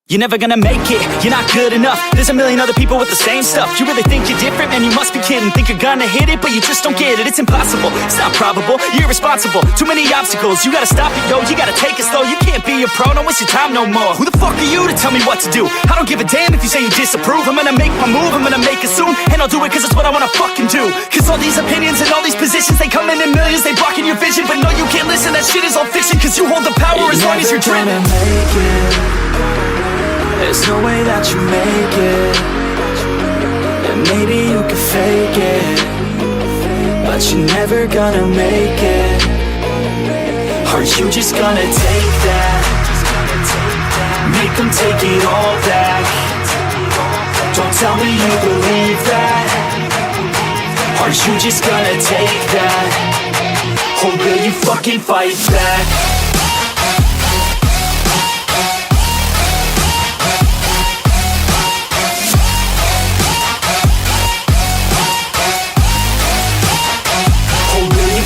You're never gonna make it, you're not good enough. There's a million other people with the same stuff. You really think you're different? Man, you must be kidding. Think you're gonna hit it, but you just don't get it. It's impossible, it's not probable, you're irresponsible. Too many obstacles, you gotta stop it, yo. You gotta take it slow, you can't be a pro. Don't waste your time no more. Who the fuck are you to tell me what to do? I don't give a damn if you say you disapprove. I'm gonna make my move, I'm gonna make it soon. And I'll do it cause it's what I wanna fucking do. Cause all these opinions and all these positions, they come in millions, they blocking your vision. But no, you can't listen, that shit is all fiction. Cause you hold the power as long as you're driven. There's no way that you make it. And maybe you can fake it, but you're never gonna make it. Are you just gonna take that? Make them take it all back. Don't tell me you believe that. Are you just gonna take that? Or will you fucking fight back?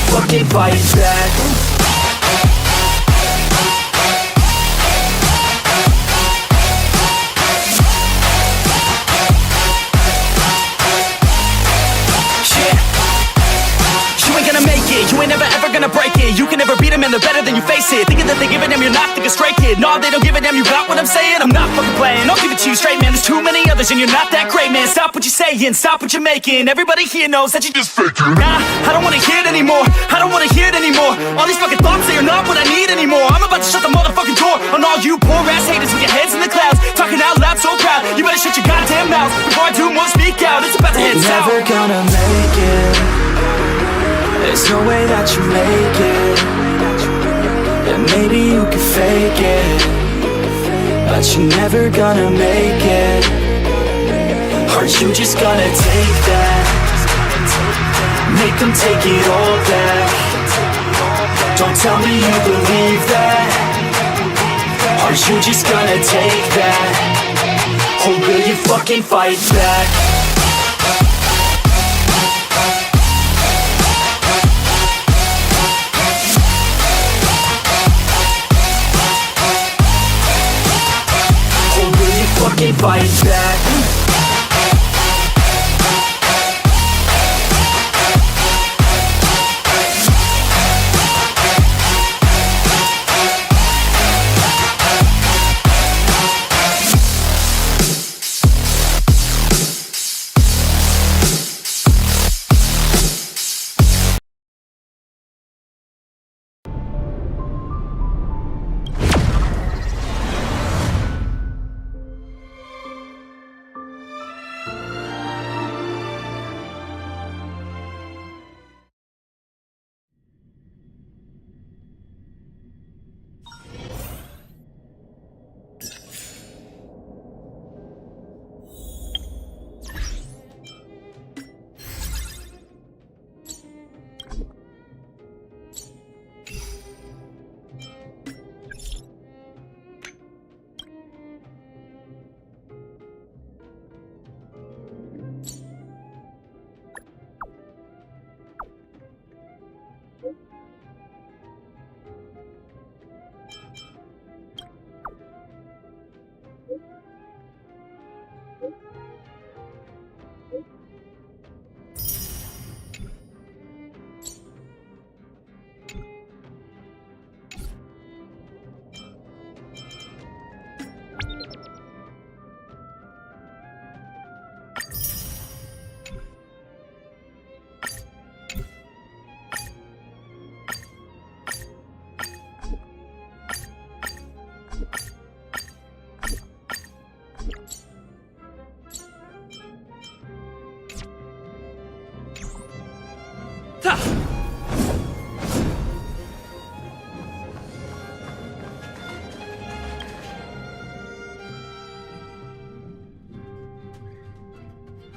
Fucking fight back. You ain't gonna make it, you ain't never ever gonna break it. You can never beat them and they're better than you face it. Thinking that they give a damn, you're not thinking straight, kid. No, they don't give a damn, you got what I'm saying? I'm not fucking playing, I'll give it to you straight, man. There's too many others and you're not that great, man. Stop what you're saying, stop what you're making. Everybody here knows that you just faking. Nah, I don't wanna hear it anymore, I don't wanna hear it anymore. All these fucking thoughts, they are not what I need anymore. I'm about to shut the motherfucking door on all you poor ass haters with your heads in the clouds, talking out loud so proud. You better shut your goddamn mouth before I do more speak out. It's about to head south. Never gonna make it. There's no way that you make it. And maybe you can fake it, but you're never gonna make it. Are you just gonna take that? Make them take it all back. Don't tell me you believe that. Are you just gonna take that? Or will you fucking fight back? Fucking fight back.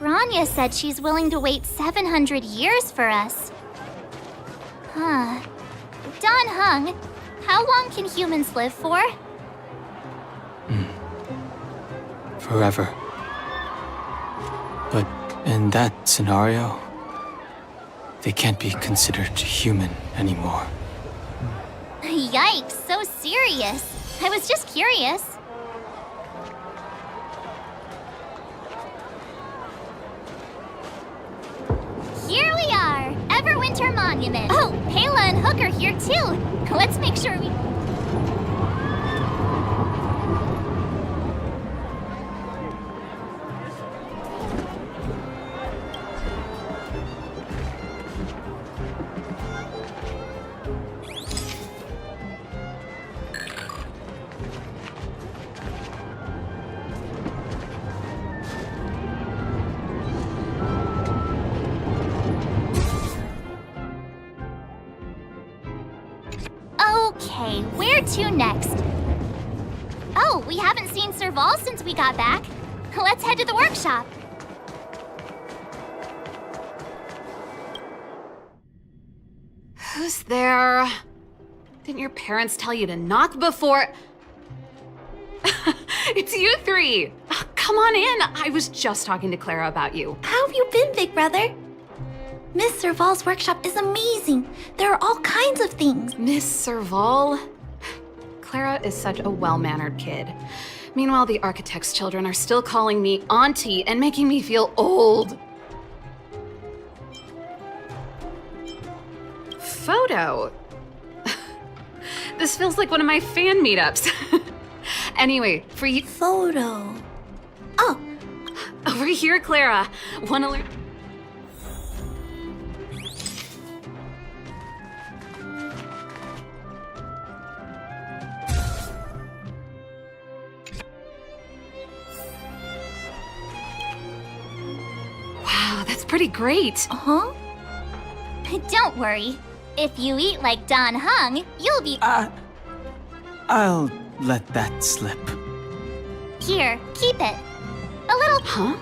Rania said she's willing to wait 700 years for us. Huh. Don Hung, how long can humans live for? Forever. But in that scenario, they can't be considered human anymore. Yikes, so serious. I was just curious. Winter Monument. Oh, Pela and Hook are here too. Let's make sure we... Okay, where to next? Oh, we haven't seen Serval since we got back. Let's head to the workshop. Who's there? Didn't your parents tell you to knock before? It's you three! Come on in! I was just talking to Clara about you. How have you been, big brother? Miss Serval's workshop is amazing. There are all kinds of things. Miss Serval? Clara is such a well-mannered kid. Meanwhile, the architect's children are still calling me auntie and making me feel old. Photo? This feels like one of my fan meetups. Anyway, for you— Photo. Oh, Over here, Clara. Wanna learn— Wow, that's pretty great. huh? Don't worry. If you eat like Don Hung, you'll be... I'll let that slip. Here, keep it. A little... Huh?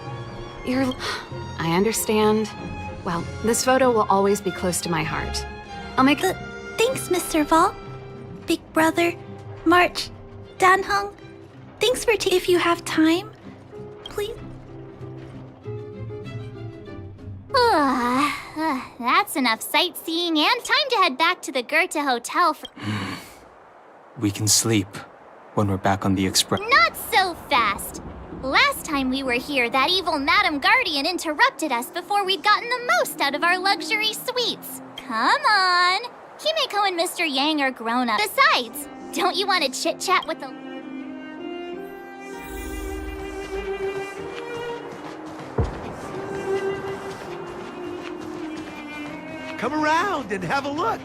I understand. Well, this photo will always be close to my heart. I'll make— Thanks, Miss Serval. Big brother, March, Dan Hung. Thanks for if you have time, please. That's enough sightseeing and time to head back to the Goethe Hotel for... We can sleep when we're back on the express. Not so fast! Last time we were here, that evil Madam Guardian interrupted us before we'd gotten the most out of our luxury suites. Come on! Himeko and Mr. Yang are grown up. Besides, don't you want to chit-chat with the... Come around and have a look.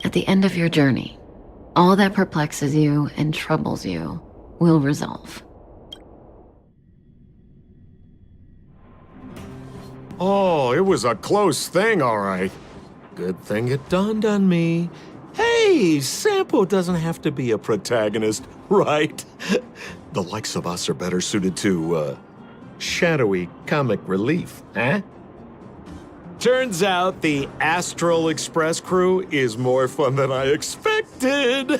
At the end of your journey, all that perplexes you and troubles you will resolve. Oh, it was a close thing, all right. Good thing it dawned on me. Hey, Sampo doesn't have to be a protagonist, right? The likes of us are better suited to, shadowy comic relief, huh? Turns out the Astral Express crew is more fun than I expected.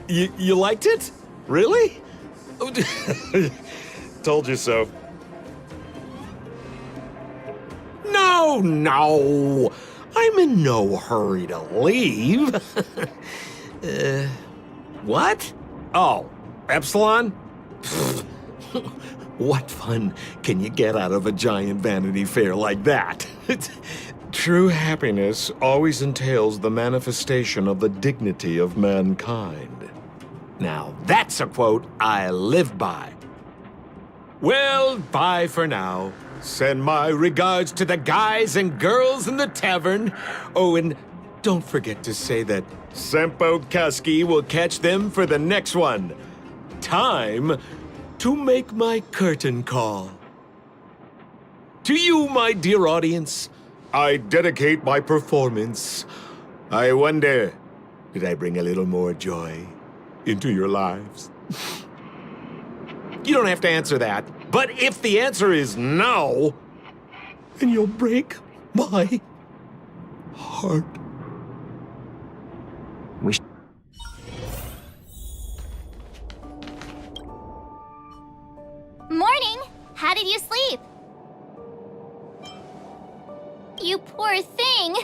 You liked it? Really? Told you so. No, I'm in no hurry to leave. What? Oh, Epsilon? What fun can you get out of a giant Vanity Fair like that? True happiness always entails the manifestation of the dignity of mankind. Now, that's a quote I live by. Well, bye for now. Send my regards to the guys and girls in the tavern. Oh, and don't forget to say that Sempo Kaski will catch them for the next one. Time to make my curtain call. To you, my dear audience, I dedicate my performance. I wonder, did I bring a little more joy into your lives? You don't have to answer that, but if the answer is no, then you'll break my heart. Morning! How did you sleep? You poor thing!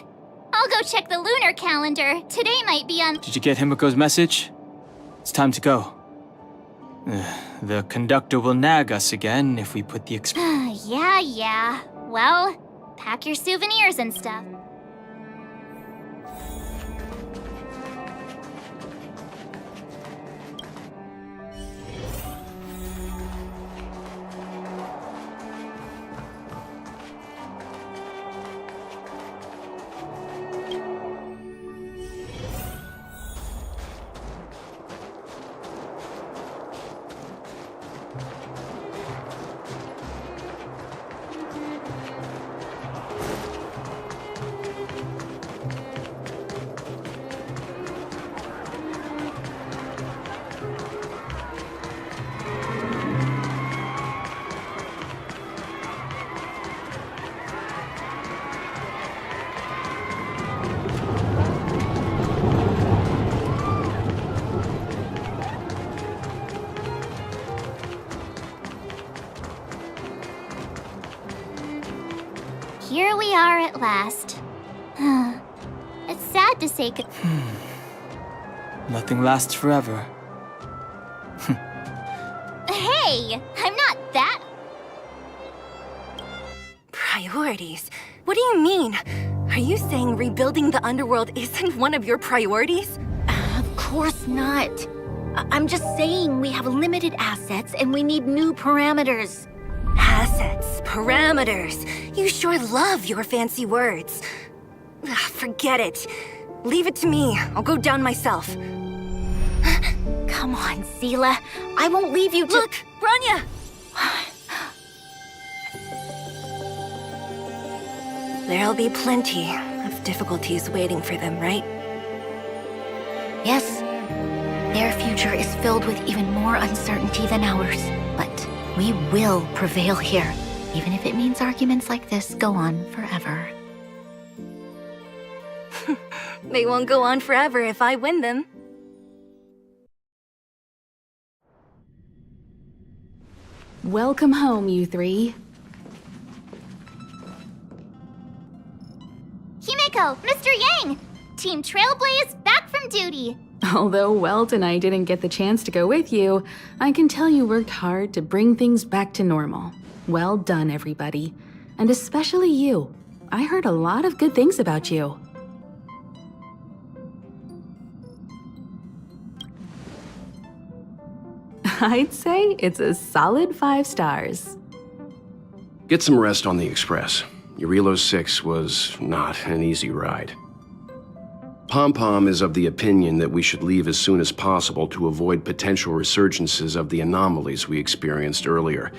I'll go check the lunar calendar. Today might be on. Did you get Himiko's message? It's time to go. The conductor will nag us again if we put the Yeah. Well, pack your souvenirs and stuff. Here we are at last. It's sad to say Nothing lasts forever. Hey! I'm not that... Priorities? What do you mean? Are you saying rebuilding the underworld isn't one of your priorities? Of course not. I'm just saying we have limited assets and we need new parameters. Assets, parameters. You sure love your fancy words. Forget it. Leave it to me. I'll go down myself. Come on, Seela. I won't leave you to— Look, Branya! There'll be plenty of difficulties waiting for them, right? Yes. Their future is filled with even more uncertainty than ours. But we will prevail here, even if it means arguments like this go on forever. They won't go on forever if I win them. Welcome home, you three. Himeko! Mr. Yang! Team Trailblaze back from duty! Although Welt and I didn't get the chance to go with you, I can tell you worked hard to bring things back to normal. Well done, everybody. And especially you. I heard a lot of good things about you. I'd say it's a solid 5 stars. Get some rest on the Express. Eurilo 6 was not an easy ride. Pom-Pom is of the opinion that we should leave as soon as possible to avoid potential resurgences of the anomalies we experienced earlier.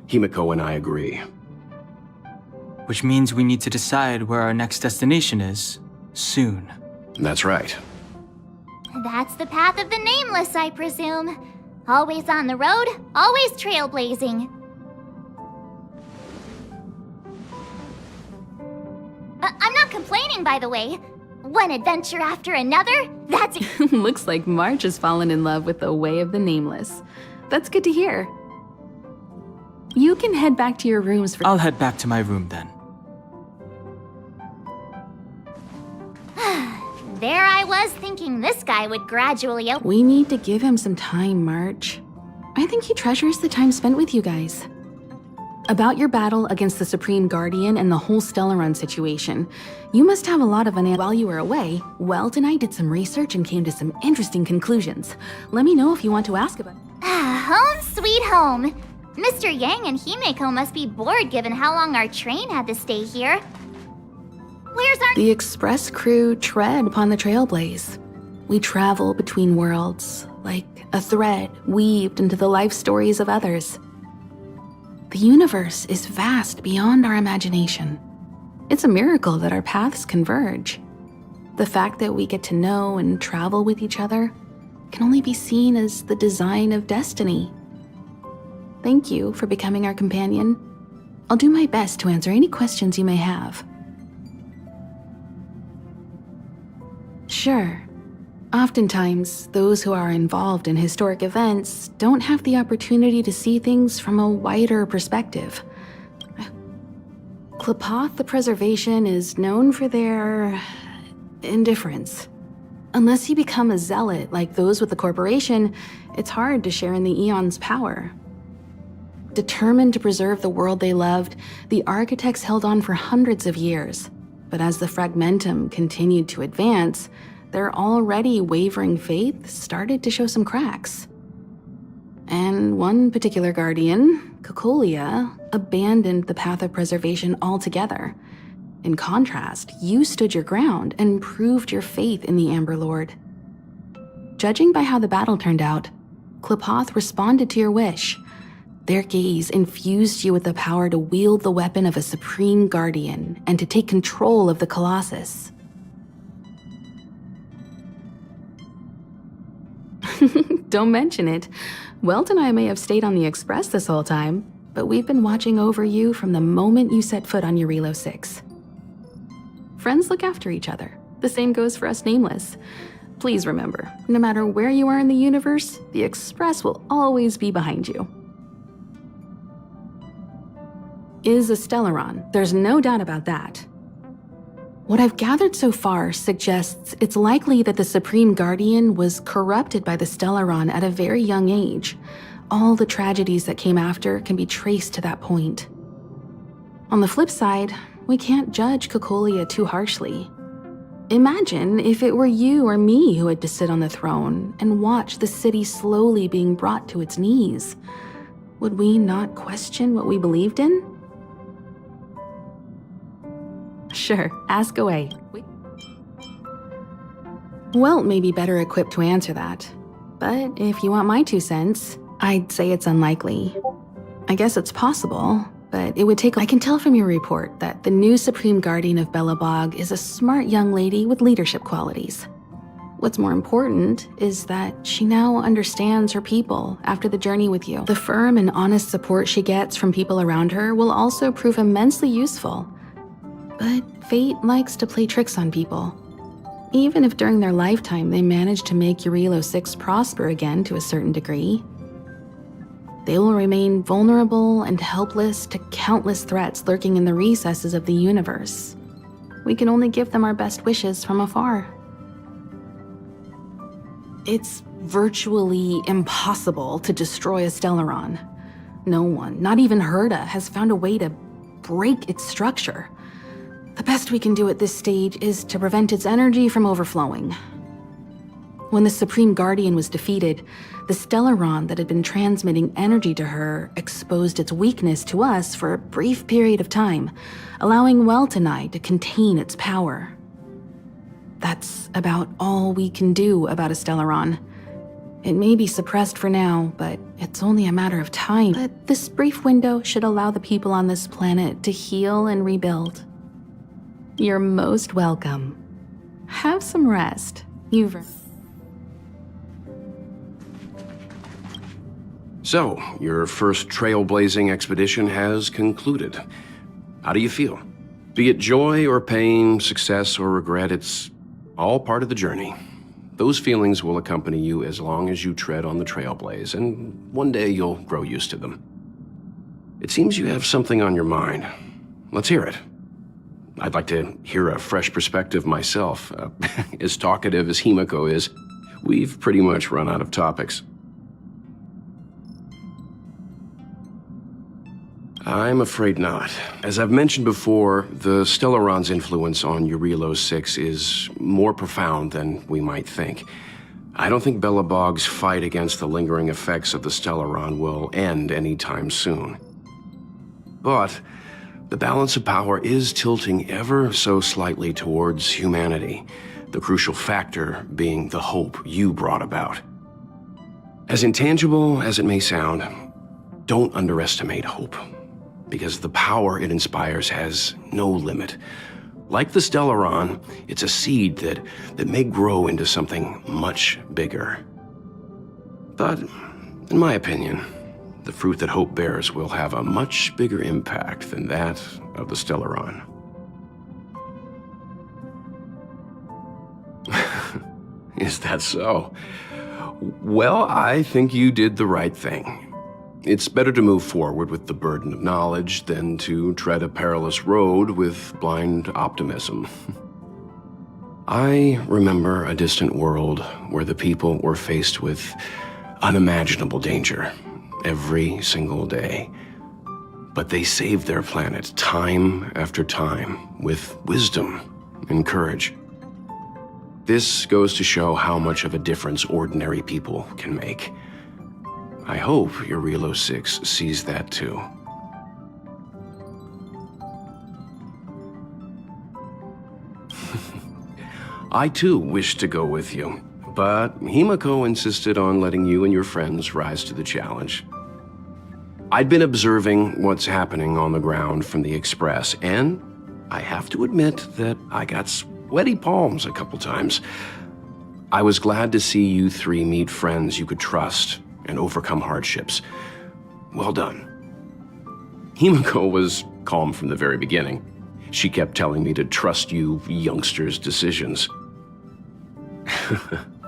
Himiko and I agree. Which means we need to decide where our next destination is, soon. That's right. That's the path of the nameless, I presume. Always on the road, always trailblazing. I'm not complaining, by the way. One adventure after another, that's... Looks like March has fallen in love with the way of the nameless. That's good to hear. You can head back to your rooms for... I'll head back to my room then. There I was thinking this guy would gradually open. We need to give him some time, March. I think he treasures the time spent with you guys. About your battle against the Supreme Guardian and the whole Stellaron situation, you must have a lot of while you were away, Welt and I did some research and came to some interesting conclusions. Let me know if you want to ask about it. Home sweet home. Mr. Yang and Himeko must be bored given how long our train had to stay here. Where's our— The Express crew tread upon the trailblaze. We travel between worlds, like a thread weaved into the life stories of others. The universe is vast beyond our imagination. It's a miracle that our paths converge. The fact that we get to know and travel with each other can only be seen as the design of destiny. Thank you for becoming our companion. I'll do my best to answer any questions you may have. Sure. Oftentimes, those who are involved in historic events don't have the opportunity to see things from a wider perspective. Klapoth the Preservation is known for their indifference. Unless you become a zealot like those with the corporation, it's hard to share in the Eon's power. Determined to preserve the world they loved, the architects held on for hundreds of years. But as the fragmentum continued to advance, their already wavering faith started to show some cracks. And one particular guardian, Cocolia, abandoned the path of preservation altogether. In contrast, you stood your ground and proved your faith in the Amber Lord. Judging by how the battle turned out, Klapoth responded to your wish. Their gaze infused you with the power to wield the weapon of a supreme guardian and to take control of the Colossus. Don't mention it. Welt and I may have stayed on the Express this whole time, but we've been watching over you from the moment you set foot on Eurilo 6. Friends look after each other. The same goes for us Nameless. Please remember, no matter where you are in the universe, the Express will always be behind you. Is a Stellaron. There's no doubt about that. What I've gathered so far suggests it's likely that the Supreme Guardian was corrupted by the Stellaron at a very young age. All the tragedies that came after can be traced to that point. On the flip side, we can't judge Cocolia too harshly. Imagine if it were you or me who had to sit on the throne and watch the city slowly being brought to its knees. Would we not question what we believed in? Sure, ask away. Welt may be better equipped to answer that. But if you want my 2 cents, I'd say it's unlikely. I guess it's possible, but it would take— I can tell from your report that the new Supreme Guardian of Belobog is a smart young lady with leadership qualities. What's more important is that she now understands her people after the journey with you. The firm and honest support she gets from people around her will also prove immensely useful. But fate likes to play tricks on people. Even if during their lifetime they manage to make Eurilo 6 prosper again to a certain degree, they will remain vulnerable and helpless to countless threats lurking in the recesses of the universe. We can only give them our best wishes from afar. It's virtually impossible to destroy a Stellaron. No one, not even Herda, has found a way to break its structure. The best we can do at this stage is to prevent its energy from overflowing. When the Supreme Guardian was defeated, the Stellaron that had been transmitting energy to her exposed its weakness to us for a brief period of time, allowing Welt and I to contain its power. That's about all we can do about a Stellaron. It may be suppressed for now, but it's only a matter of time. But this brief window should allow the people on this planet to heal and rebuild. You're most welcome. Have some rest. So, your first trailblazing expedition has concluded. How do you feel? Be it joy or pain, success or regret, it's all part of the journey. Those feelings will accompany you as long as you tread on the trailblaze, and one day you'll grow used to them. It seems you have something on your mind. Let's hear it. I'd like to hear a fresh perspective myself. As talkative as Himiko is, we've pretty much run out of topics. I'm afraid not. As I've mentioned before, the Stellaron's influence on Eurilo 6 is more profound than we might think. I don't think Belobog's fight against the lingering effects of the Stellaron will end anytime soon. But The balance of power is tilting ever so slightly towards humanity, the crucial factor being the hope you brought about. As intangible as it may sound, don't underestimate hope, because the power it inspires has no limit. Like the Stellaron, it's a seed that may grow into something much bigger. But, in my opinion, the fruit that hope bears will have a much bigger impact than that of the Stellaron. Is that so? Well, I think you did the right thing. It's better to move forward with the burden of knowledge than to tread a perilous road with blind optimism. I remember a distant world where the people were faced with unimaginable danger every single day. But they saved their planet time after time with wisdom and courage. This goes to show how much of a difference ordinary people can make. I hope your Relo 6 sees that too. I too wish to go with you, but Himiko insisted on letting you and your friends rise to the challenge. I'd been observing what's happening on the ground from the Express, and I have to admit that I got sweaty palms a couple times. I was glad to see you three meet friends you could trust and overcome hardships. Well done. Himiko was calm from the very beginning. She kept telling me to trust you youngsters' decisions.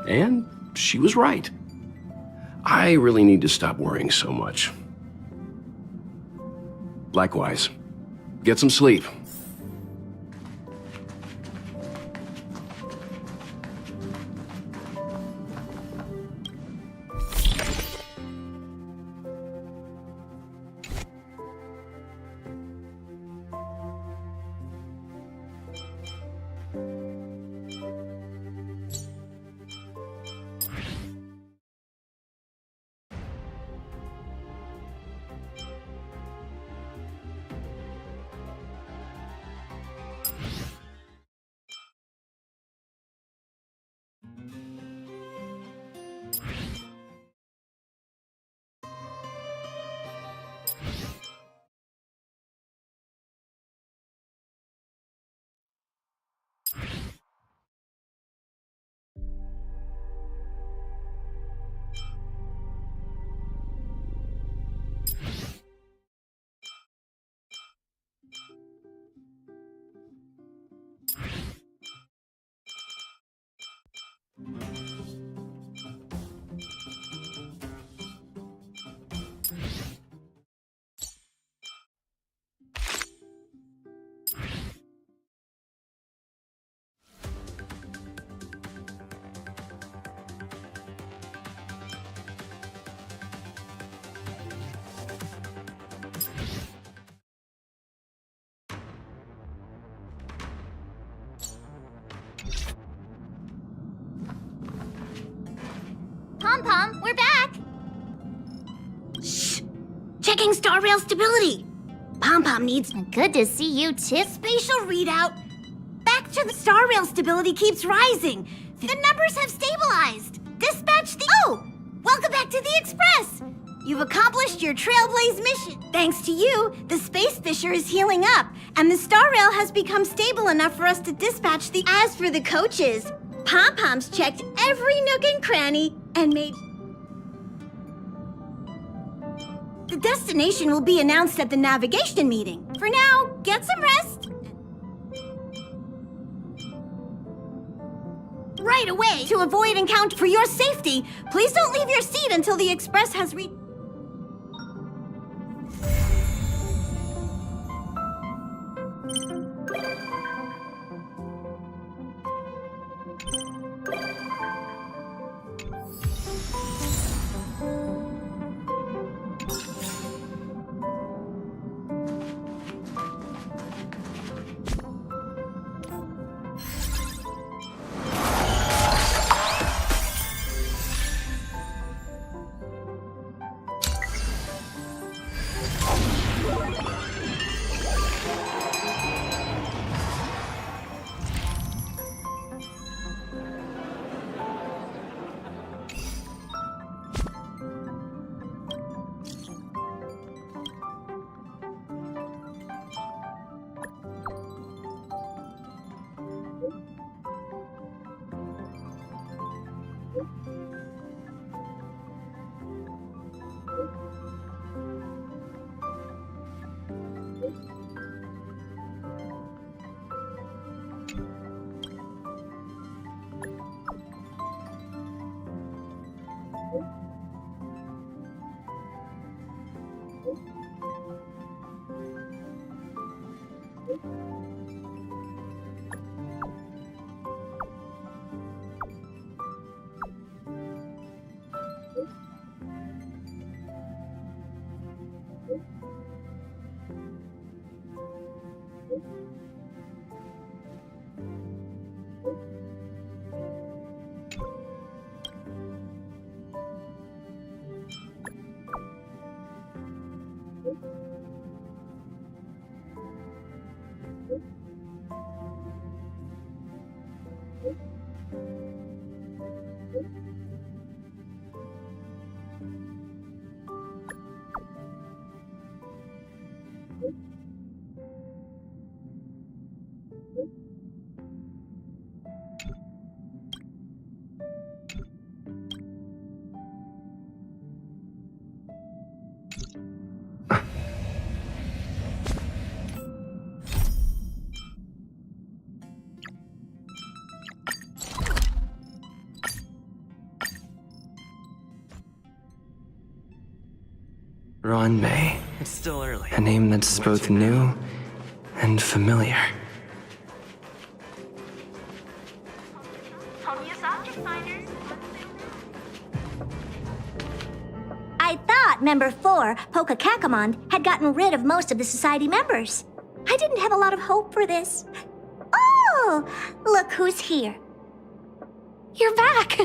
And she was right. I really need to stop worrying so much. Likewise, get some sleep. Pom-Pom, we're back! Shh! Checking star rail stability. Pom-Pom needs Good to see you too. spatial readout. Back to the star rail stability keeps rising. The numbers have stabilized. Dispatch the... Oh! Welcome back to the Express! You've accomplished your Trailblaze mission. Thanks to you, the Space Fisher is healing up, and the star rail has become stable enough for us to dispatch the... As for the coaches, Pom-Pom's checked every nook and cranny and made... The destination will be announced at the navigation meeting. For now, get some rest. Right away! To avoid encounter for your safety, please don't leave your seat until the Express has reached... Ron May. It's still early. A name that's both new and familiar. I thought Member 4, Poka Kakamon, had gotten rid of most of the society members. I didn't have a lot of hope for this. Oh, look who's here. You're back!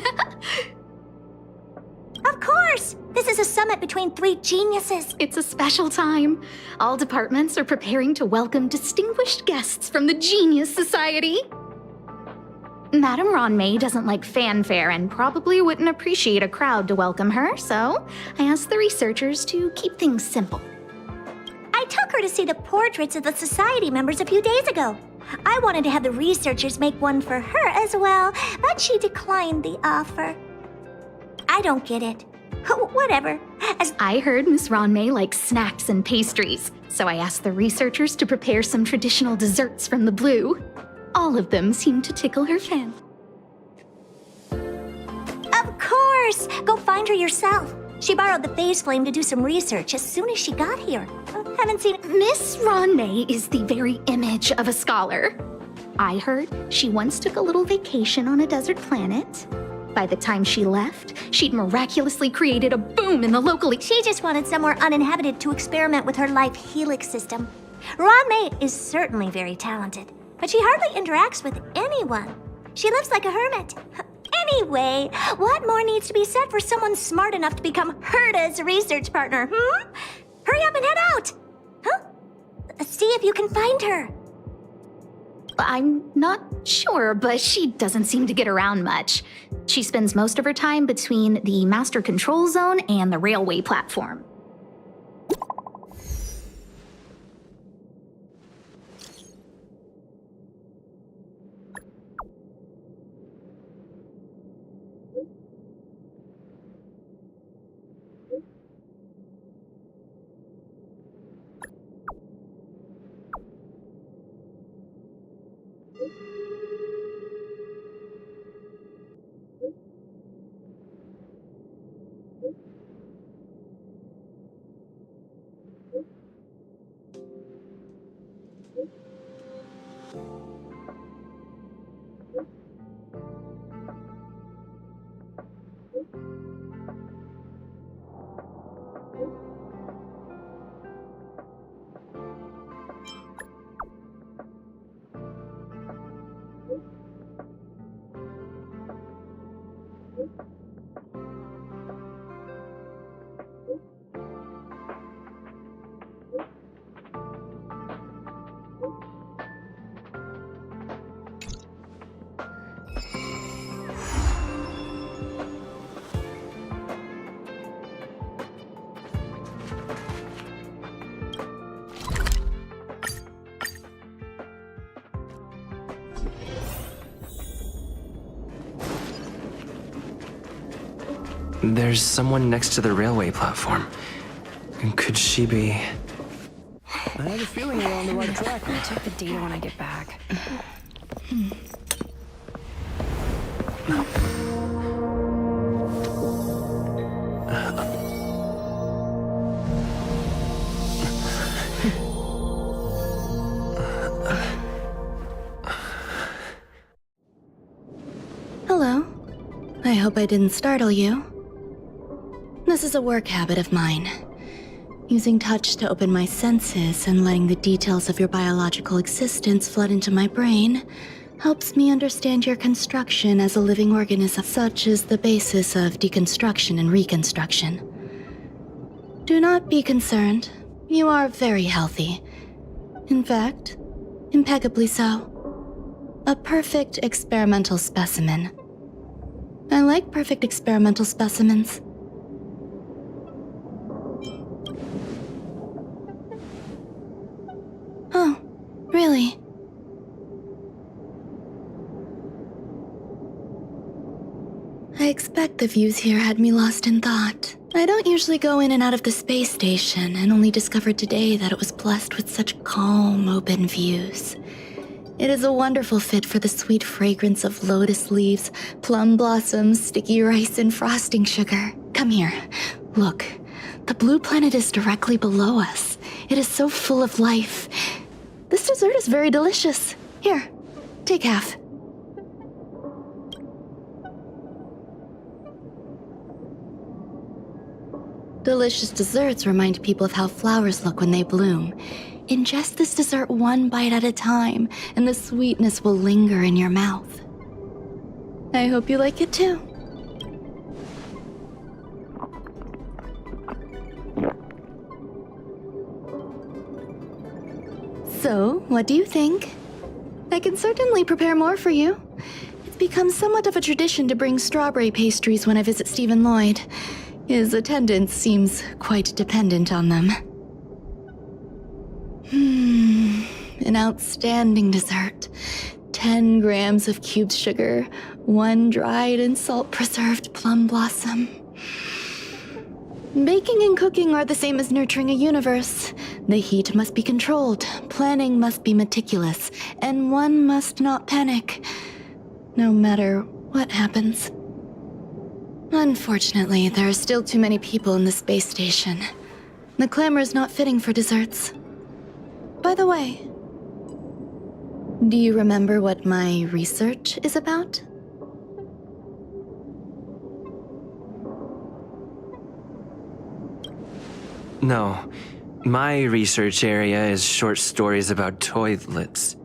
Of course! This is a summit between 3 geniuses. It's a special time. All departments are preparing to welcome distinguished guests from the Genius Society. Madame Ron May doesn't like fanfare and probably wouldn't appreciate a crowd to welcome her, so I asked the researchers to keep things simple. I took her to see the portraits of the society members a few days ago. I wanted to have the researchers make one for her as well, but she declined the offer. I don't get it. Whatever. I heard Miss Ron May likes snacks and pastries, so I asked the researchers to prepare some traditional desserts from the blue. All of them seemed to tickle her fancy. Of course! Go find her yourself. She borrowed the phase flame to do some research as soon as she got here. Haven't seen... Miss Ron May is the very image of a scholar. I heard she once took a little vacation on a desert planet. By the time she left, she'd miraculously created a boom in the local... She just wanted somewhere uninhabited to experiment with her life helix system. Ron May is certainly very talented, but she hardly interacts with anyone. She lives like a hermit. Anyway, what more needs to be said for someone smart enough to become Herda's research partner, Hurry up and head out! See if you can find her. I'm not sure, but she doesn't seem to get around much. She spends most of her time between the master control zone and the railway platform. There's someone next to the railway platform. Could she be... I have a feeling we're on the right track. I'll check the data when I get back. Hello. I hope I didn't startle you. This is a work habit of mine. Using touch to open my senses and letting the details of your biological existence flood into my brain helps me understand your construction as a living organism, such as the basis of deconstruction and reconstruction. Do not be concerned. You are very healthy. In fact, impeccably so. A perfect experimental specimen. I like perfect experimental specimens. Oh, really? I expect the views here had me lost in thought. I don't usually go in and out of the space station, and only discovered today that it was blessed with such calm, open views. It is a wonderful fit for the sweet fragrance of lotus leaves, plum blossoms, sticky rice, and frosting sugar. Come here. Look. The blue planet is directly below us. It is so full of life. This dessert is very delicious. Here, take half. Delicious desserts remind people of how flowers look when they bloom. Ingest this dessert one bite at a time, and the sweetness will linger in your mouth. I hope you like it too. So, what do you think? I can certainly prepare more for you. It's become somewhat of a tradition to bring strawberry pastries when I visit Stephen Lloyd. His attendance seems quite dependent on them. An outstanding dessert. 10 grams of cubed sugar, 1 dried and salt-preserved plum blossom. Baking and cooking are the same as nurturing a universe. The heat must be controlled, planning must be meticulous, and one must not panic, no matter what happens. Unfortunately, there are still too many people in the space station. The clamor is not fitting for desserts. By the way, do you remember what my research is about? No. My research area is short stories about toilets.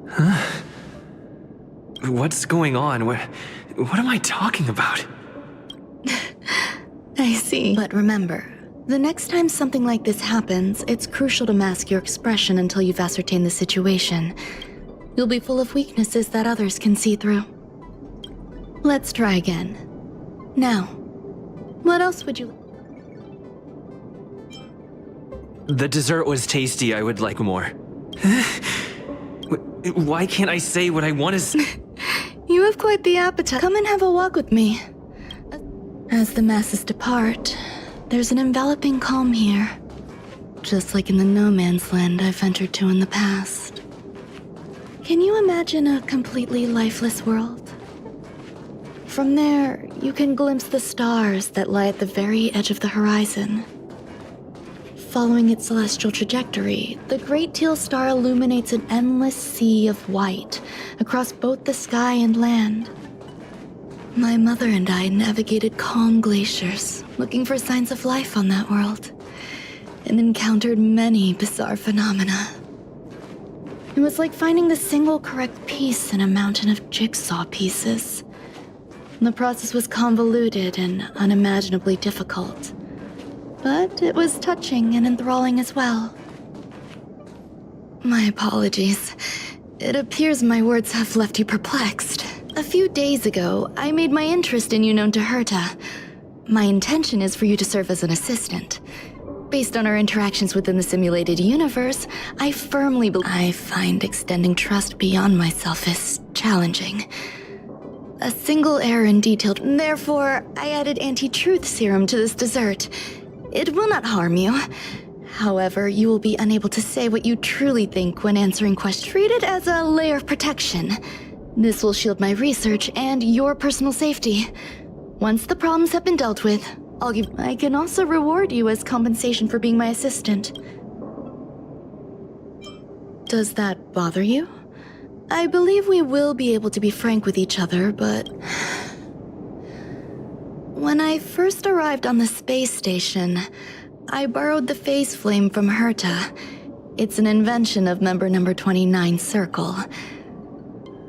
Huh? What's going on? What am I talking about? I see. But remember, the next time something like this happens, it's crucial to mask your expression until you've ascertained the situation. You'll be full of weaknesses that others can see through. Let's try again. Now, what else would you... The dessert was tasty. I would like more. Why can't I say what I want to You have quite the appetite. Come and have a walk with me. As the masses depart, there's an enveloping calm here. Just like in the no man's land I've ventured to in the past. Can you imagine a completely lifeless world? From there, you can glimpse the stars that lie at the very edge of the horizon. Following its celestial trajectory, the Great Teal Star illuminates an endless sea of white across both the sky and land. My mother and I navigated calm glaciers, looking for signs of life on that world, and encountered many bizarre phenomena. It was like finding the single correct piece in a mountain of jigsaw pieces. The process was convoluted and unimaginably difficult. But it was touching and enthralling as well. My apologies. It appears my words have left you perplexed. A few days ago, I made my interest in you known to Herta. My intention is for you to serve as an assistant. Based on our interactions within the simulated universe, I firmly believe I find extending trust beyond myself is challenging. A single error in detail. Therefore, I added anti-truth serum to this dessert. It will not harm you. However, you will be unable to say what you truly think when answering questions. Treat it as a layer of protection. This will shield my research and your personal safety. Once the problems have been dealt with, I can also reward you as compensation for being my assistant. Does that bother you? I believe we will be able to be frank with each other, but... When I first arrived on the space station, I borrowed the phase flame from Herta. It's an invention of member number 29 Circle.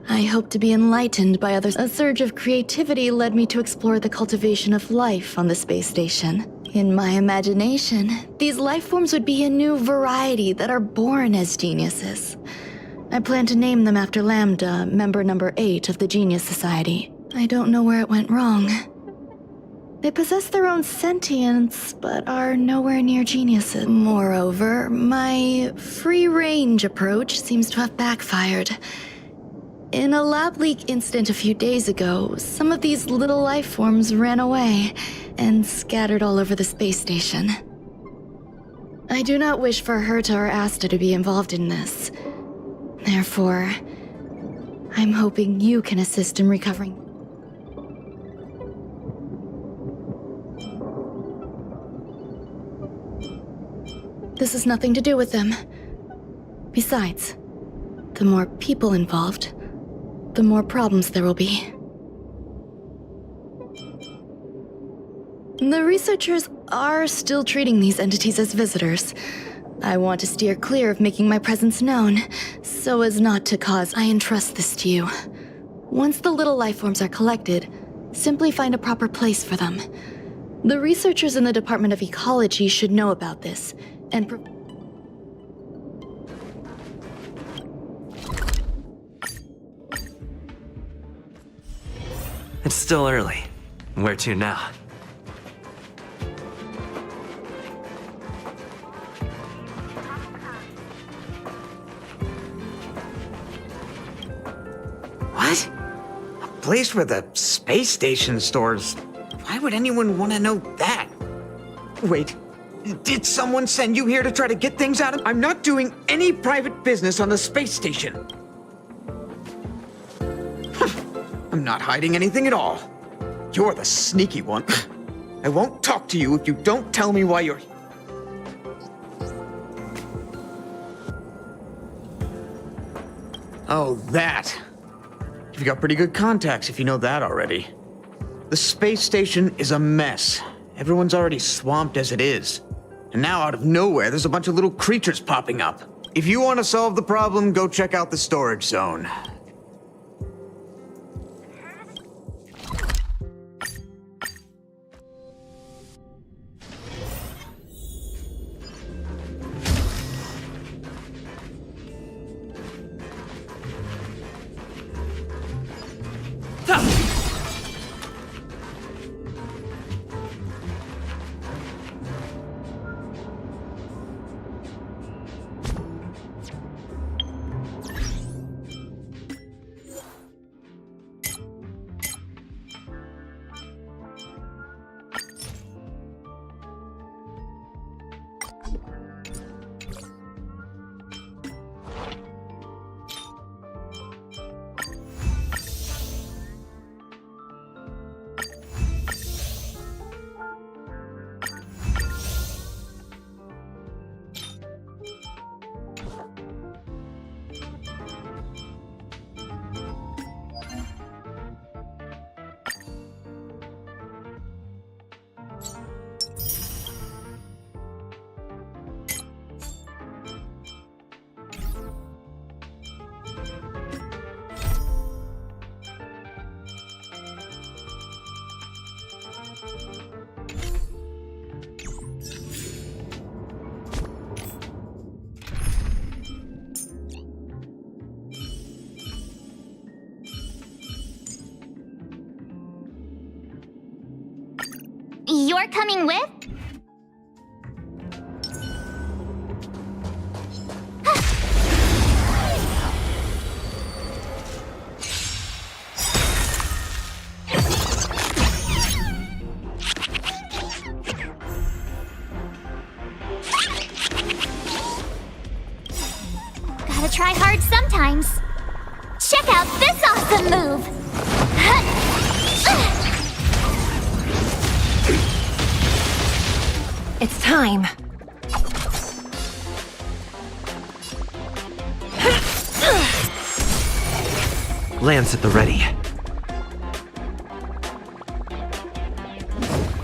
I hope to be enlightened by others. A surge of creativity led me to explore the cultivation of life on the space station. In my imagination, these life forms would be a new variety that are born as geniuses. I plan to name them after Lambda, member number 8 of the Genius Society. I don't know where it went wrong. They possess their own sentience, but are nowhere near geniuses. Moreover, my free-range approach seems to have backfired. In a lab leak incident a few days ago, some of these little life forms ran away and scattered all over the space station. I do not wish for Herta or Asta to be involved in this. Therefore, I'm hoping you can assist in recovering. This has nothing to do with them. Besides, the more people involved, the more problems there will be. The researchers are still treating these entities as visitors. I want to steer clear of making my presence known, so as not to cause. I entrust this to you. Once the little life forms are collected, simply find a proper place for them. The researchers in the Department of Ecology should know about this, and It's still early. Where to now? What? A place where the space station stores. Why would anyone want to know that? Wait, did someone send you here to try to get things out of? I'm not doing any private business on the space station. I'm not hiding anything at all. You're the sneaky one. I won't talk to you if you don't tell me why you're... Oh, that. You've got pretty good contacts if you know that already. The space station is a mess. Everyone's already swamped as it is. And now out of nowhere, there's a bunch of little creatures popping up. If you want to solve the problem, go check out the storage zone. You're coming with? Gotta try hard sometimes. Check out this awesome move! It's time. Lance at the ready.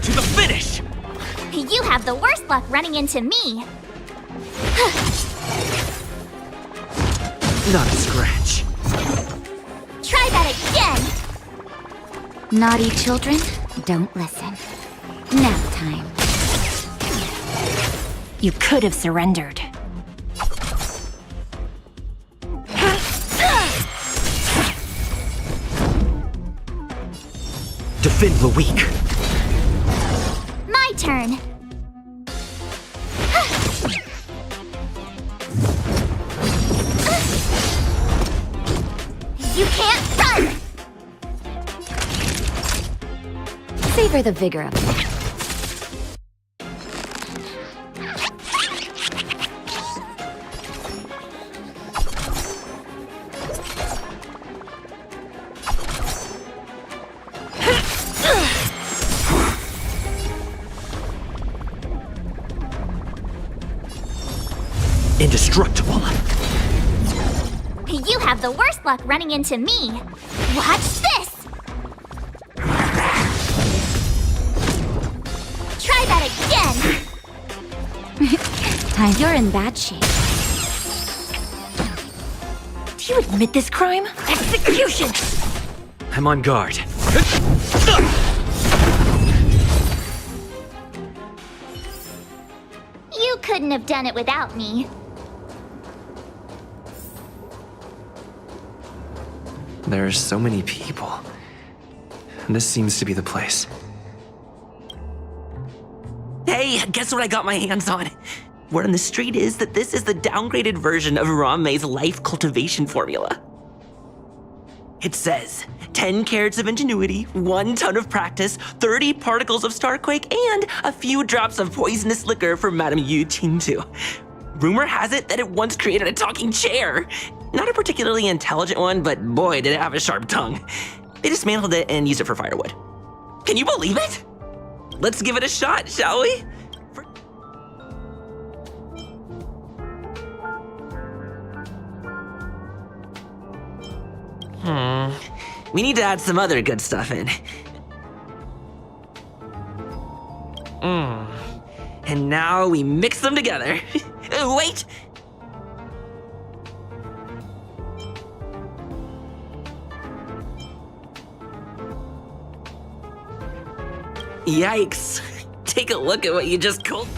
To the finish! You have the worst luck running into me. Not a scratch. Try that again! Naughty children, don't listen. Nap time. You could have surrendered. Defend the weak. My turn. You can't run! Savor the vigor of it. Indestructible. You have the worst luck running into me. Watch this! Try that again! You're in bad shape. Do you admit this crime? Execution! I'm on guard. You couldn't have done it without me. There are so many people. This seems to be the place. Hey, guess what I got my hands on? Word on the street is that this is the downgraded version of Ranmei's life cultivation formula. It says 10 carats of ingenuity, 1 ton of practice, 30 particles of starquake, and a few drops of poisonous liquor for Madame Yu Qingtu. Rumor has it that it once created a talking chair. Not a particularly intelligent one, but boy, did it have a sharp tongue. They dismantled it and used it for firewood. Can you believe it? Let's give it a shot, shall we? We need to add some other good stuff in. And now we mix them together. Wait! Yikes. Take a look at what you just called.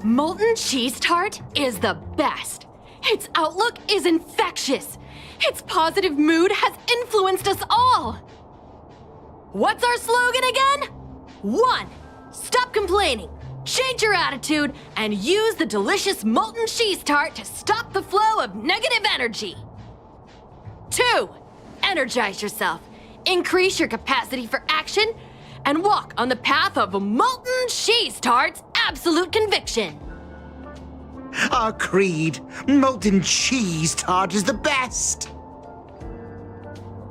Molten cheese tart is the best. Its outlook is infectious. Its positive mood has influenced us all. What's our slogan again? 1. Stop complaining, change your attitude, and use the delicious molten cheese tart to stop the flow of negative energy. 2. Energize yourself, increase your capacity for action, and walk on the path of molten cheese tart's absolute conviction. Our creed, molten cheese tart is the best.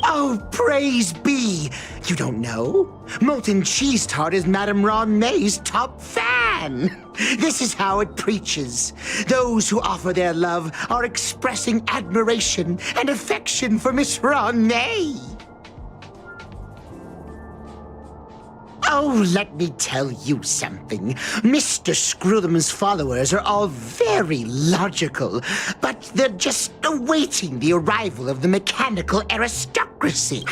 Oh, praise be! You don't know? Molten cheese tart is Madame Ranmei's top fan. This is how it preaches. Those who offer their love are expressing admiration and affection for Miss Ranmei. Oh, let me tell you something. Mr. Screwthum's followers are all very logical, but they're just awaiting the arrival of the mechanical aristocracy.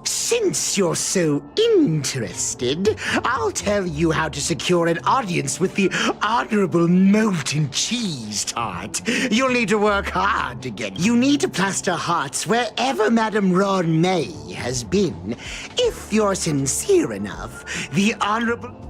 Since you're so interested, I'll tell you how to secure an audience with the Honorable Molten Cheese Tart. You'll need to work hard to get. You need to plaster hearts wherever Madame Ranmei has been. If you're sincere enough, the Honorable...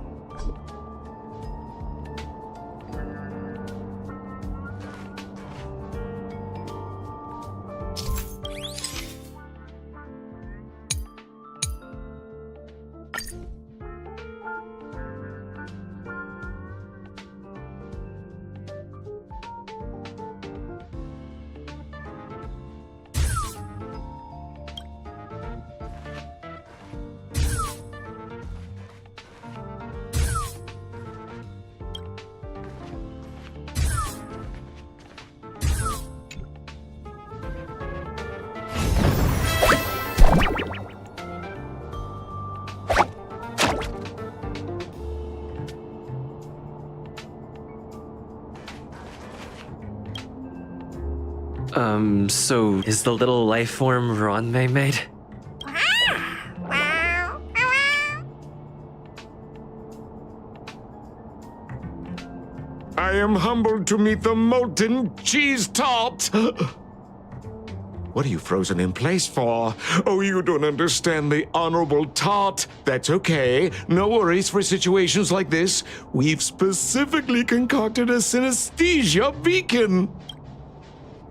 So is the little life form Ranmei made? I am humbled to meet the molten cheese tart. What are you frozen in place for? Oh, you don't understand the honorable tart. That's okay. No worries for situations like this. We've specifically concocted a synesthesia beacon.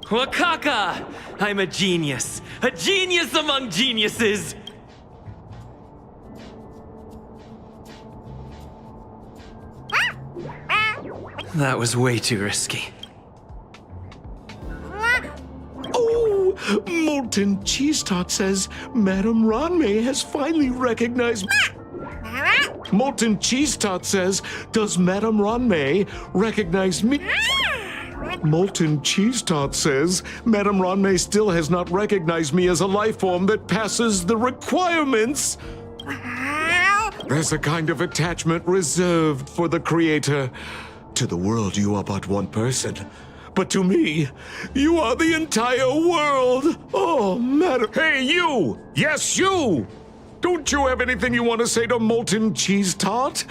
Wakaka! I'm a genius. A genius among geniuses! That was way too risky. Oh, molten cheese tart says Madame Ranmei has finally recognized. Molten cheese tart says, does Madame Ranmei recognize me? Molten cheese tart says, Madame Ranmei still has not recognized me as a life form that passes the requirements. There's a kind of attachment reserved for the creator. To the world, you are but one person. But to me, you are the entire world. Oh, madam. Hey, you! Yes, you! Don't you have anything you want to say to Molten Cheese Tart?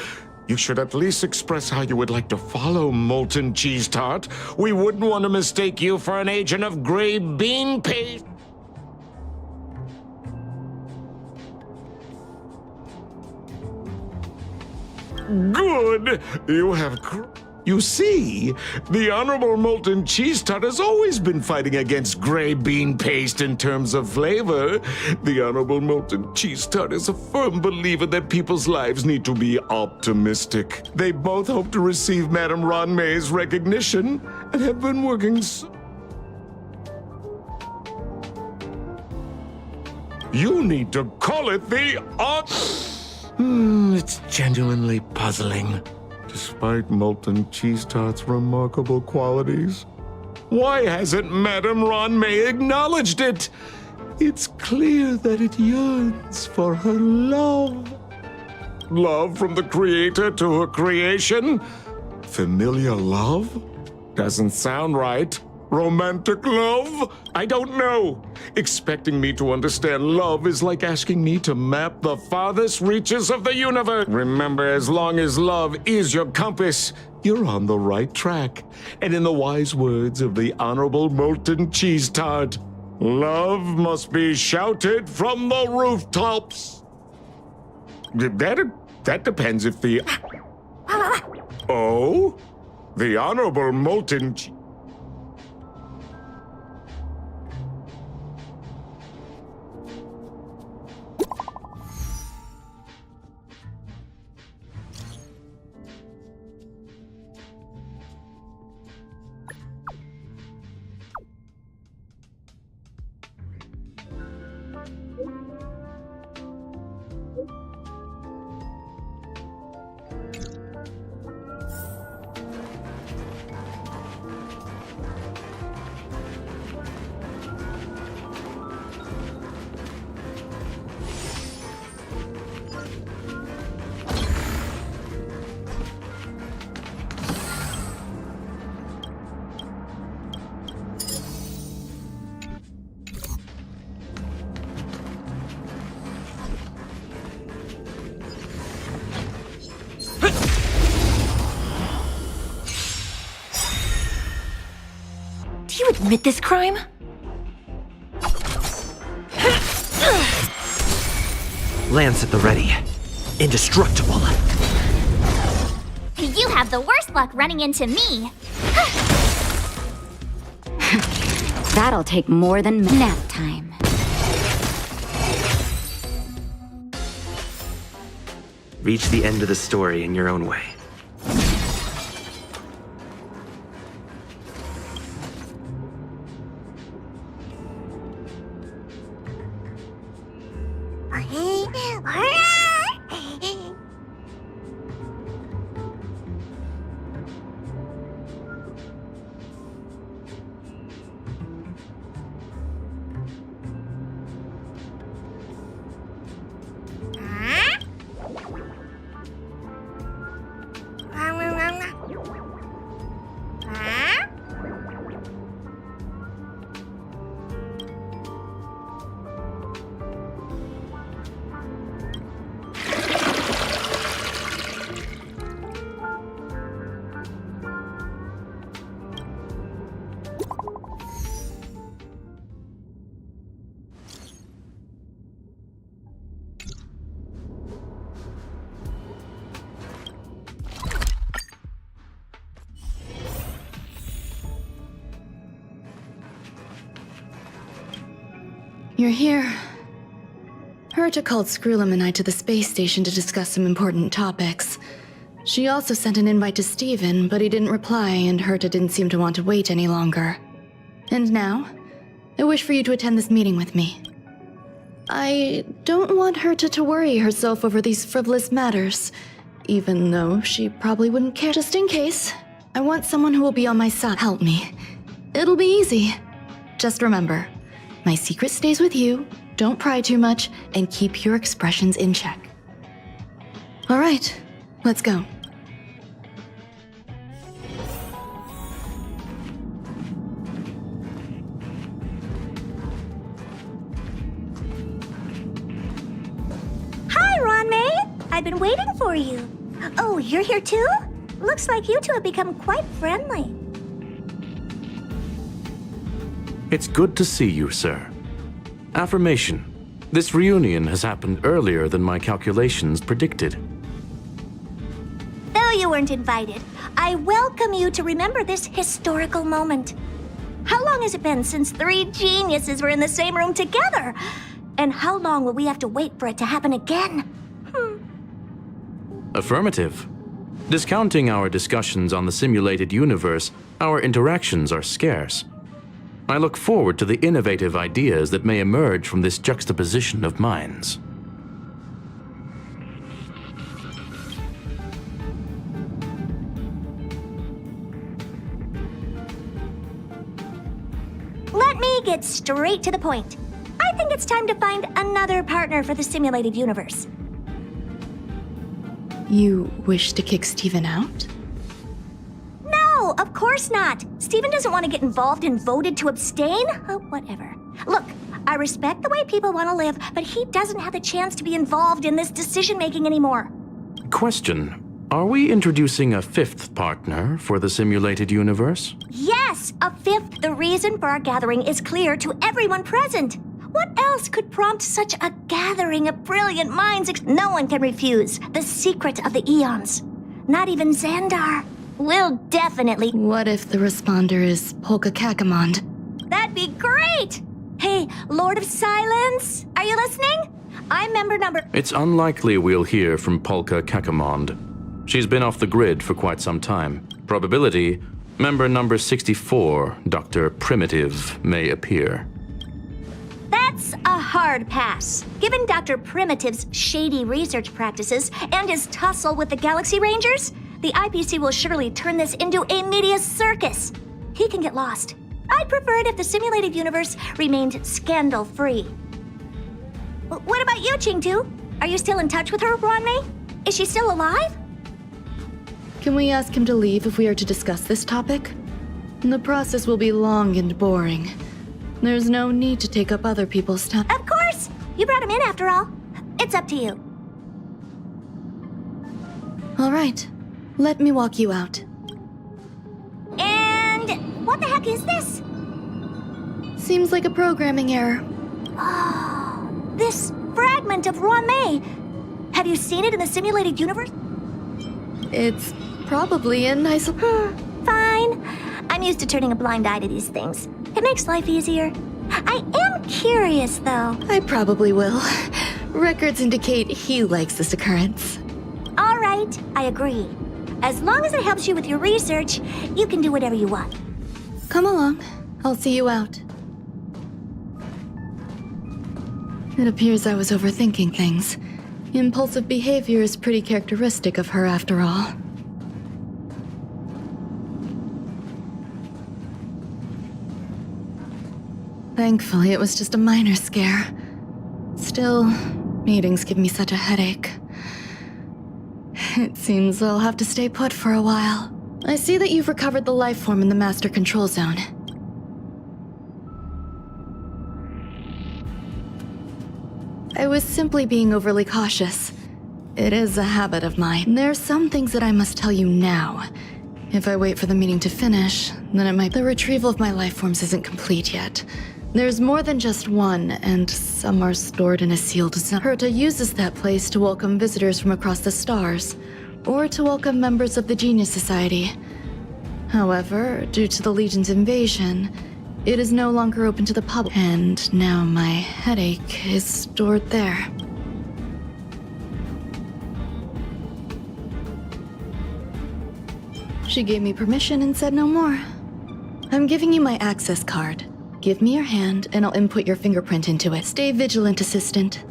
You should at least express how you would like to follow Molten Cheese Tart. We wouldn't want to mistake you for an agent of gray bean paste. Good! You have... You see, the Honorable Molten Cheese Tart has always been fighting against gray bean paste in terms of flavor. The Honorable Molten Cheese Tart is a firm believer that people's lives need to be optimistic. They both hope to receive Madame Ranmei's recognition and have been working You need to call it the art. It's genuinely puzzling. Despite Molten Cheese Tart's remarkable qualities, why hasn't Madame Ranmei acknowledged it? It's clear that it yearns for her love. Love from the creator to her creation? Familiar love? Doesn't sound right. Romantic love? I don't know. Expecting me to understand love is like asking me to map the farthest reaches of the universe. Remember, as long as love is your compass, you're on the right track. And in the wise words of the Honorable Molten Cheese Tart, love must be shouted from the rooftops. That depends if the... Oh? The Honorable Molten... Do you admit this crime? Lance at the ready. Indestructible. You have the worst luck running into me. That'll take more than nap time. Reach the end of the story in your own way. You're here. Herta called Skrullum and I to the space station to discuss some important topics. She also sent an invite to Steven, but he didn't reply, and Herta didn't seem to want to wait any longer. And now, I wish for you to attend this meeting with me. I don't want Herta to worry herself over these frivolous matters, even though she probably wouldn't care. Just in case, I want someone who will be on my side. Help me. It'll be easy. Just remember, my secret stays with you, don't pry too much, and keep your expressions in check. All right, let's go. Hi, Ron-May! I've been waiting for you. Oh, you're here too? Looks like you two have become quite friendly. It's good to see you, sir. Affirmation. This reunion has happened earlier than my calculations predicted. Though you weren't invited, I welcome you to remember this historical moment. How long has it been since 3 geniuses were in the same room together? And how long will we have to wait for it to happen again? Affirmative. Discounting our discussions on the simulated universe, our interactions are scarce. I look forward to the innovative ideas that may emerge from this juxtaposition of minds. Let me get straight to the point. I think it's time to find another partner for the simulated universe. You wish to kick Steven out? No, of course not. Steven doesn't want to get involved and voted to abstain. Oh, whatever. Look, I respect the way people want to live, but he doesn't have the chance to be involved in this decision-making anymore. Question. Are we introducing a 5th partner for the simulated universe? Yes, a 5th. The reason for our gathering is clear to everyone present. What else could prompt such a gathering of brilliant minds? No one can refuse the secret of the eons. Not even Xandar. We'll definitely... What if the responder is Polka Kakamond? That'd be great! Hey, Lord of Silence, are you listening? I'm member number... It's unlikely we'll hear from Polka Kakamond. She's been off the grid for quite some time. Probability, member number 64, Dr. Primitive, may appear. That's a hard pass. Given Dr. Primitive's shady research practices and his tussle with the Galaxy Rangers, the IPC will surely turn this into a media circus. He can get lost. I'd prefer it if the simulated universe remained scandal-free. What about you, Ching-Tu? Are you still in touch with her, Ron-May? Is she still alive? Can we ask him to leave if we are to discuss this topic? The process will be long and boring. There's no need to take up other people's time. Of course! You brought him in after all. It's up to you. All right. Let me walk you out. And what the heck is this? Seems like a programming error. Oh, this fragment of Ron-May. Have you seen it in the simulated universe? It's probably in Fine. I'm used to turning a blind eye to these things. It makes life easier. I am curious, though. I probably will. Records indicate he likes this occurrence. All right, I agree. As long as it helps you with your research, you can do whatever you want. Come along. I'll see you out. It appears I was overthinking things. Impulsive behavior is pretty characteristic of her, after all. Thankfully, it was just a minor scare. Still, meetings give me such a headache. It seems I'll have to stay put for a while. I see that you've recovered the life form in the Master Control Zone. I was simply being overly cautious. It is a habit of mine. There's some things that I must tell you now. If I wait for the meeting to finish, then it might... The retrieval of my life forms isn't complete yet. There's more than just one, and some are stored in a sealed zone. Herta uses that place to welcome visitors from across the stars, or to welcome members of the Genius Society. However, due to the Legion's invasion, It is no longer open to the public, and now my headache is stored there. She gave me permission and said no more. I'm giving you my access card. Give me your hand, and I'll input your fingerprint into it. Stay vigilant, Assistant.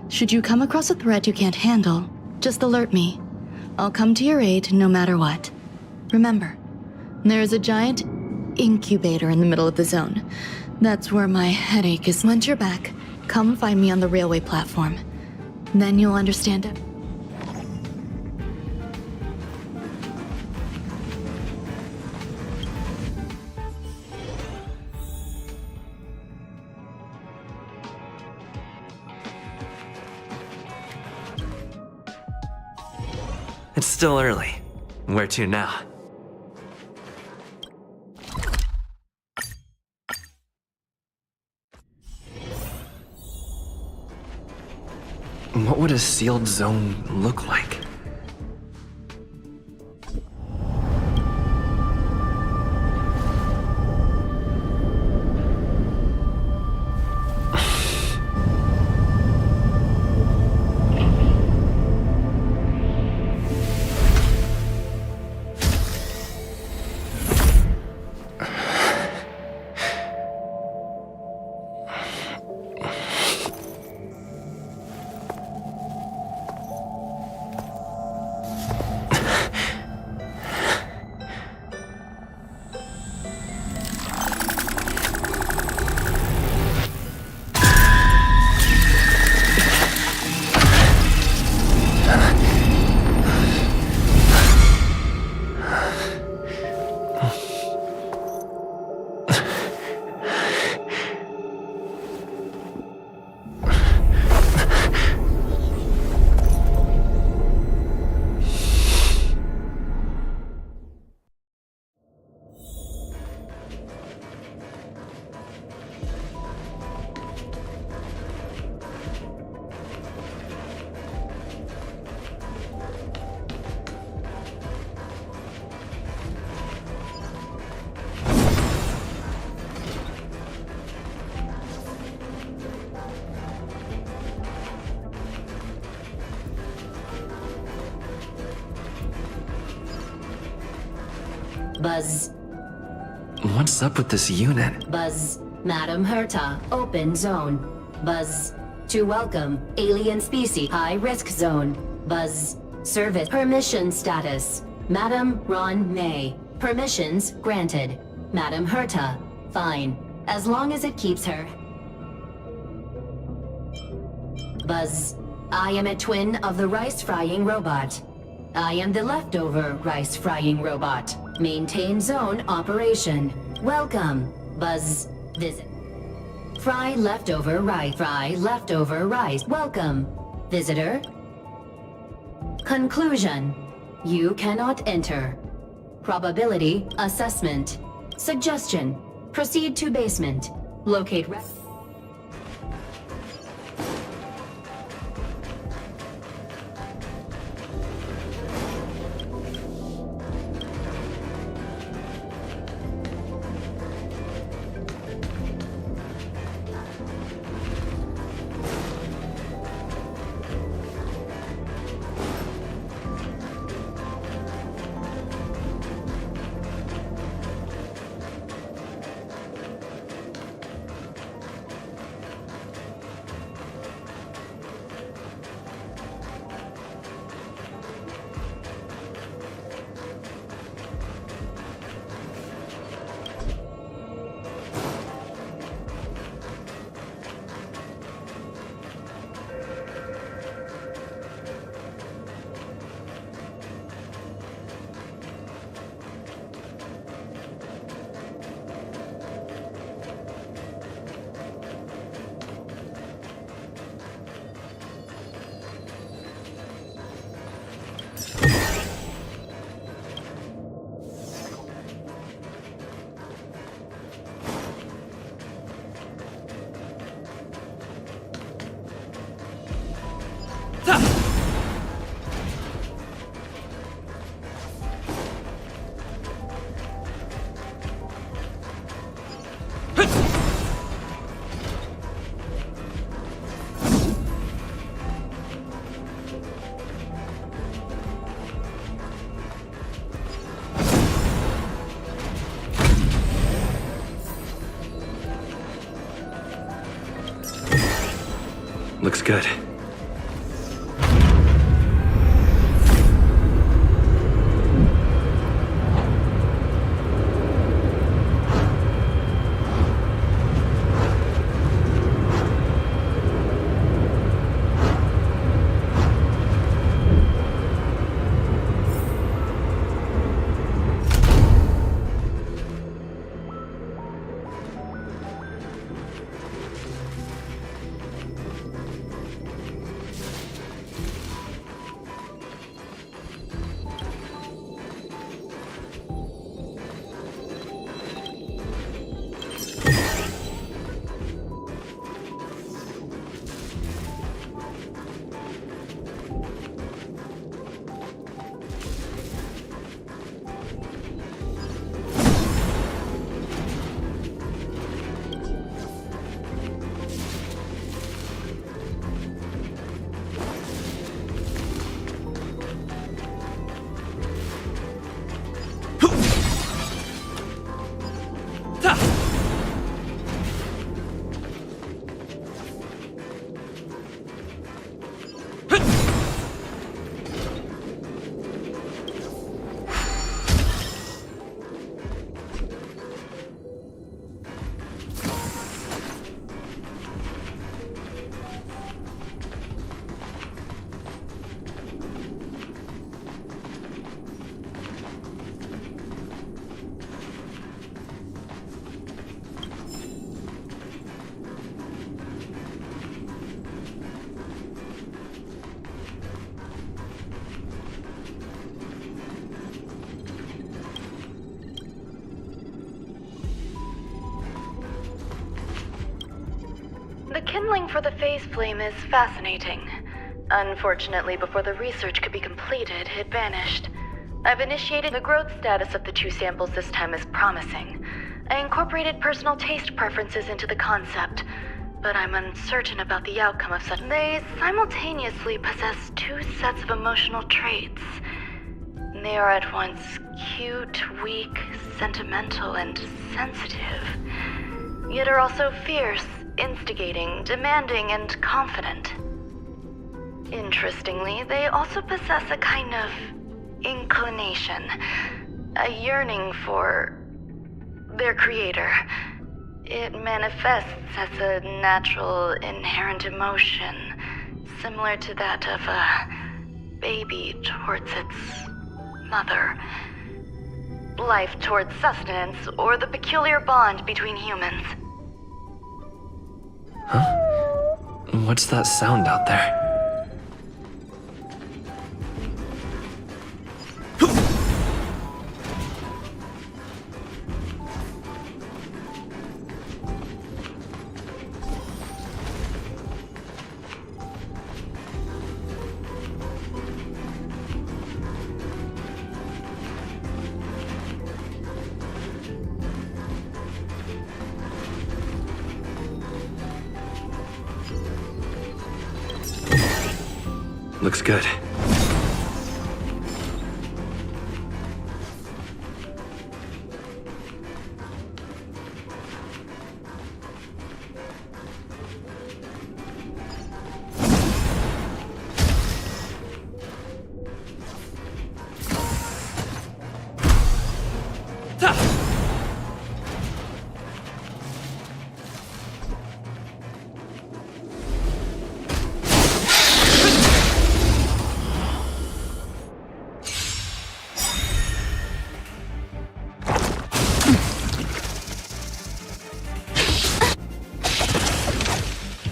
Should you come across a threat you can't handle, just alert me. I'll come to your aid no matter what. Remember, there is a giant incubator in the middle of the zone. That's where my headache is. Once you're back, come find me on the railway platform. Then you'll understand it. It's still early. Where to now? What would a sealed zone look like? Buzz. What's up with this unit? Buzz. Madam Herta, open zone. Buzz. To welcome, alien species, high risk zone. Buzz. Service. Permission status. Madam Ron May. Permissions granted. Madam Herta. Fine. As long as it keeps her. Buzz. I am a twin of the rice-frying robot. I am the leftover rice-frying robot. Maintain zone operation. Welcome. Buzz. Visit. Fry leftover rice. Fry leftover rice. Welcome. Visitor. Conclusion. You cannot enter. Probability assessment. Suggestion. Proceed to basement. Locate Looks good. The kindling for the phase flame is fascinating. Unfortunately, before the research could be completed, it vanished. I've initiated the growth status of the 2 samples this time is promising. I incorporated personal taste preferences into the concept, but I'm uncertain about the outcome of such. They simultaneously possess 2 sets of emotional traits. They are at once cute, weak, sentimental, and sensitive, yet are also fierce, instigating, demanding, and confident. Interestingly, they also possess a kind of inclination, a yearning for their creator. It manifests as a natural, inherent emotion, similar to that of a baby towards its mother. Life towards sustenance, or the peculiar bond between humans. Huh? What's that sound out there? Looks good.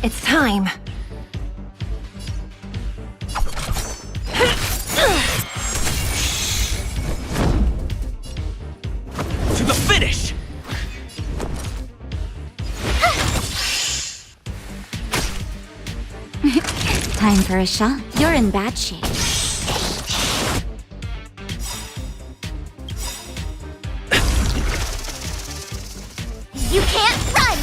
It's time. To the finish! Time for a shot. You're in bad shape. You can't run!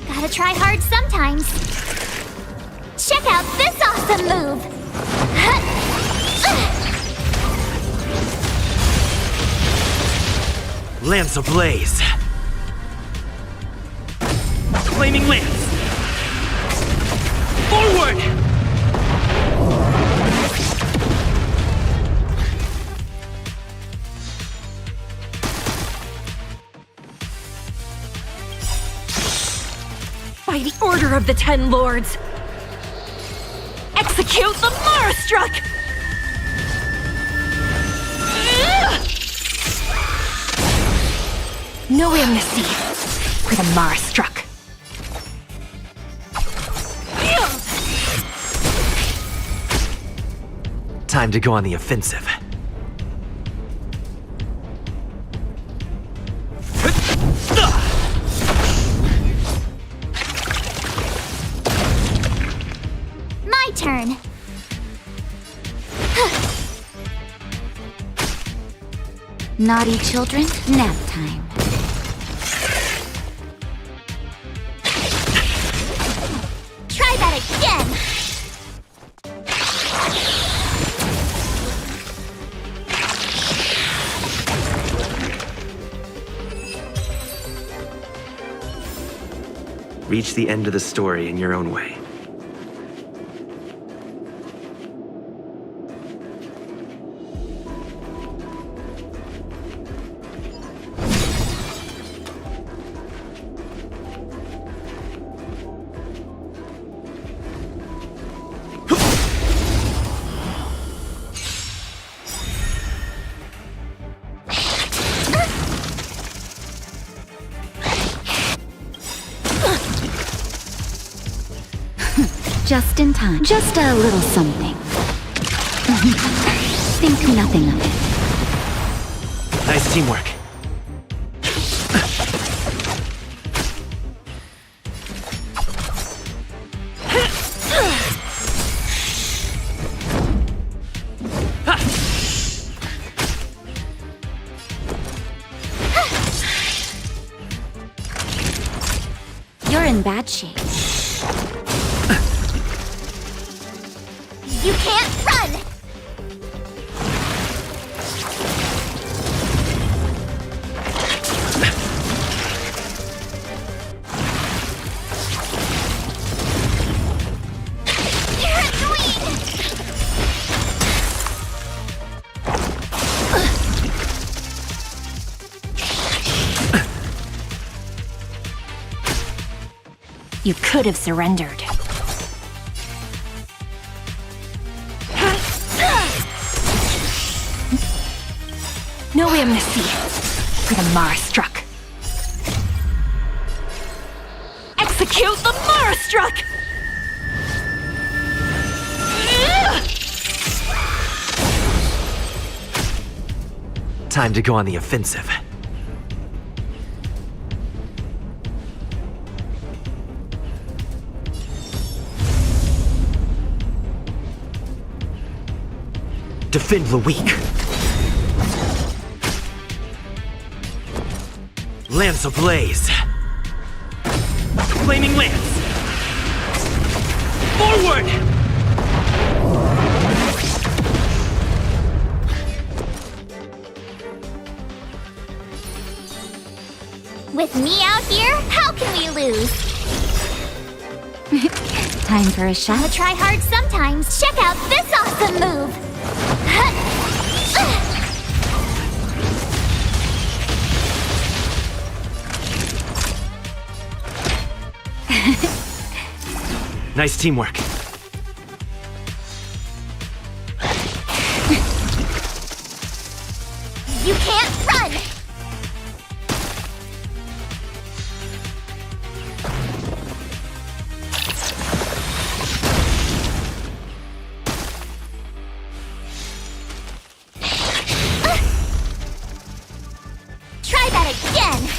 Gotta try hard sometimes. Check out this awesome move! Lance ablaze. Flaming lance! Forward! By the order of the Ten Lords, execute the Marastruck! No amnesty for the Marastruck. Time to go on the offensive. My turn. Naughty children, nap time. Try that again. Reach the end of the story in your own way. Just in time. Just a little something. Think nothing of it. Nice teamwork. You're in bad shape. You can't run! You're annoying! You could have surrendered. No amnesty for the Marastruck. Execute the Marastruck! Time to go on the offensive. Defend the weak. Lance ablaze. Flaming lance. Forward! With me out here, how can we lose? Time for a shot. Gotta try hard sometimes. Check out this awesome move! Nice teamwork. You can't run! Try that again!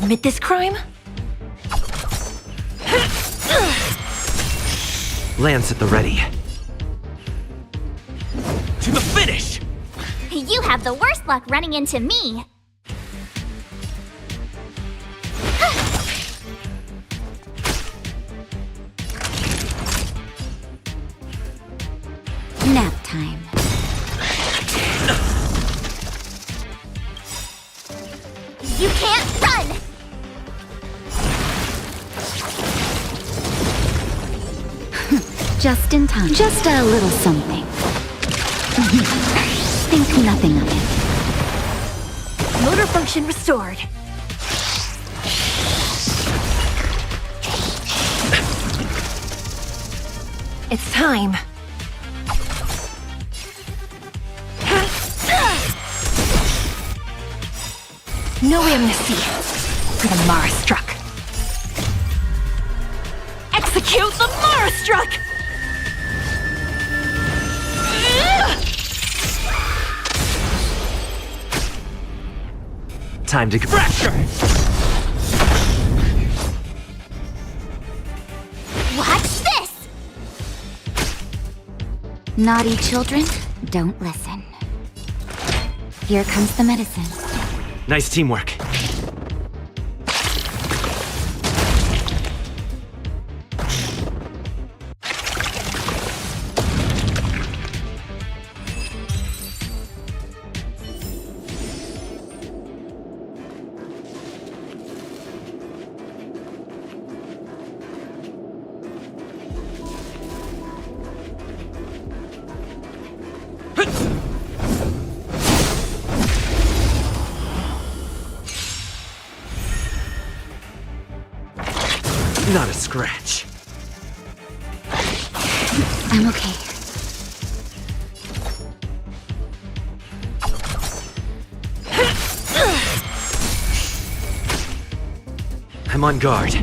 admit this crime? Lance at the ready. To the finish! You have the worst luck running into me. Nap time. You can't run! Just in time. Just a little something. Think nothing of it. Motor function restored. It's time. No amnesty for the Mara Struck. Execute the Mara Struck! Time to fracture! Watch this! Naughty children, don't listen. Here comes the medicine. Nice teamwork. Not a scratch. I'm okay. I'm on guard.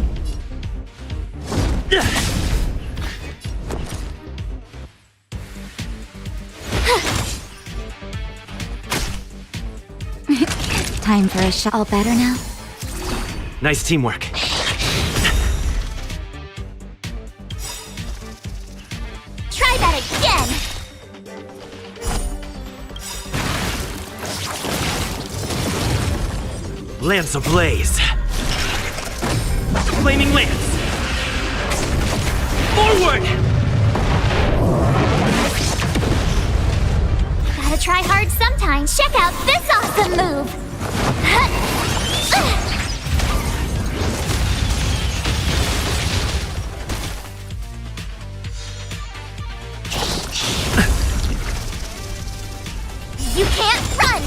Time for a shot. All better now? Nice teamwork. Try that again! Lance ablaze. Flaming lance. Forward! Gotta try hard sometimes. Check out this awesome move! You can't run!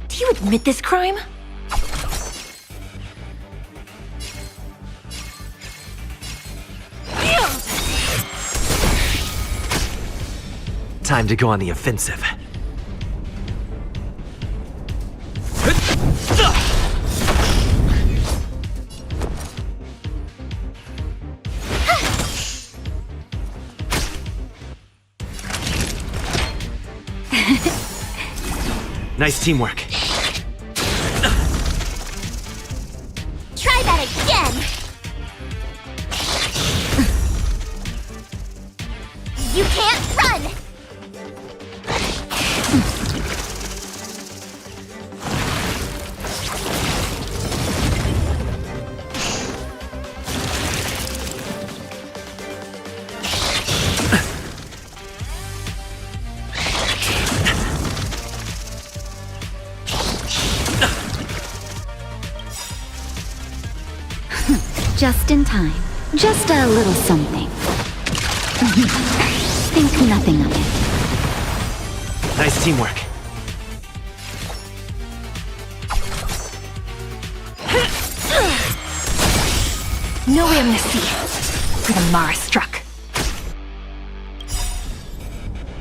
Do you admit this crime? Time to go on the offensive. Nice teamwork. Try that again! You can't run! Just in time. Just a little something. Think nothing of it. Nice teamwork. No amnesty for the Mara Struck.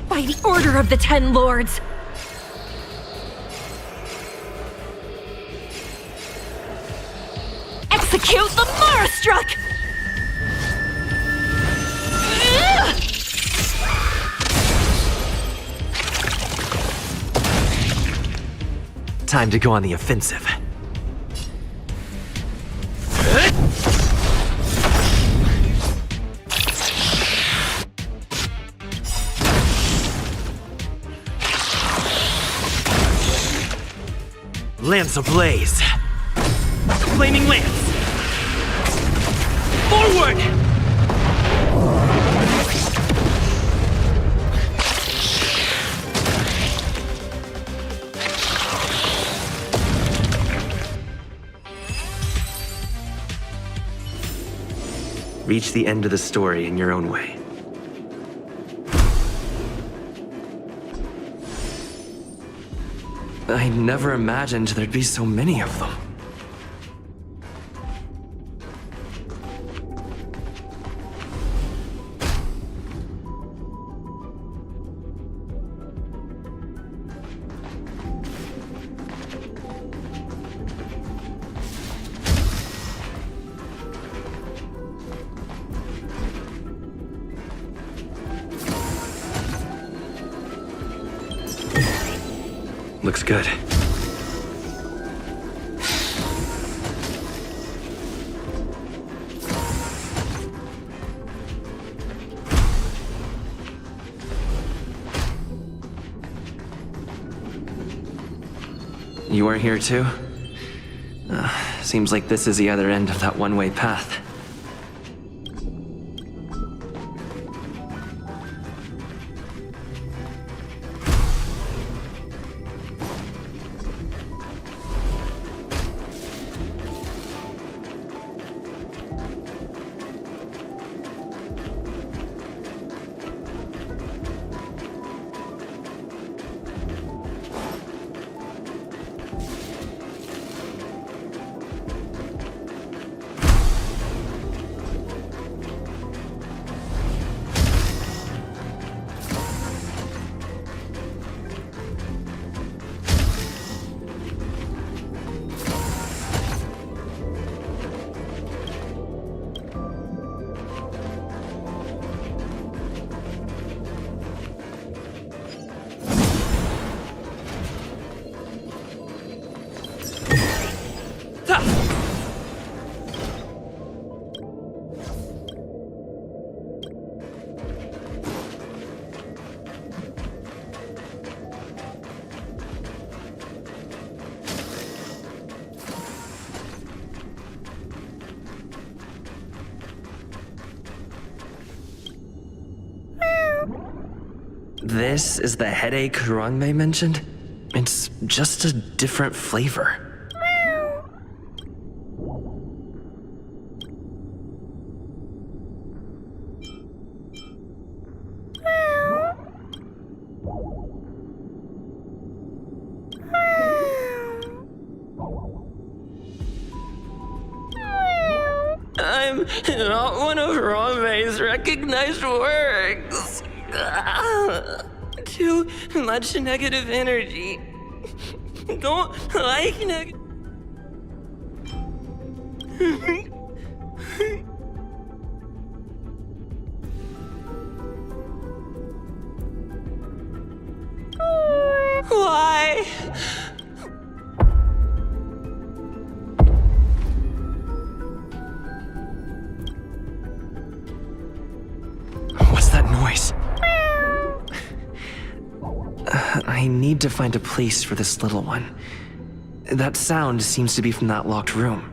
By the order of the Ten Lords. Execute the Mara Struck! Time to go on the offensive. Lance ablaze. Flaming lance. Forward! Reach the end of the story in your own way. I never imagined there'd be so many of them. Looks good. You are here too? Seems like this is the other end of that one-way path. This is the headache Rongmei mentioned? It's just a different flavor. I'm not one of Rongmei's recognized works. Too much negative energy. Don't like negative. Why? What's that noise? I need to find a place for this little one. That sound seems to be from that locked room.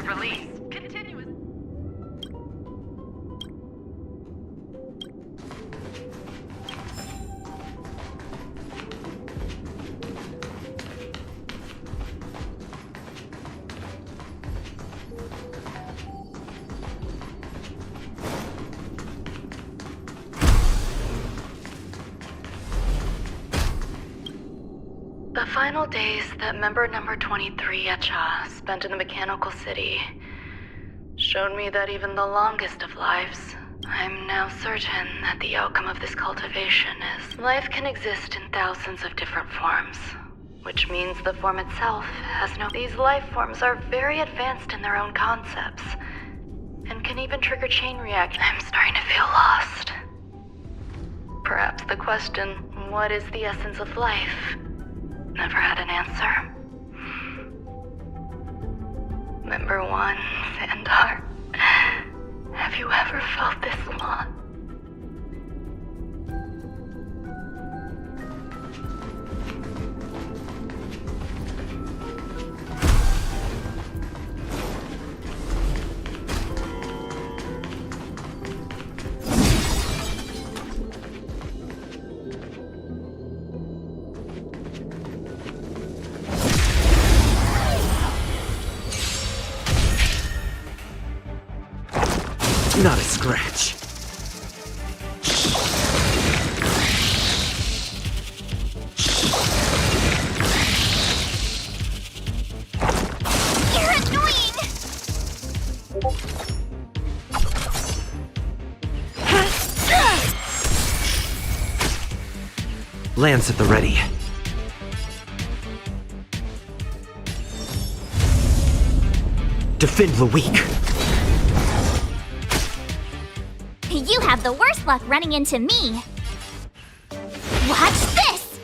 of release. Continuous. The final days that member number 23 Echa spent in the mechanical city showed me that even the longest of lives, I'm now certain that the outcome of this cultivation is life can exist in thousands of different forms, which means the form itself has no... These life forms are very advanced in their own concepts and can even trigger chain reactions. I'm starting to feel lost. Perhaps the question, what is the essence of life, never had an answer. Member 1, Sandar. Have you ever felt this long? Not a scratch. You're annoying! Lance at the ready. Defend the weak. You have the worst luck running into me. Watch this!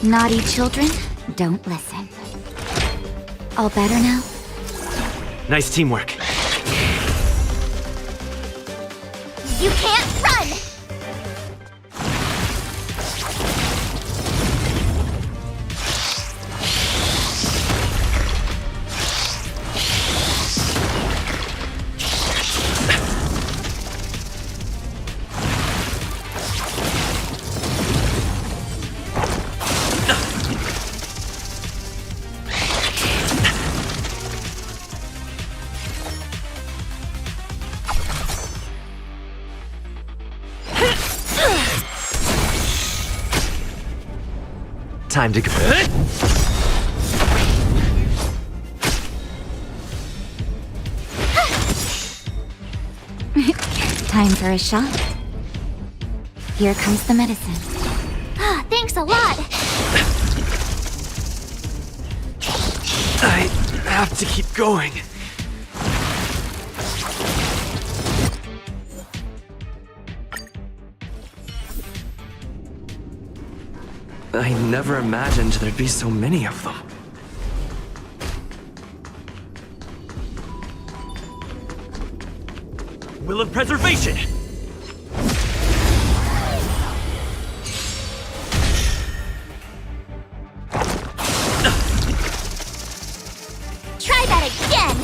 Naughty children, don't listen. All better now? Nice teamwork. You can't run! Time to go. Time for a shot. Here comes the medicine. Thanks a lot! I have to keep going. I never imagined there'd be so many of them. Will of preservation! Try that again!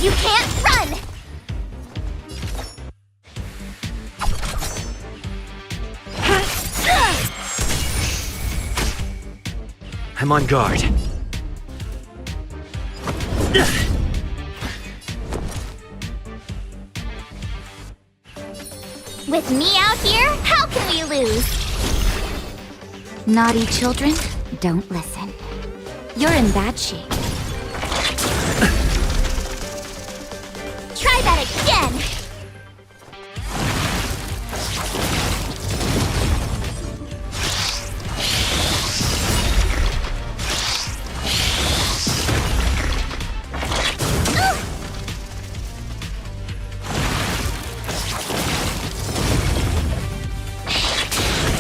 You can't run! I'm on guard. With me out here, how can we lose? Naughty children, don't listen. You're in bad shape. Try that again!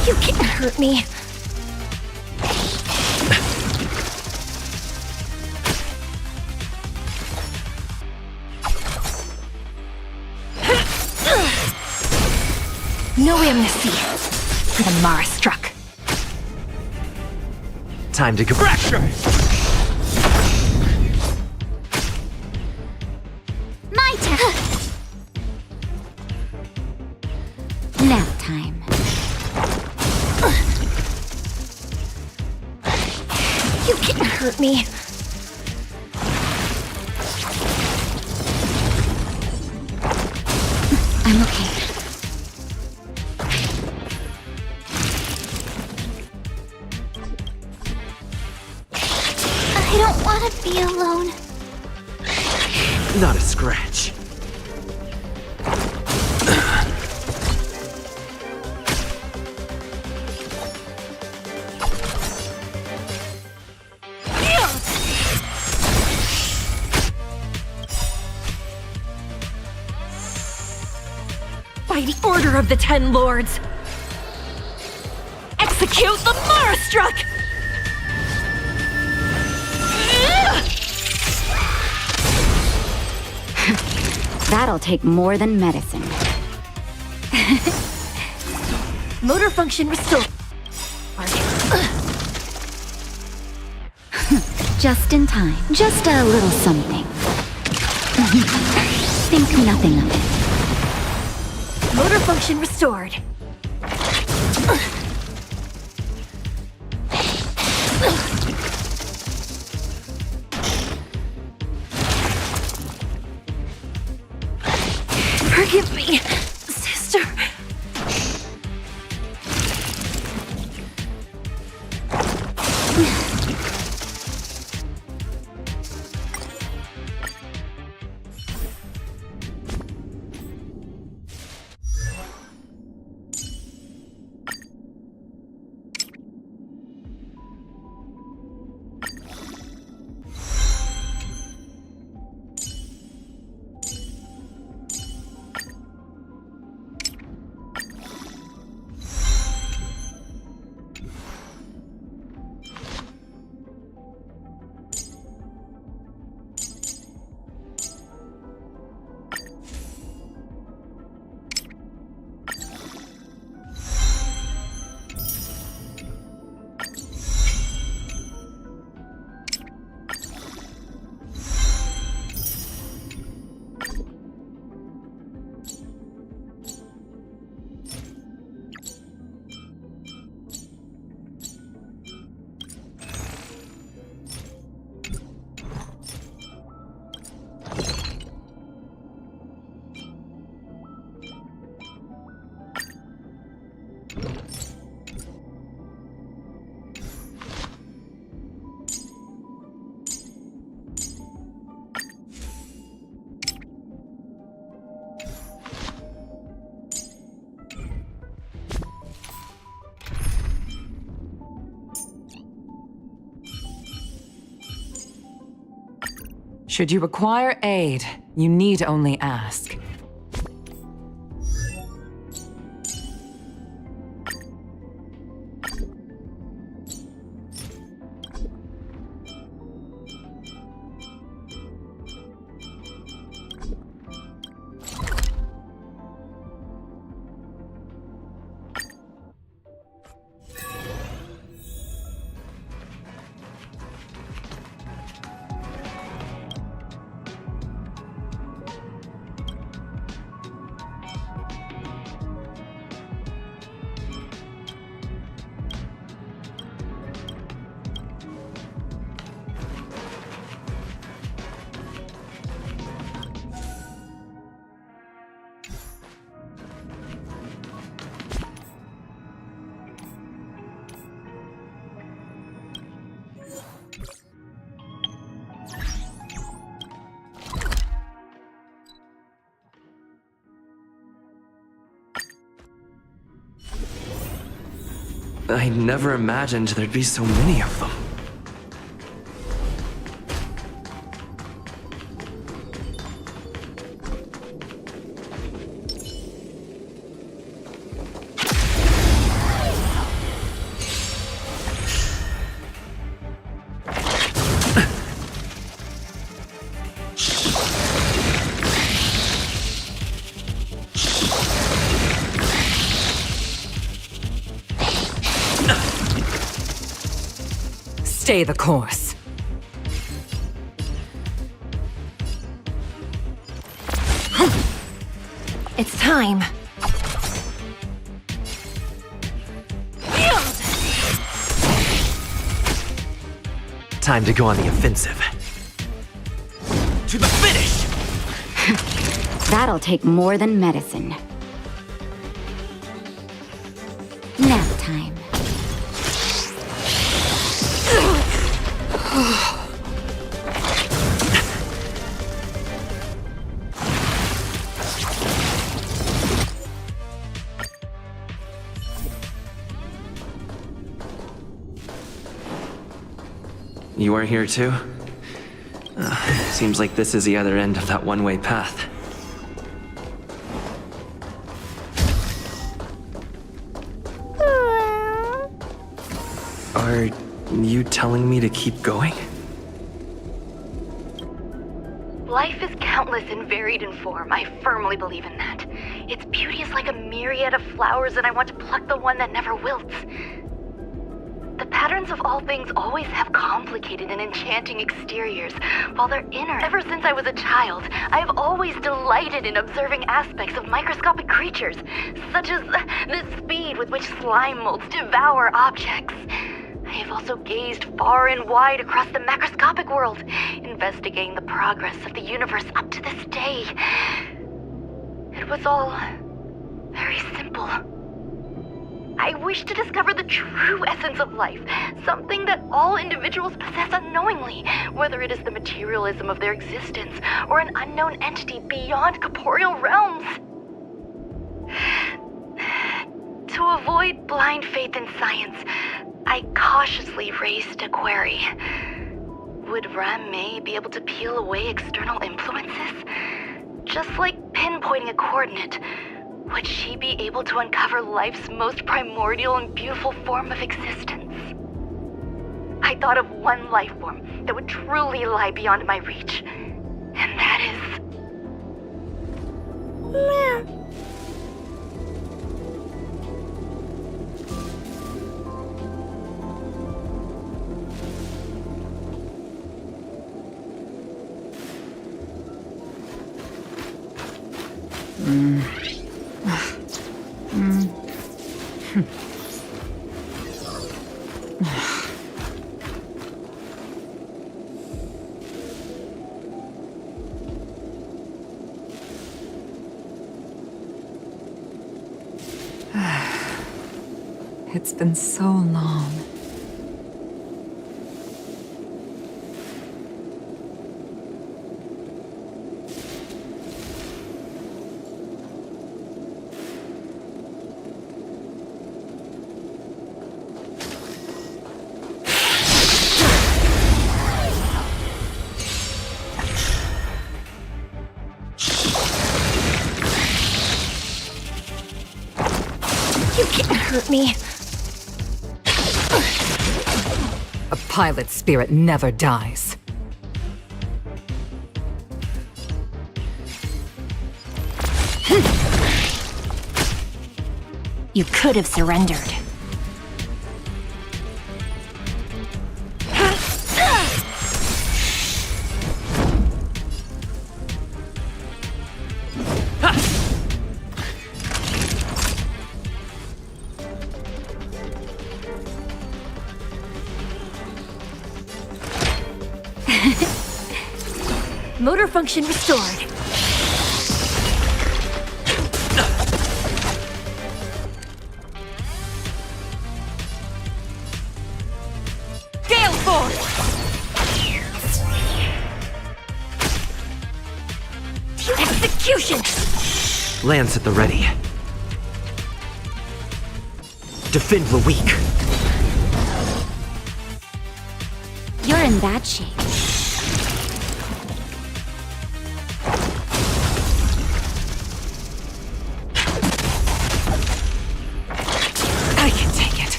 You can't hurt me. No amnesty for the Mara struck. Time to go. Fracture! My turn. Nap time. You can't hurt me. I'm okay. I don't want to be alone. Not a scratch. By the order of the Ten Lords, execute the Mara struck! That'll take more than medicine. Motor function restored. Just in time. Just a little something. Think nothing of it. Motor function restored. Forgive me, sister. Should you require aid, you need only ask. I never imagined there'd be so many of them. Stay the course. It's time. Time to go on the offensive. To the finish! That'll take more than medicine. Nap time. You are here too? Seems like this is the other end of that one-way path. Are you telling me to keep going? Life is countless and varied in form. I firmly believe in that. Its beauty is like a myriad of flowers, and I want to pluck the one that never wilts. The patterns of all things always have complicated and enchanting exteriors, while their inner. Ever since I was a child, I have always delighted in observing aspects of microscopic creatures, such as the speed with which slime molds devour objects. I have also gazed far and wide across the macroscopic world, investigating the progress of the universe up to this day. It was all very simple. I wish to discover the true essence of life, something that all individuals possess unknowingly, whether it is the materialism of their existence or an unknown entity beyond corporeal realms. To avoid blind faith in science, I cautiously raised a query. Would Ram-Mei be able to peel away external influences? Just like pinpointing a coordinate, would she be able to uncover life's most primordial and beautiful form of existence? I thought of one life form that would truly lie beyond my reach, and that is... It's been so long. You can't hurt me. A pilot spirit never dies. You could have surrendered. Motor function restored. Gale Force! Execution! Lance at the ready. Defend the weak. You're in bad shape. I can take it.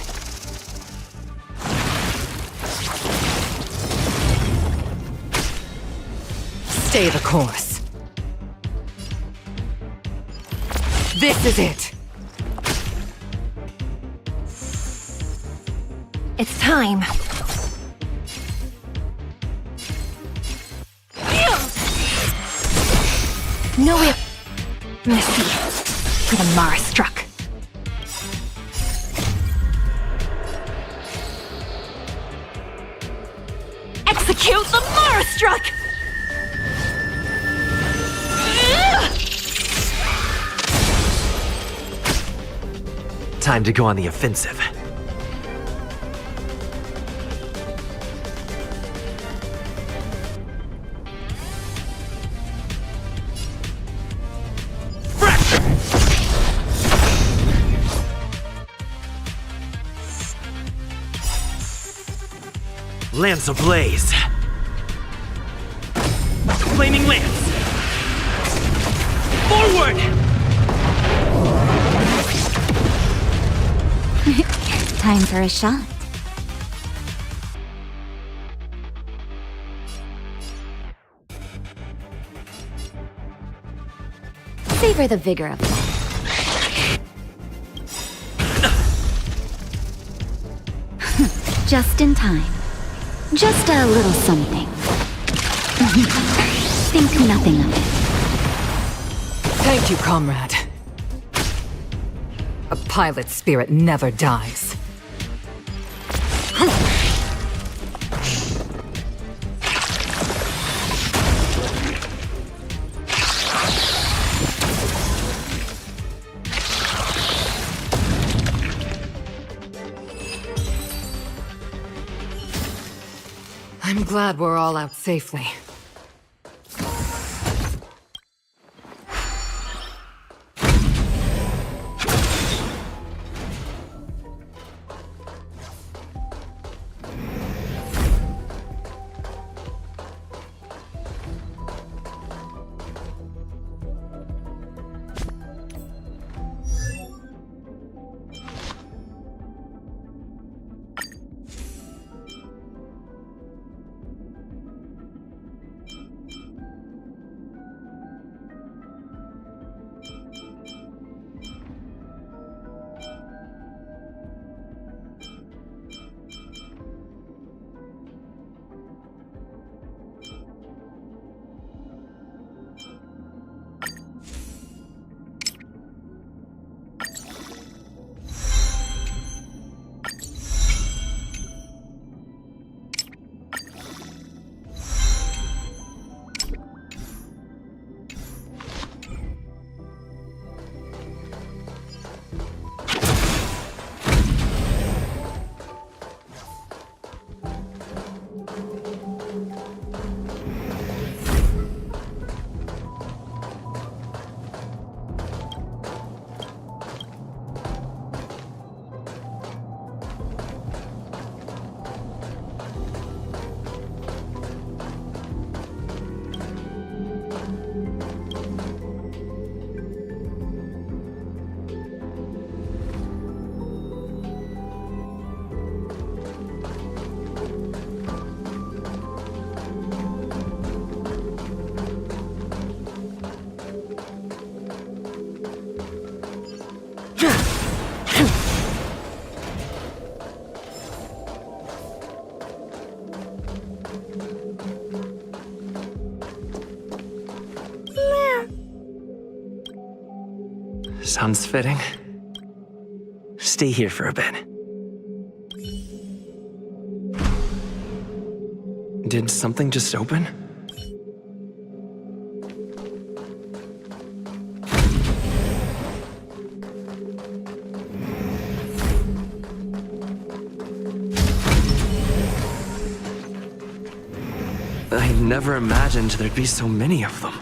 Stay the course. This is it. It's time. No way. Missy. For the Mara struck. Execute the Mara struck! Time to go on the offensive. Lance ablaze. Flaming lance. Forward! Time for a shot. Savor the vigor of life. Just in time. Just a little something. Think nothing of it. Thank you, comrade. A pilot's spirit never dies. I'm glad we're all out safely. Sounds fitting. Stay here for a bit. Did something just open? I never imagined there'd be so many of them.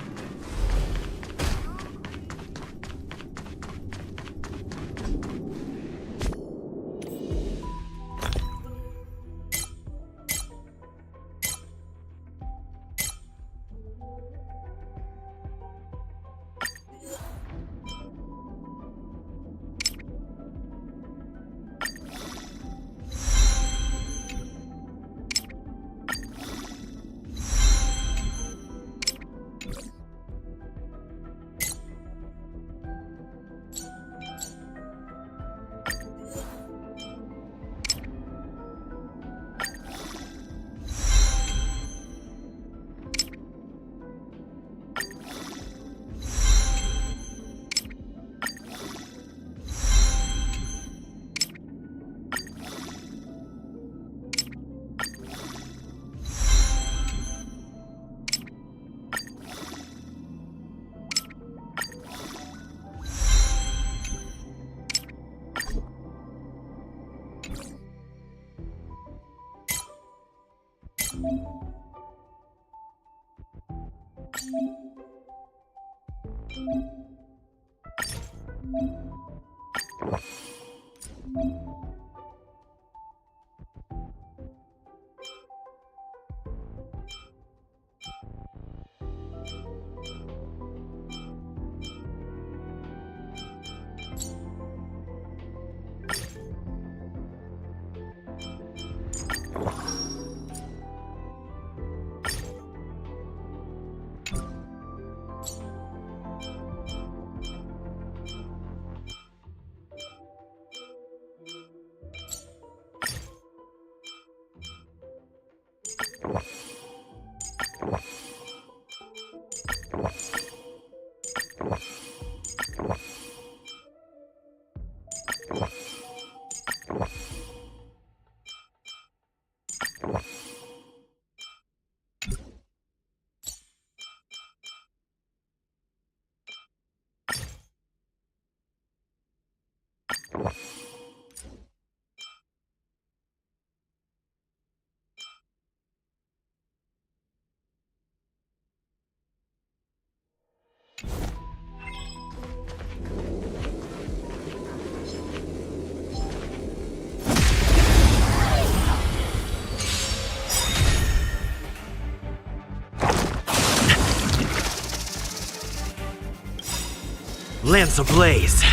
Lance ablaze.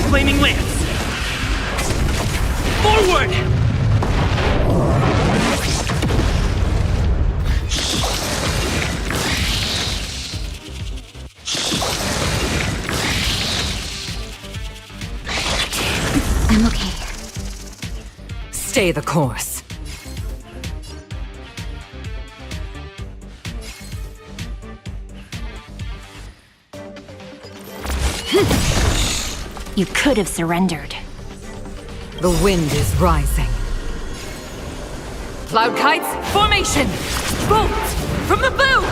Flaming lance. Forward! I'm okay. Stay the course. You could have surrendered. The wind is rising. Cloud kites, formation! Bolt from the bow!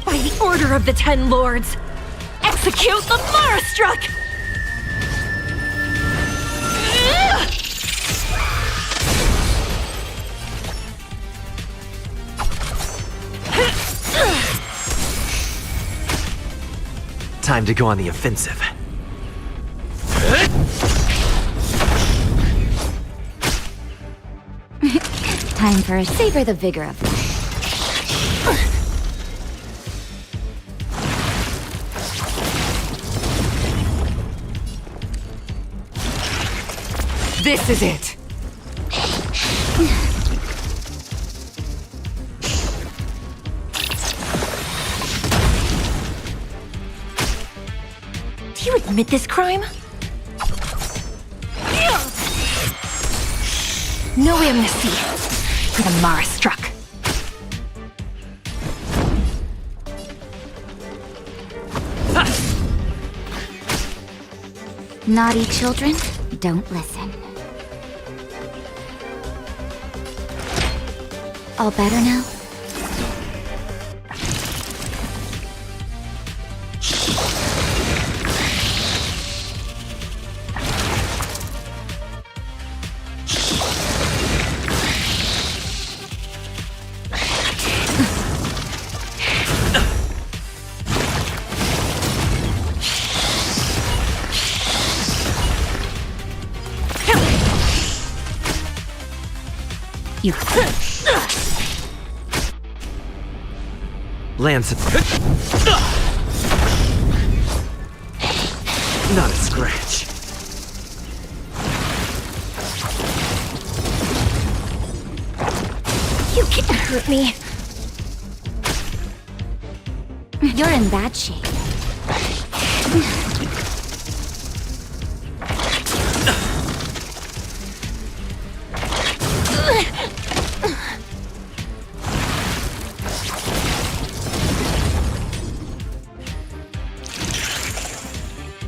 By the order of the Ten Lords, execute the Mara-struck! Time to go on the offensive. Time for a savor the vigor of life. This is it. Do you admit this crime? No amnesty for the Mara-struck. Naughty children, don't listen. All better now? You Lance. Not a scratch. You can't hurt me. You're in bad shape.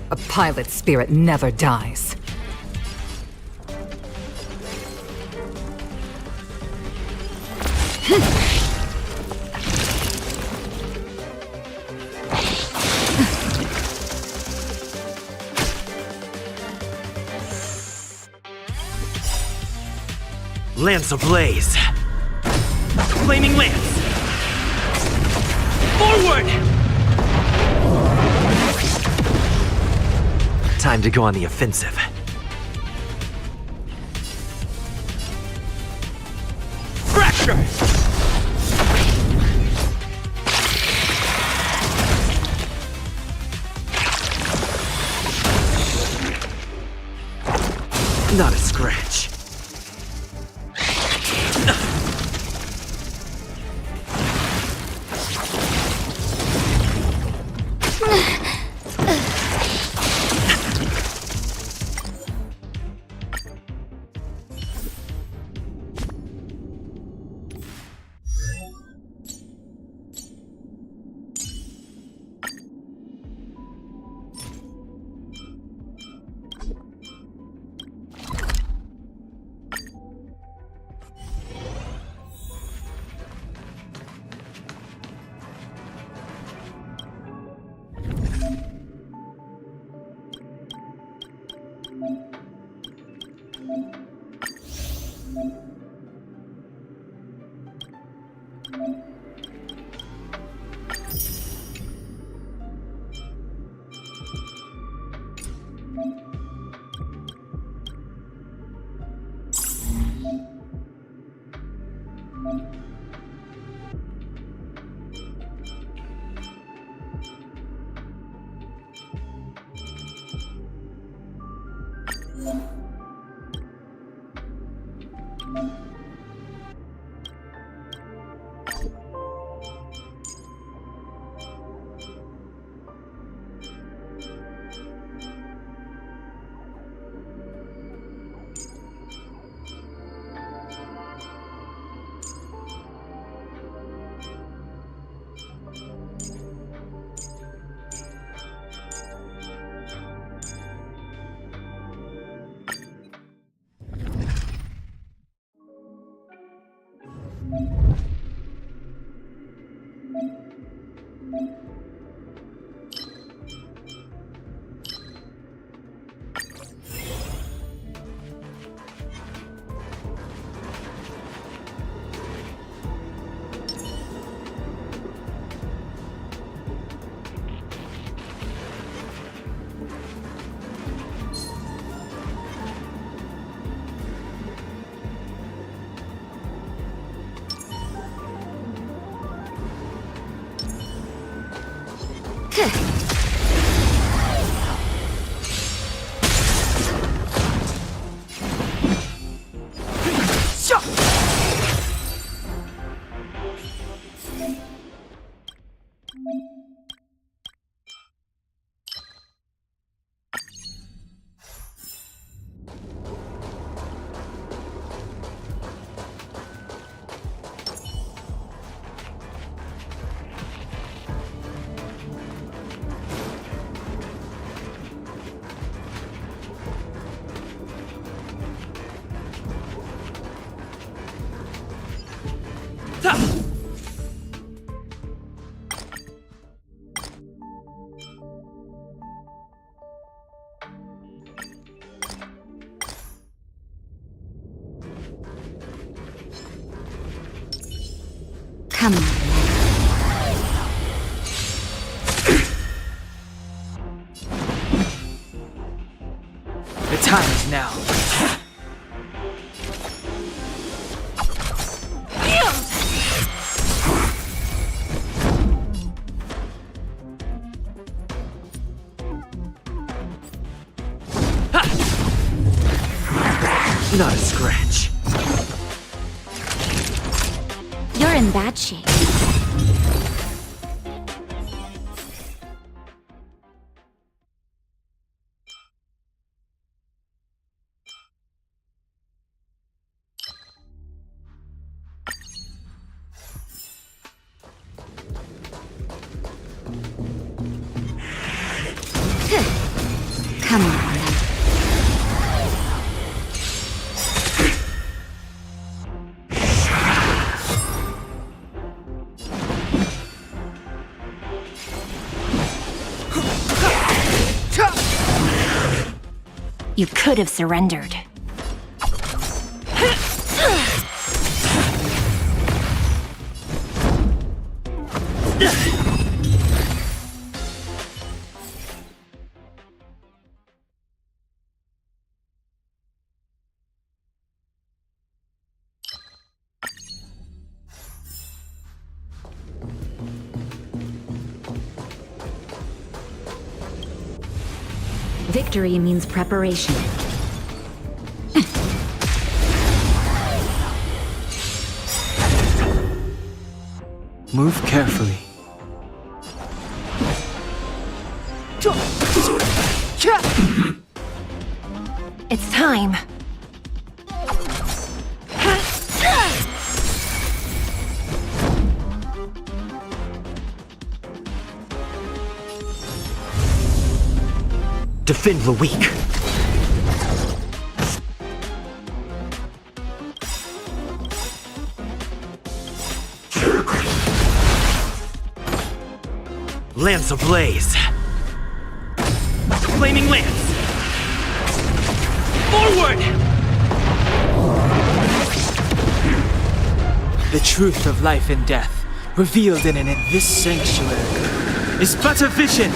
A pilot's spirit never dies. Lance ablaze. Flaming lance. Forward! Time to go on the offensive. Fracture! Not a scratch. Come on. The time is now. Not a scratch. You're in bad shape. Come on. You could have surrendered. Victory means preparation. Move carefully. It's time. Defend the weak. Lance ablaze. Flaming lance. Forward! The truth of life and death, revealed in this sanctuary, is but a vision.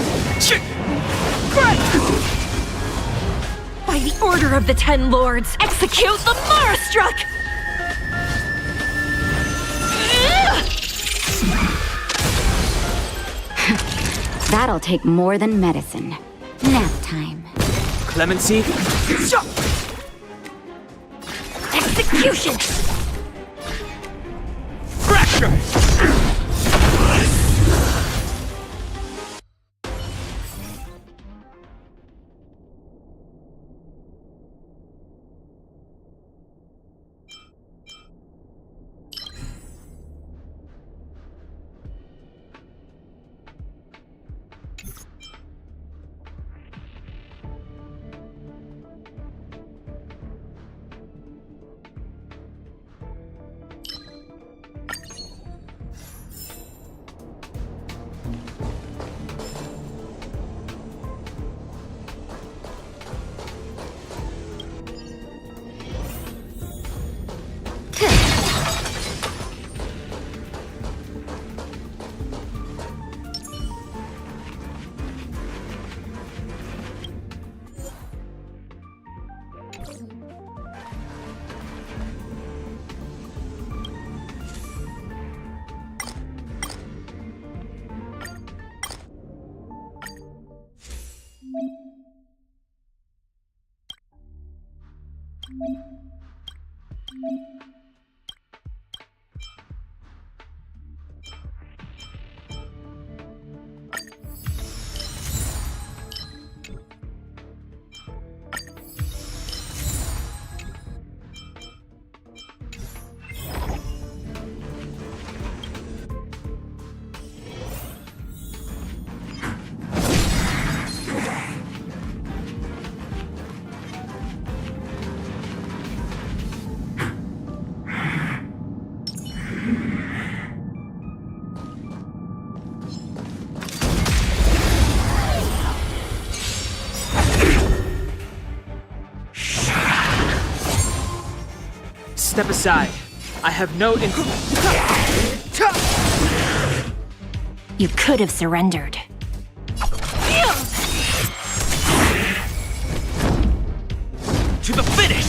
By the order of the Ten Lords, execute the Marastruck! That'll take more than medicine. Nap time. Clemency? Execution! Fracture! Step aside. I have no You could have surrendered. To the finish!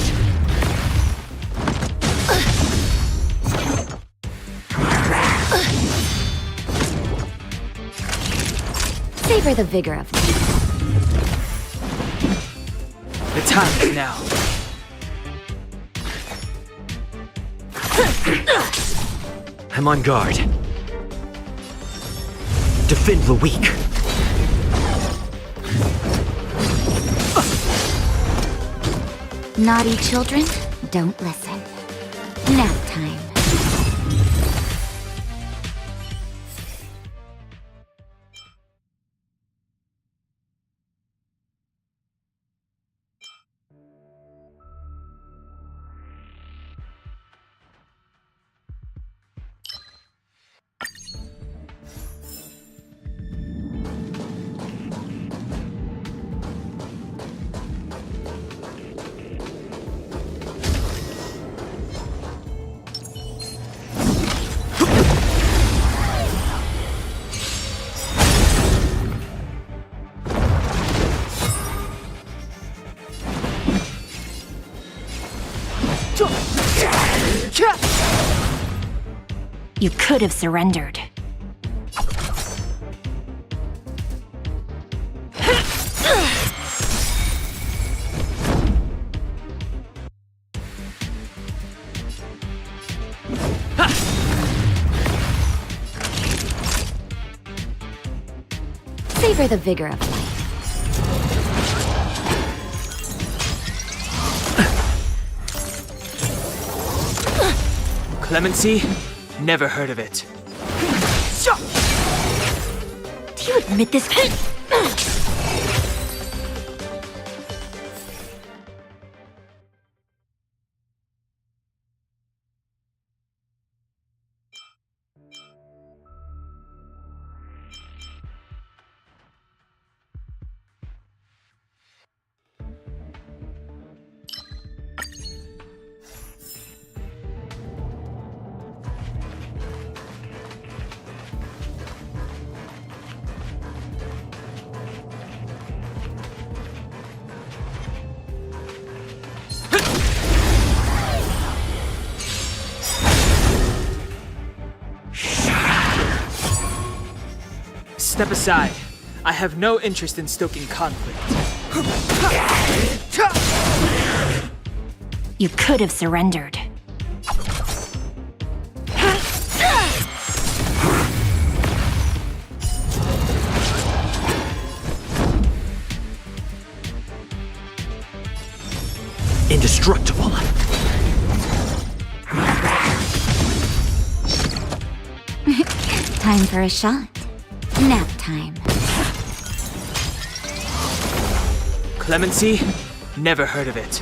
Savor the vigor of life. The time is now. I'm on guard. Defend the weak. Naughty children, don't listen. Nap time. You could have surrendered. Savor the vigor of life. Clemency? Never heard of it. Do you admit this? Step aside. I have no interest in stoking conflict. You could have surrendered. Indestructible. Time for a shot. Nap time. Clemency? Never heard of it.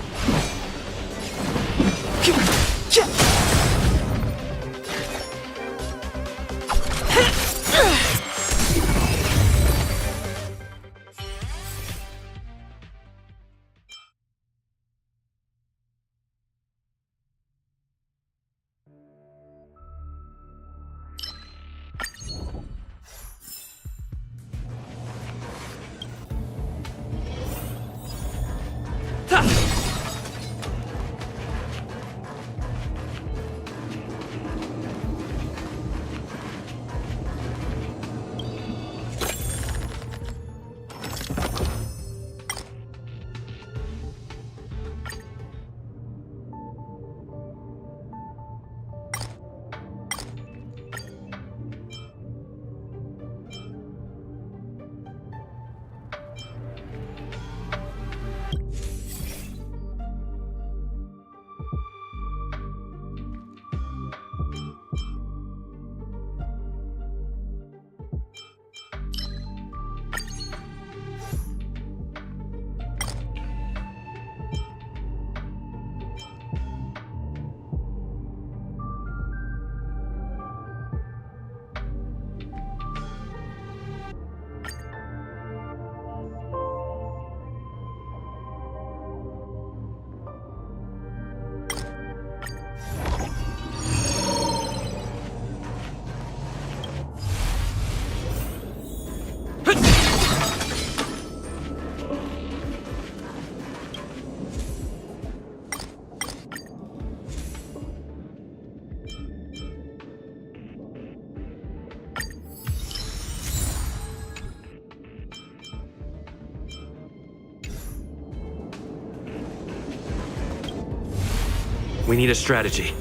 We need a strategy.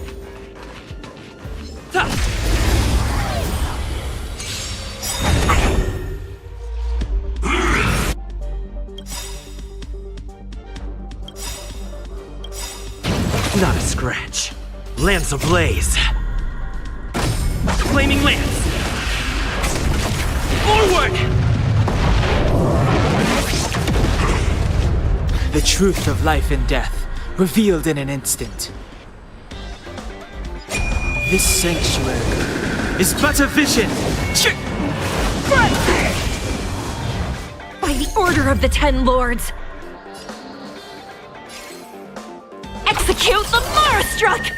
Not a scratch. Lance ablaze. Flaming lance. Forward! The truth of life and death, revealed in an instant. This sanctuary is but a vision. By the order of the Ten Lords! Execute the Marastruck!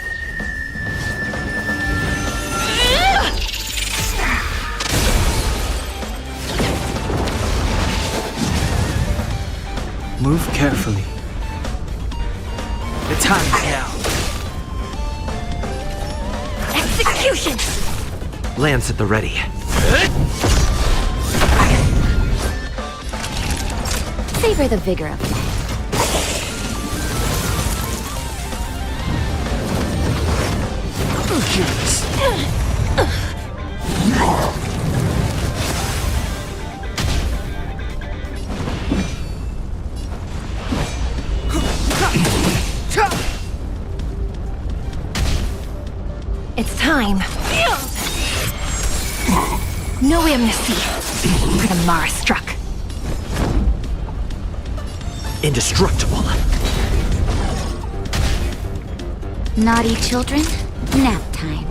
Move carefully. The time is now. Execution! Lance at the ready. Savor the vigor of life. It's time. No amnesty for the Mara struck. Indestructible. Naughty children, nap time.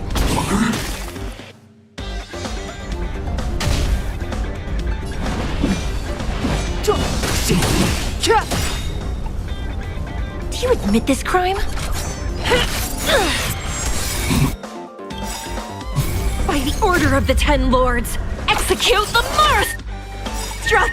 Do you admit this crime? By the order of the Ten Lords, execute the Mara struck!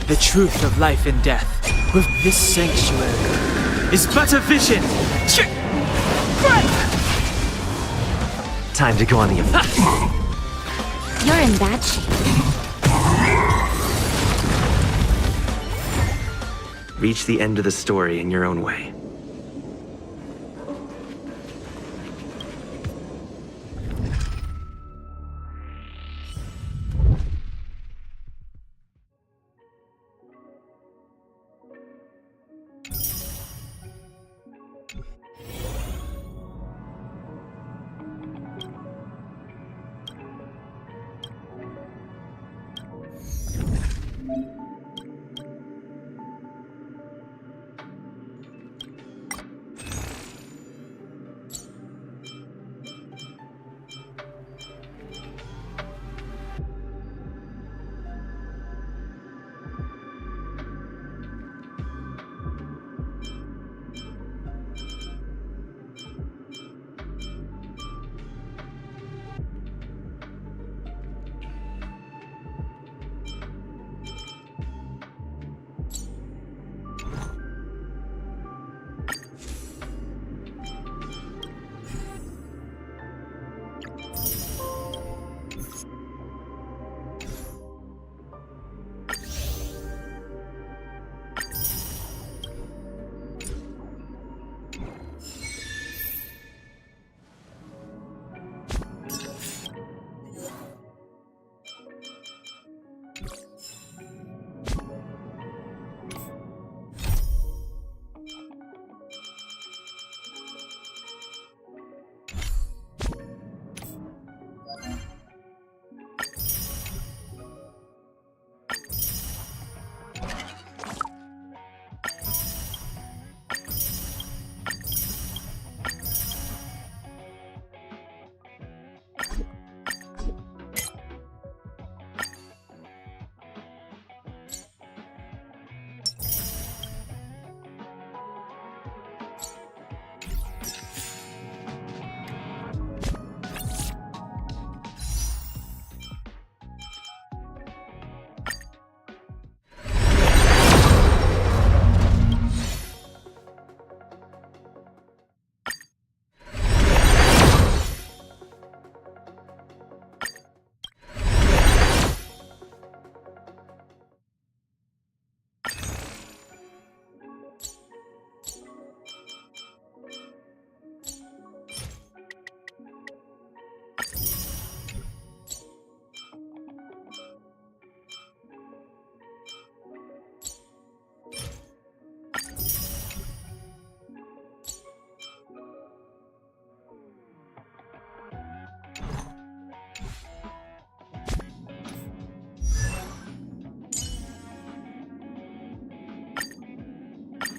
The truth of life and death with this sanctuary is but a vision. Time to go on the offensive. You're in bad shape. Reach the end of the story in your own way.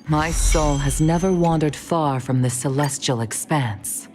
My soul has never wandered far from the celestial expanse.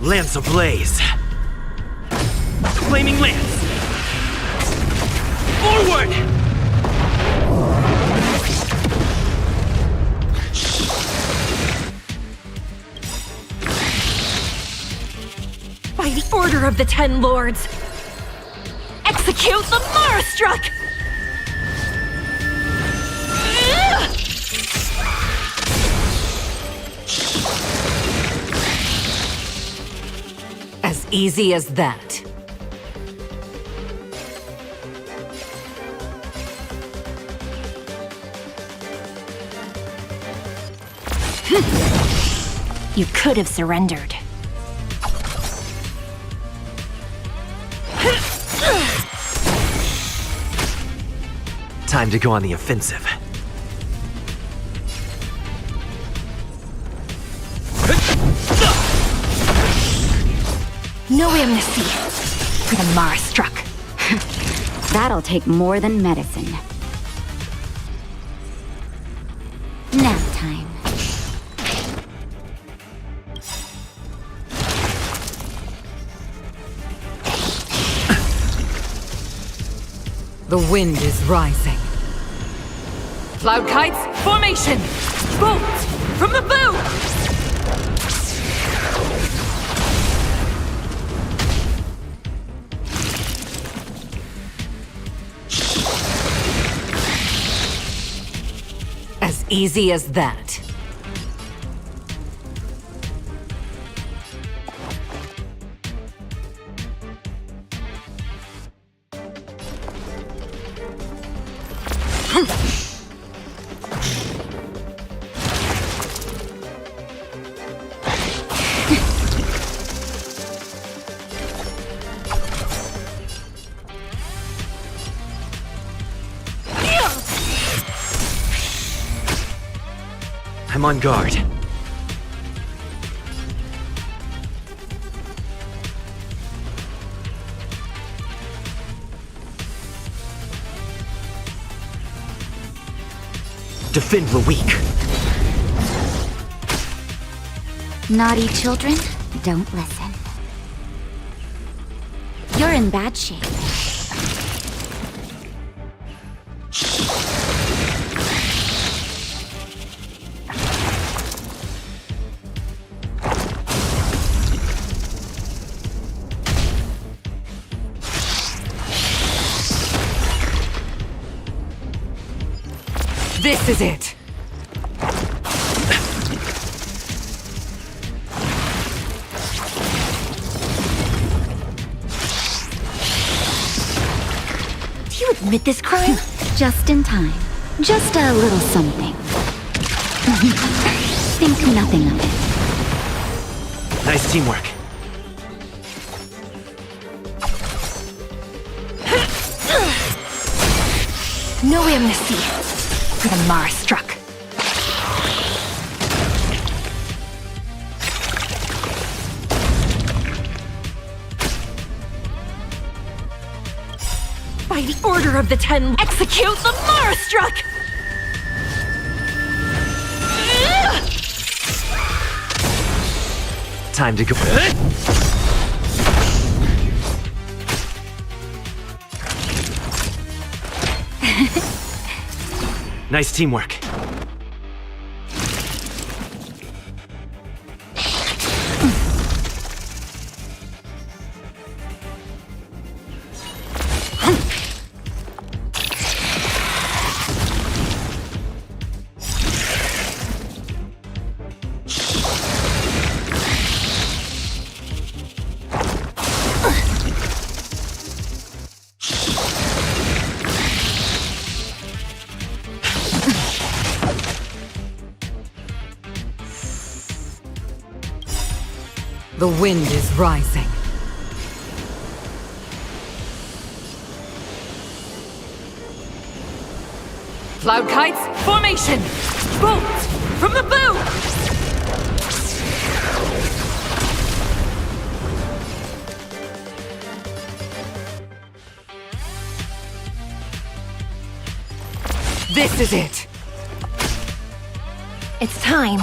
Lance ablaze. Flaming lance. Forward! By the order of the Ten Lords, execute the Marastruck! As easy as that. You could have surrendered. Time to go on the offensive. No amnesty for the Marastruck. That'll take more than medicine. Nap time. The wind is rising. Cloud kites, formation! Bolt from the bow! As easy as that. I'm on guard. Defend the weak. Naughty children, don't listen. You're in bad shape. This is it! Do you admit this crime? Just in time. Just a little something. Think nothing of it. Nice teamwork. No amnesty for the Marastruck. By the order of the Ten, execute the Marastruck! Time to go. Nice teamwork. The wind is rising. Cloud kites, formation! Bolt from the bow! This is it! It's time.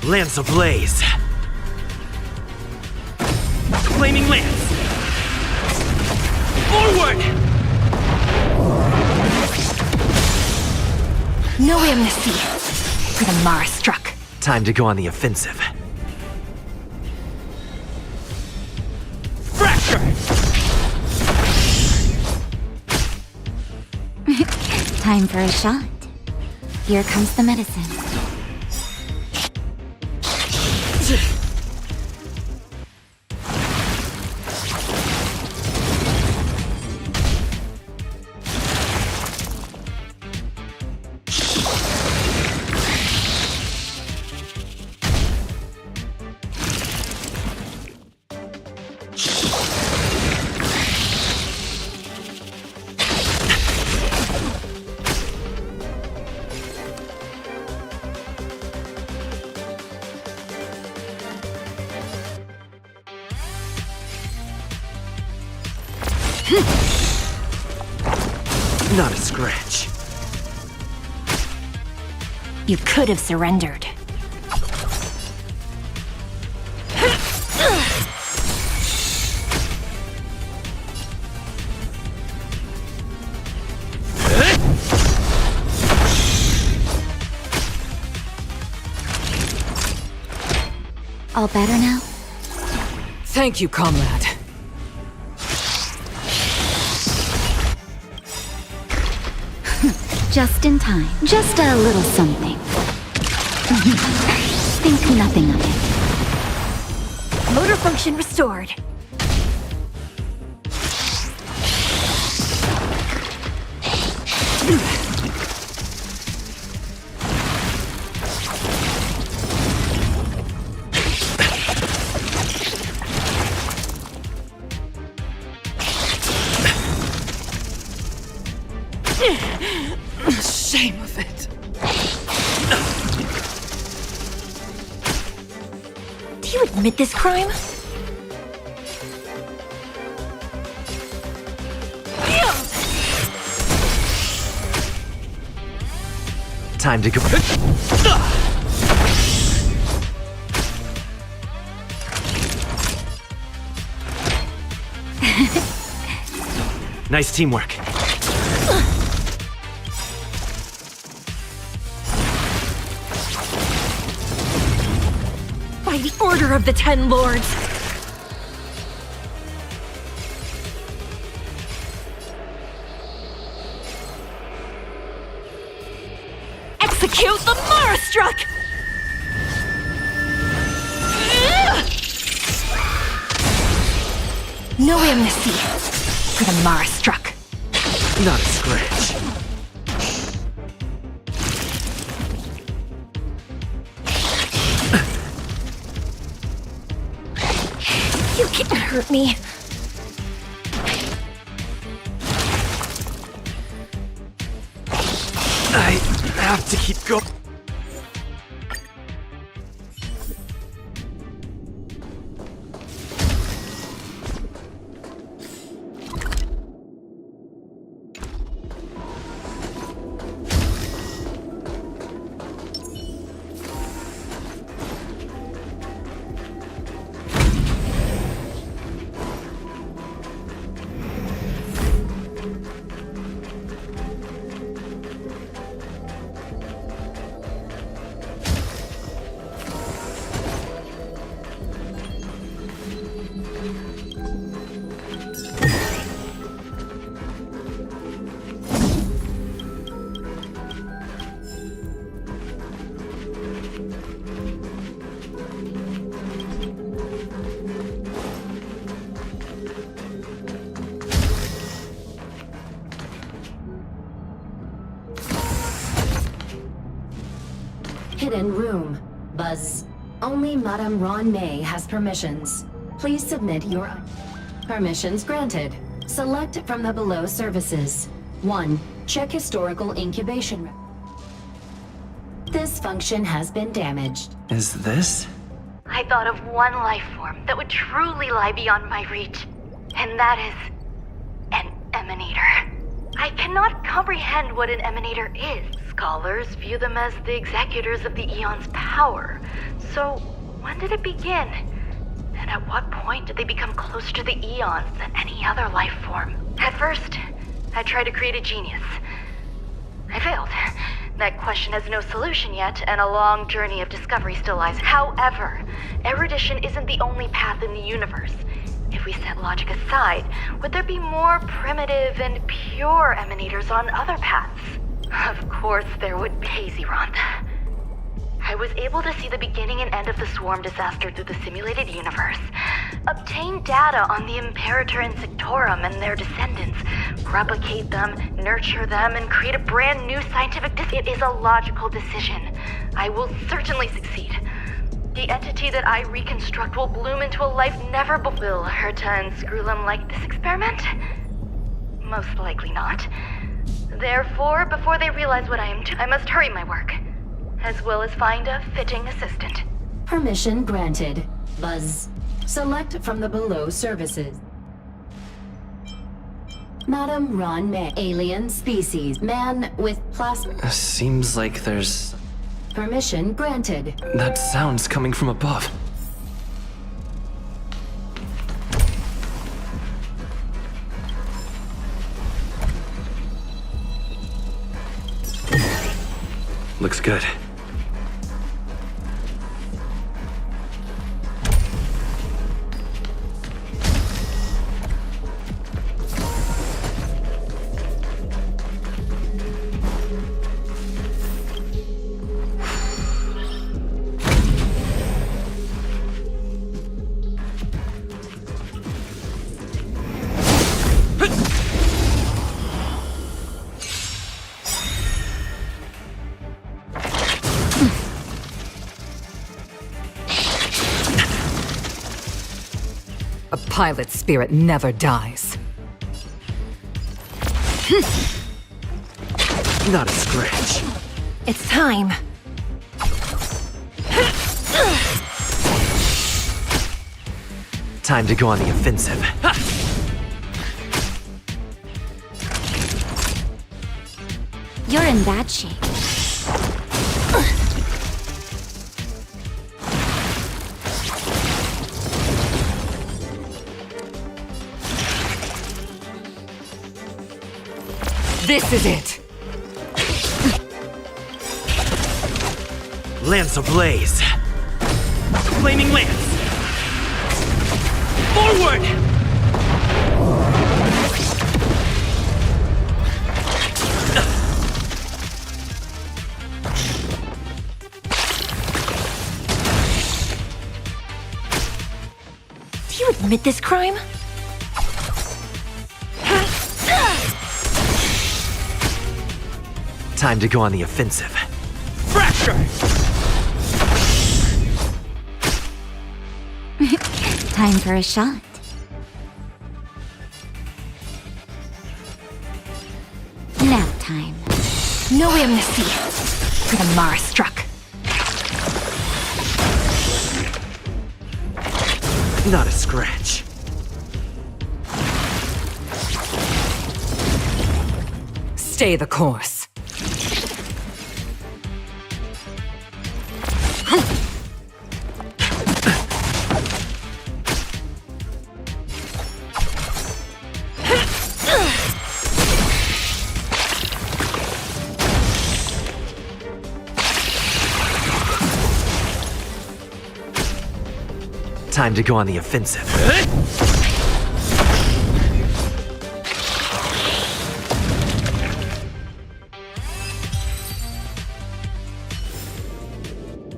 Lance ablaze. Flaming lance. Forward! No amnesty for the Mara struck. Time to go on the offensive. Fracture! Time for a shot. Here comes the medicine. Not a scratch. You could have surrendered. All better now? Thank you, comrade. Just in time. Just a little something. Think nothing of it. Motor function restored. Shame of it. Do you admit this crime? Time to go. Nice teamwork. By the order of the Ten Lords. Execute the Mara struck! No amnesty for the Mara struck. Not a scratch. You can't hurt me. I have to keep going. Hidden room. Buzz. Only Madame Ron May has permissions. Please submit your permissions granted. Select from the below services. 1. Check historical incubation. This function has been damaged. Is this? I thought of one life form that would truly lie beyond my reach, and that is an emanator. I cannot comprehend what an emanator is. Scholars view them as the executors of the Eon's power. So, when did it begin? And at what point did they become closer to the Eons than any other life form? At first, I tried to create a genius. I failed. That question has no solution yet, and a long journey of discovery still lies. However, erudition isn't the only path in the universe. If we set logic aside, would there be more primitive and pure emanators on other paths? Of course there would be, Zeron. I was able to see the beginning and end of the swarm disaster through the simulated universe, obtain data on the Imperator and Sectorum and their descendants, replicate them, nurture them, and create a brand new scientific It is a logical decision. I will certainly succeed. The entity that I reconstruct will bloom into a life never before. Will Herta and Screwlum like this experiment? Most likely not. Therefore, before they realize what I am doing, I must hurry my work, as well as find a fitting assistant. Permission granted. Buzz. Select from the below services. Madam Ron May. Alien species. Man with plasma. Seems like there's... Permission granted. That sound's coming from above. Looks good. A pilot's spirit never dies. Not a scratch. It's time. Time to go on the offensive. You're in bad shape. This is it! Lance ablaze. Flaming lance. Forward! Do you admit this crime? Time to go on the offensive. Fracture! Time for a shot. Nap time. No amnesty for the Mara struck. Not a scratch. Stay the course. Time to go on the offensive.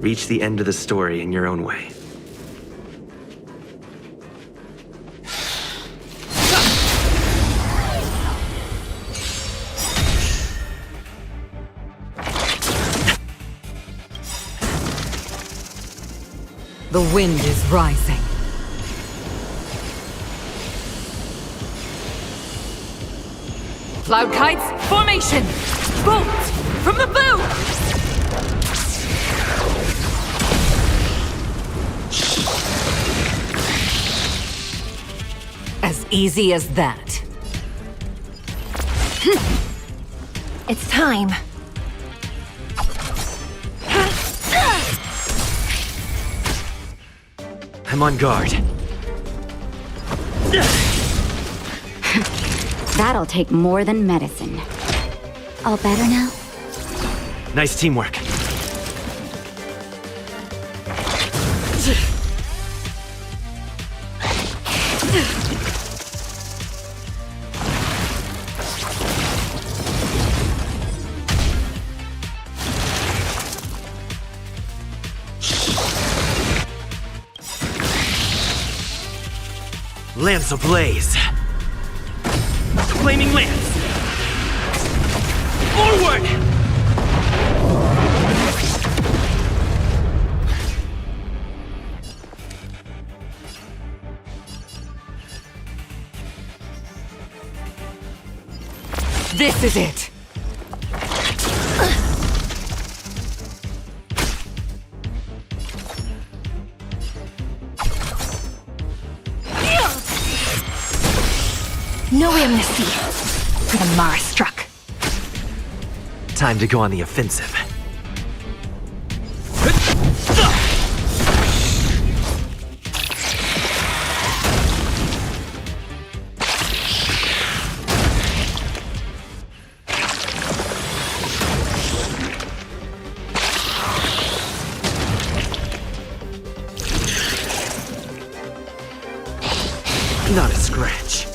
Reach the end of the story in your own way. The wind is rising. Cloud kites, formation! Bolt from the boom! As easy as that. It's time. I'm on guard. That'll take more than medicine. All better now? Nice teamwork. Lance ablaze. Flaming lance. Forward! This is it. No amnesty for the Mara struck. Time to go on the offensive. Not a scratch.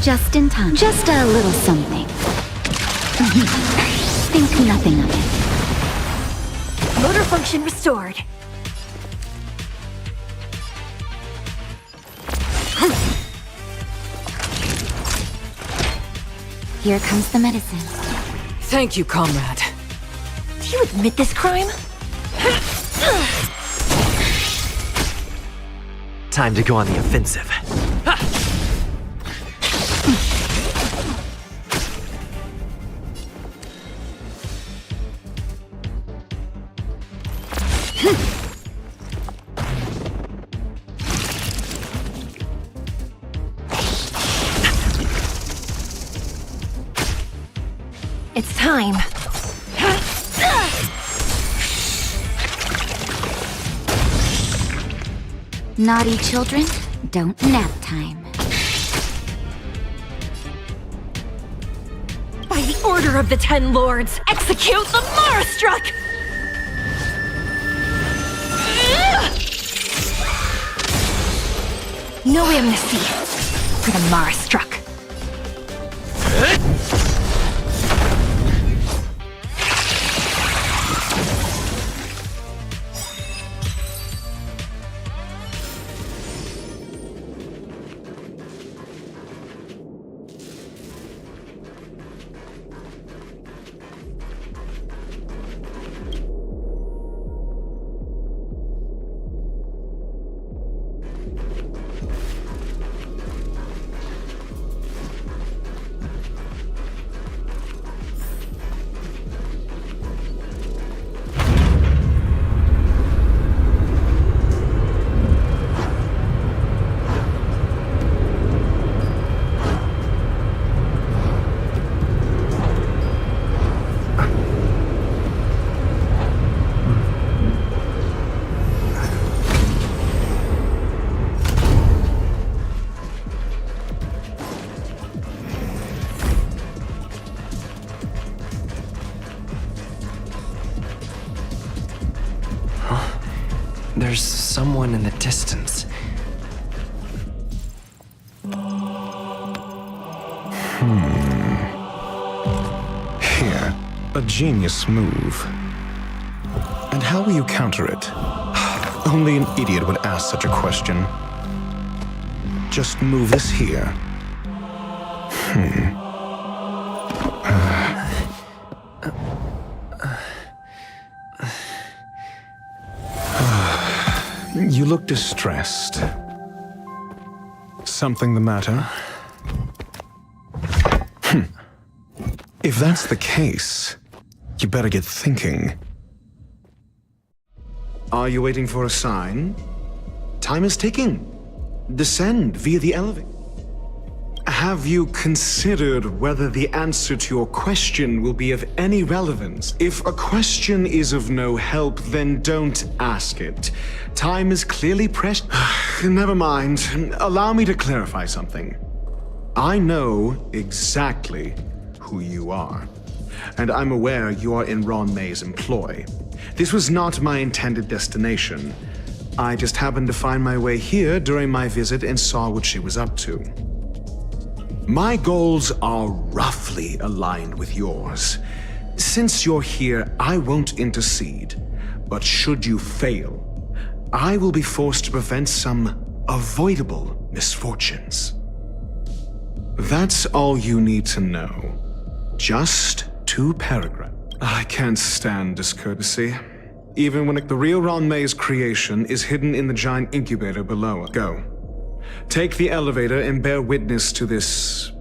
Just in time. Just a little something. Think nothing of it. Motor function restored. Here comes the medicine. Thank you, comrade. Do you admit this crime? Time to go on the offensive. It's time. Naughty children, don't nap time. By the order of the Ten Lords, execute the Marastruck! No amnesty for the Marastruck. There's someone in the distance. Here, a genius move. And how will you counter it? Only an idiot would ask such a question. Just move this here. You look distressed. Something the matter? If that's the case, you better get thinking. Are you waiting for a sign? Time is ticking. descend via the elevator. Have you considered whether the answer to your question will be of any relevance? If a question is of no help, then don't ask it. Time is clearly precious. Never mind. Allow me to clarify something. I know exactly who you are, and I'm aware you are in Ron May's employ. This was not my intended destination. I just happened to find my way here during my visit and saw what she was up to. My goals are roughly aligned with yours. Since you're here, I won't intercede. But should you fail, I will be forced to prevent some avoidable misfortunes. That's all you need to know. Just 2 paragraphs. I can't stand discourtesy. Even when the real Ron May's creation is hidden in the giant incubator below. Go. Take the elevator and bear witness to this.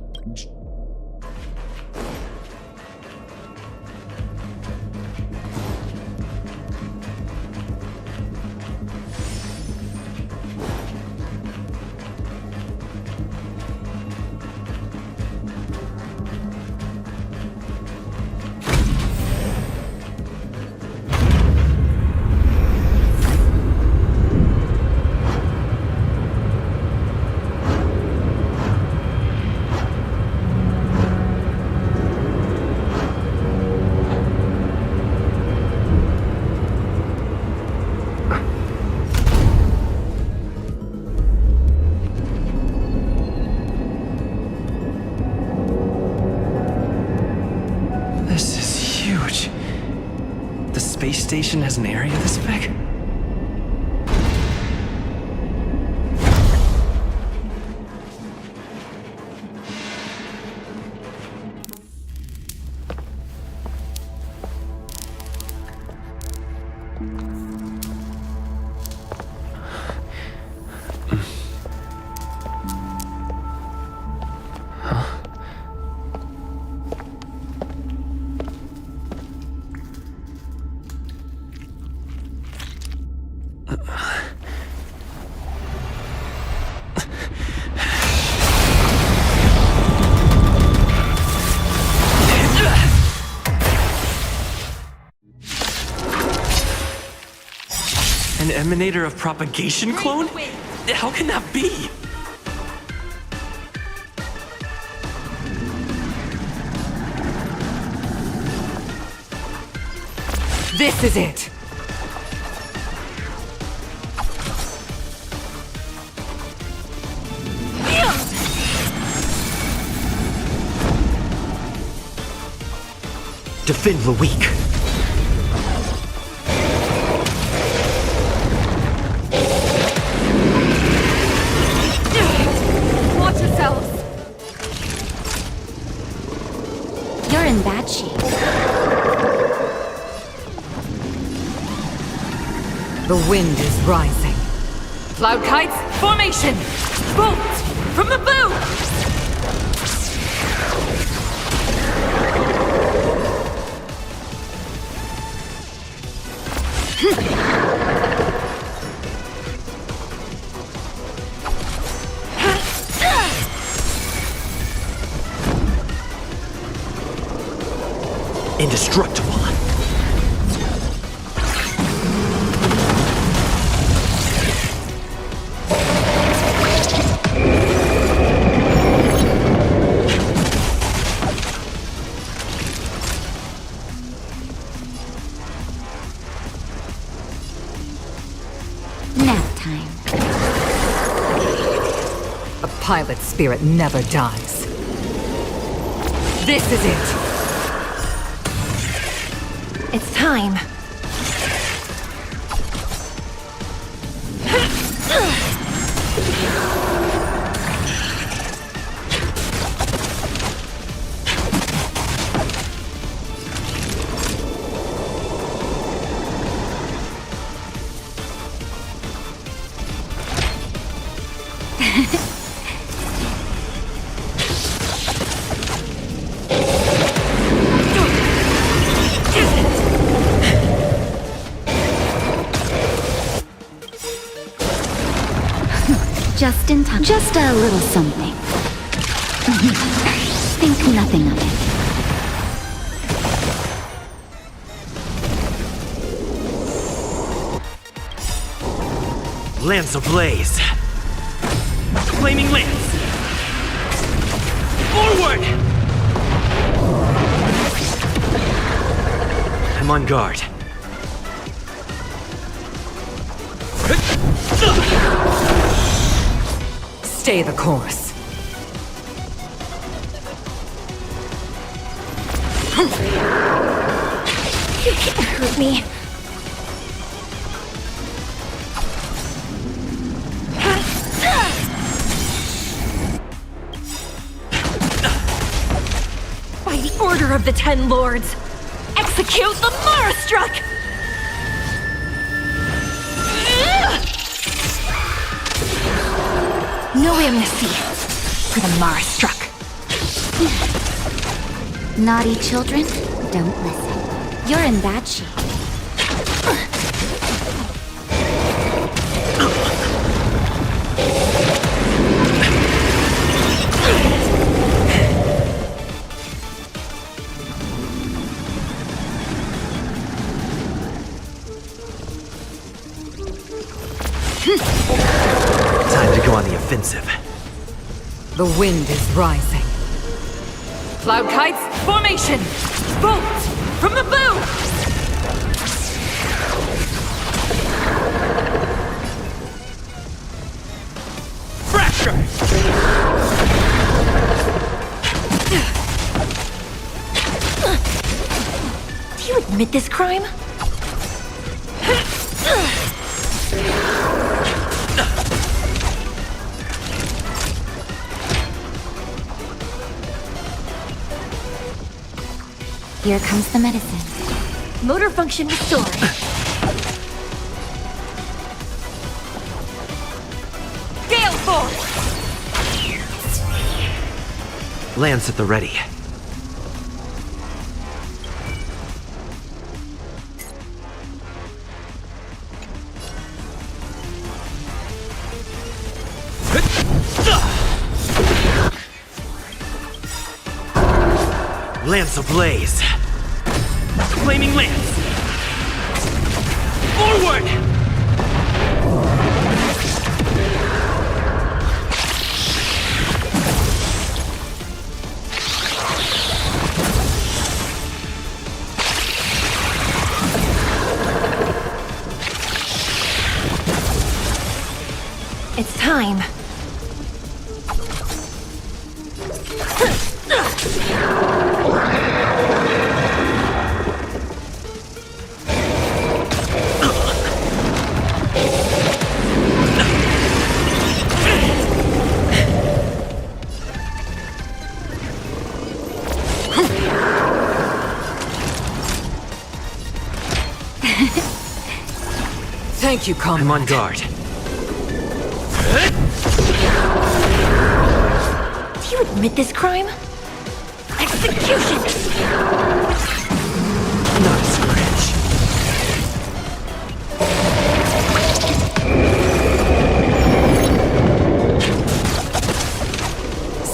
Space station has an area this big? An emanator of propagation clone? How can that be? This is it! Defend the weak. Watch yourselves. You're in bad shape. The wind is rising. Cloud kites, formation! Bolt from the bow! Indestructible. Nap time. A pilot spirit never dies. This is it! It's time. Just in time. Just a little something. Think nothing of it. Lance ablaze. Flaming lance. Forward! I'm on guard. Stay the course. You can't hurt me. By the order of the Ten Lords, execute the Marastruck! No amnesty for the Marastruck. Naughty children, don't listen. You're in bad shape. Time to go on the offensive. The wind is rising. Cloud kites, formation! Bolt! From the bow! Fracture! Do you admit this crime? Here comes the medicine. Motor function restored. Gale force! Lance at the ready. Lance ablaze. Flaming lance. Forward! It's time. Thank you, Comrade. I'm on guard. Do you admit this crime? Execution! Not a scratch.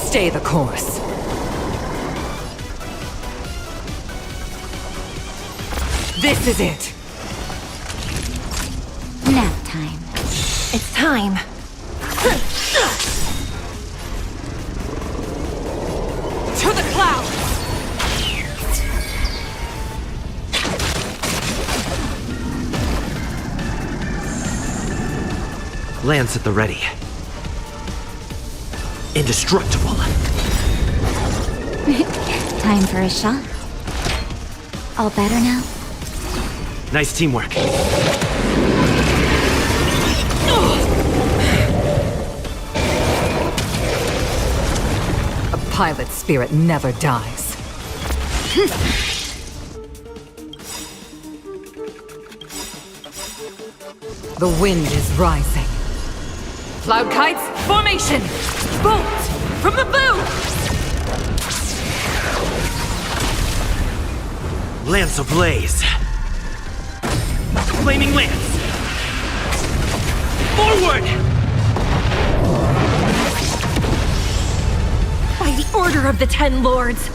Stay the course. This is it. Nap time. It's time. To the clouds! Lance at the ready. Indestructible. Time for a shot. All better now? Nice teamwork. A pilot's spirit never dies. The wind is rising. Cloud kites, formation! Bolt! From the bow! Lance ablaze. Flaming lance. Forward! By the order of the Ten Lords!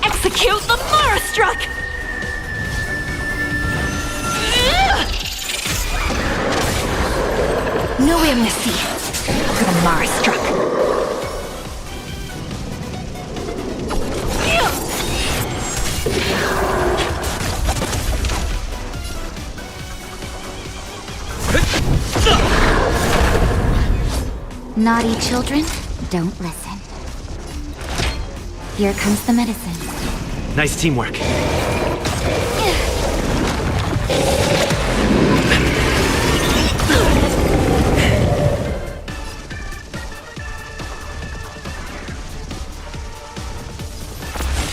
Execute the Mara Struck! No amnesty for the Mara Struck. Naughty children, don't listen. Here comes the medicine. Nice teamwork.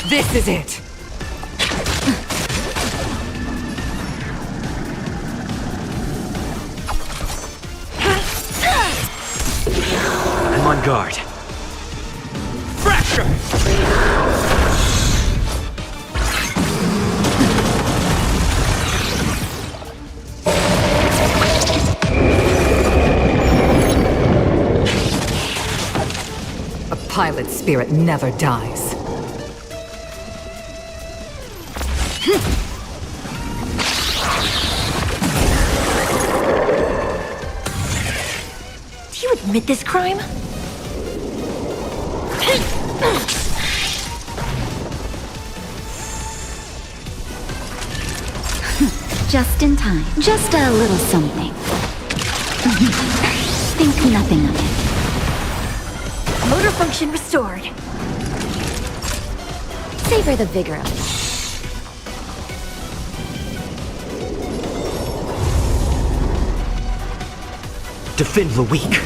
This is it! I'm on guard. Fracture! A pilot's spirit never dies. Do you admit this crime? Just in time. Just a little something. Think nothing of it. Motor function restored. Savor the vigor of it. Defend the weak.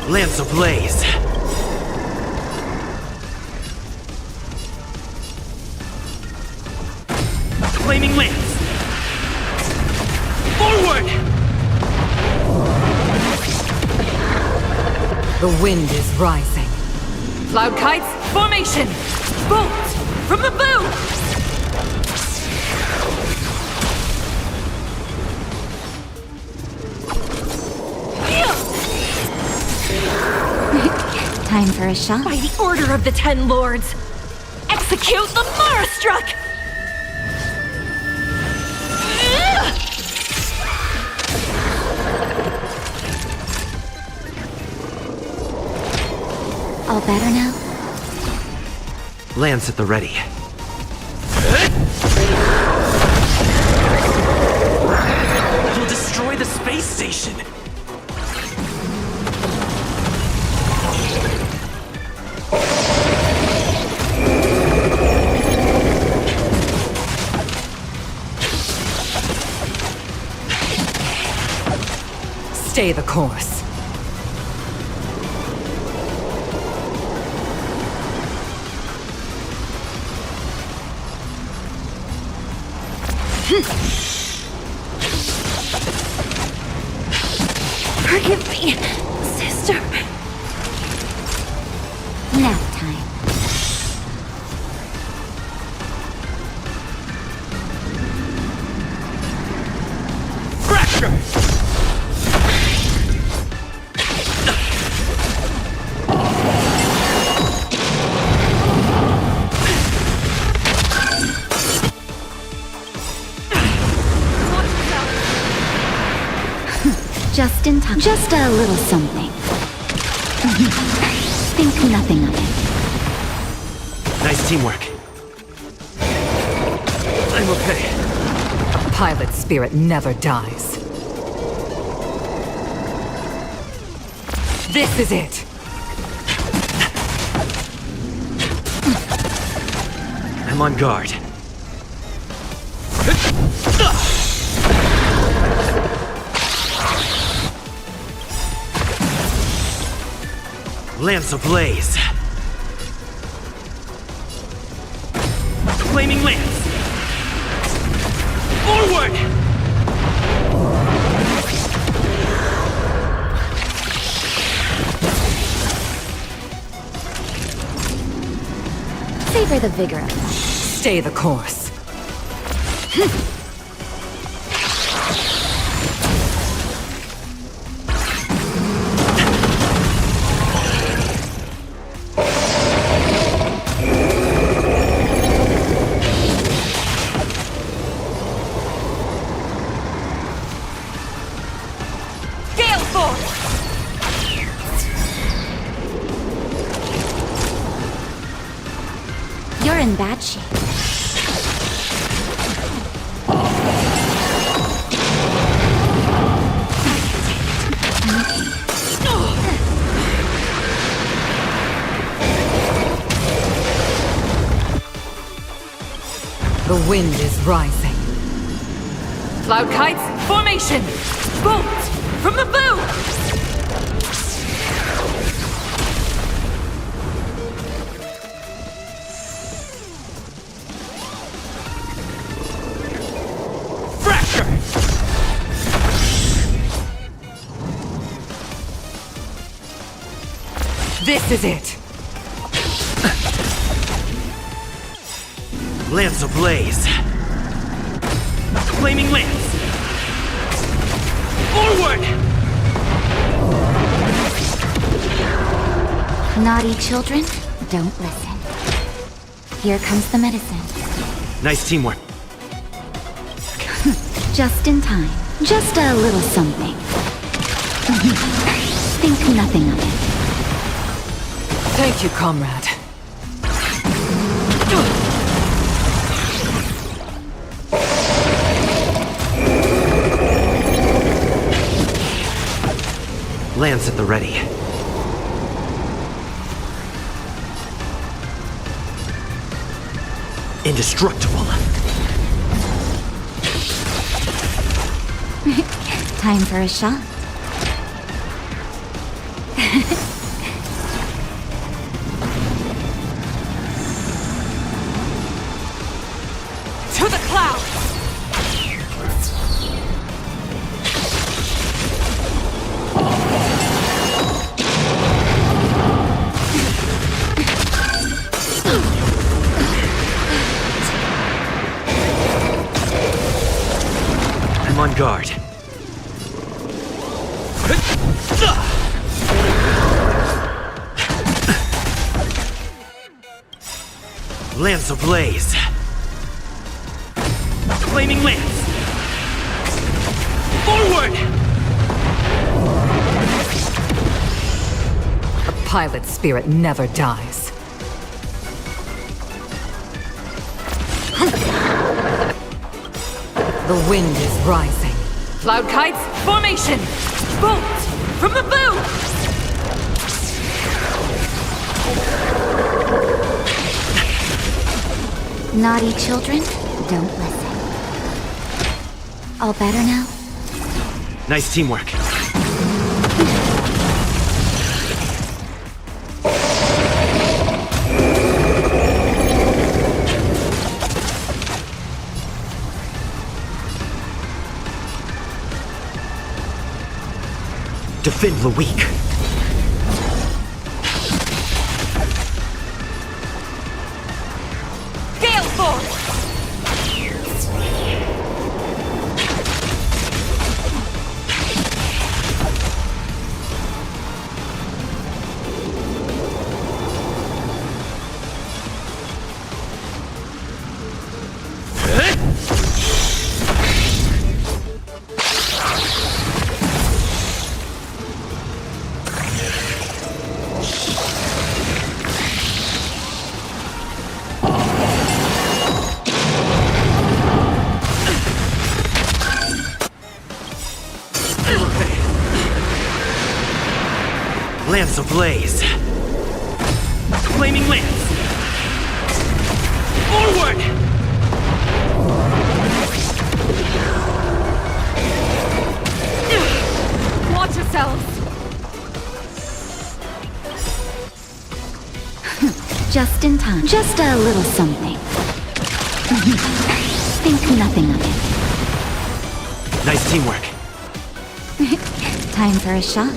Lance ablaze. Flaming lance. Forward! The wind is rising. Cloud kites, formation! Bolt from the bow! Time for a shot. By the order of the Ten Lords, execute the Mara Struck! All better now? Lance at the ready. You'll destroy the space station! Stay the course. Forgive me, sister. Nap time. Fracture! Just in time. Just a little something. Think nothing of it. Nice teamwork. I'm okay. A pilot's spirit never dies. This is it! I'm on guard. Lance ablaze. Flaming lance. Forward! savor the vigor of that. Stay the course. Gale force! You're in bad shape. The wind is rising. Cloud kites, formation! Bolt! From the bow! Fracture! This is it. Lance ablaze. Flaming lance. Forward! Naughty children, don't listen. Here comes the medicine. Nice teamwork. Just in time. Just a little something. Think nothing of it. Thank you, comrade. Lance at the ready. Indestructible. Time for a shot. To the clouds! I'm on guard. Lance ablaze. Flaming lance. Forward! A pilot's spirit never dies. The wind is rising. Cloud kites, formation! Bolt! From the bow! Naughty children, don't listen. All better now? Nice teamwork. Defend the weak. Gale force! Lance ablaze. Flaming lance. Forward! Watch yourselves! Just in time. Just a little something. Think nothing of it. Nice teamwork. Time for a shot.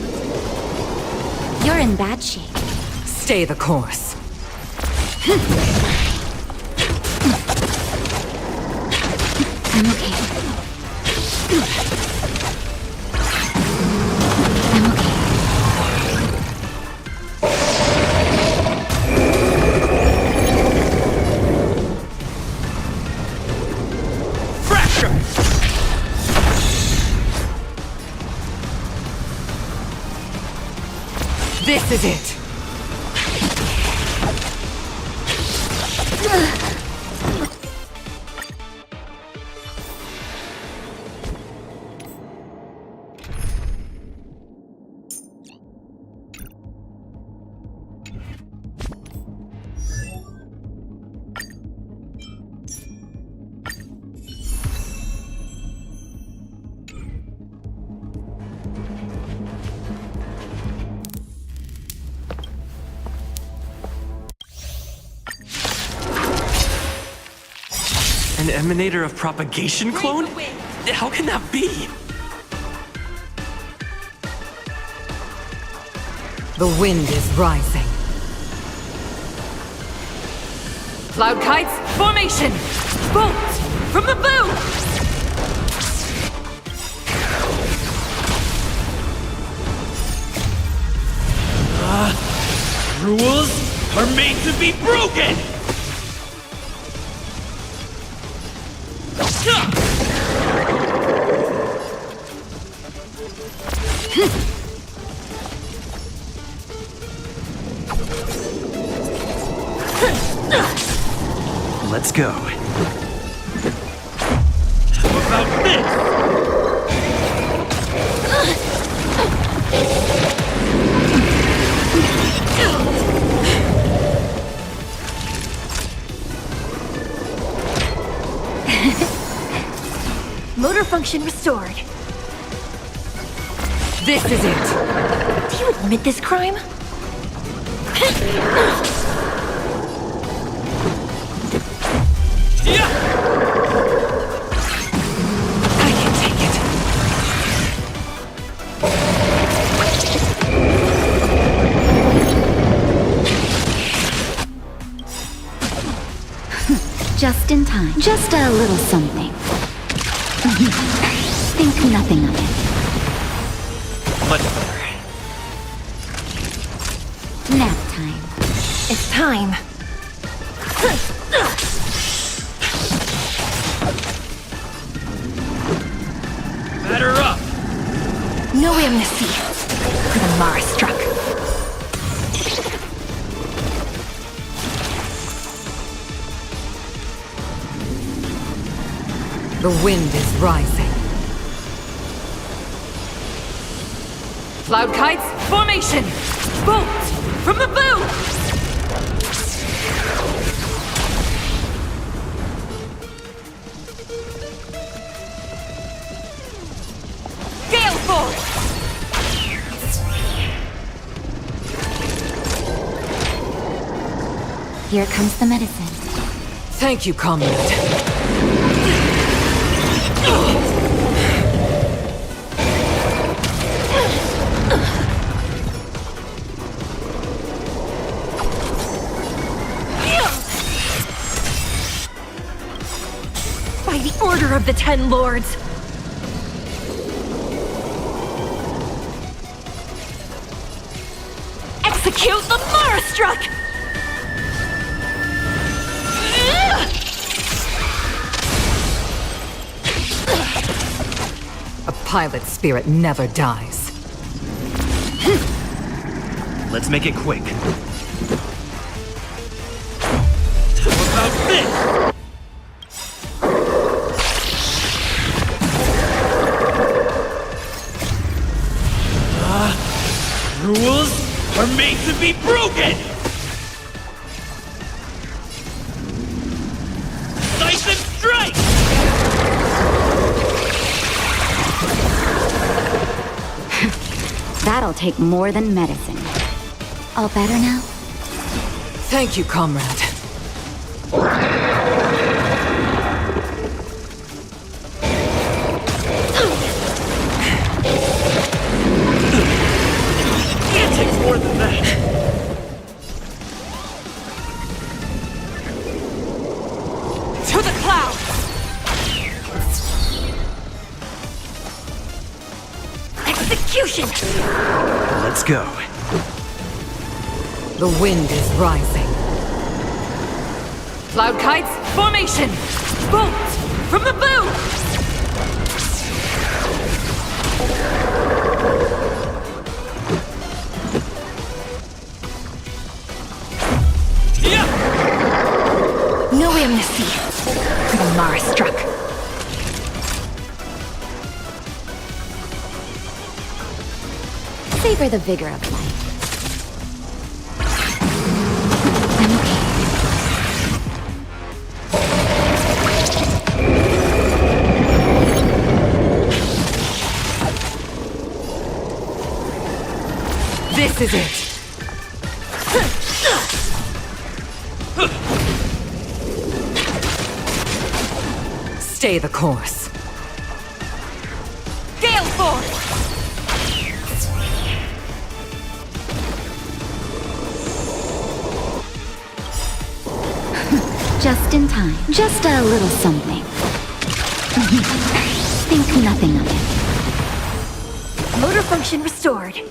You're in bad shape. Stay the course. I'm okay. I'm okay. Fracture! This is it! An emanator of propagation clone? How can that be? The wind is rising. Cloud kites, formation! Bolt from the bow! Rules are made to be broken! Let's go. How about this? Motor function restored. This is it! Do you admit this crime? I can take it. Just in time. Just a little something. Think nothing of it. Much better. Nap time. It's time. Batter up! No amnesty for the Mara struck. The wind is rising. Cloud kites, formation! Bolt from the bow! Gale force! Here comes the medicine. Thank you, comrade. By the order of the Ten Lords. Execute the Mara struck! A pilot spirit never dies. Let's make it quick. How about this? Rules are made to be broken! Decisive strike! That'll take more than medicine. All better now? Thank you, comrade. It takes more than that! To the clouds! The wind is rising. Cloud kites, formation! Bolt from the bow! No amnesty for the Mara struck. Savor the vigor of life. This is it! Stay the course. Gale force! Just in time. Just a little something. Think nothing of it. Motor function restored.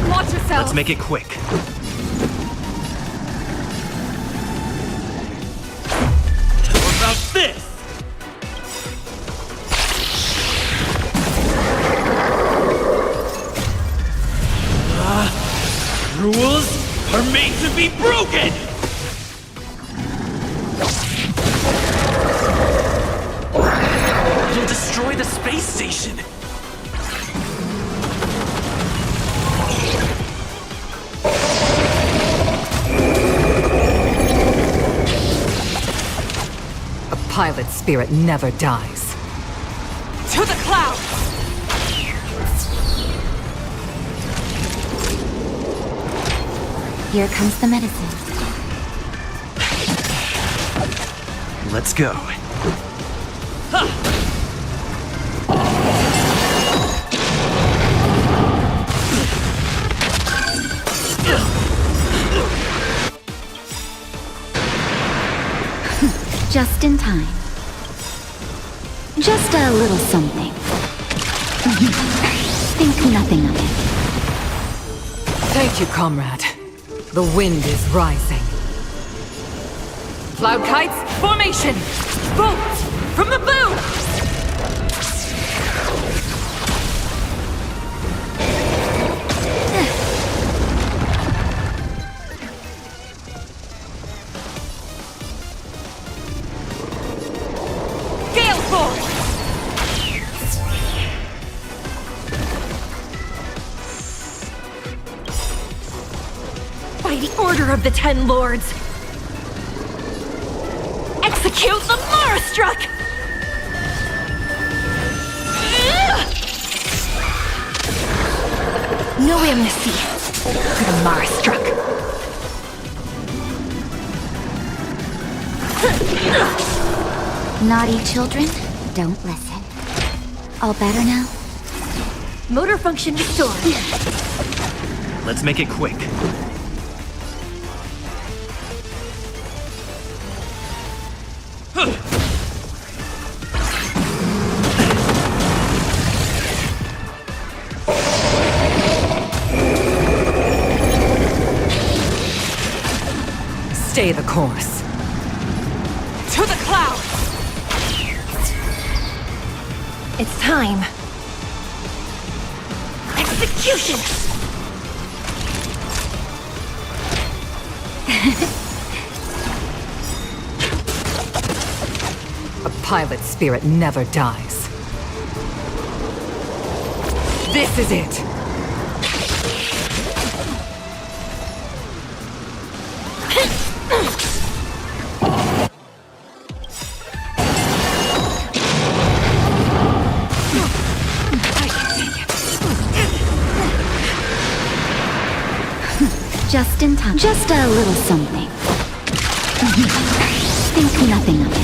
Watch yourself! Let's make it quick. How about this? Rules are made to be broken! You'll destroy the space station! A pilot spirit never dies. To the clouds! Here comes the medicine. Let's go. Just in time. Just a little something. Think nothing of it. Thank you, comrade. The wind is rising. Cloud kites, formation! Bolt from the boom! Gale force! By the order of the Ten Lords. Execute the Mara struck! No amnesty for the Mara struck. Naughty children, don't listen. All better now? Motor function restored. Let's make it quick. Stay the course. To the clouds! It's time. Execution! A pilot spirit never dies. This is it! Just in time. Just a little something. Think nothing of it.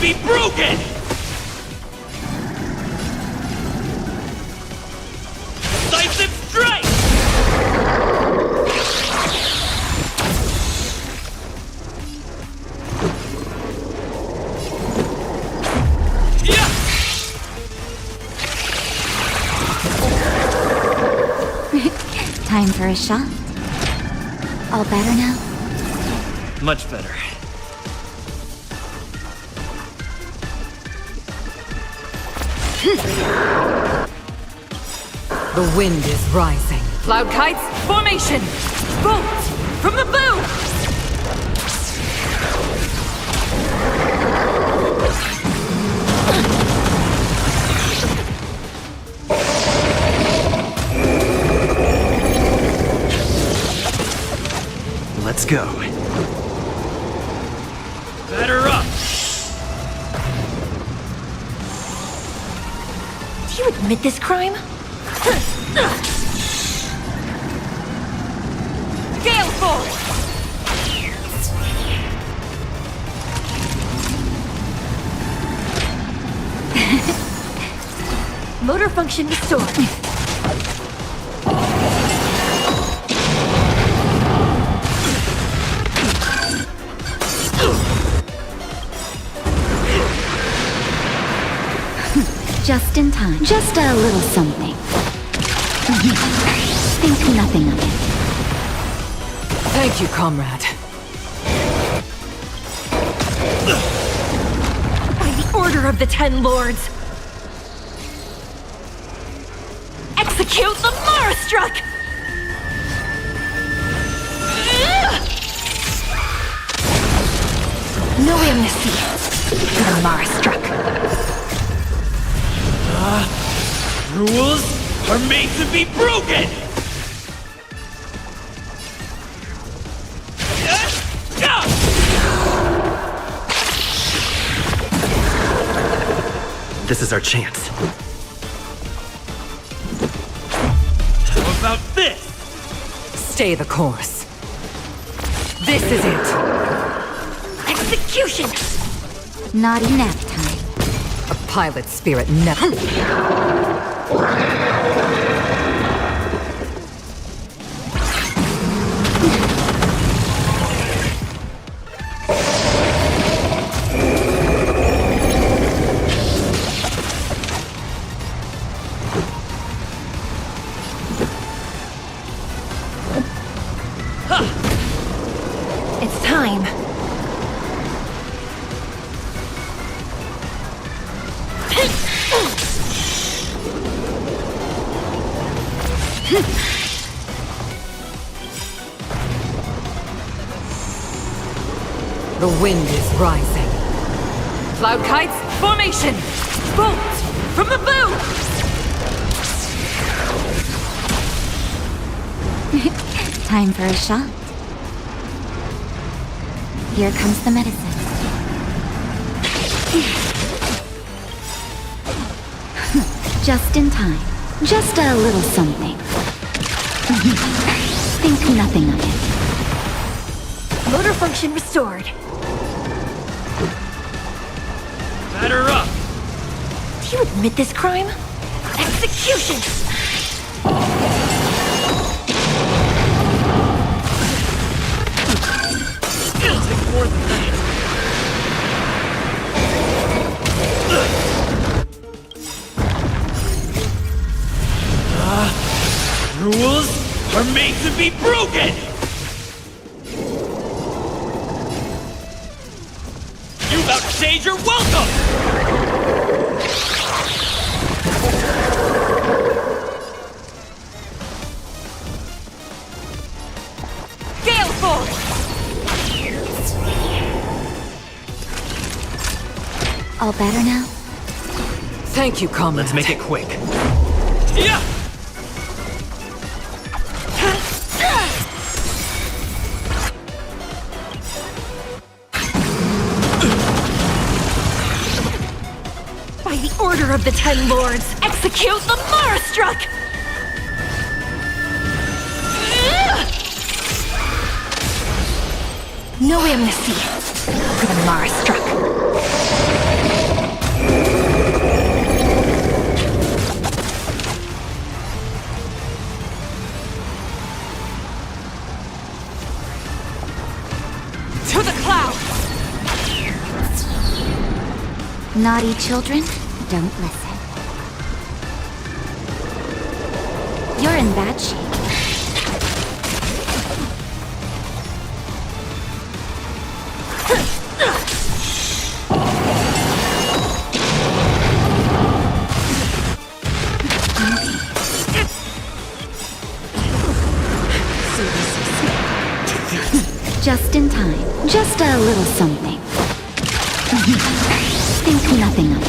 be broken! Decisive strike! Time for a shot. All better now? Much better. The wind is rising. Cloud kites, formation! Bolt from the boom! Let's go. Batter up! Do you admit this crime? Gale force! Motor function restored. Just in time. Just a little something. Think nothing of it. Thank you, comrade. By the order of the Ten Lords. Execute the Mara-Struck! No amnesty for the Mara-Struck. Rules are made to be broken! This is our chance. How about this? Stay the course. This is it. Execution! Naughty nap time. A pilot spirit never. It's time. The wind is rising. Cloud kites, formation! Bolt from the boom! Time for a shot. Here comes the medicine. Just in time. Just a little something. Think nothing of it. Motor function restored. Batter up! Do you admit this crime? Execution! It'll take more than that. Rules are made to be broken! You've outstayed your welcome! Gale force! All better now? Thank you, comrade. Let's make it quick. Yeah! By the order of the Ten Lords, execute the Mara-Struck! No amnesty for the Mara-Struck. Naughty children, don't listen. You're in bad shape. Just in time. Just a little something. Think nothing of it.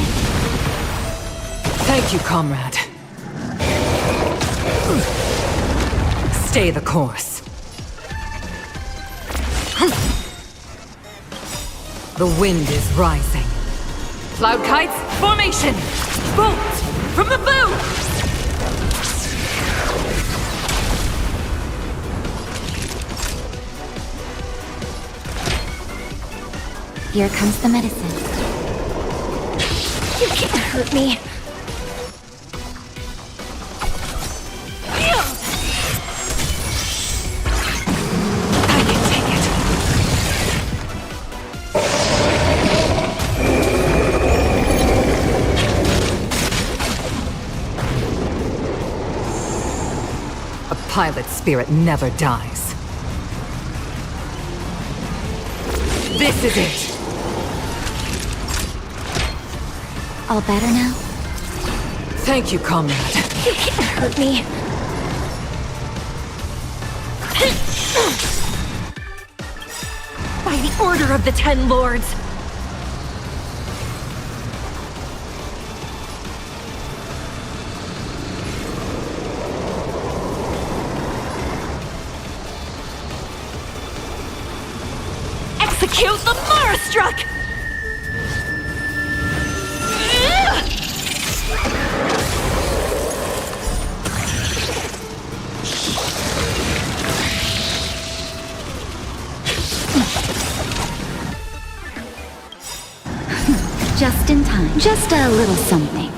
Thank you, comrade. Stay the course. The wind is rising. Cloud kites, formation! Bolt from the bow! Here comes the medicine. You can't hurt me. I can take it. A pilot spirit never dies. This is it. All better now? Thank you, comrade. You can't hurt me. By the order of the Ten Lords. Execute the Marastruck! Just in time. Just a little something.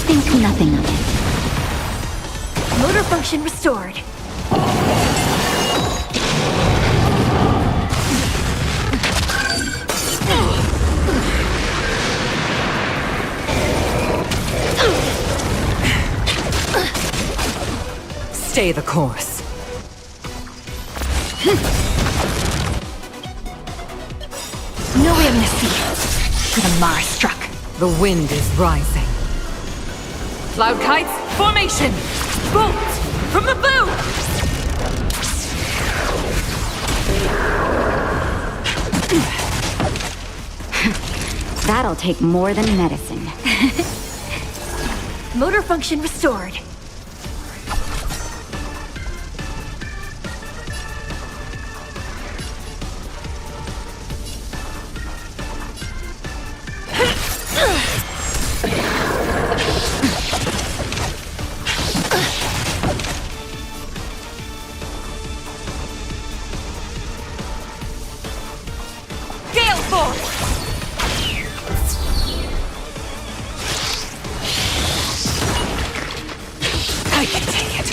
Think nothing of it. Motor function restored. Stay the course. No amnesty for the Marastruck. The wind is rising. Cloud kites, formation! Bolt from the bow! That'll take more than medicine. Motor function restored. I can take it.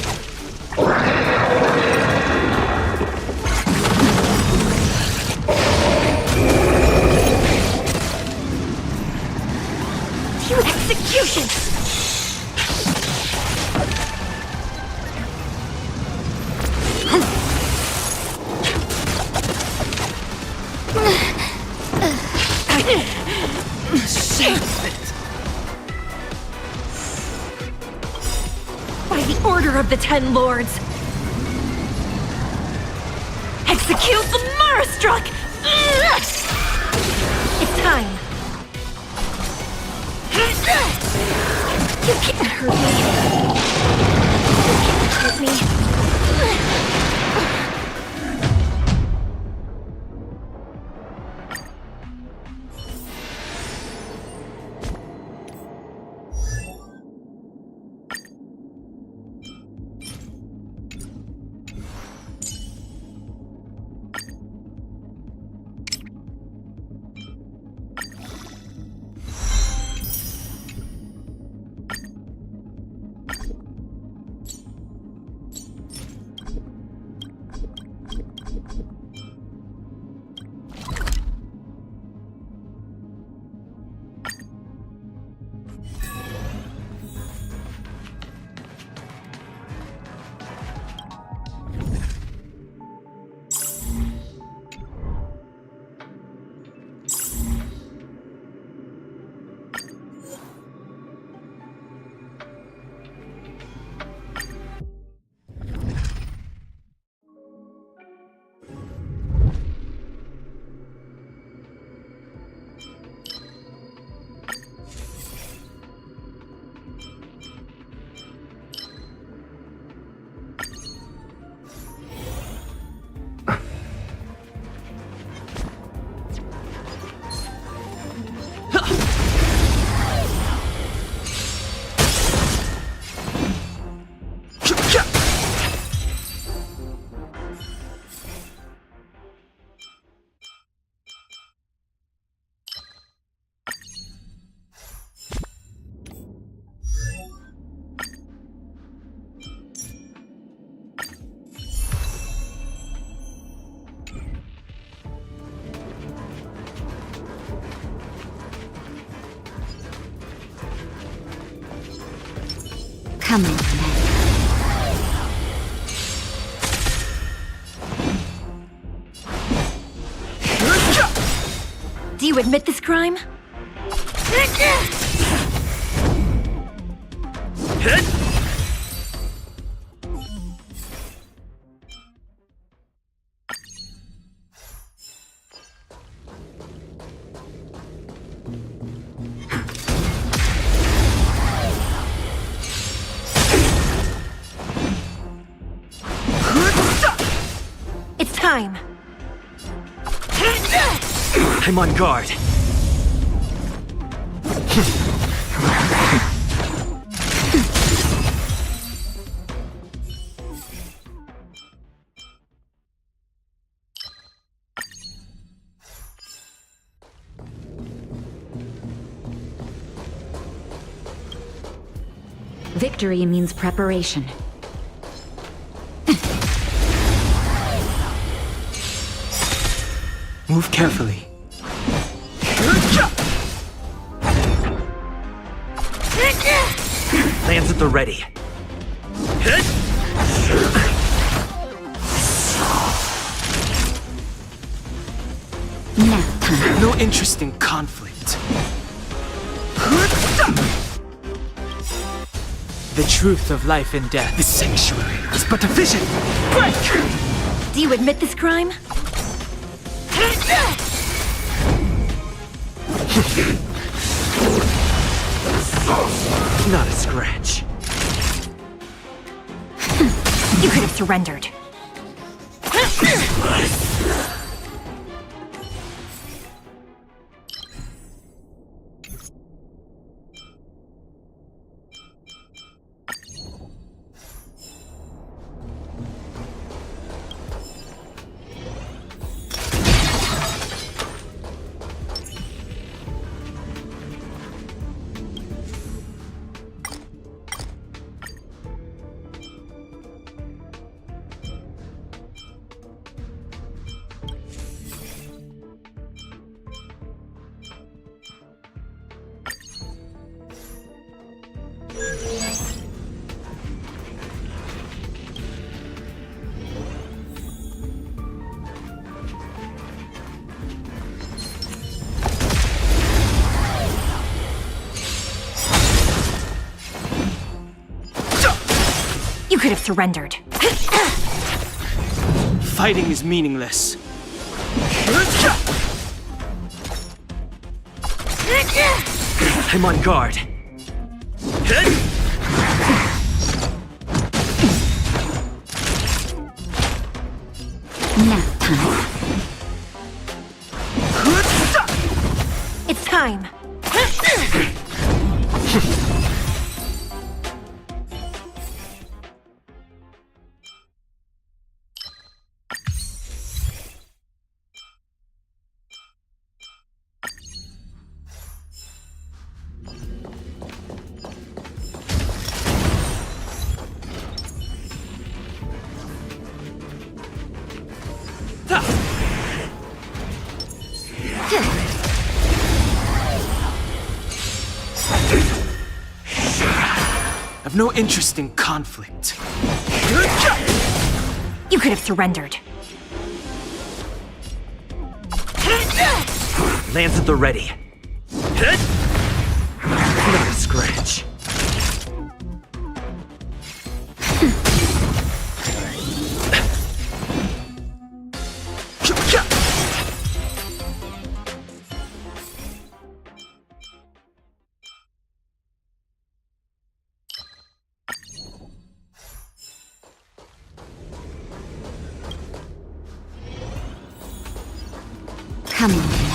To execution! By the order of the Ten Lords. Execute the Marastruck! It's time. You can't hurt me. You can't hurt me. Come on, Do you admit this crime? It's time. I'm on guard. Victory means preparation. Move carefully. Lands at the ready. Nap time. No interest in conflict. The truth of life and death. This sanctuary is but a vision. Break! Do you admit this crime? Not a scratch. You could have surrendered. You could have surrendered. Fighting is meaningless. I'm on guard. Nap time. It's time. I've no interest in conflict. You could have surrendered. Lands at the ready. Not a scratch. Come on, then.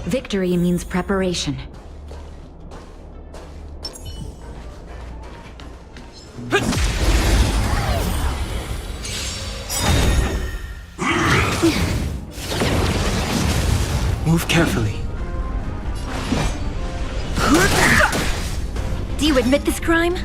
Victory means preparation. Move carefully. Do you admit this crime?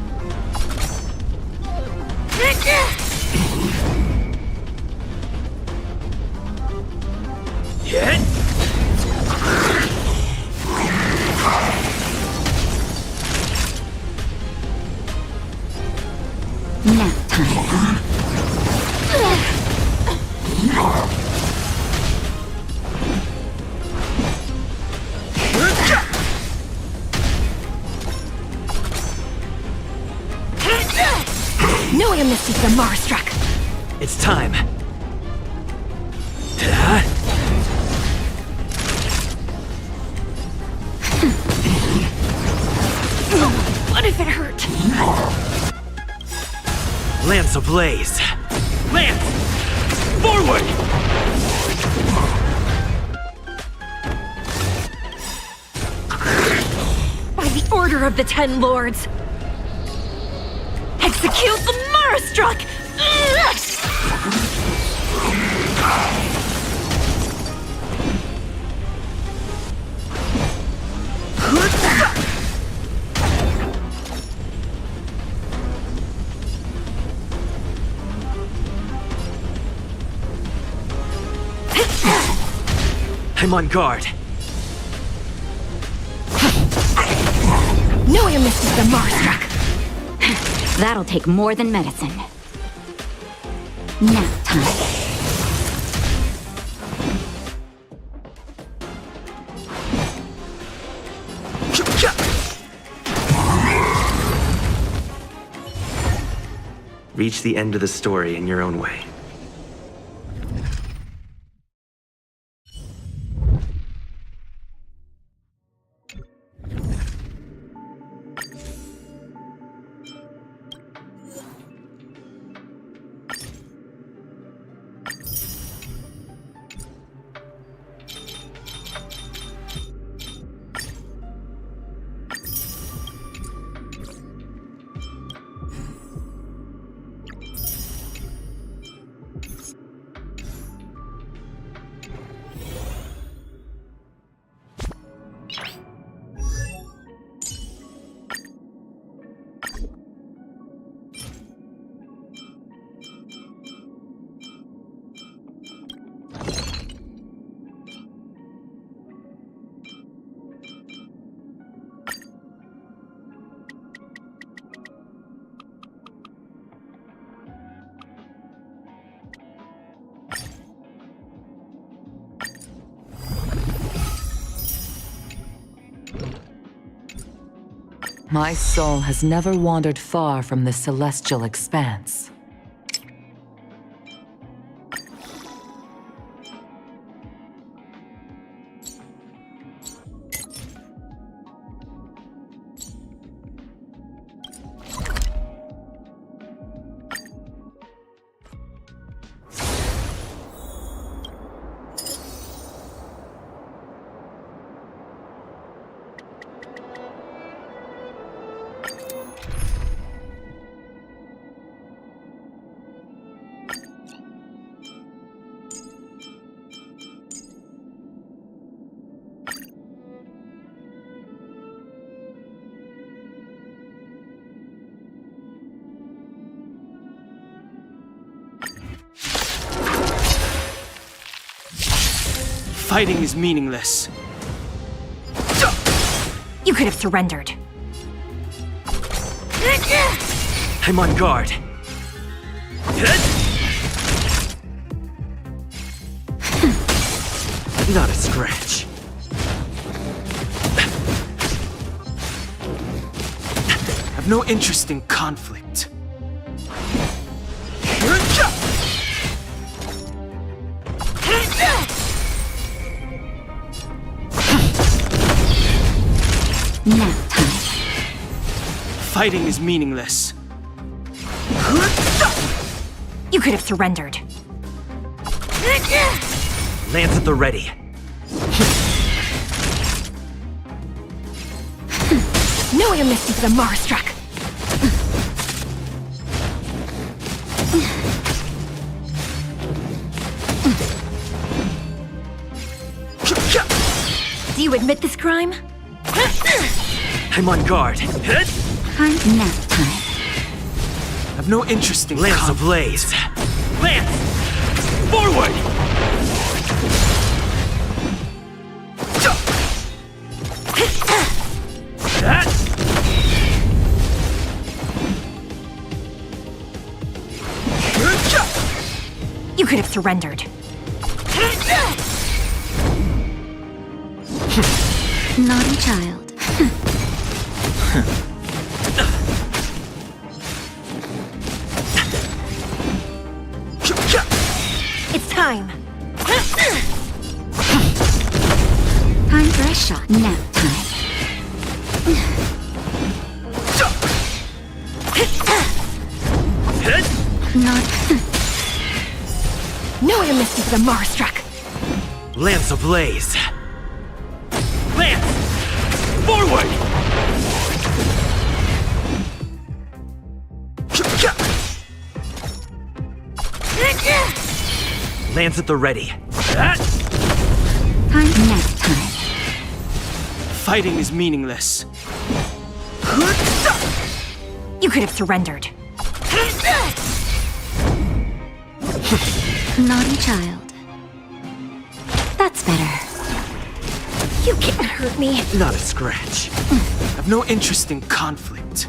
Nap time. No amnesty for Marstruck. It's time. What if it hurt? Lance ablaze. Lance! Forward! By the order of the Ten Lords. Execute the Marstruck! I'm on guard. No amnesty for Marstruck. That'll take more than medicine. Nap time. Reach the end of the story in your own way. My soul has never wandered far from the celestial expanse. Fighting is meaningless. You could have surrendered. I'm on guard. Not a scratch. Have no interest in conflict. Nap time. Fighting is meaningless. You could have surrendered. Lance at the ready. No way I'm missing for the Marastruck! Do you admit this crime? I'm on guard. Time nap time. I've no interest in Lance ablaze. Lance! Forward! You could have surrendered. Naughty child. It's time. Time for a shot. Nap time. Not. No way I'm missing for the Marastruck! Lance ablaze. Lance! Forward! Lance at the ready. Time nap time. Fighting is meaningless. You could have surrendered. Naughty child. That's better. You can't hurt me. Not a scratch. I've no interest in conflict.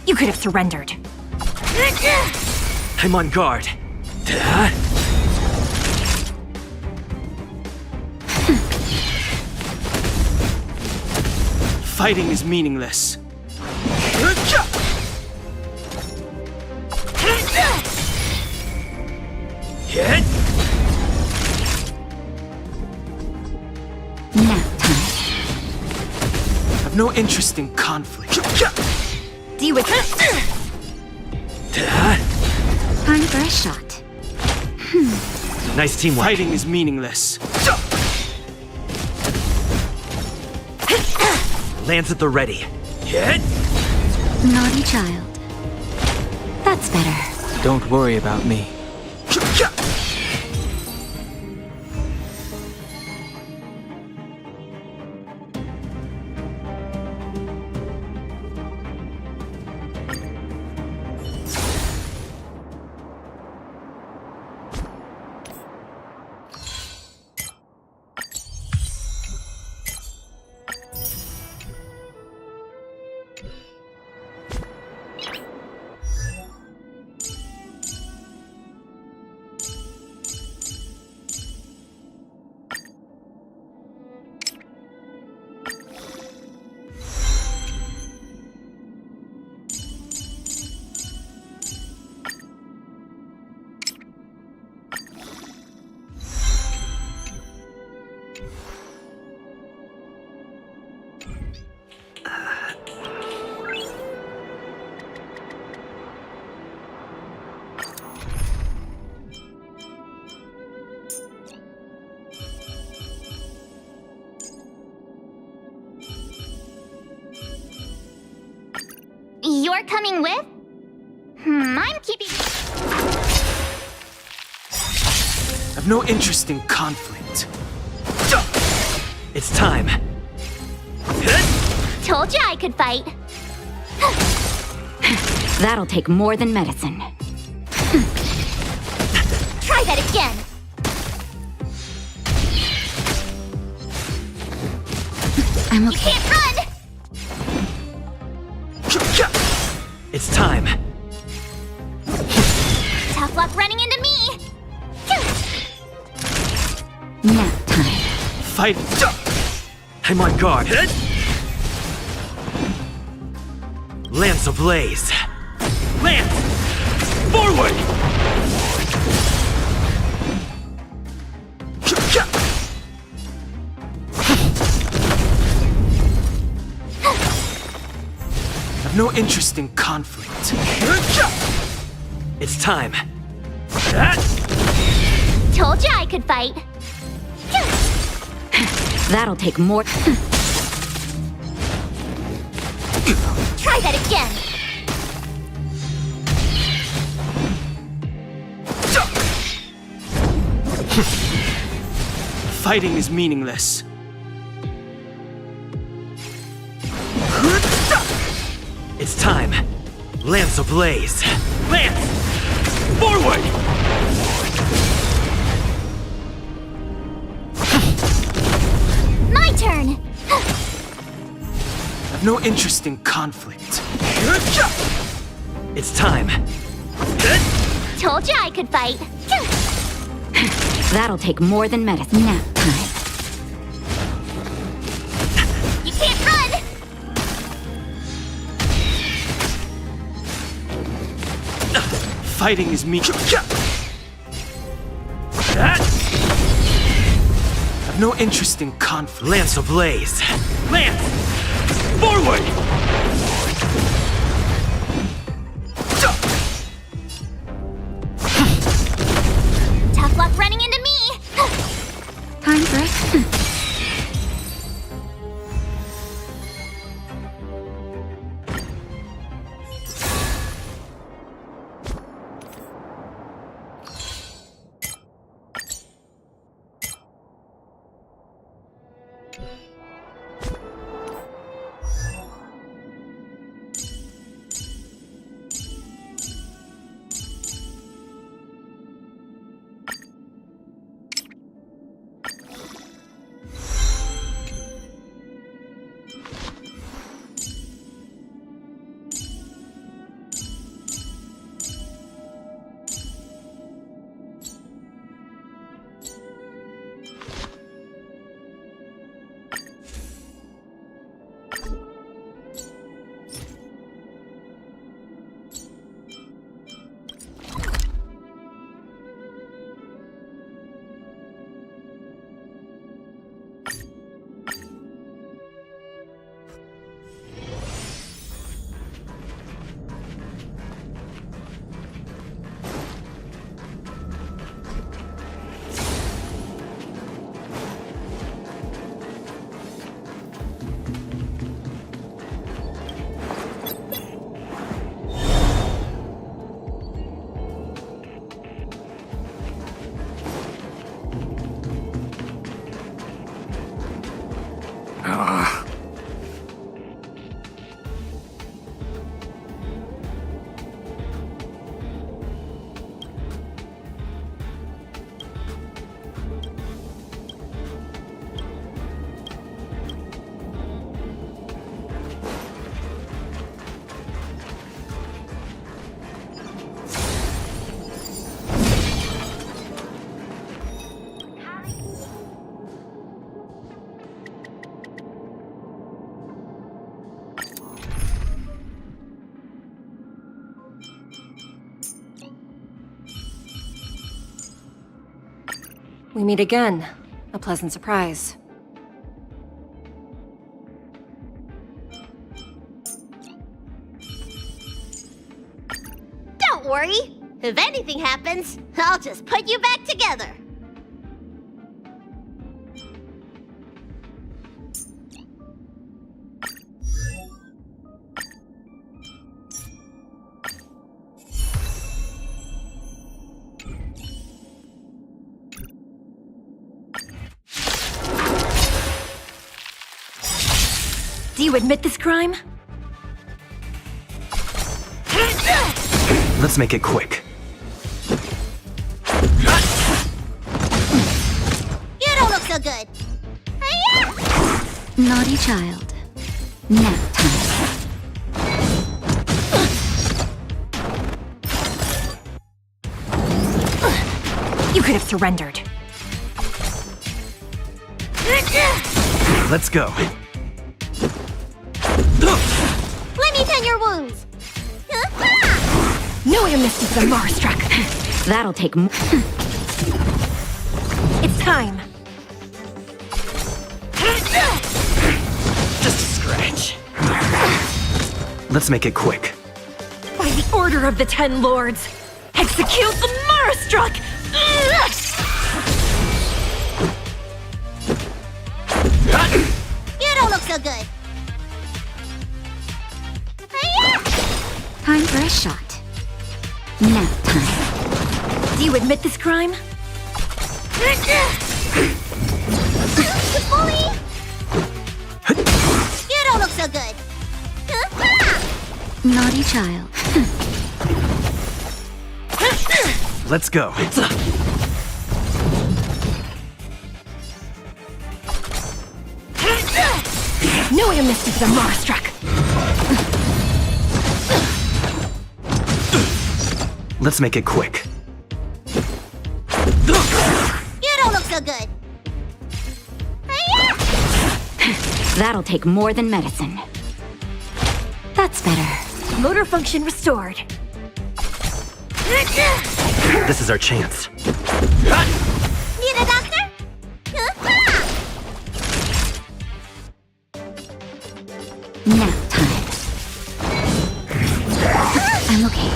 You could have surrendered. I'm on guard. Fighting is meaningless. Hit! Nap time. I've no interest in conflict. Do you admit? Time for a shot. Nice teamwork. Fighting is meaningless. Lance at the ready. Hit! Naughty child. That's better. Don't worry about me. You're coming with? I'm keeping... I've no interest in conflict. It's time. Told you I could fight. That'll take more than medicine. Try that again. I'm You okay. can't run! It's time. Tough luck running into me. Nap time. Fighting. I'm on guard. Lance ablaze. Lance! Forward! I've no interest in conflict. It's time. Told you I could fight. That'll take more. Try that again. Fighting is meaningless. It's time. Lance ablaze. Lance! Forward! My turn. I've no interest in conflict. It's time. Told you I could fight. That'll take more than medicine. Nap time. You can't run. Fighting is me. I've no interest in conflict. Lance ablaze. Lance! Forward! Tough luck running into me. Time for it. We meet again. A pleasant surprise. Don't worry. If anything happens, I'll just put you back together. Do you admit this crime? Let's make it quick. You don't look so good. Naughty child. Nap time. You could have surrendered. Let's go. Let me tend your wounds. No amnesty for the Marstruck. That'll take more. It's time. Just a scratch. Let's make it quick. By the order of the Ten Lords, execute the Marstruck! You don't look so good. Time for a shot. Nap time. Do you admit this crime? Bully! You don't look so good. Naughty child. Let's go. No amnesty for the Marstruck. Let's make it quick. You don't look so good. That'll take more than medicine. That's better. Motor function restored. This is our chance. Need a doctor? Nap time. I'm okay.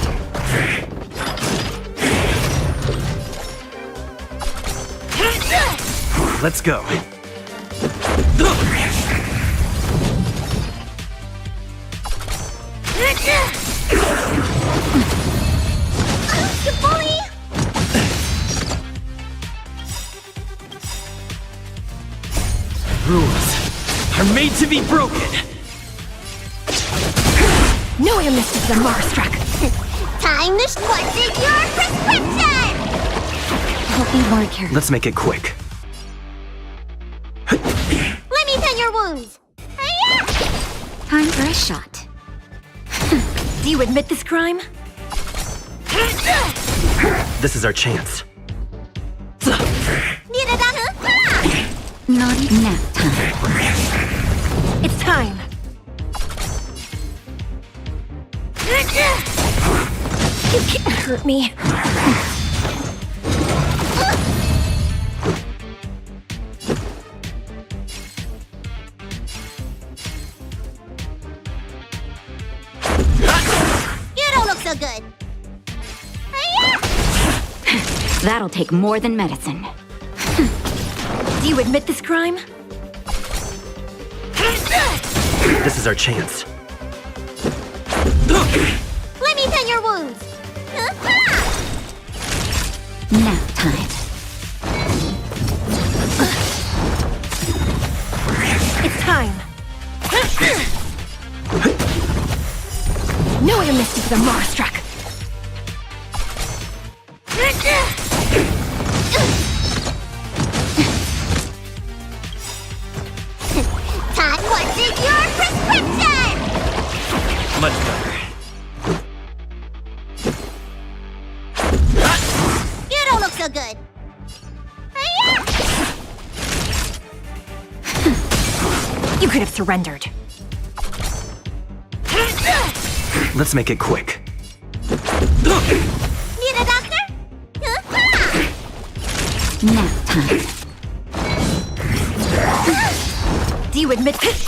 Let's go. You bully! Rules are made to be broken. No amnesty for the Marstruck. Time to what's in your prescription? I'll be more careful. Let's make it quick. Let me tend your wounds. Time for a shot. Do you admit this crime? This is our chance. Need a doctor? Naughty nap time. It's time. You can't hurt me. You don't look so good. That'll take more than medicine. Do you admit this crime? This is our chance. Let me tend your wounds. Nap time. It's time. No amnesty for the Marstruck. Time what's in your prescription? Much better. You don't look so good. You could have surrendered. Let's make it quick. Need a doctor? Nap time. Do you admit this?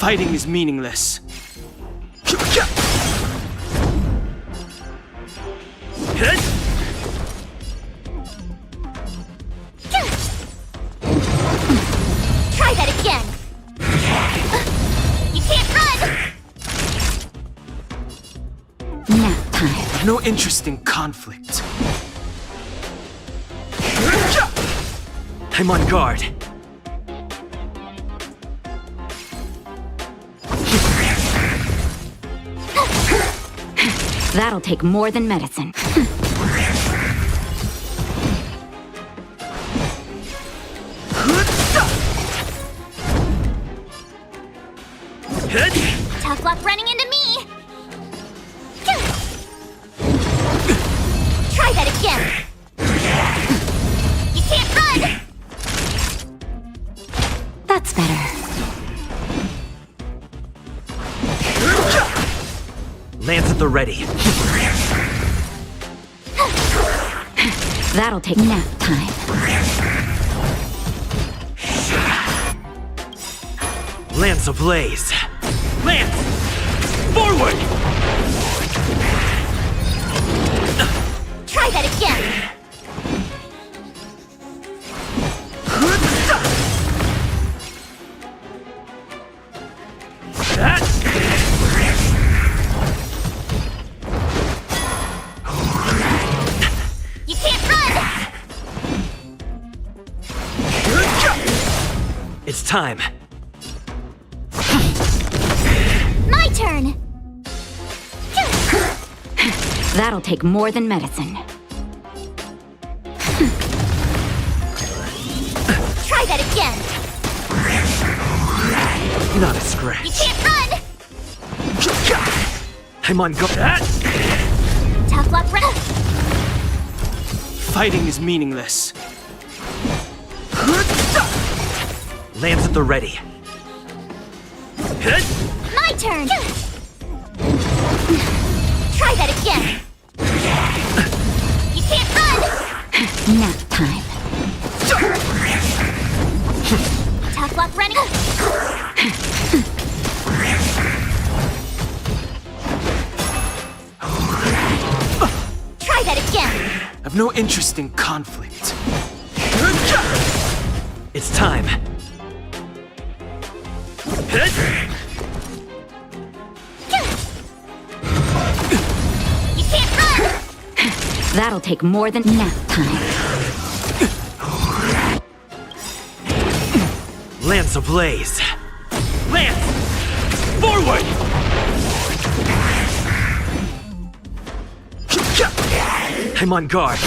Fighting is meaningless. Try that again. You can't run. Nap time. No interest in conflict. I'm on guard. That'll take more than medicine. Tough luck running into me. Try that again. You can't run. That's better. Lance at the ready. That'll take nap time. Lance ablaze. Lance! Forward! Try that again. You can't run. It's time. My turn. That'll take more than medicine. Try that again. Not a scratch. You can't run. I'm on guard. Tough luck run. Fighting is meaningless. Lance at the ready. My turn. Try that again. You can't run. Nap time. Tough luck running. Try that again. I've no interest in conflict. It's time. You can't run. That'll take more than nap time. Lance ablaze. Lance! Forward! I'm on guard.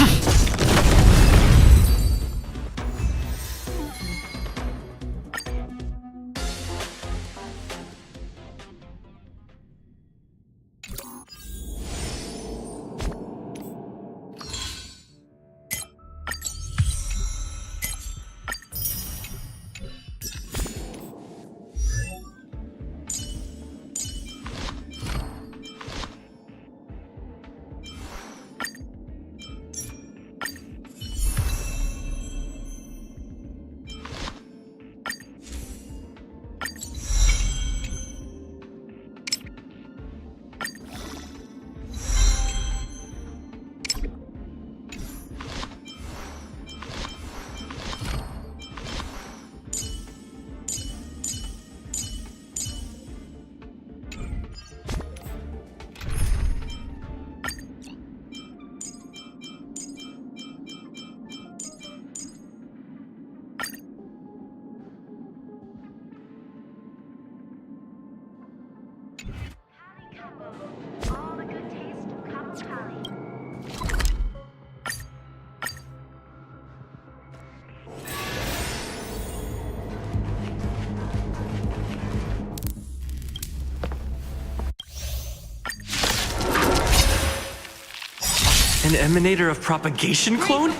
An emanator of propagation clone?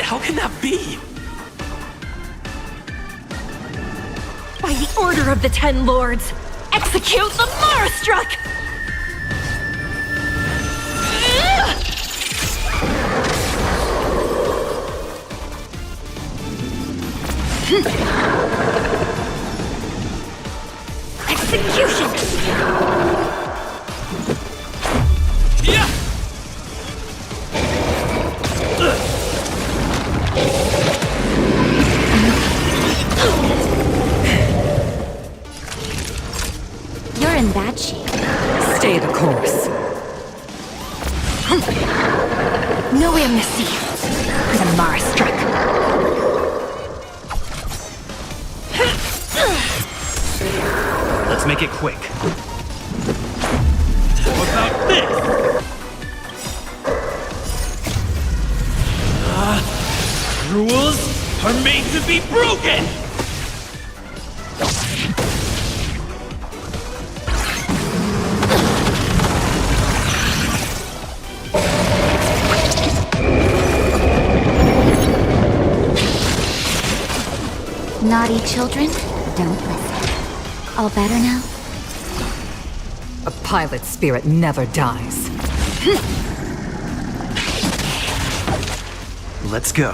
How can that be? By the order of the Ten Lords, execute the Marastruck! Execution! You're in bad shape. Stay the course. No amnesty for the Mara struck. Let's make it quick. How about this? Rules are made to be broken! Naughty children, don't listen. All better now? A pilot spirit never dies. Let's go.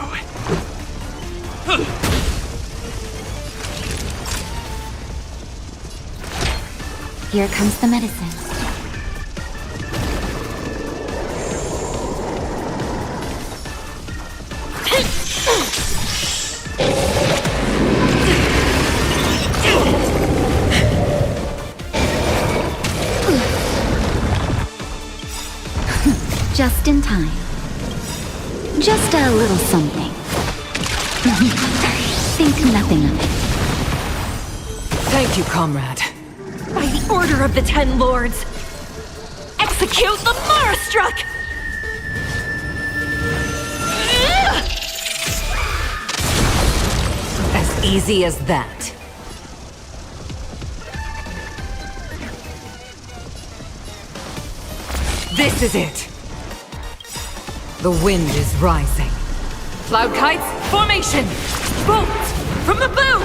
Here comes the medicine. Just in time. Just a little something. Think nothing of it. Thank you, comrade. By the order of the Ten Lords, execute the Mara struck! As easy as that. This is it. The wind is rising. Cloud kites, formation! Bolt from the bow!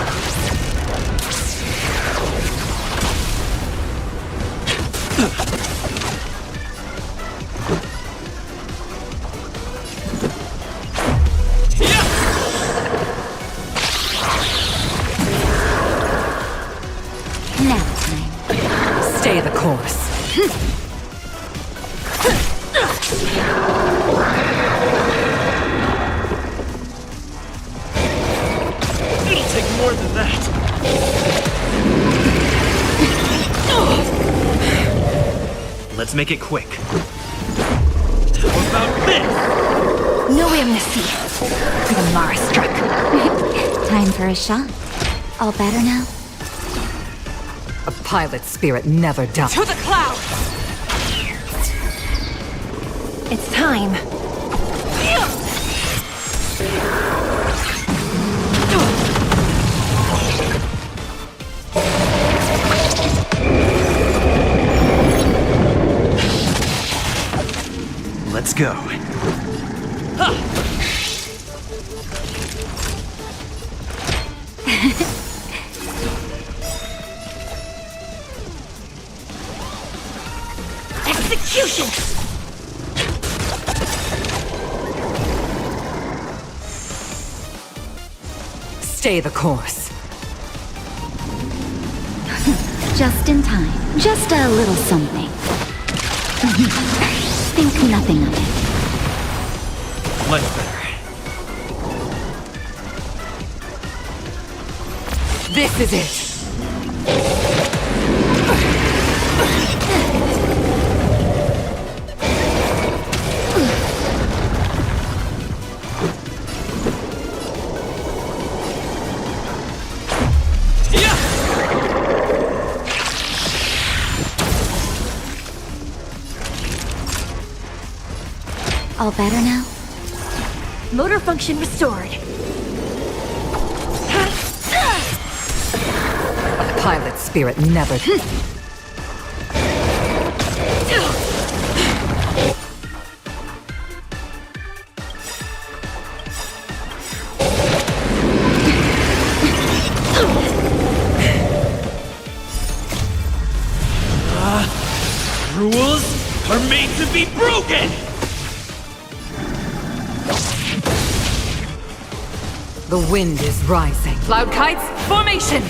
Nap time. Stay the course. It'll take more than that. Let's make it quick. How about this? No amnesty for the Mara struck. Time for a shot. All better now? A pilot spirit never dies. To the clouds! It's time. Let's go. Execution! Stay the course. Just in time. Just a little something. Think nothing of it. Much better. This is it. All better now? Motor function restored. A pilot spirit never. Rules are made to be broken! The wind is rising. Cloud kites, formation!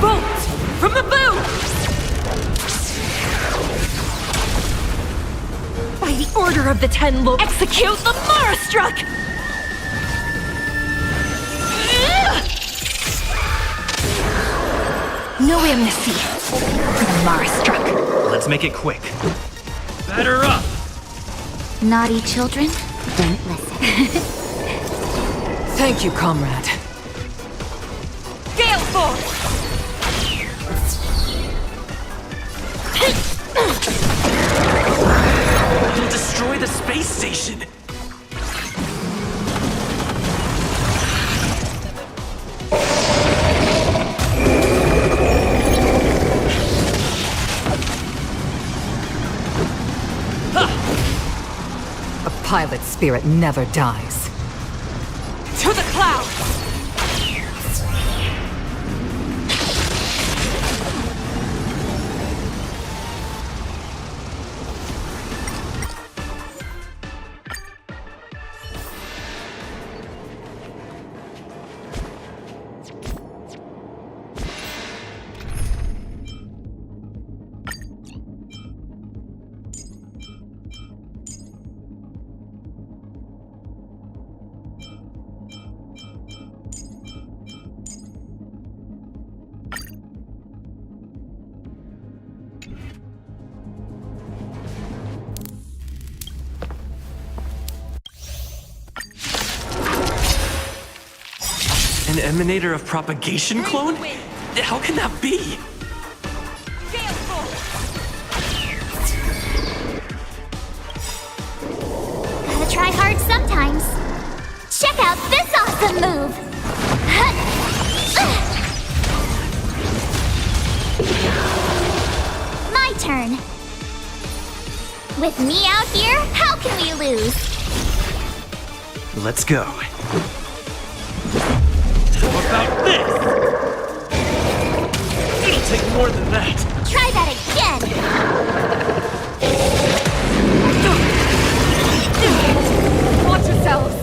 Bolt from the bow! Master of the Ten will execute the Mara Struck! No amnesty for the Mara Struck. Let's make it quick. Batter up! Naughty children, don't listen. Thank you, comrade. Gale Force! It'll destroy the space station! A pilot's spirit never dies. To the clouds! An emanator of propagation clone? How can that be? Gotta try hard sometimes. Check out this awesome move! My turn. With me out here, how can we lose? Let's go. How about this? It'll take more than that. Try that again! Watch yourselves!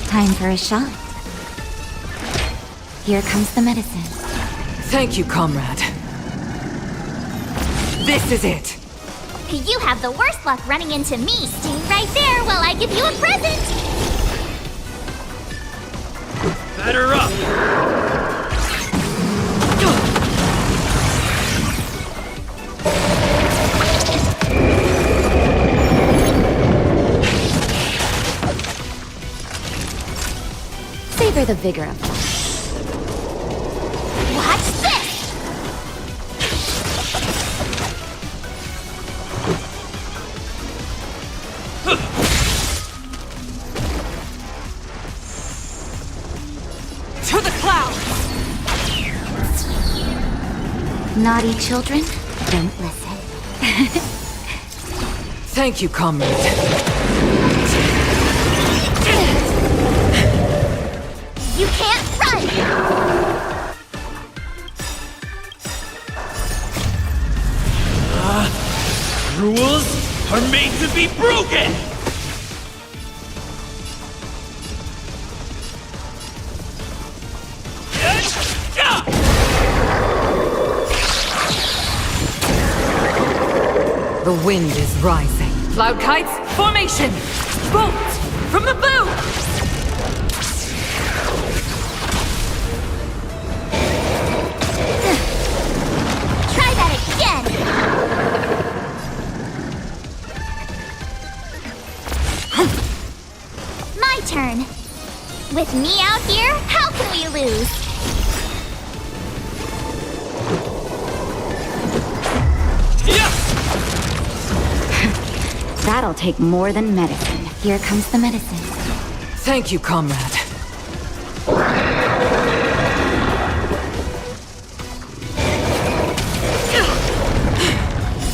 Time for a shot. Here comes the medicine. Thank you, comrade. This is it. You have the worst luck running into me. Stay right there while I give you a present! Batter up! Savor the vigor of life. Watch this! To the clouds! Naughty children, don't listen. Thank you, comrade. You can't run! Rules are made to be broken! The wind is rising. Cloud kites, formation! Bolt from the bow! Try that again! My turn. With me out here, how can we lose? That'll take more than medicine. Here comes the medicine. Thank you, comrade.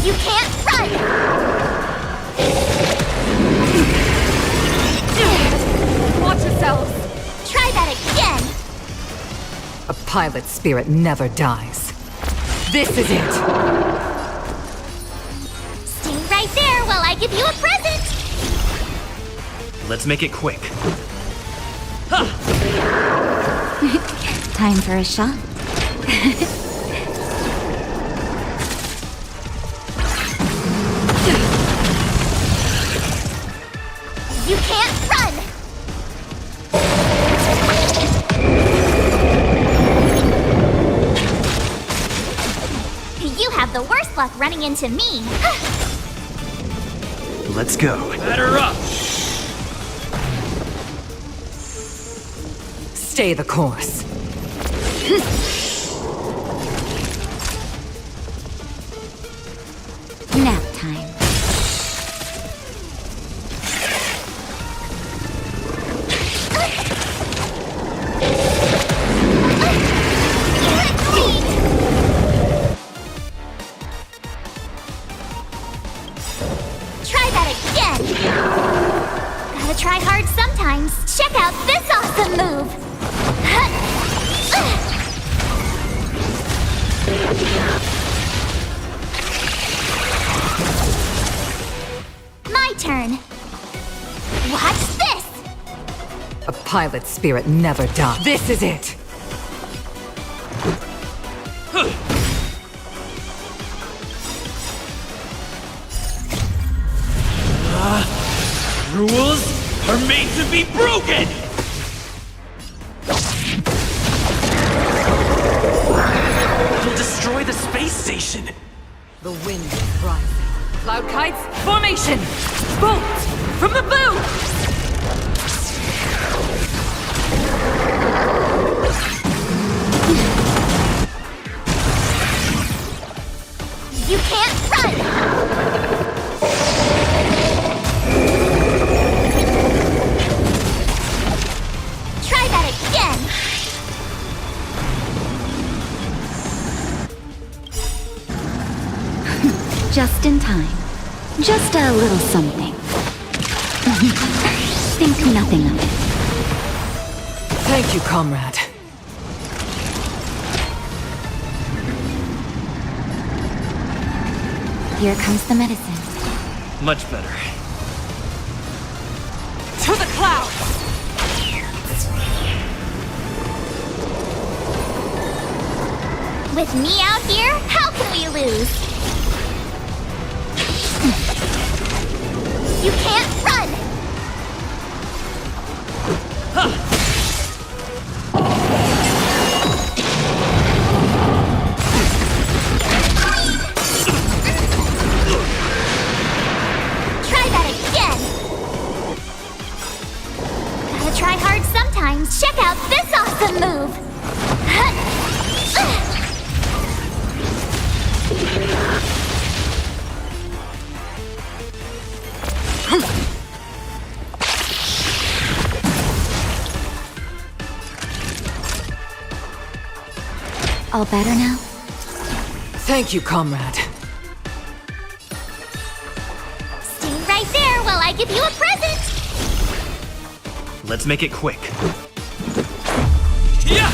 You can't run! Watch yourselves! Try that again! A pilot's spirit never dies. This is it! Stay right there while I give you a present! Let's make it quick. Time for a shot. worse luck running into me. Let's go. Batter up! Stay the course. Nap time. Try that again. Gotta try hard sometimes. Check out this awesome move. My turn. Watch this. A pilot spirit never dies. This is it. Rules are made to be broken! It'll destroy the space station! The wind is rising. Cloud kites, formation! Bolt from the boom! You can't run! Try that again! Just in time. Just a little something. Think nothing of it. Thank you, comrade. Here comes the medicine. Much better. To the clouds! With me out here, how can we lose? You can't run! Try that again! Gotta try hard sometimes. Check out this awesome move! All better now? Thank you, comrade. Stay right there while I give you a present! Let's make it quick. Yeah!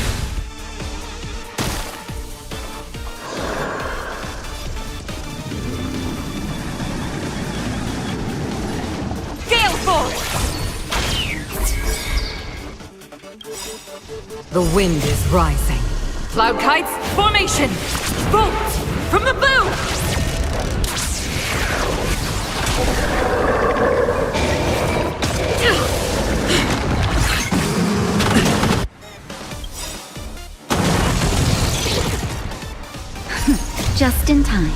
Gale force! The wind is rising. Cloud kites, formation! Bolt from the boom! Just in time.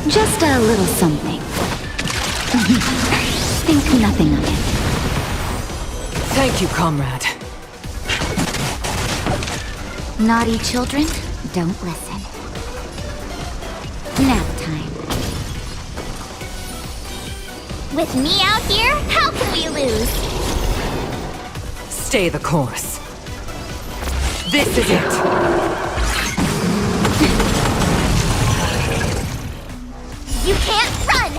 Just a little something. Think nothing of it. Thank you, comrade. Naughty children, don't listen. Nap time. With me out here, how can we lose? Stay the course. This is it. You can't run!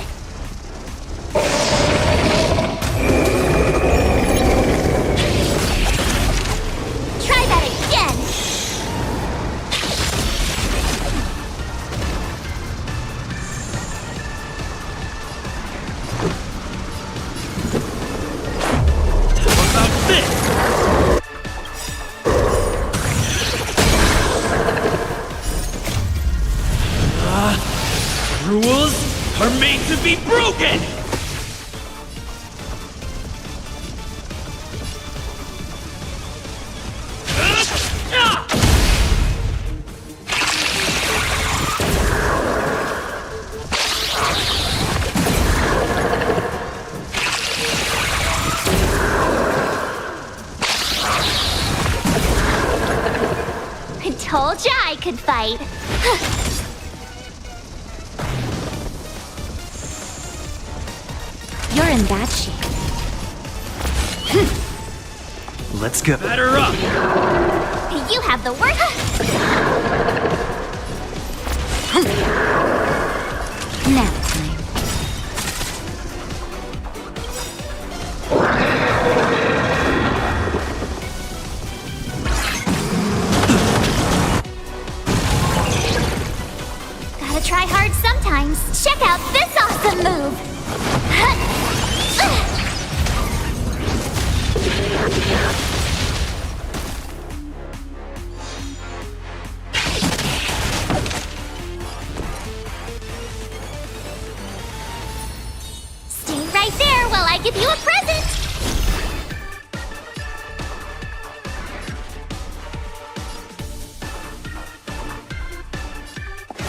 Try that again! What about this? Rules are made to be broken! Told ya I could fight. You're in bad shape. Let's go. Batter up! You have the worst. Nap time. Gotta try hard sometimes. Check out this awesome move. Stay right there while I give you a present.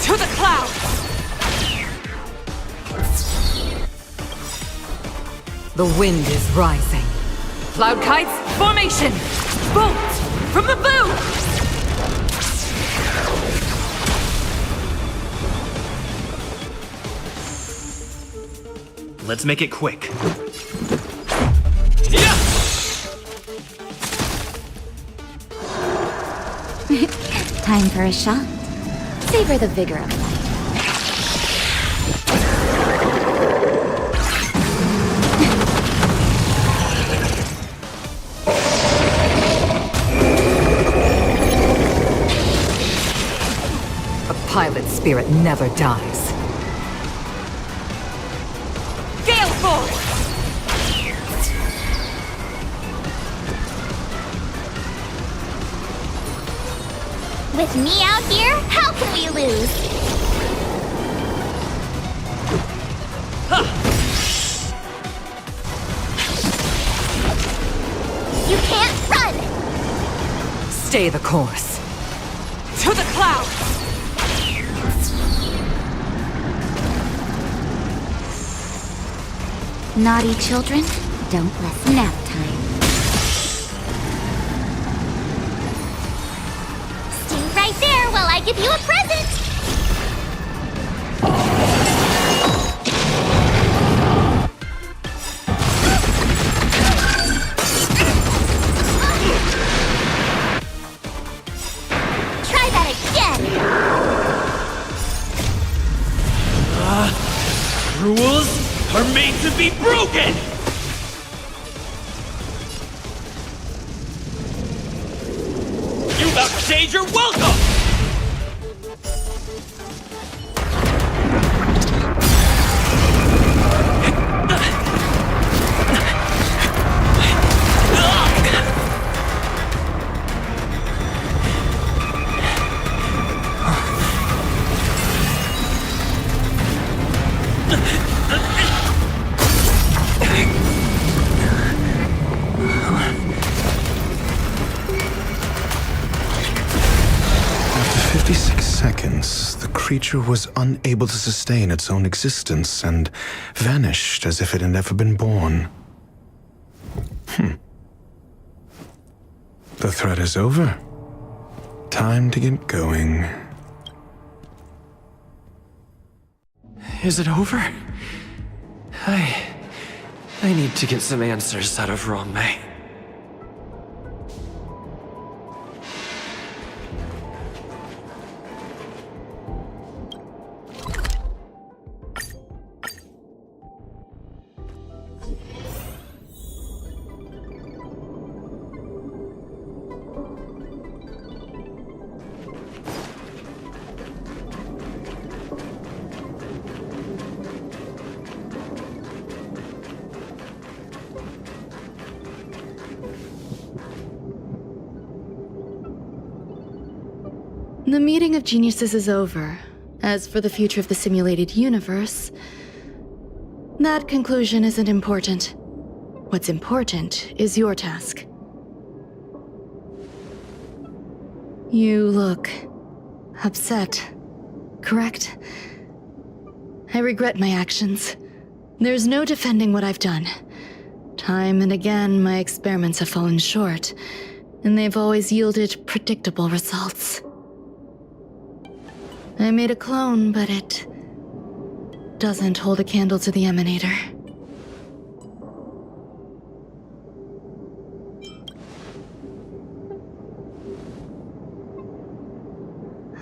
To the clouds! The wind is rising. Cloud kites, formation! Bolt from the boot! Let's make it quick. Time for a shot. Savor the vigor of life. A pilot's spirit never dies. Gale force! With me out here, how can we lose? You can't run! Stay the course. To the clouds! Naughty children, don't listen. Nap time. Stay right there while I give you a present! Try that again! Rules are made to be broken! You've outstayed your welcome! After 56 seconds, the creature was unable to sustain its own existence and vanished as if it had never been born. The threat is over. Time to get going. Is it over? I need to get some answers out of Ron-Mei. The meeting of geniuses is over. As for the future of the simulated universe, that conclusion isn't important. What's important is your task. You look upset, correct? I regret my actions. There's no defending what I've done. Time and again, my experiments have fallen short, and they've always yielded predictable results. I made a clone, but it doesn't hold a candle to the emanator.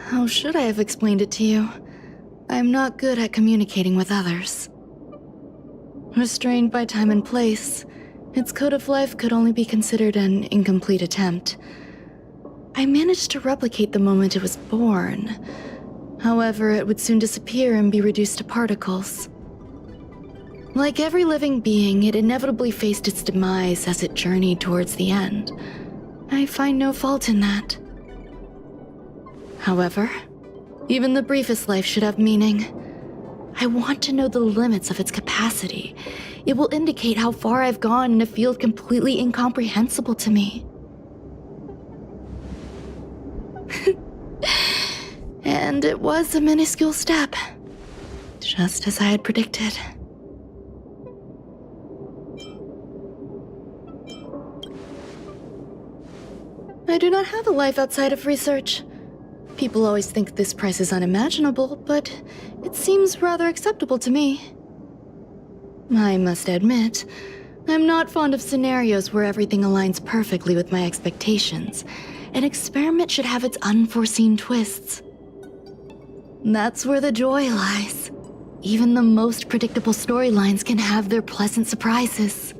How should I have explained it to you? I'm not good at communicating with others. Restrained by time and place, its code of life could only be considered an incomplete attempt. I managed to replicate the moment it was born. However, it would soon disappear and be reduced to particles. Like every living being, it inevitably faced its demise as it journeyed towards the end. I find no fault in that. However, even the briefest life should have meaning. I want to know the limits of its capacity. It will indicate how far I've gone in a field completely incomprehensible to me. And it was a minuscule step, just as I had predicted. I do not have a life outside of research. People always think this price is unimaginable, but it seems rather acceptable to me. I must admit, I'm not fond of scenarios where everything aligns perfectly with my expectations. An experiment should have its unforeseen twists. That's where the joy lies. Even the most predictable storylines can have their pleasant surprises.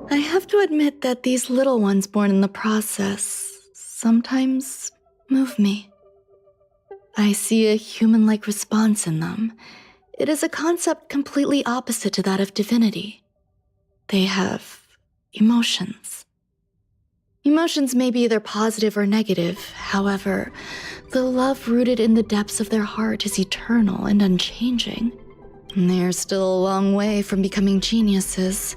I have to admit that these little ones born in the process sometimes move me. I see a human-like response in them. It is a concept completely opposite to that of divinity. They have emotions. Emotions may be either positive or negative. However, the love rooted in the depths of their heart is eternal and unchanging. They're still a long way from becoming geniuses,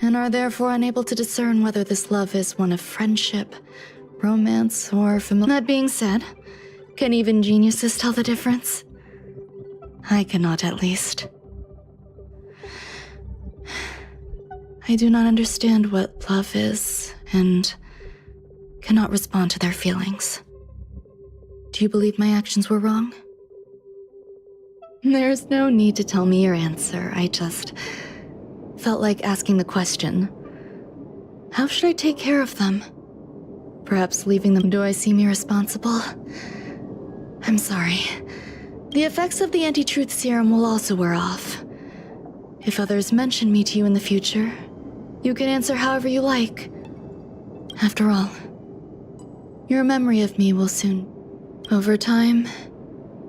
and are therefore unable to discern whether this love is one of friendship, romance, or familiar. That being said, can even geniuses tell the difference? I cannot, at least. I do not understand what love is, and cannot respond to their feelings. Do you believe my actions were wrong? There's no need to tell me your answer. I just felt like asking the question. How should I take care of them? Perhaps leaving them. Do I seem irresponsible? I'm sorry. The effects of the anti-truth serum will also wear off. If others mention me to you in the future, you can answer however you like. After all, your memory of me will soon. Over time,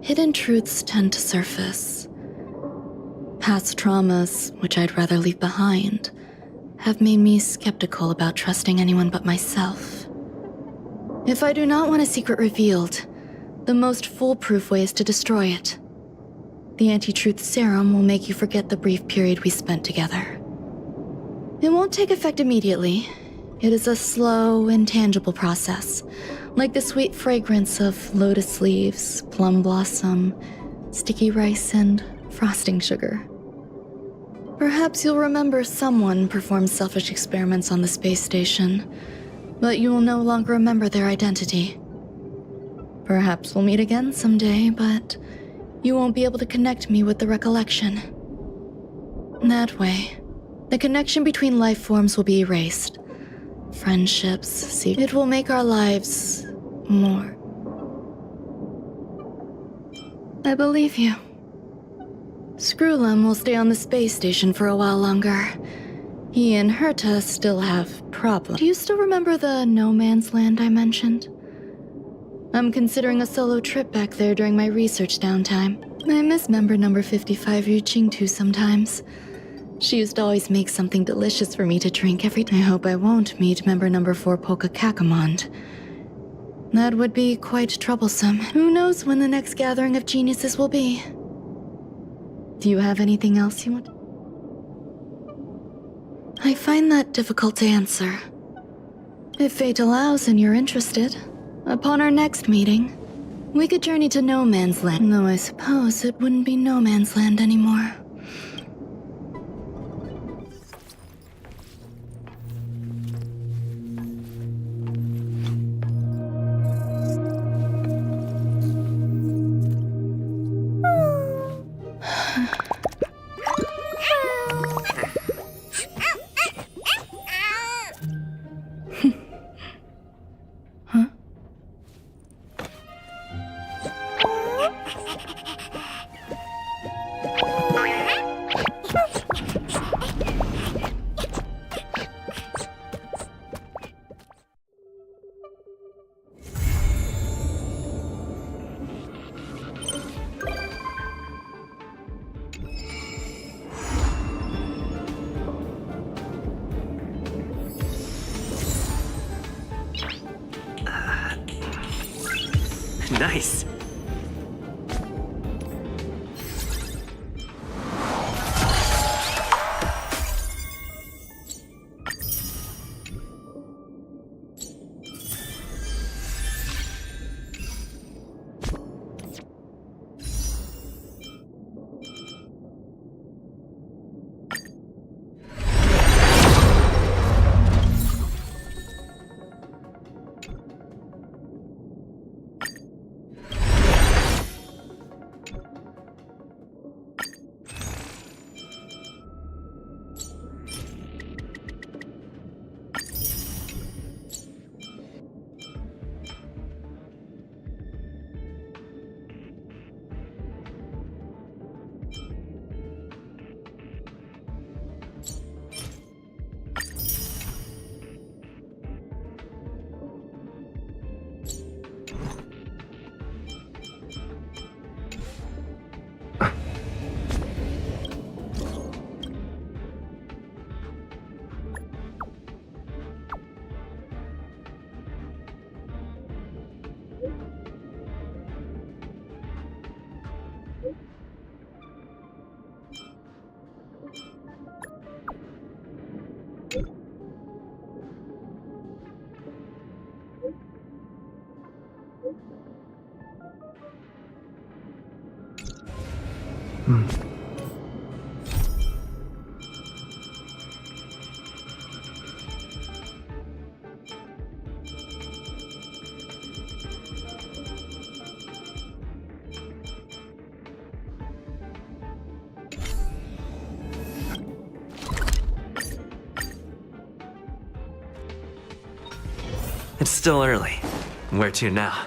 hidden truths tend to surface. Past traumas, which I'd rather leave behind, have made me skeptical about trusting anyone but myself. If I do not want a secret revealed, the most foolproof way is to destroy it. The anti-truth serum will make you forget the brief period we spent together. It won't take effect immediately. It is a slow, intangible process, like the sweet fragrance of lotus leaves, plum blossom, sticky rice, and frosting sugar. Perhaps you'll remember someone performed selfish experiments on the space station, but you will no longer remember their identity. Perhaps we'll meet again someday, but you won't be able to connect me with the recollection. That way, the connection between life forms will be erased. Friendships, it will make our lives more. I believe you. Screwlum will stay on the space station for a while longer. He and Herta still have problems. Do you still remember the no man's land I mentioned? I'm considering a solo trip back there during my research downtime. I miss member number 55 Ryujingtu sometimes. She used to always make something delicious for me to drink every day. I hope I won't meet member number 4 Polka Kakamond. That would be quite troublesome. Who knows when the next gathering of geniuses will be? Do you have anything else you want? I find that difficult to answer. If fate allows and you're interested, upon our next meeting, we could journey to No Man's Land. Though I suppose it wouldn't be No Man's Land anymore. choice. It's still early. Where to now?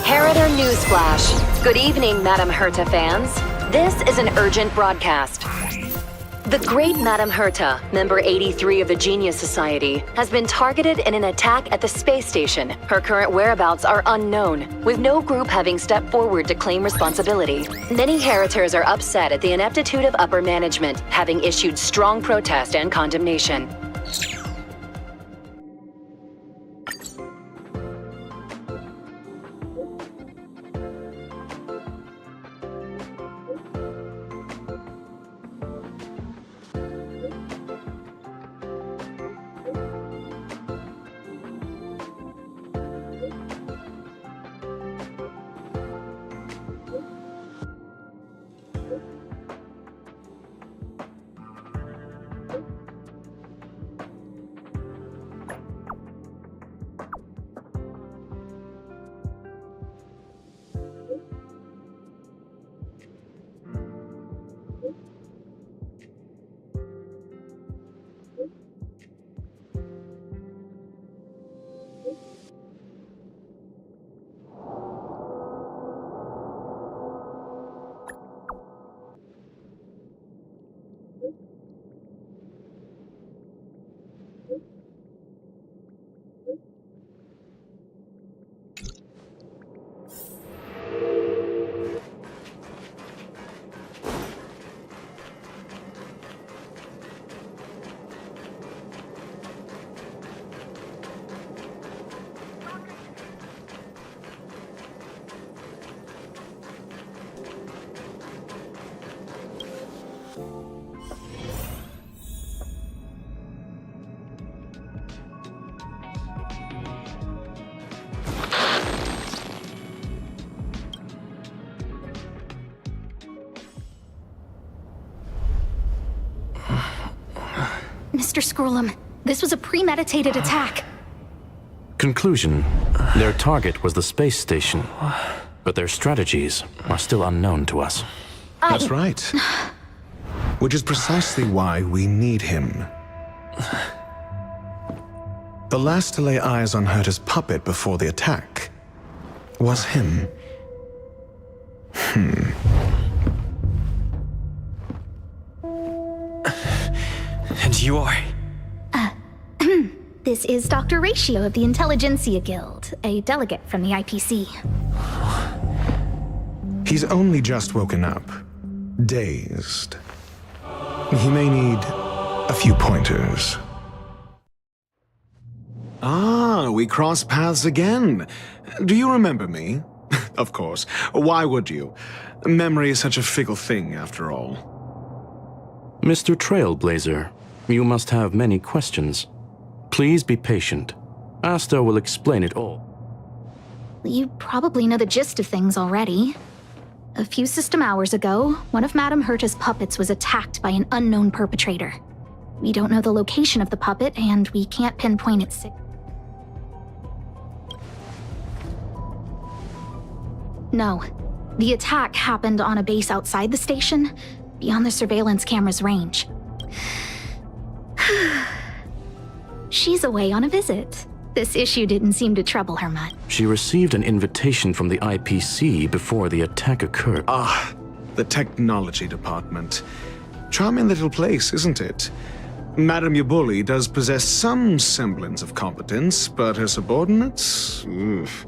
Harrider Newsflash. Good evening, Madame Herta fans. This is an urgent broadcast. The great Madame Herta, member 83 of the Genius Society, has been targeted in an attack at the space station. Her current whereabouts are unknown, with no group having stepped forward to claim responsibility. Many Heritors are upset at the ineptitude of upper management, having issued strong protest and condemnation. Mr. Scrollum, this was a premeditated attack. Conclusion: their target was the space station, but their strategies are still unknown to us. That's right. Which is precisely why we need him. the last to lay eyes on Herta's puppet before the attack was him. And you are? This is Dr. Ratio of the Intelligentsia Guild, a delegate from the IPC. He's only just woken up, dazed. He may need a few pointers. Ah, we cross paths again. Do you remember me? Of course. Why would you? Memory is such a fickle thing, after all. Mr. Trailblazer, you must have many questions. Please be patient. Asta will explain it all. You probably know the gist of things already. A few system hours ago, one of Madame Herta's puppets was attacked by an unknown perpetrator. We don't know the location of the puppet, and we can't pinpoint its No. The attack happened on a base outside the station, beyond the surveillance camera's range. She's away on a visit. This issue didn't seem to trouble her much. She received an invitation from the IPC before the attack occurred. Ah, the technology department. Charming little place, isn't it? Madame Yabuli does possess some semblance of competence, but her subordinates? Oof.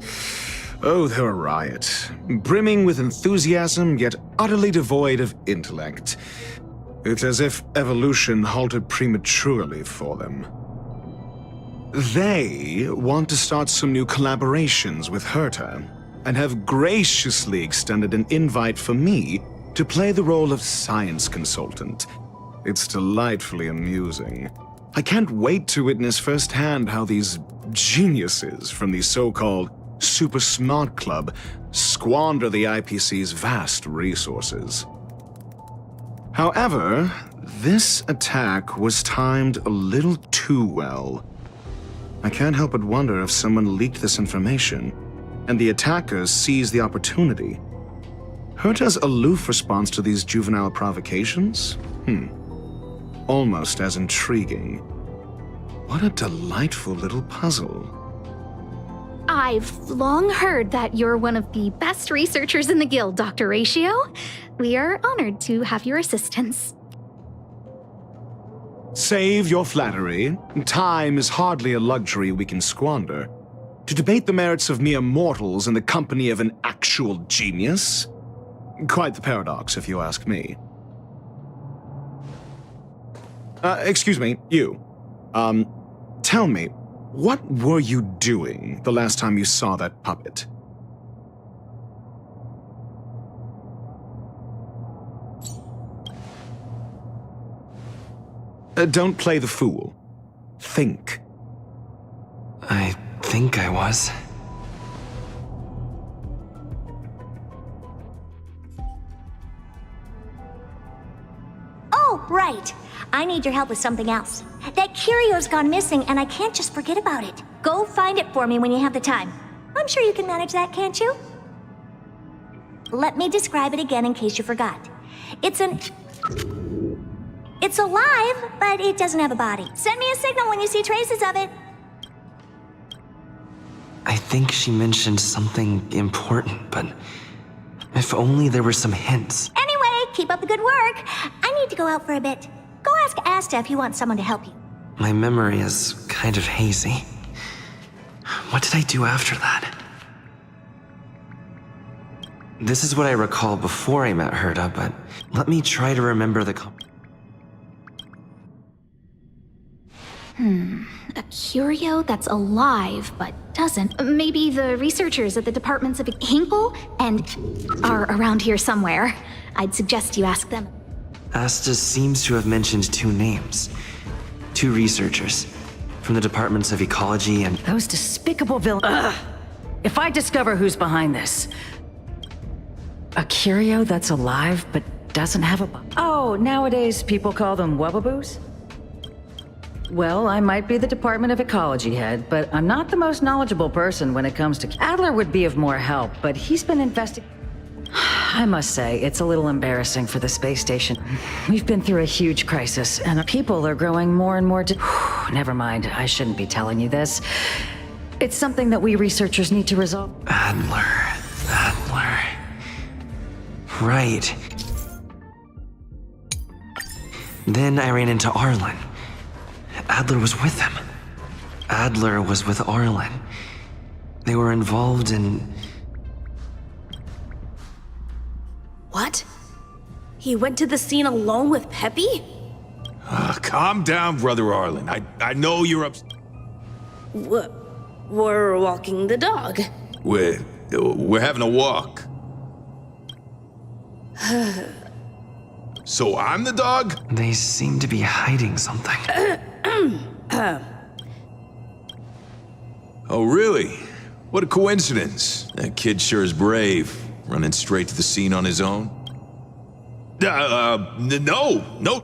Oh, they're a riot. Brimming with enthusiasm, yet utterly devoid of intellect. It's as if evolution halted prematurely for them. They want to start some new collaborations with Herta, and have graciously extended an invite for me to play the role of science consultant. It's delightfully amusing. I can't wait to witness firsthand how these geniuses from the so-called Super Smart Club squander the IPC's vast resources. However, this attack was timed a little too well. I can't help but wonder if someone leaked this information, and the attackers seized the opportunity. Herta's aloof response to these juvenile provocations? Almost as intriguing. What a delightful little puzzle. I've long heard that you're one of the best researchers in the guild, Dr. Ratio. We are honored to have your assistance. Save your flattery. Time is hardly a luxury we can squander. To debate the merits of mere mortals in the company of an actual genius? Quite the paradox, if you ask me. Excuse me, you. Tell me, what were you doing the last time you saw that puppet? Don't play the fool. Think. I think I was. Oh, right. I need your help with something else. That curio's gone missing, and I can't just forget about it. Go find it for me when you have the time. I'm sure you can manage that, can't you? Let me describe it again in case you forgot. It's alive, but it doesn't have a body. Send me a signal when you see traces of it. I think she mentioned something important, but if only there were some hints. Anyway, keep up the good work. I need to go out for a bit. Go ask Asta if you want someone to help you. My memory is kind of hazy. What did I do after that? This is what I recall before I met Herta, but let me try to remember the A curio that's alive but doesn't. Maybe the researchers at the departments of Hinkle and are around here somewhere. I'd suggest you ask them. Asta seems to have mentioned two names. Two researchers from the departments of ecology and... Those despicable villains. If I discover who's behind this... A curio that's alive but doesn't have a... Oh, nowadays people call them wubbaboos? Well, I might be the Department of Ecology head, but I'm not the most knowledgeable person when it comes to... Adler would be of more help, but he's been investigating... I must say, it's a little embarrassing for the space station. We've been through a huge crisis, and people are growing more and more Never mind, I shouldn't be telling you this. It's something that we researchers need to resolve. Adler. Right. Then I ran into Arlen. Adler was with him. Adler was with Arlen. They were involved in... What? He went to the scene alone with Peppy? Calm down, Brother Arlen. I know you're upset. We're walking the dog. We're having a walk. So I'm the dog? They seem to be hiding something. Oh, really? What a coincidence. That kid sure is brave, running straight to the scene on his own. No.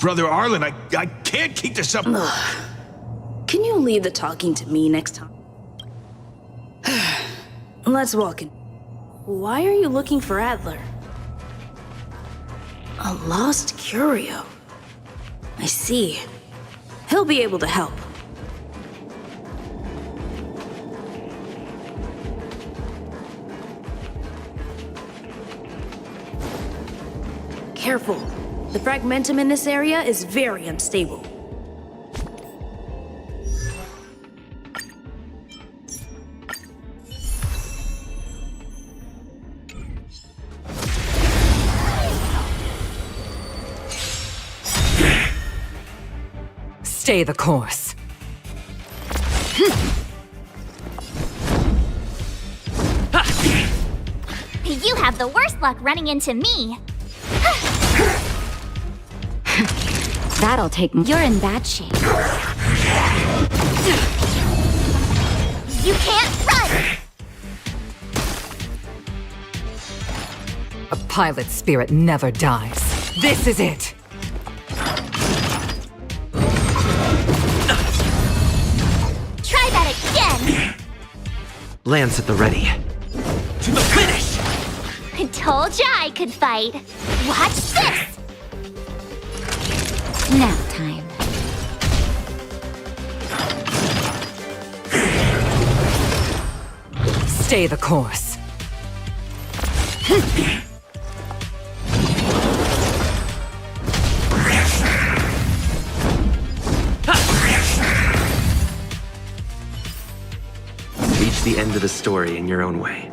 Brother Arlen, I can't keep this up. Can you leave the talking to me next time? Let's walk in. Why are you looking for Adler? A lost curio. I see. He'll be able to help. Careful. The fragmentum in this area is very unstable. Stay the course. You have the worst luck running into me. That'll take. You're in bad shape. You can't run! A pilot's spirit never dies. This is it! Try that again! Lance at the ready. To the finish! I told ya I could fight. Watch this! Nap time. Stay the course. Reach the end of the story in your own way.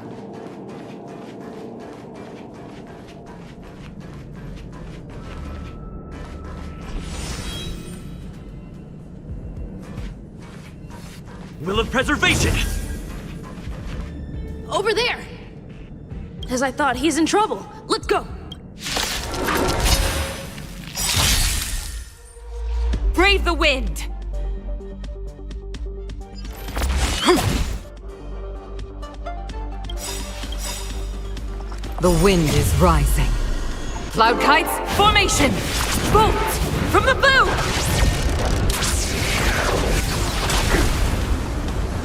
Will of preservation! Over there! As I thought, he's in trouble. Let's go! Brave the wind! The wind is rising. Cloud kites, formation! Bolt from the boom!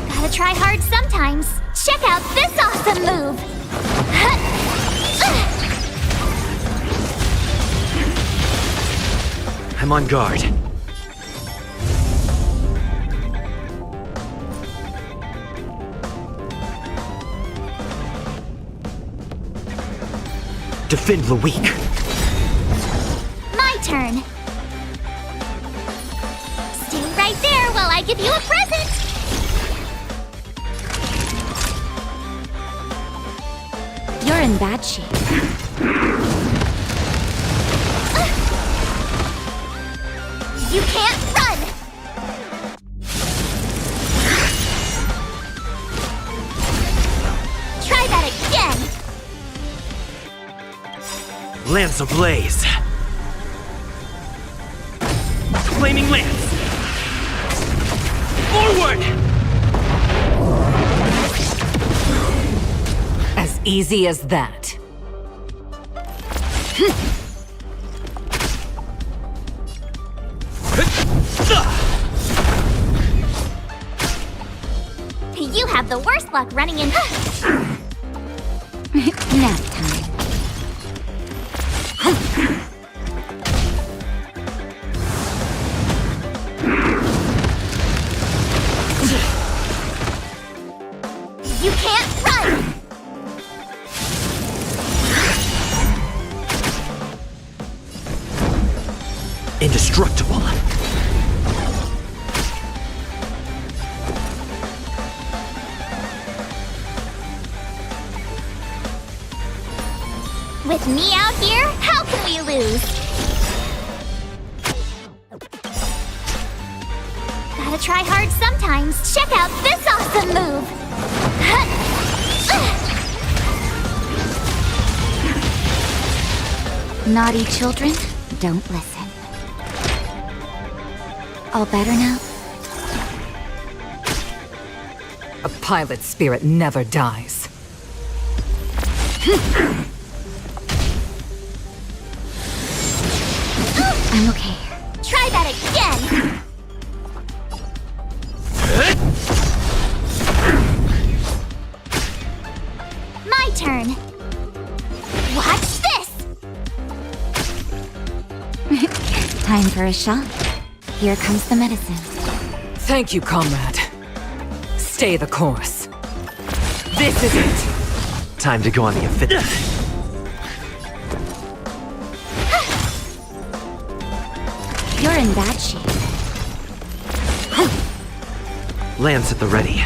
Gotta try hard sometimes. Check out this awesome move! I'm on guard. Defend the weak. My turn. Stay right there while I give you a present. You're in bad shape. You can't run. Try that again. Lance ablaze. Flaming lance. Forward! As easy as that. You have the worst luck running in. Nap time. You can't run! Indestructible. With me out here, how can we lose? Gotta try hard sometimes. Check out this awesome move! Naughty children, don't listen. All better now? A pilot's spirit never dies. I'm okay. Try that again! My turn. Watch this! Time for a shot. Here comes the medicine. Thank you, comrade. Stay the course. This is it. Time to go on the offensive. You're in bad shape. Lance at the ready.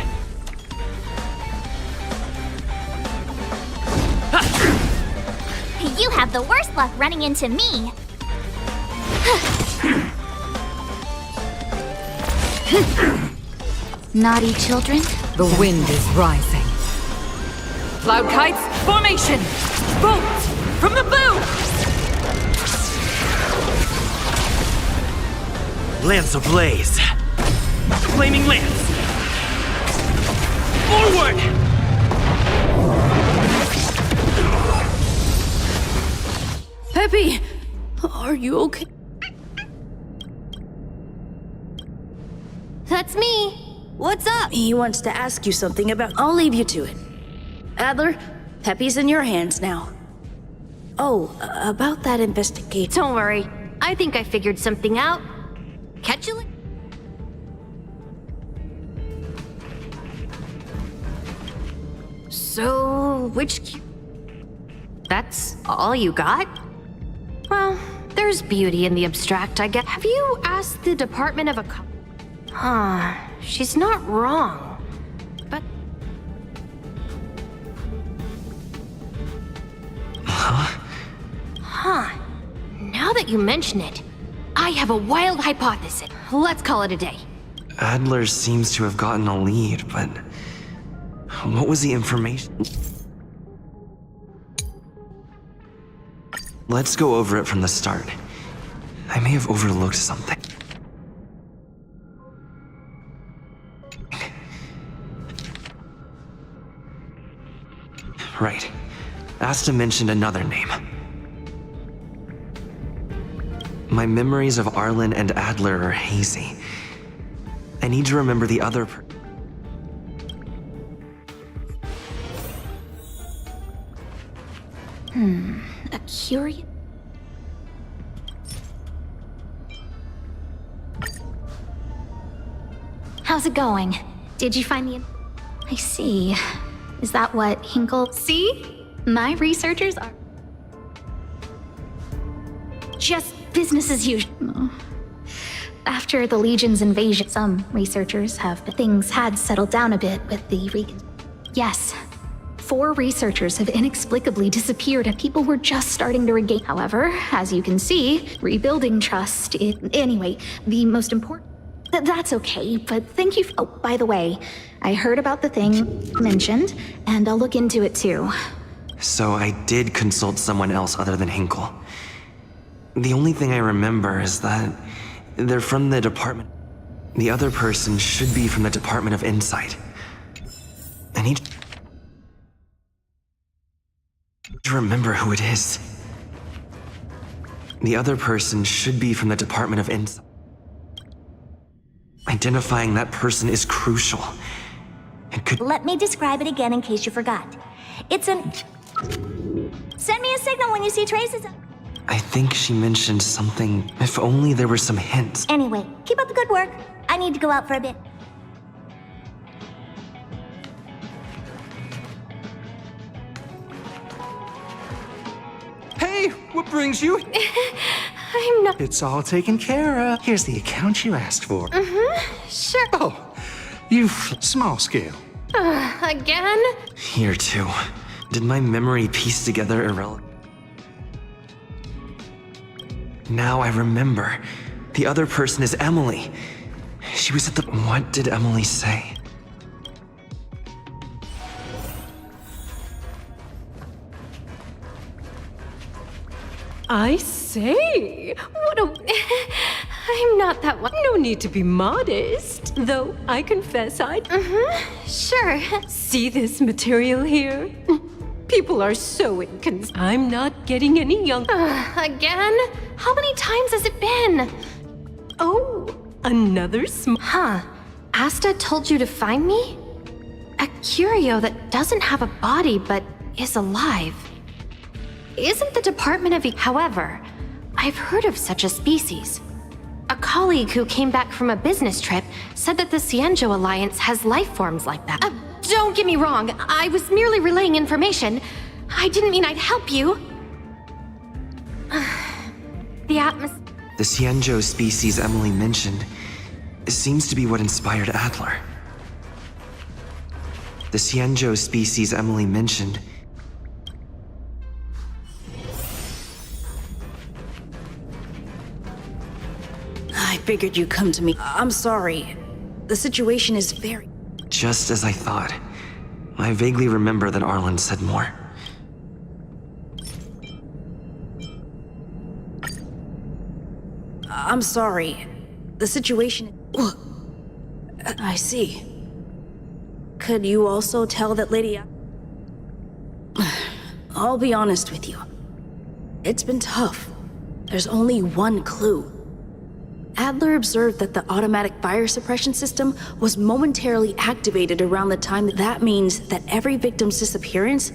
You have the worst luck running into me. Naughty children? The wind is rising. Cloud kites, formation! Bolt from the boom! Lance ablaze. Flaming lance. Forward! Peppy, are you okay? That's me. What's up? He wants to ask you something about. I'll leave you to it. Adler, Peppy's in your hands now. Oh, about that investigation. Don't worry. I think I figured something out. Catch you later. So, That's all you got? Well, there's beauty in the abstract, I guess. Have you asked the Department of Huh, she's not wrong. But... Huh. Now that you mention it, I have a wild hypothesis. Let's call it a day. Adler seems to have gotten a lead, but what was the information? Let's go over it from the start. I may have overlooked something. Right. Asta mentioned another name. My memories of Arlen and Adler are hazy. I need to remember the other A curious... How's it going? Did you find the... I see. Is that what Hinkle... See? My researchers are... just business as usual. After the Legion's invasion, some researchers have... things had settled down a bit with the Yes. 4 researchers have inexplicably disappeared and people were just starting to regain. However, as you can see, rebuilding trust... Anyway, the most important... That's okay, but thank you Oh, by the way, I heard about the thing mentioned, and I'll look into it too. So I did consult someone else other than Hinkle. The only thing I remember is that they're from the department. The other person should be from the Department of Insight. I need to remember who it is. The other person should be from the Department of Insight. Identifying that person is crucial. It could... Let me describe it again in case you forgot. It's an... Send me a signal when you see traces of... I think she mentioned something. If only there were some hints. Anyway, keep up the good work. I need to go out for a bit. Hey, what brings you? I'm not. It's all taken care of. Here's the account you asked for. Sure. Oh, small scale. Again? Here too. Did my memory piece together irrelevant? Now I remember. The other person is Emily. She was at the... What did Emily say? I say, what a... I'm not that one. No need to be modest, though I confess I'd... Sure. See this material here? People are so I'm not getting any younger. Again? How many times has it been? Oh, another Huh. Asta told you to find me? A curio that doesn't have a body but is alive. Isn't the Department of However, I've heard of such a species. A colleague who came back from a business trip said that the Cienjo Alliance has life forms like that. Don't get me wrong, I was merely relaying information. I didn't mean I'd help you. The atmosphere... The Cienjo species Emily mentioned seems to be what inspired Adler. The Cienjo species Emily mentioned... I figured you'd come to me. I'm sorry. The situation is very... Just as I thought. I vaguely remember that Arlen said more. I'm sorry. The situation... I see. Could you also tell that Lady... I'll be honest with you. It's been tough. There's only one clue. Adler observed that the automatic fire suppression system was momentarily activated around the time. That means that every victim's disappearance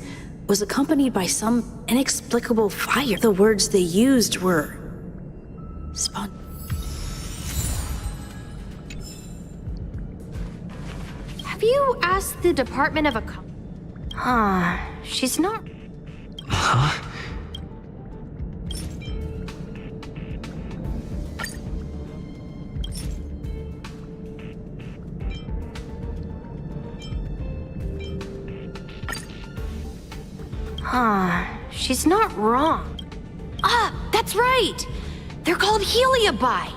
was accompanied by some inexplicable fire. The words they used were... Have you asked the Department of she's not... Huh? She's not wrong. That's right! They're called Heliobi.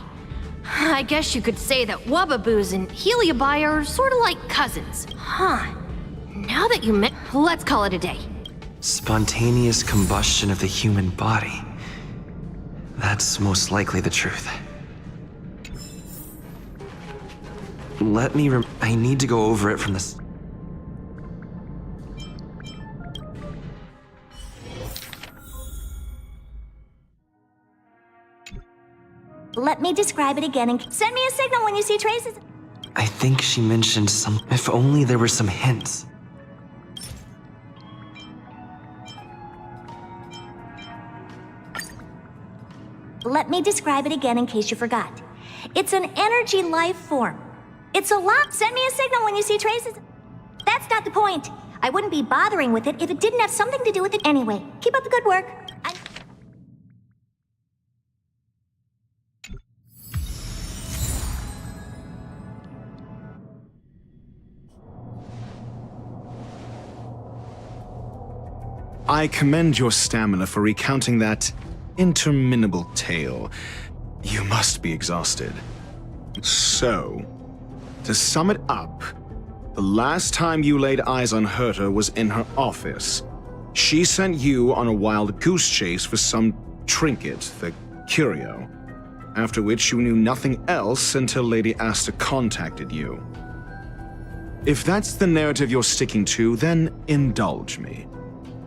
I guess you could say that Wubbaboos and Heliobi are sort of like cousins. Now that you let's call it a day. Spontaneous combustion of the human body. That's most likely the truth. Let me I need to go over it from the... Let me describe it again and send me a signal when you see traces. I think she mentioned some... If only there were some hints. Let me describe it again in case you forgot. It's an energy life form. It's a lot. Send me a signal when you see traces. That's not the point. I wouldn't be bothering with it if it didn't have something to do with it anyway. Keep up the good work. I commend your stamina for recounting that interminable tale. You must be exhausted. So, to sum it up, the last time you laid eyes on Herta was in her office. She sent you on a wild goose chase for some trinket, the curio, after which you knew nothing else until Lady Asta contacted you. If that's the narrative you're sticking to, then indulge me.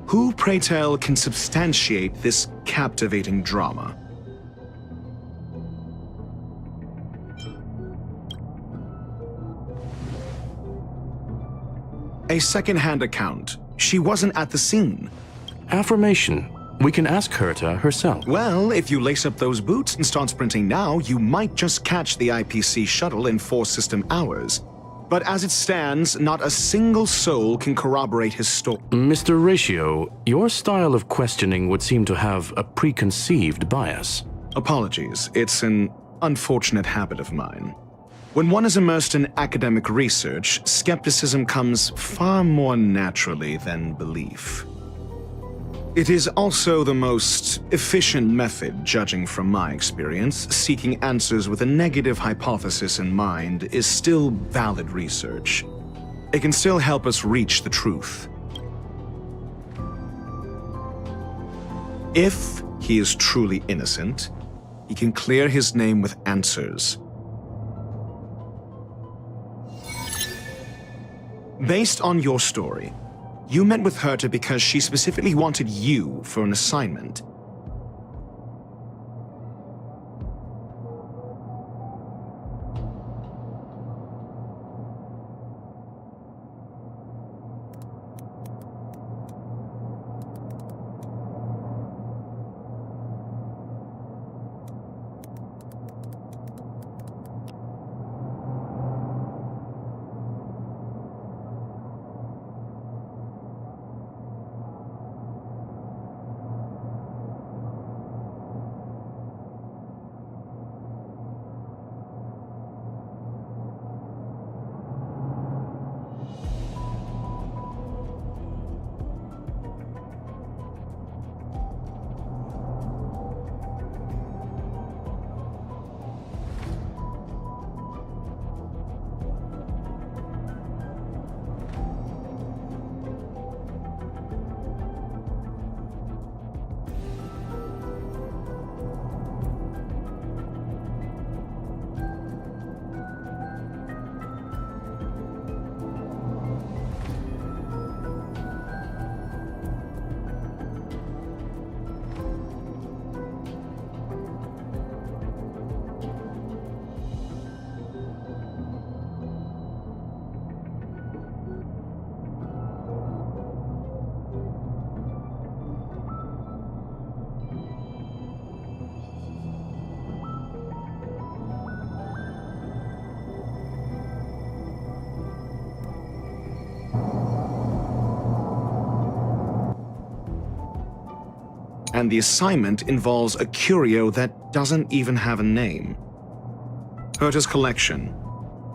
Who, pray tell, can substantiate this captivating drama? A second-hand account. She wasn't at the scene. Affirmation. We can ask Herta herself. Well, if you lace up those boots and start sprinting now, you might just catch the IPC shuttle in 4 system hours. But as it stands, not a single soul can corroborate his story. Mr. Ratio, your style of questioning would seem to have a preconceived bias. Apologies, it's an unfortunate habit of mine. When one is immersed in academic research, skepticism comes far more naturally than belief. It is also the most efficient method, judging from my experience. Seeking answers with a negative hypothesis in mind is still valid research. It can still help us reach the truth. If he is truly innocent, he can clear his name with answers. Based on your story, you met with Herta because she specifically wanted you for an assignment. And the assignment involves a curio that doesn't even have a name. Herta's collection.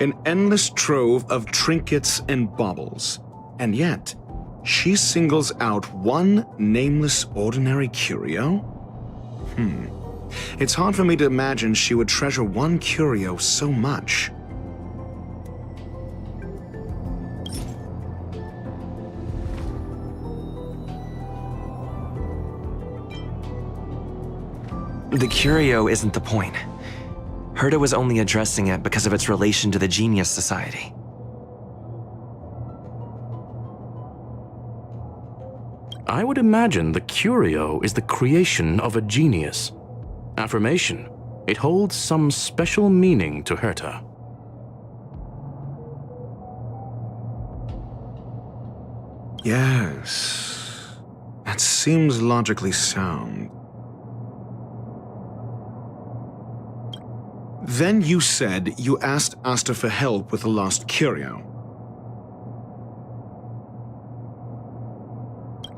An endless trove of trinkets and baubles. And yet, she singles out one nameless ordinary curio? It's hard for me to imagine she would treasure one curio so much. The curio isn't the point. Herta was only addressing it because of its relation to the Genius Society. I would imagine the curio is the creation of a genius. Affirmation. It holds some special meaning to Herta. Yes. That seems logically sound. Then you said you asked Asta for help with the lost curio.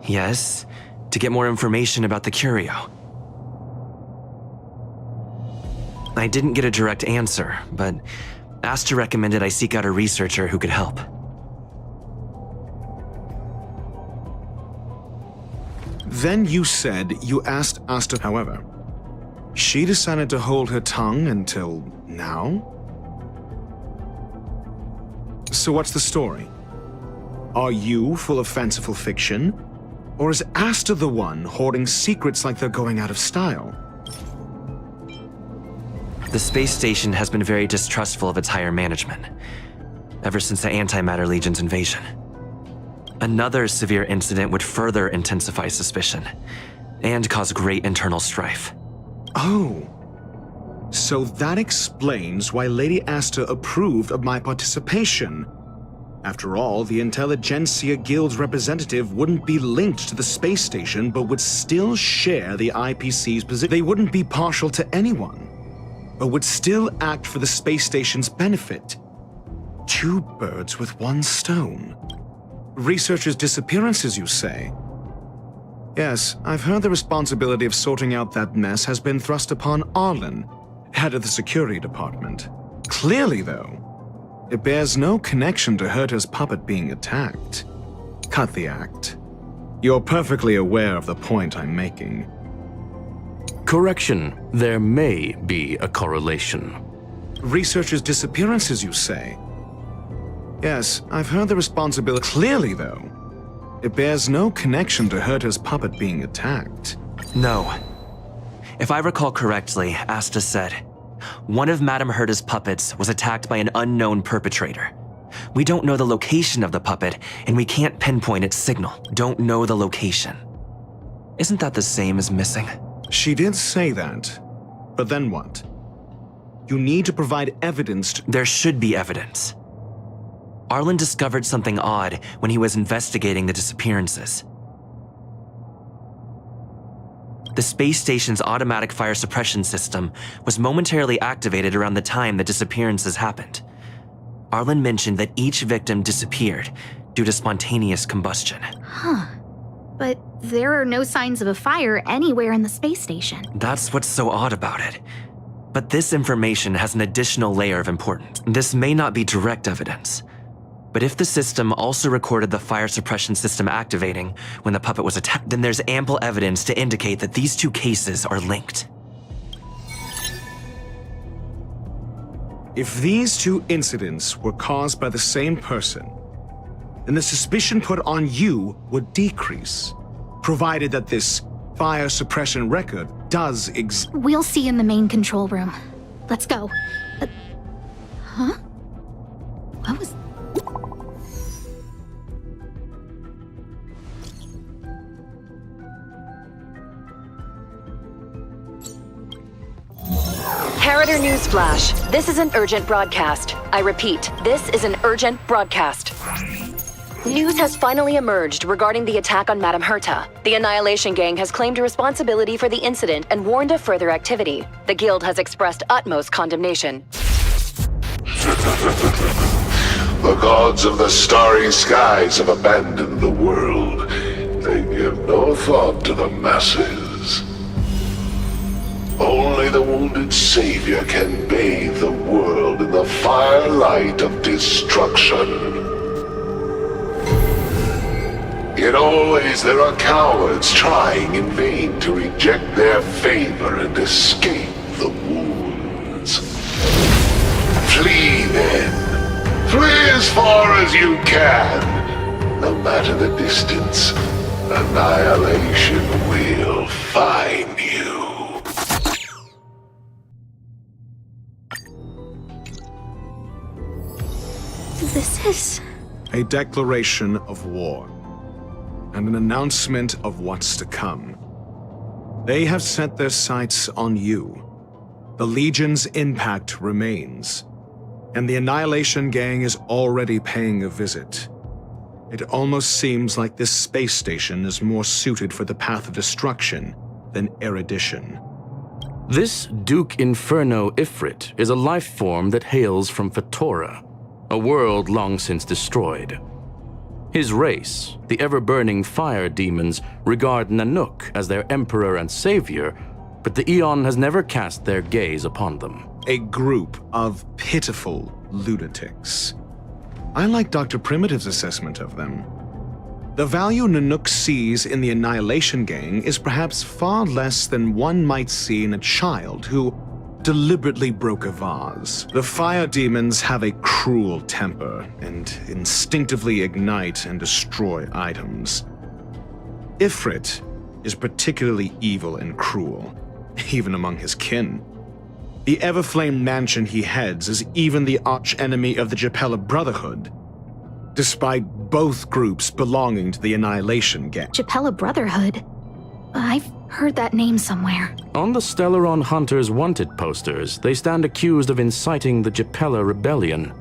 Yes, to get more information about the curio. I didn't get a direct answer, but Asta recommended I seek out a researcher who could help. Then you said you asked Asta, however. She decided to hold her tongue until now? So what's the story? Are you full of fanciful fiction? Or is Asta the one hoarding secrets like they're going out of style? The space station has been very distrustful of its higher management, ever since the Antimatter Legion's invasion. Another severe incident would further intensify suspicion, and cause great internal strife. Oh. So that explains why Lady Asta approved of my participation. After all, the Intelligentsia Guild's representative wouldn't be linked to the space station, but would still share the IPC's position. They wouldn't be partial to anyone, but would still act for the space station's benefit. 2 birds with 1 stone. Researchers' disappearances, you say? Yes, I've heard the responsibility of sorting out that mess has been thrust upon Arlen, head of the security department. Clearly, though, it bears no connection to Herta's puppet being attacked. Cut the act. You're perfectly aware of the point I'm making. Correction, there may be a correlation. Researchers' disappearances, you say? Yes, I've heard the responsibility. Clearly, though, it bears no connection to Herta's puppet being attacked. No. If I recall correctly, Asta said, one of Madame Herta's puppets was attacked by an unknown perpetrator. We don't know the location of the puppet, and we can't pinpoint its signal. Don't know the location. Isn't that the same as missing? She did say that. But then what? You need to provide evidence. There should be evidence. Arlen discovered something odd when he was investigating the disappearances. The space station's automatic fire suppression system was momentarily activated around the time the disappearances happened. Arlen mentioned that each victim disappeared due to spontaneous combustion. Huh. But there are no signs of a fire anywhere in the space station. That's what's so odd about it. But this information has an additional layer of importance. This may not be direct evidence, but if the system also recorded the fire suppression system activating when the puppet was attacked, then there's ample evidence to indicate that these 2 cases are linked. If these 2 incidents were caused by the same person, then the suspicion put on you would decrease, provided that this fire suppression record does exist. We'll see in the main control room. Let's go. Huh? What was... Harrider Newsflash. This is an urgent broadcast. I repeat, this is an urgent broadcast. News has finally emerged regarding the attack on Madame Herta. The Annihilation Gang has claimed responsibility for the incident and warned of further activity. The Guild has expressed utmost condemnation. The gods of the starry skies have abandoned the world. They give no thought to the masses. Only the wounded savior can bathe the world in the firelight of destruction. Yet always there are cowards trying in vain to reject their favor and escape the wounds. Flee then. Flee as far as you can. No matter the distance, annihilation will find you. This is... a declaration of war, and an announcement of what's to come. They have set their sights on you. The Legion's impact remains, and the Annihilation Gang is already paying a visit. It almost seems like this space station is more suited for the path of destruction than erudition. This Duke Inferno Ifrit is a life form that hails from Fatora, a world long since destroyed. His race, the ever-burning fire demons, regard Nanook as their emperor and savior, but the Eon has never cast their gaze upon them. A group of pitiful lunatics. I like Dr. Primitive's assessment of them. The value Nanook sees in the Annihilation Gang is perhaps far less than one might see in a child who deliberately broke a vase. The fire demons have a cruel temper and instinctively ignite and destroy items. Ifrit is particularly evil and cruel, even among his kin. The Everflame mansion he heads is even the arch-enemy of the Japella Brotherhood, despite both groups belonging to the Annihilation Gang. Japella Brotherhood? I've heard that name somewhere. On the Stellaron Hunters wanted posters, they stand accused of inciting the Japella Rebellion.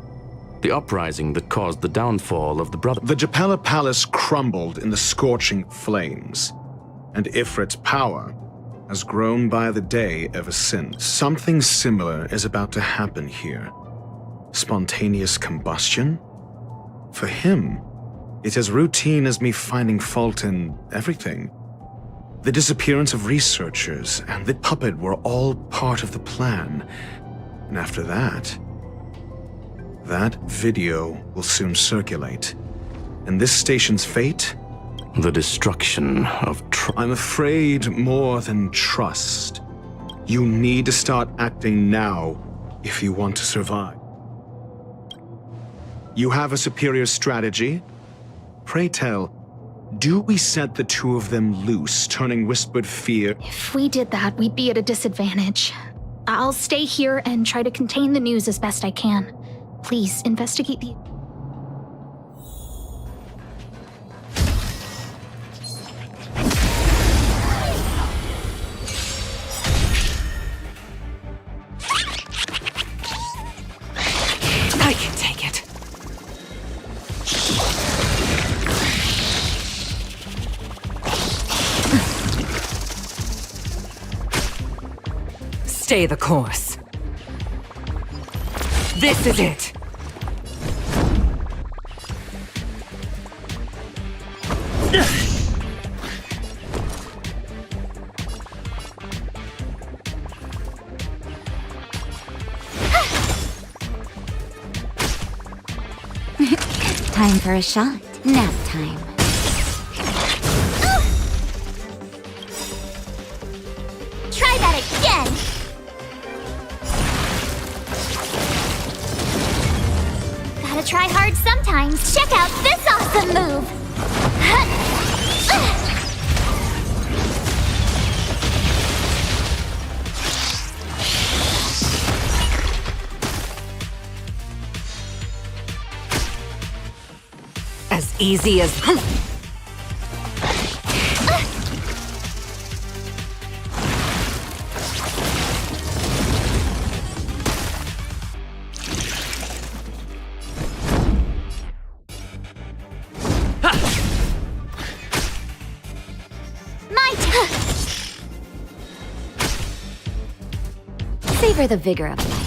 the uprising that caused the downfall of the brother. The Japella Palace crumbled in the scorching flames, and Ifrit's power has grown by the day ever since. Something similar is about to happen here. Spontaneous combustion? For him, it's as routine as me finding fault in everything. The disappearance of researchers and the puppet were all part of the plan. And after that video will soon circulate. And this station's fate? The destruction of I'm afraid more than trust. You need to start acting now if you want to survive. You have a superior strategy? Pray tell, do we set the two of them loose, turning whispered fear? If we did that, we'd be at a disadvantage. I'll stay here and try to contain the news as best I can. Please, investigate the... I can take it. Stay the course. This is it. Time for a shot. Nap time. Try that again! Gotta try hard sometimes. Check out this awesome move! As easy as... Savor the vigor of life.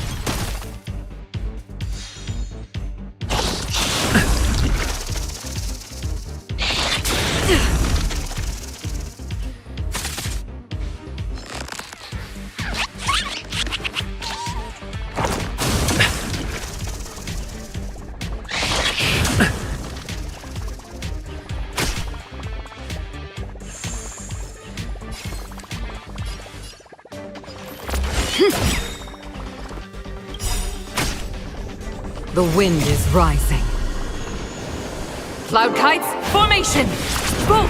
The wind is rising. Cloud kites, formation! Bolt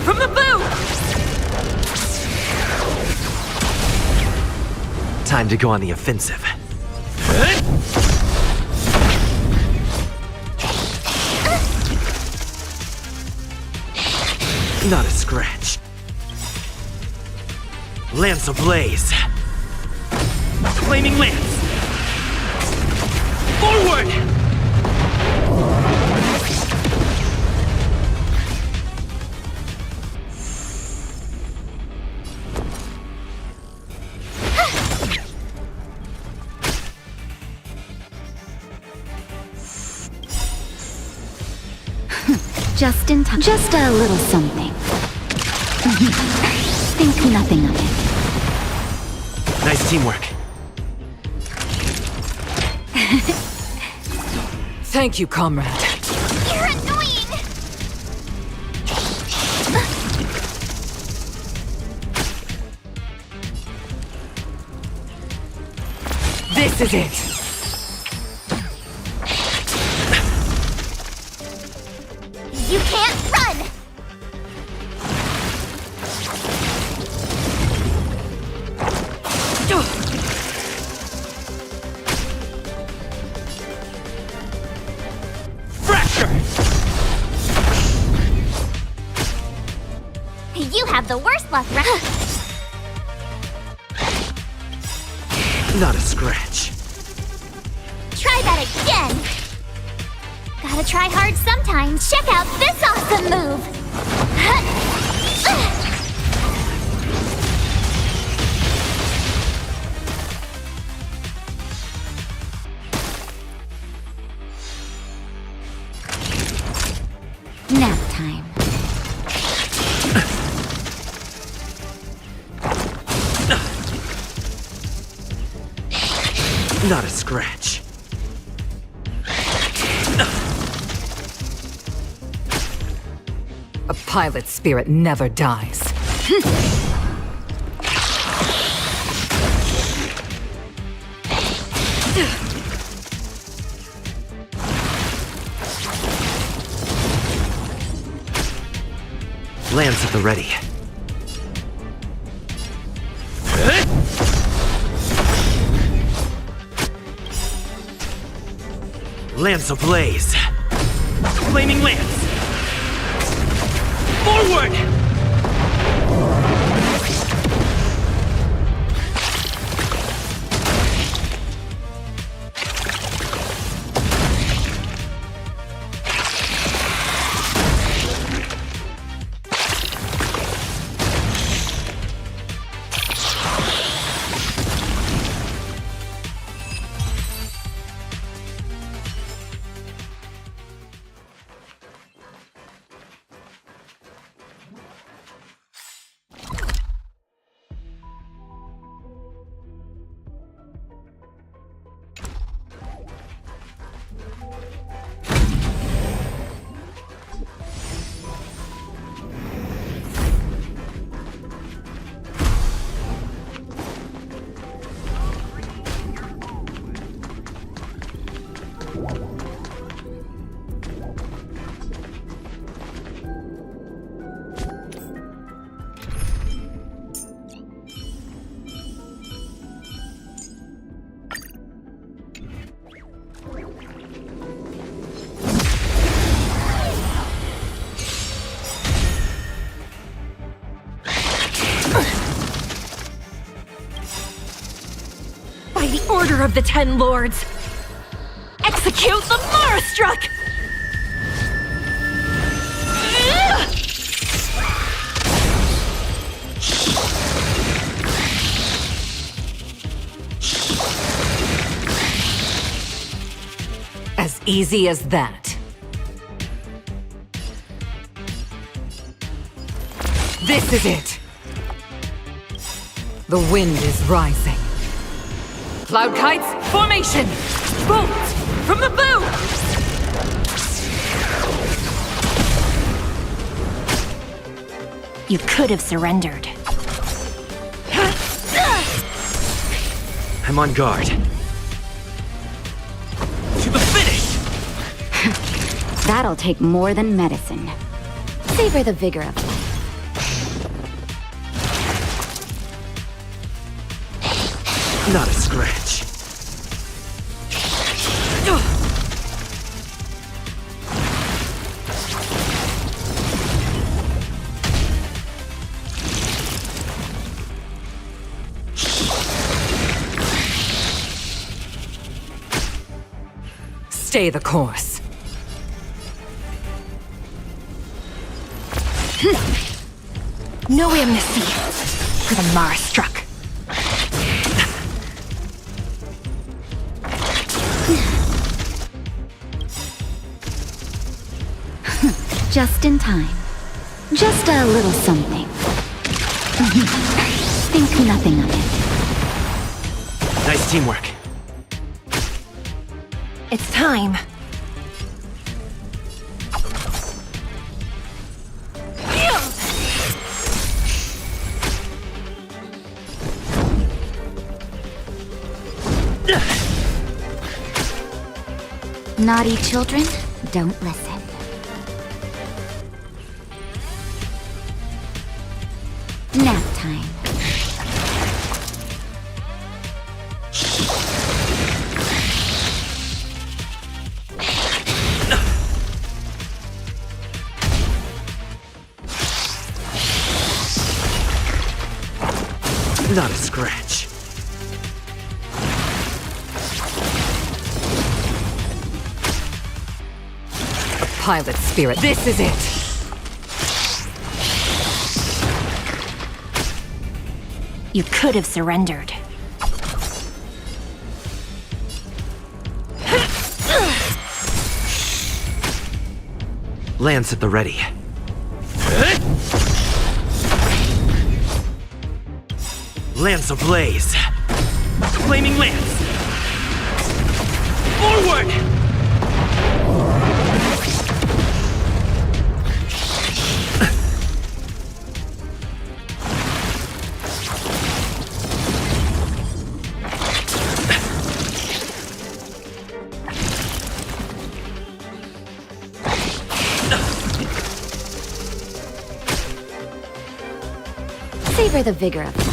from the bow! Time to go on the offensive. Not a scratch. Lance ablaze. Flaming lance. Forward! Just in time. Just a little something. Think nothing of it. Nice teamwork. Thank you, comrade. You're annoying! This is it. You can't run! You have the worst luck, Not a scratch. Try that again! Gotta try hard sometimes. Check out this awesome move! Nap time. Not a scratch. A pilot's spirit never dies. Lance at the ready. Lance ablaze. Flaming lance. Forward! By the order of the Ten Lords, execute the Marastruck! As easy as that. This is it. The wind is rising. Cloud kites, formation! Bolt from the bow! You could have surrendered. I'm on guard. To the finish! That'll take more than medicine. Savor the vigor of life. Not a scratch. Stay the course. No amnesty for the Marastruck. Just in time. Just a little something. Think nothing of it. Nice teamwork. It's time. Naughty children, don't listen. Nap time. Not a scratch. pilot spirit. This is it! You could have surrendered. Lance at the ready. Lance ablaze. Flaming lance. Forward! Savor the vigor of it.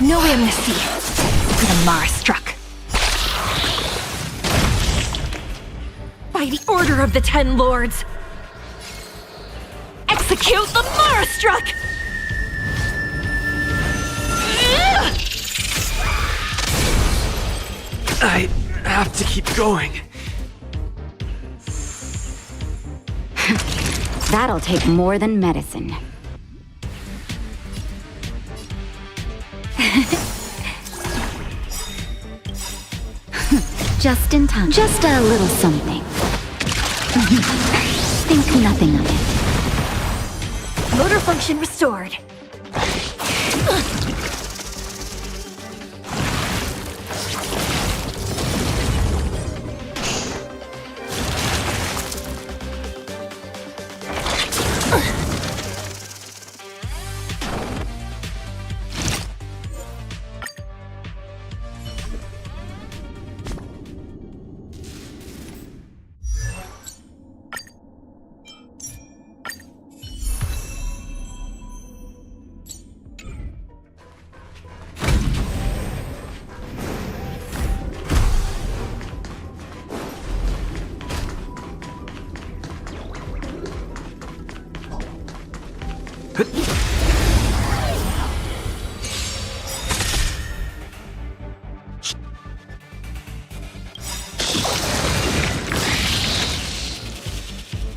No amnesty for the Mara struck. By the order of the 10 Lords, execute the Mara struck! I have to keep going. That'll take more than medicine. Just in time. Just a little something. Think nothing of it. Motor function restored.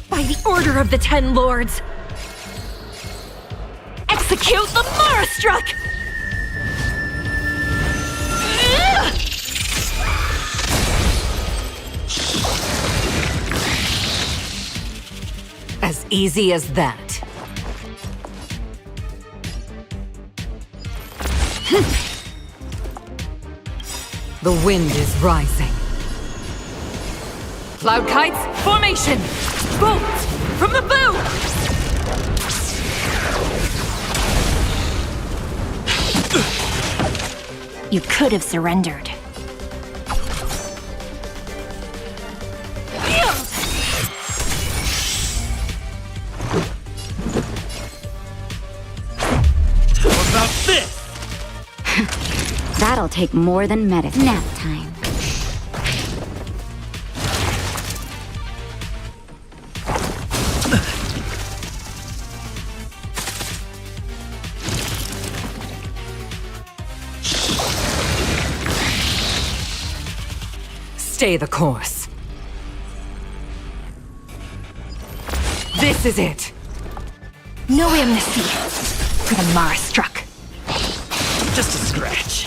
By the order of the 10 Lords, execute the Mara struck! As easy as that. The wind is rising. Cloud kites, formation! Bolts from the bow! You could have surrendered. How about this? That'll take more than medicine. Nap time. Stay the course. This is it. No amnesty for the Mara struck. Just a scratch.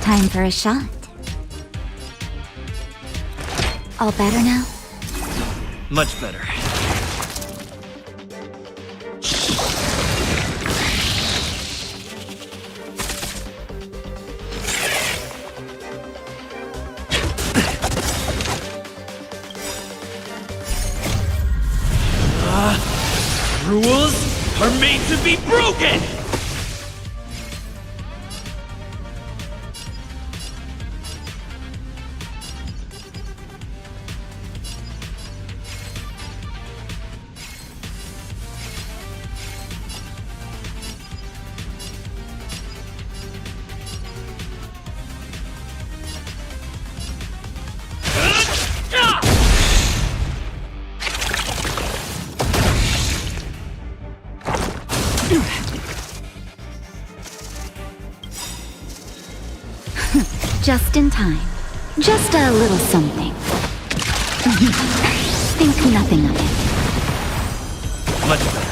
Time for a shot. All better now? Much better. rules are made to be broken! Just in time. Just a little something. Think nothing of it. Much better.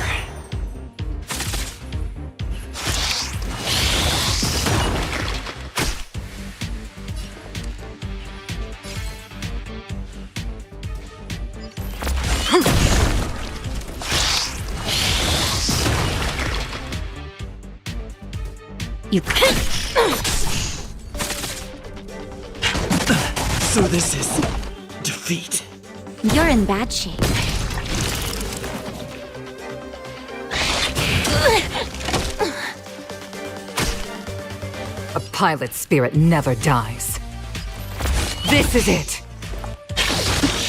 You can't. So this is defeat. You're in bad shape. A pilot's spirit never dies. This is it!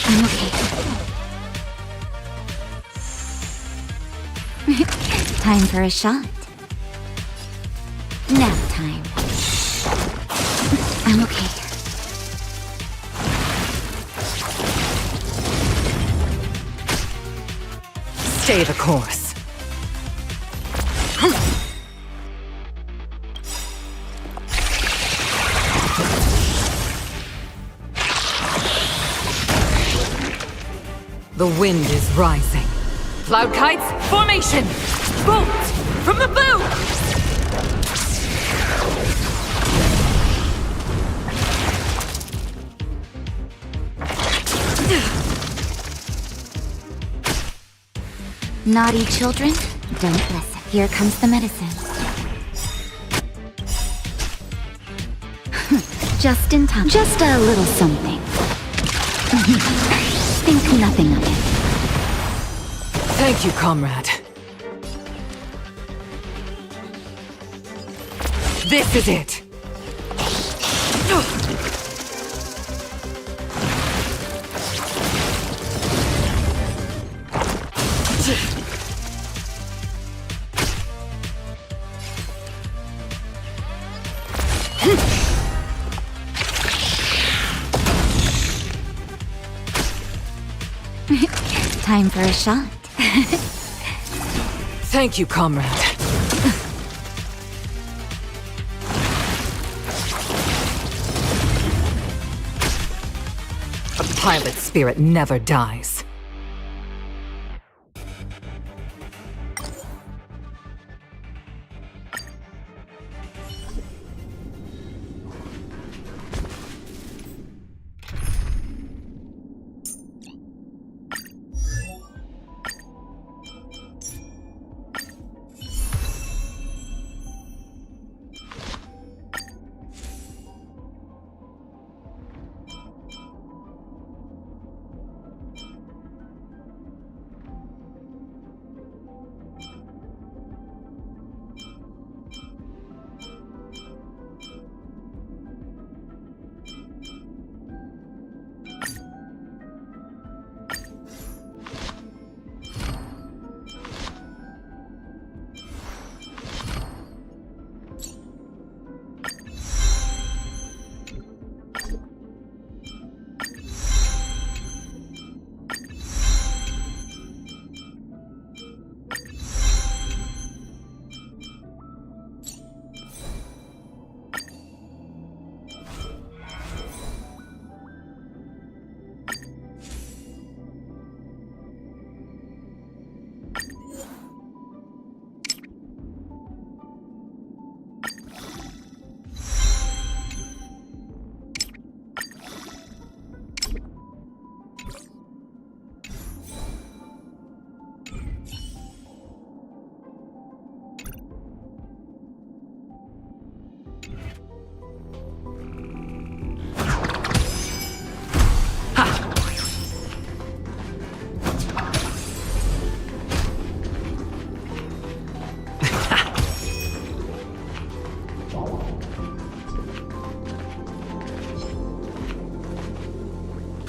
I'm okay. Time for a shot. Nap time. I'm okay. Stay the course. The wind is rising. Cloud kites, formation! Bolt from the blue! Naughty children, don't listen. Here comes the medicine. Just in time. Just a little something. Think nothing of it. Thank you, comrade. This is it! Time for a shot. Thank you, comrade. A pilot's spirit never dies.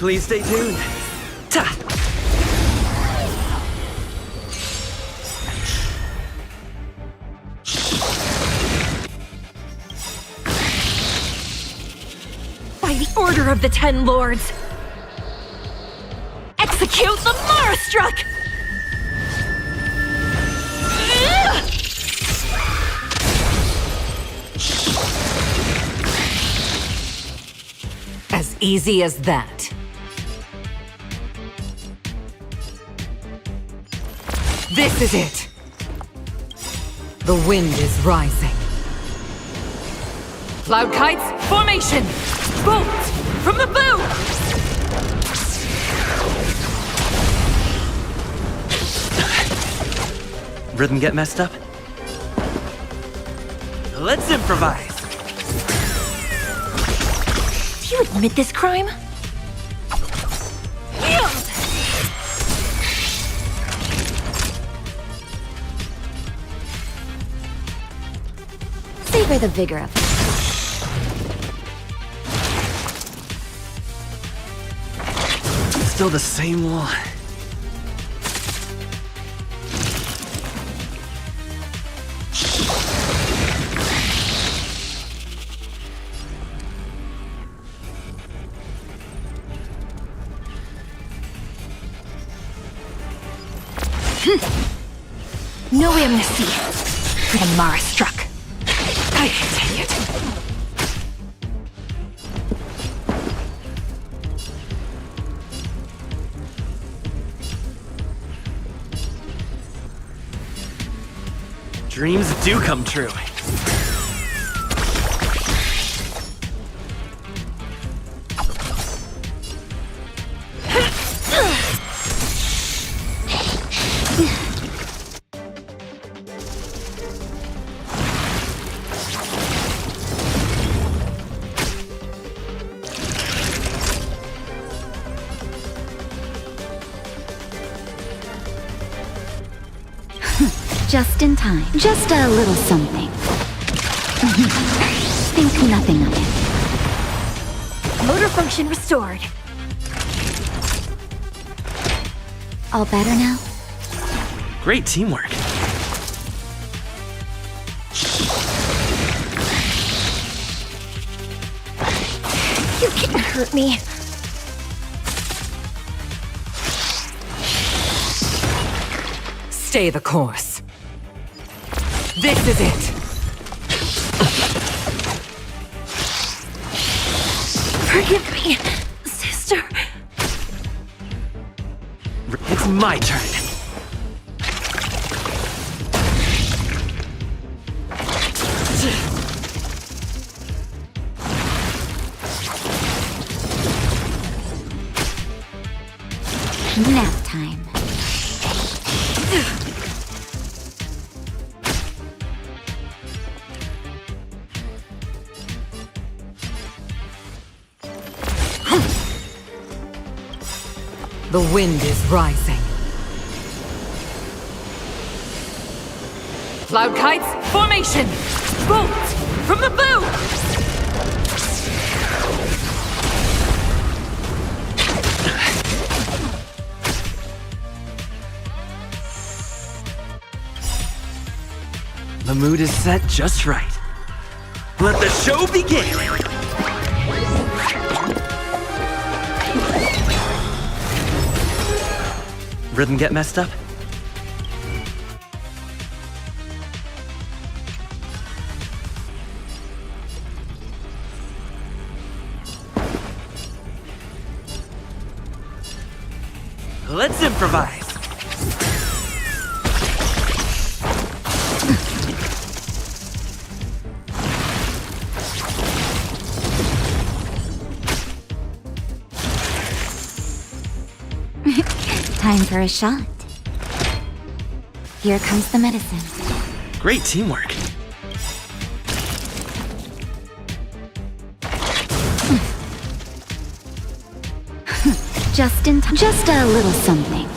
Please stay tuned. Ta! By the order of the Ten Lords, execute the Marastruck! As easy as that. This is it. The wind is rising. Cloud kites, formation! Bolt from the bow! Rhythm get messed up? Let's improvise. Do you admit this crime? Yield! Savor the vigor of it. Still the same one. No amnesty for the Marastruck. I can take it. Dreams do come true. Just in time. Just a little something. Think nothing of it. Motor function restored. All better now? Great teamwork. You can't hurt me. Stay the course. This is it. Forgive me, sister. It's my turn. Nap time. The wind is rising. Cloud kites, formation! Bolt from the bow! The mood is set just right. Let the show begin! Rhythm get messed up? Let's improvise! Time for a shot. Here comes the medicine. Great teamwork. Just in time. Just a little something.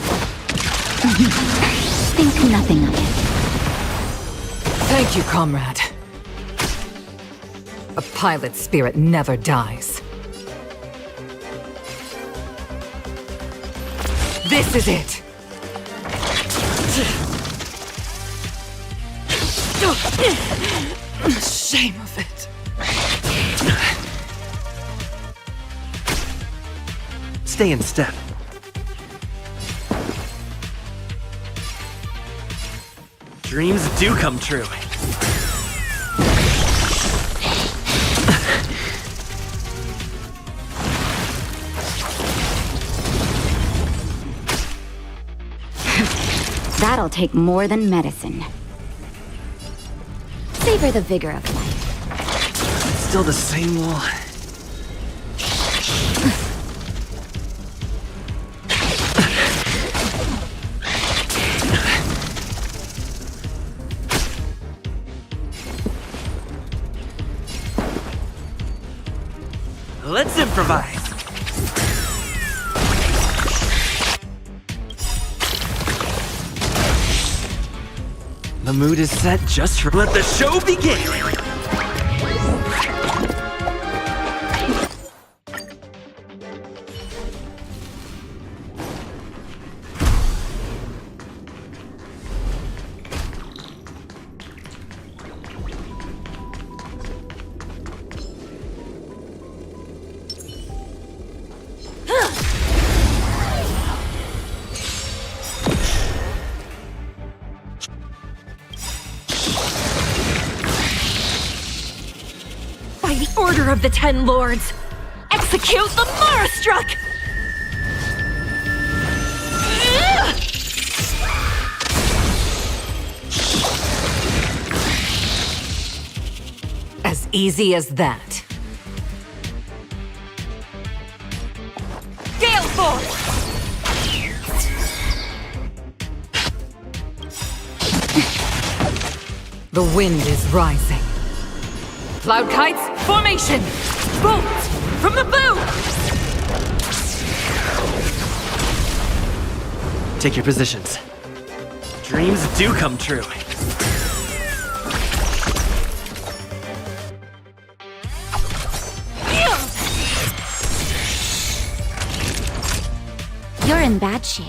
Think nothing of it. Thank you, comrade. A pilot's spirit never dies. This is it! The shame of it. Stay in step. Dreams do come true. That'll take more than medicine. Savor the vigor of life. Still the same one. Let's improvise. The mood is set just for let the show begin. By the order of the Ten Lords, execute the Marastruck! As easy as that. Gale Force! The wind is rising. Cloud kites, formation! Bolts from the bow! Take your positions. Dreams do come true. You're in bad shape.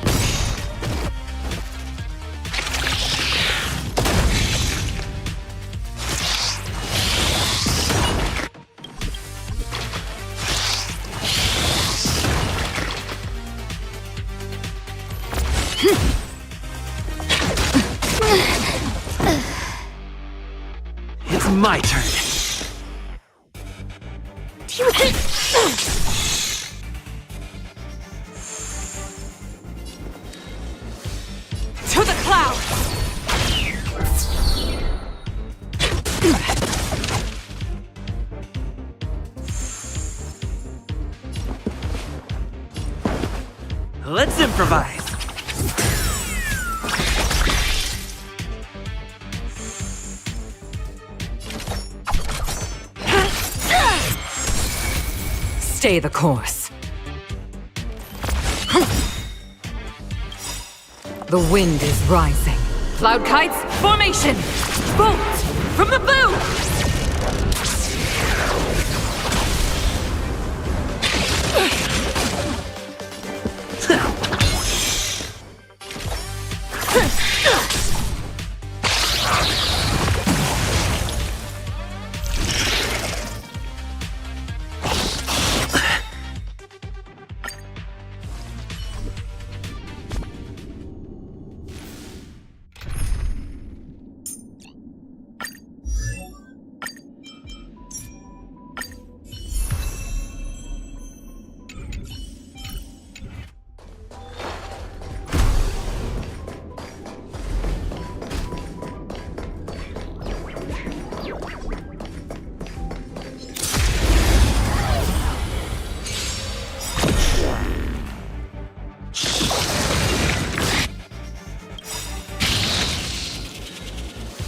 It's my turn. To the clouds! Let's improvise. Stay the course. The wind is rising. Cloud kites, formation! Bolts from the bow!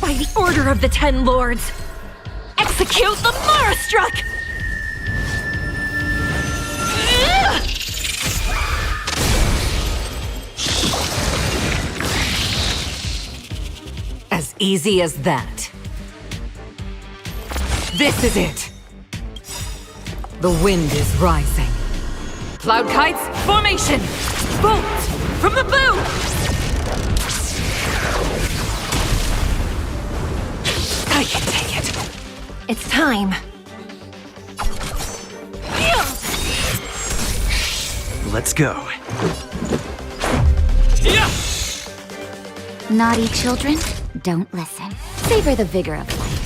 By the order of the Ten Lords, execute the Marastruck! As easy as that. This is it. The wind is rising. Cloud kites, formation! Bolt from the boot! I can take it. It's time. Let's go. Naughty children, don't listen. Savor the vigor of life.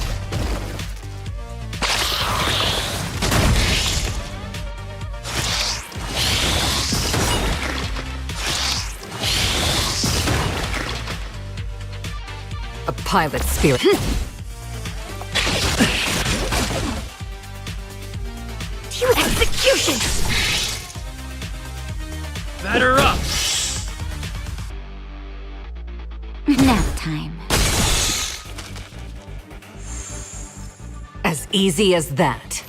A pilot spirit. To execution! Batter up! Nap time. As easy as that.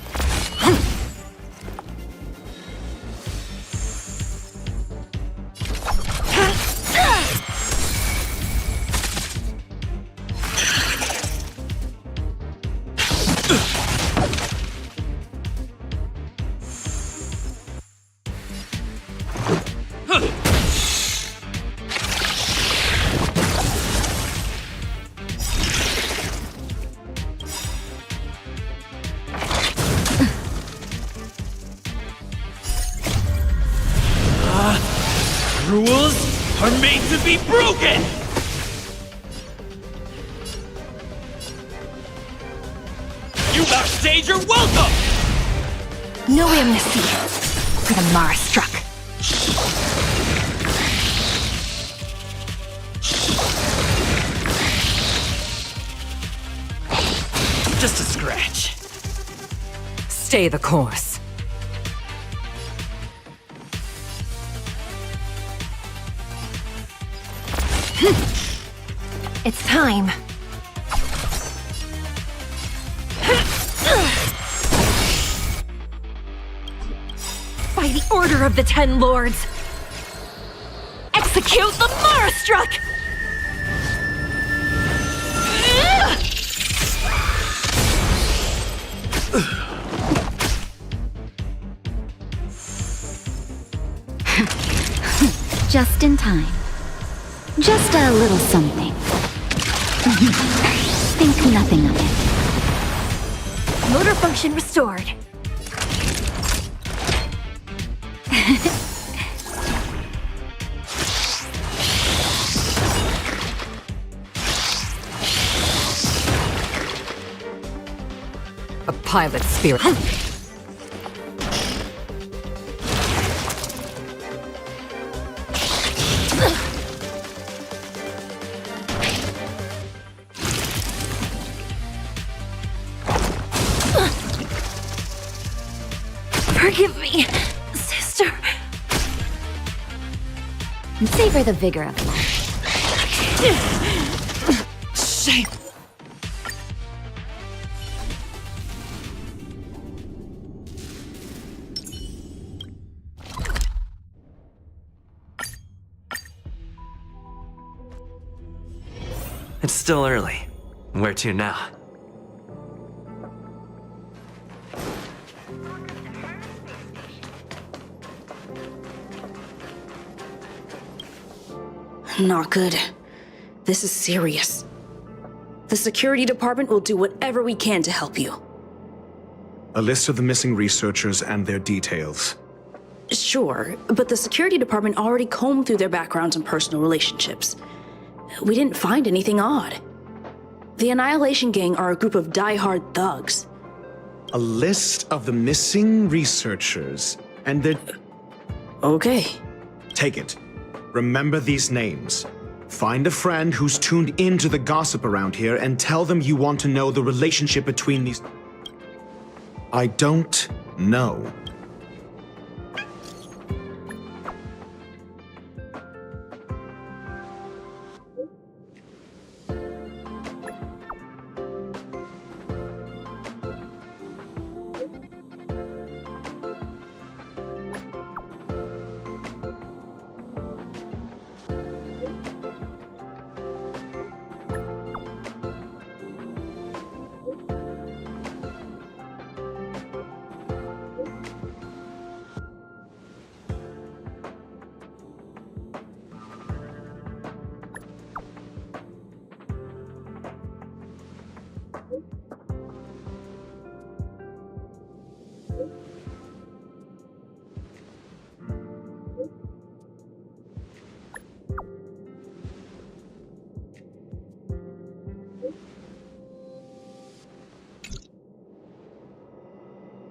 Rules are made to be broken! You backstage are welcome! No amnesty for the Mars struck. Just a scratch. Stay the course. It's time. By the order of the Ten Lords, execute the Mara Struck! Just in time. Just a little something. Think nothing of it. Motor function restored. A pilot spirit. Forgive me, sister. Savor the vigor of life. Shame. It's still early. Where to now? Not good. This is serious. The security department will do whatever we can to help you. A list of the missing researchers and their details. Sure, but the security department already combed through their backgrounds and personal relationships. We didn't find anything odd. The Annihilation Gang are a group of die-hard thugs. A list of the missing researchers and their... Okay. Take it. Remember these names. Find a friend who's tuned into the gossip around here and tell them you want to know the relationship between these... I don't know.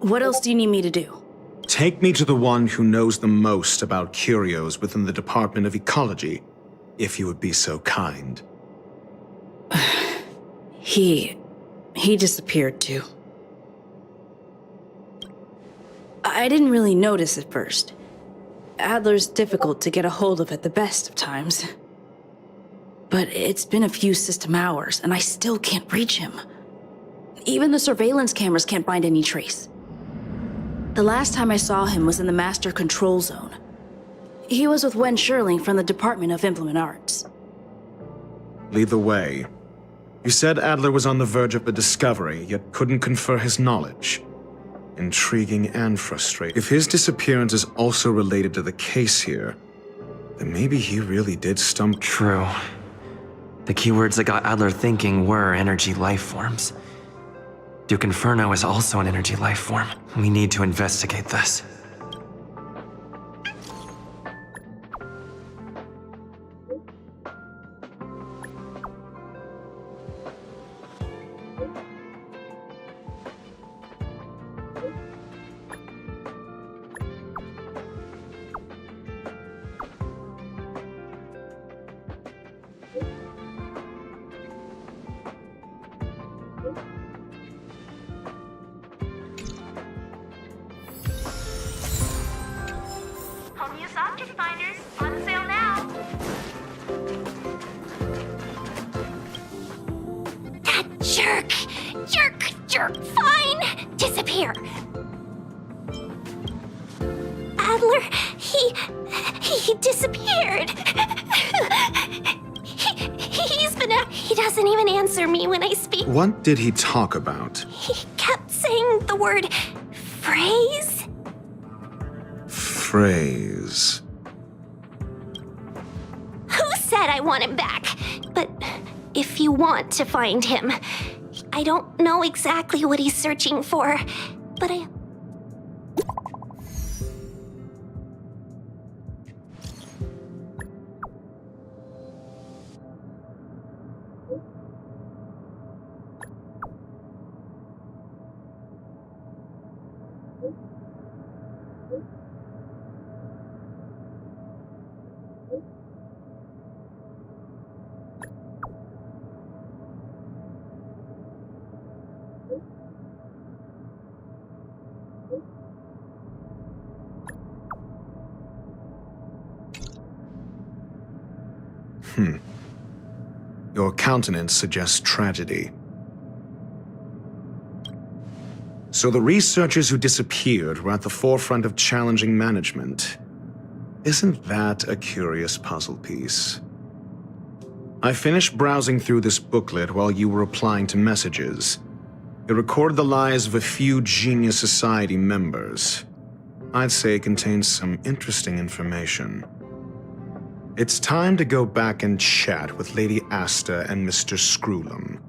What else do you need me to do? Take me to the one who knows the most about curios within the Department of Ecology, if you would be so kind. He disappeared too. I didn't really notice at first. Adler's difficult to get a hold of at the best of times. But it's been a few system hours, and I still can't reach him. Even the surveillance cameras can't find any trace. The last time I saw him was in the Master Control Zone. He was with Wen Sherling from the Department of Implement Arts. Lead the way. You said Adler was on the verge of a discovery, yet couldn't confer his knowledge. Intriguing and frustrating. If his disappearance is also related to the case here, then maybe he really did stump... True. The keywords that got Adler thinking were energy life forms. Duke Inferno is also an energy life form. We need to investigate this. Jerk, fine! Disappear! Adler, he disappeared! He doesn't even answer me when I speak. What did he talk about? He kept saying the word phrase. Phrase. Who said I want him back? But if you want to find him, I don't know exactly what he's searching for, but I... Your countenance suggests tragedy. So the researchers who disappeared were at the forefront of challenging management. Isn't that a curious puzzle piece? I finished browsing through this booklet while you were replying to messages. It recorded the lives of a few Genius Society members. I'd say it contains some interesting information. It's time to go back and chat with Lady Asta and Mr. Screwlum.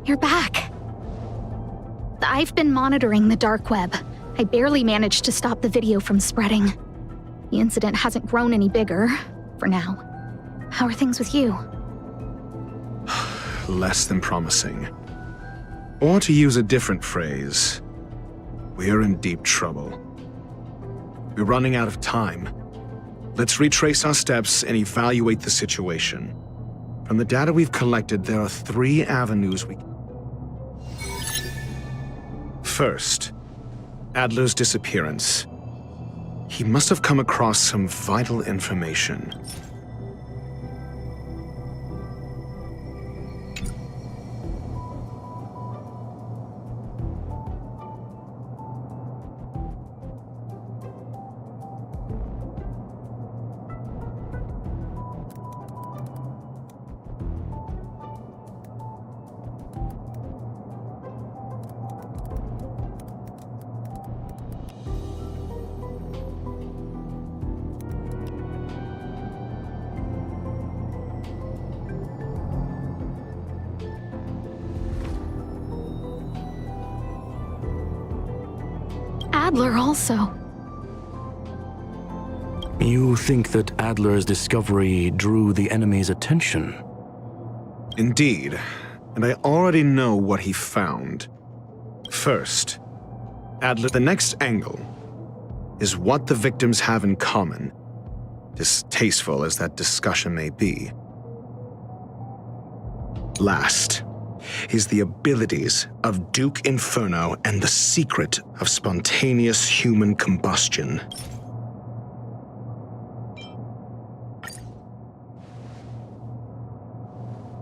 You're back. I've been monitoring the dark web. I barely managed to stop the video from spreading. The incident hasn't grown any bigger, for now. How are things with you? less than promising. Or to use a different phrase, we're in deep trouble. We're running out of time. Let's retrace our steps and evaluate the situation. From the data we've collected, there are 3 avenues we can. First, Adler's disappearance. He must have come across some vital information. Adler also. You think that Adler's discovery drew the enemy's attention? Indeed, and I already know what he found. First, Adler, the next angle is what the victims have in common, distasteful as that discussion may be. Last is the abilities of Duke Inferno and the secret of spontaneous human combustion.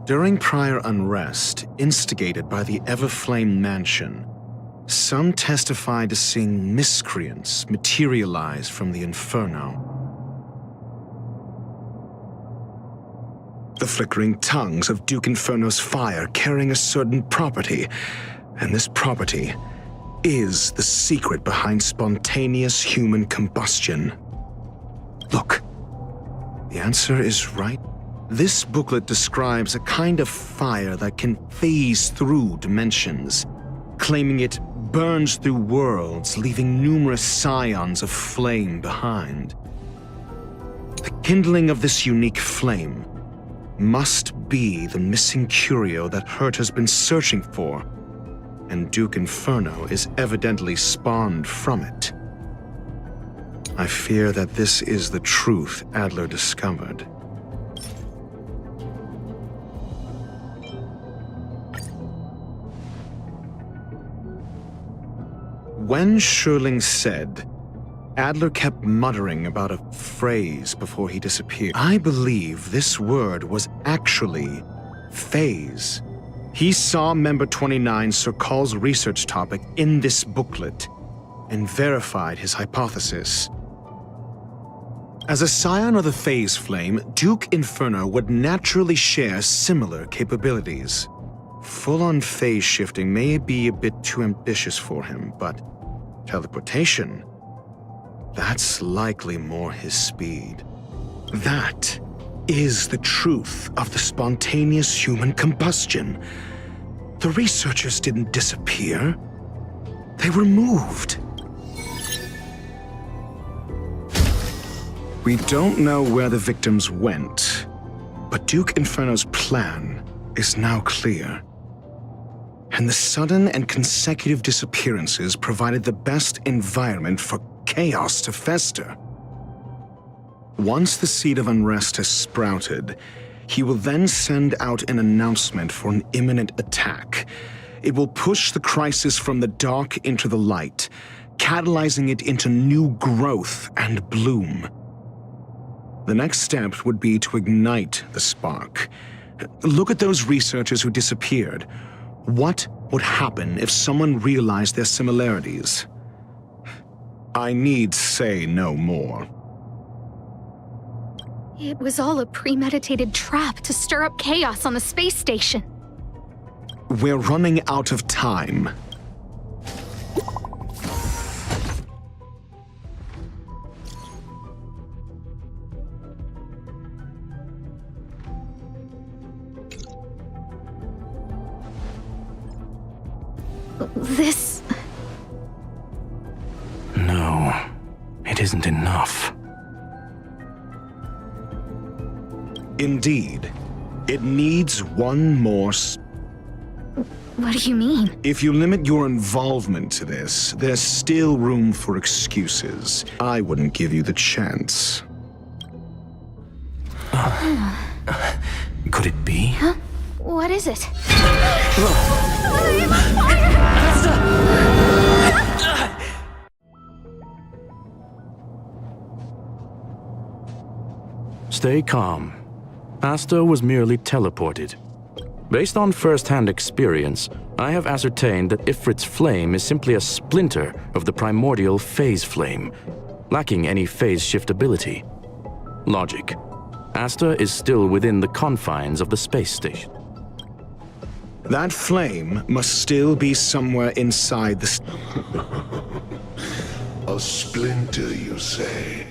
During prior unrest, instigated by the Everflame Mansion, some testified to seeing miscreants materialize from the Inferno. The flickering tongues of Duke Inferno's fire carrying a certain property, and this property is the secret behind spontaneous human combustion. Look, the answer is right. This booklet describes a kind of fire that can phase through dimensions, claiming it burns through worlds, leaving numerous scions of flame behind. The kindling of this unique flame must be the missing curio that Herta's been searching for, and Duke Inferno is evidently spawned from it. I fear that this is the truth Adler discovered. When Schurling said, Adler kept muttering about a phrase before he disappeared, I believe this word was actually phase. He saw Member 29 Sir Call's research topic in this booklet and verified his hypothesis. As a scion of the phase flame, Duke Inferno would naturally share similar capabilities. Full-on phase shifting may be a bit too ambitious for him, but teleportation, that's likely more his speed. That is the truth of the spontaneous human combustion. The researchers didn't disappear. They were moved. We don't know where the victims went, but Duke Inferno's plan is now clear. And the sudden and consecutive disappearances provided the best environment for chaos to fester. Once the seed of unrest has sprouted, he will then send out an announcement for an imminent attack. It will push the crisis from the dark into the light, catalyzing it into new growth and bloom. The next step would be to ignite the spark. Look at those researchers who disappeared. What would happen if someone realized their similarities? I need say no more. It was all a premeditated trap to stir up chaos on the space station. We're running out of time. This... No, it isn't enough. Indeed, It needs one more What do you mean? If you limit your involvement to this, there's still room for excuses. I wouldn't give you the chance. Could it be? Huh? What is it? Stay calm. Asta was merely teleported. Based on first-hand experience, I have ascertained that Ifrit's flame is simply a splinter of the primordial phase flame, lacking any phase shift ability. Logic. Asta is still within the confines of the space station. That flame must still be somewhere inside the... A splinter, you say?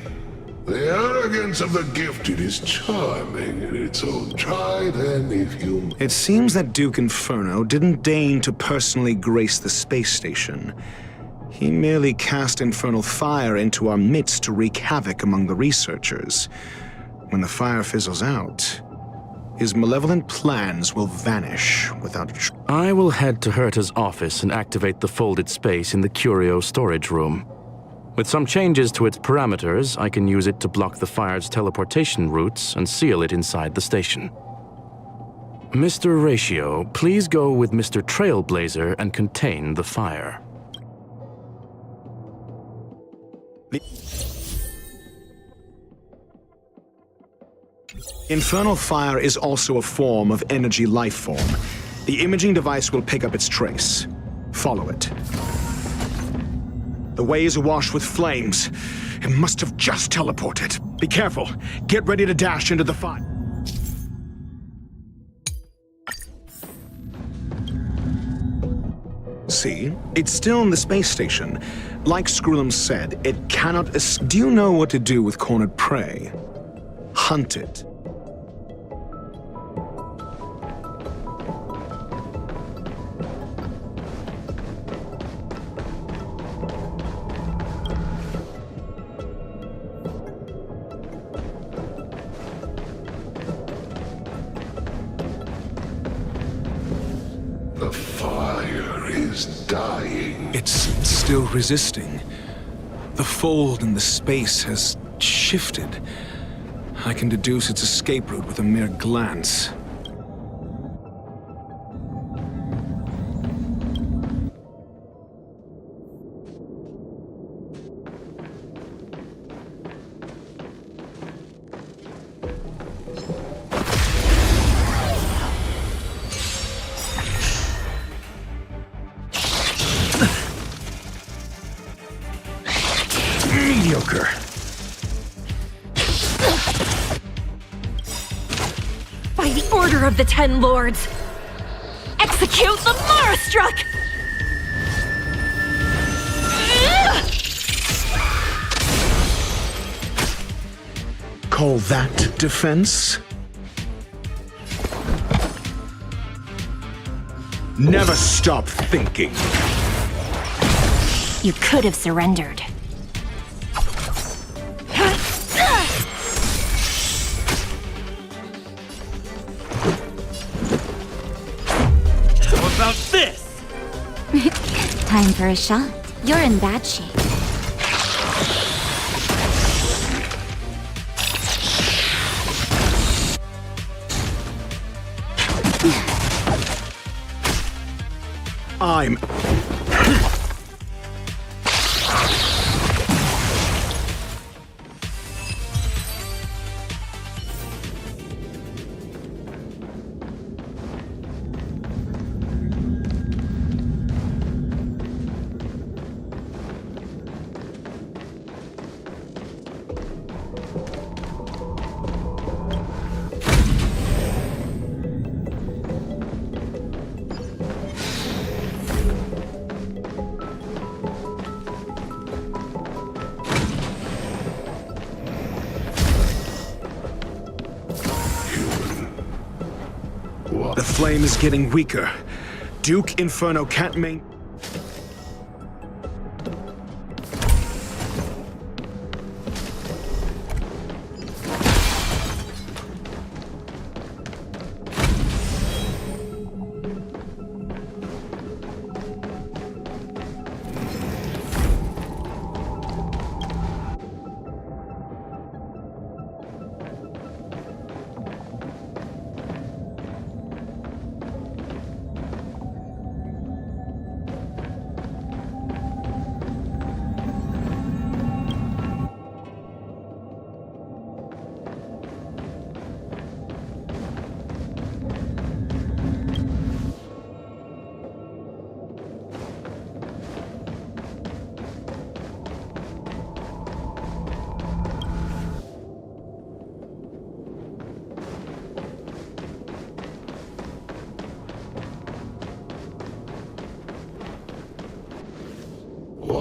The arrogance of the gifted is charming in its own. Try then if you... It seems that Duke Inferno didn't deign to personally grace the space station. He merely cast infernal fire into our midst to wreak havoc among the researchers. When the fire fizzles out, his malevolent plans will vanish without a I will head to Herta's office and activate the folded space in the curio storage room. With some changes to its parameters, I can use it to block the fire's teleportation routes and seal it inside the station. Mr. Ratio, please go with Mr. Trailblazer and contain the fire. Infernal fire is also a form of energy life form. The imaging device will pick up its trace. Follow it. The way is awash with flames. It must have just teleported. Be careful. Get ready to dash into the fire. See? It's still in the space station. Like Skrullum said, it cannot Do you know what to do with cornered prey? Hunt it. The fire is dying. It's still resisting. The fold in the space has shifted. I can deduce its escape route with a mere glance. Mediocre. By the order of the Ten Lords, execute the Marastruck! Call that defense? Never stop thinking. You could have surrendered. How about this? Time for a shot. You're in bad shape. I'm... The flame is getting weaker. Duke Inferno can't main...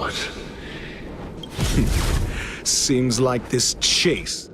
what? Seems like this chase.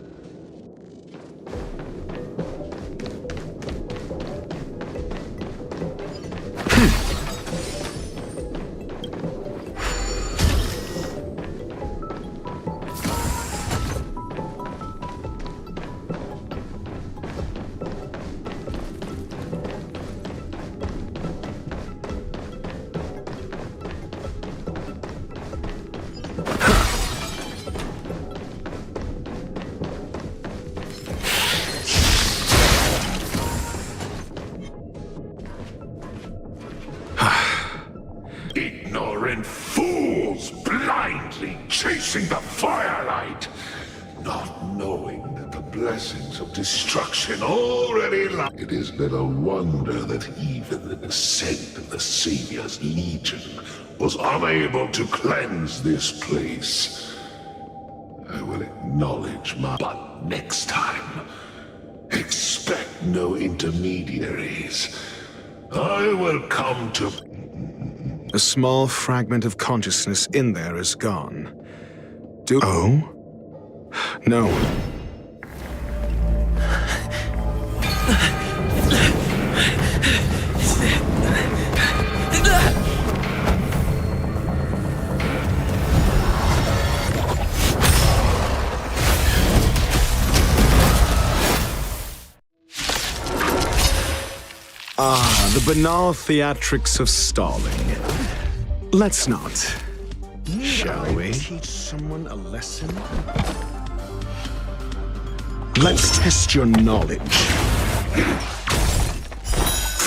Ignorant fools blindly chasing the firelight, not knowing that the blessings of destruction already lie. It is little wonder that even the descent of the Savior's Legion was unable to cleanse this place. I will acknowledge my... But next time, expect no intermediaries. I will come to... A small fragment of consciousness in there is gone. Oh? No. Ah, the banal theatrics of stalling. Let's not. Shall we? Teach someone a lesson? Let's test your knowledge.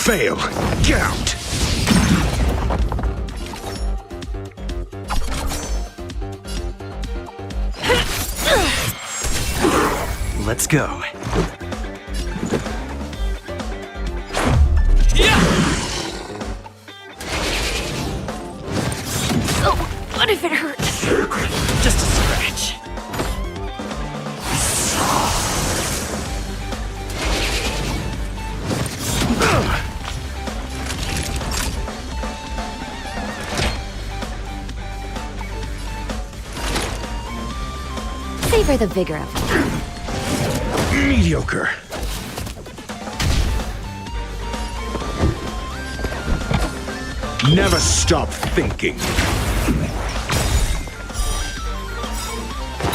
Fail! Get out! Let's go. What if it hurts? Just a scratch. Savor the vigor of it. Mediocre. Never stop thinking.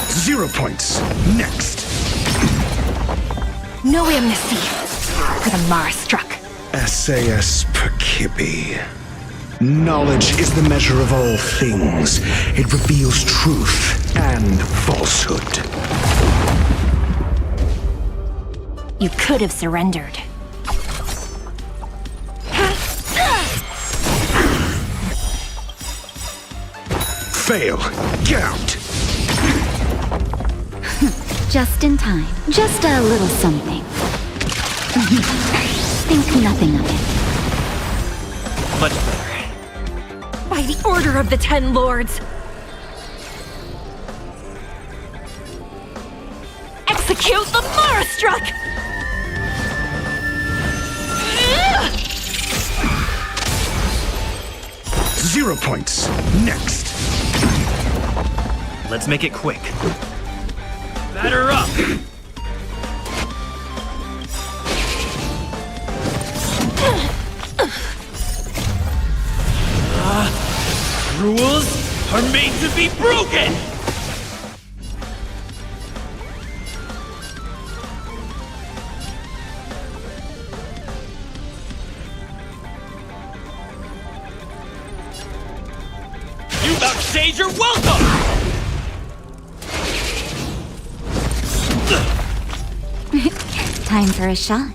0 points. Next. No amnesty for the Mara struck. SAS Perkibi. Knowledge is the measure of all things. It reveals truth and falsehood. You could have surrendered. Fail. Get out. Just in time. Just a little something. Think nothing of it. Much better. By the order of the 10 Lords. Execute the Mara struck! 0 points. Next. Let's make it quick. Batter up! Rules are made to be broken! You outstayed your welcome! Time for a shot.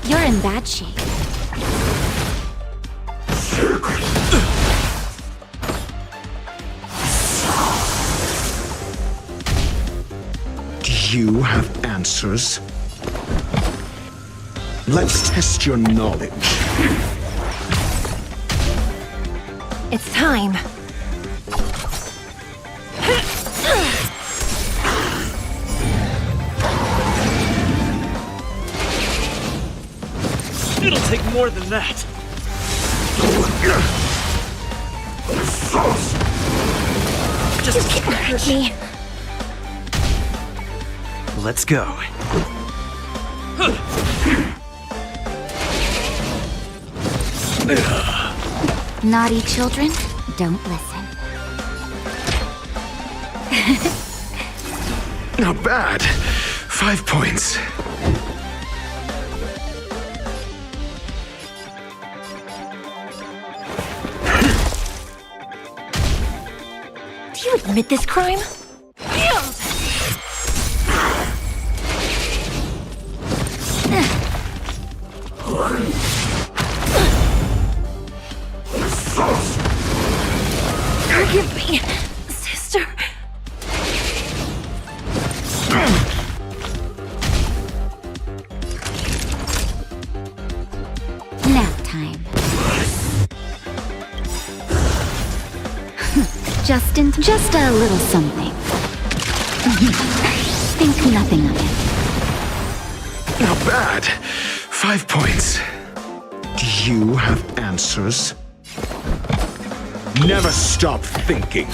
You're in bad shape. Do you have answers? Let's test your knowledge. It's time. It'll take more than that. Just You can't hurt me. let's go. Naughty children, don't listen. Not bad. 5 points. Do you admit this crime? Forgive me, sister. Nap time. Just a little something. Think nothing of it. Not bad. 5 points. Do you have answers? Never stop thinking.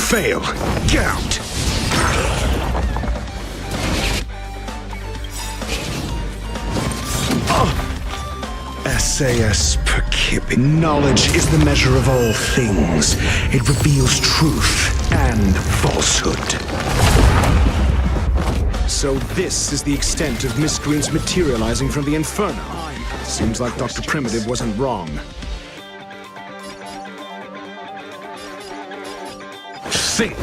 Fail. Get out. SAS per Kibbe. Knowledge is the measure of all things. It reveals truth and falsehood. So this is the extent of miscreants materializing from the Inferno. Seems like Dr. Primitive wasn't wrong. Think.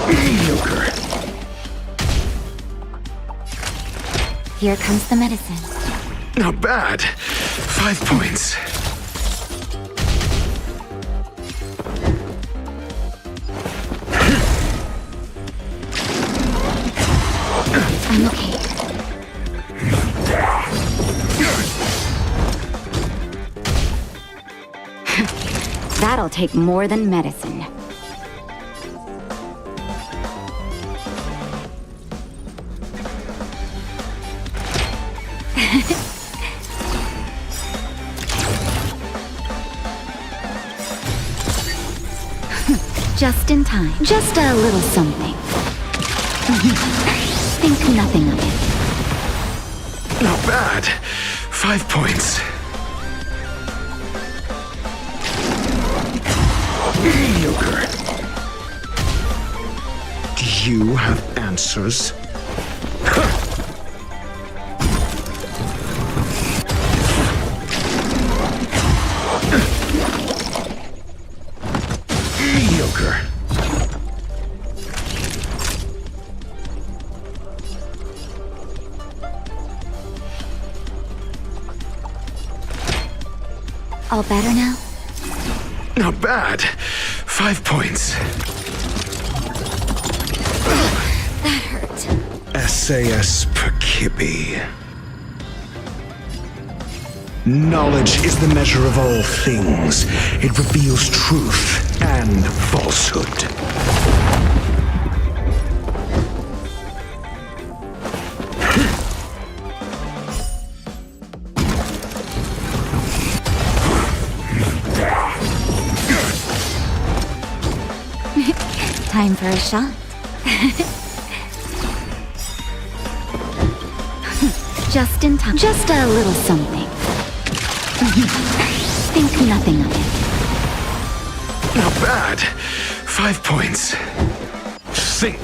Mediocre. Here comes the medicine. Not bad. 5 points. I'm okay. That'll take more than medicine. Just in time. Just a little something. Think nothing of it. Not bad. 5 points. Mediocre. Do you have answers? Mediocre. All better now? Not bad. 5 points. That hurt. SAS per Kibbe. Knowledge is the measure of all things. It reveals truth and falsehood. Time for a shot. Just in time. Just a little something. Think nothing of it. Not bad. 5 points. Think.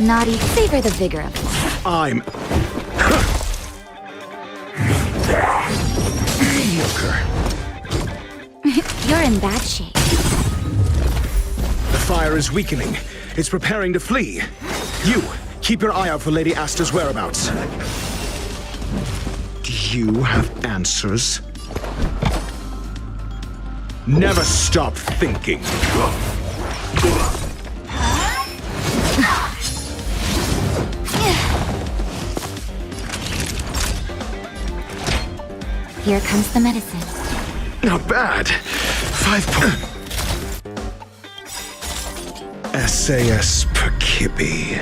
Naughty. Savor the vigor of it. I'm mediocre. You're in bad shape. The fire is weakening. It's preparing to flee. You, keep your eye out for Lady Asta's whereabouts. Do you have answers? Never stop thinking. Here comes the medicine. Not bad. 5 points. SAS Perkibi.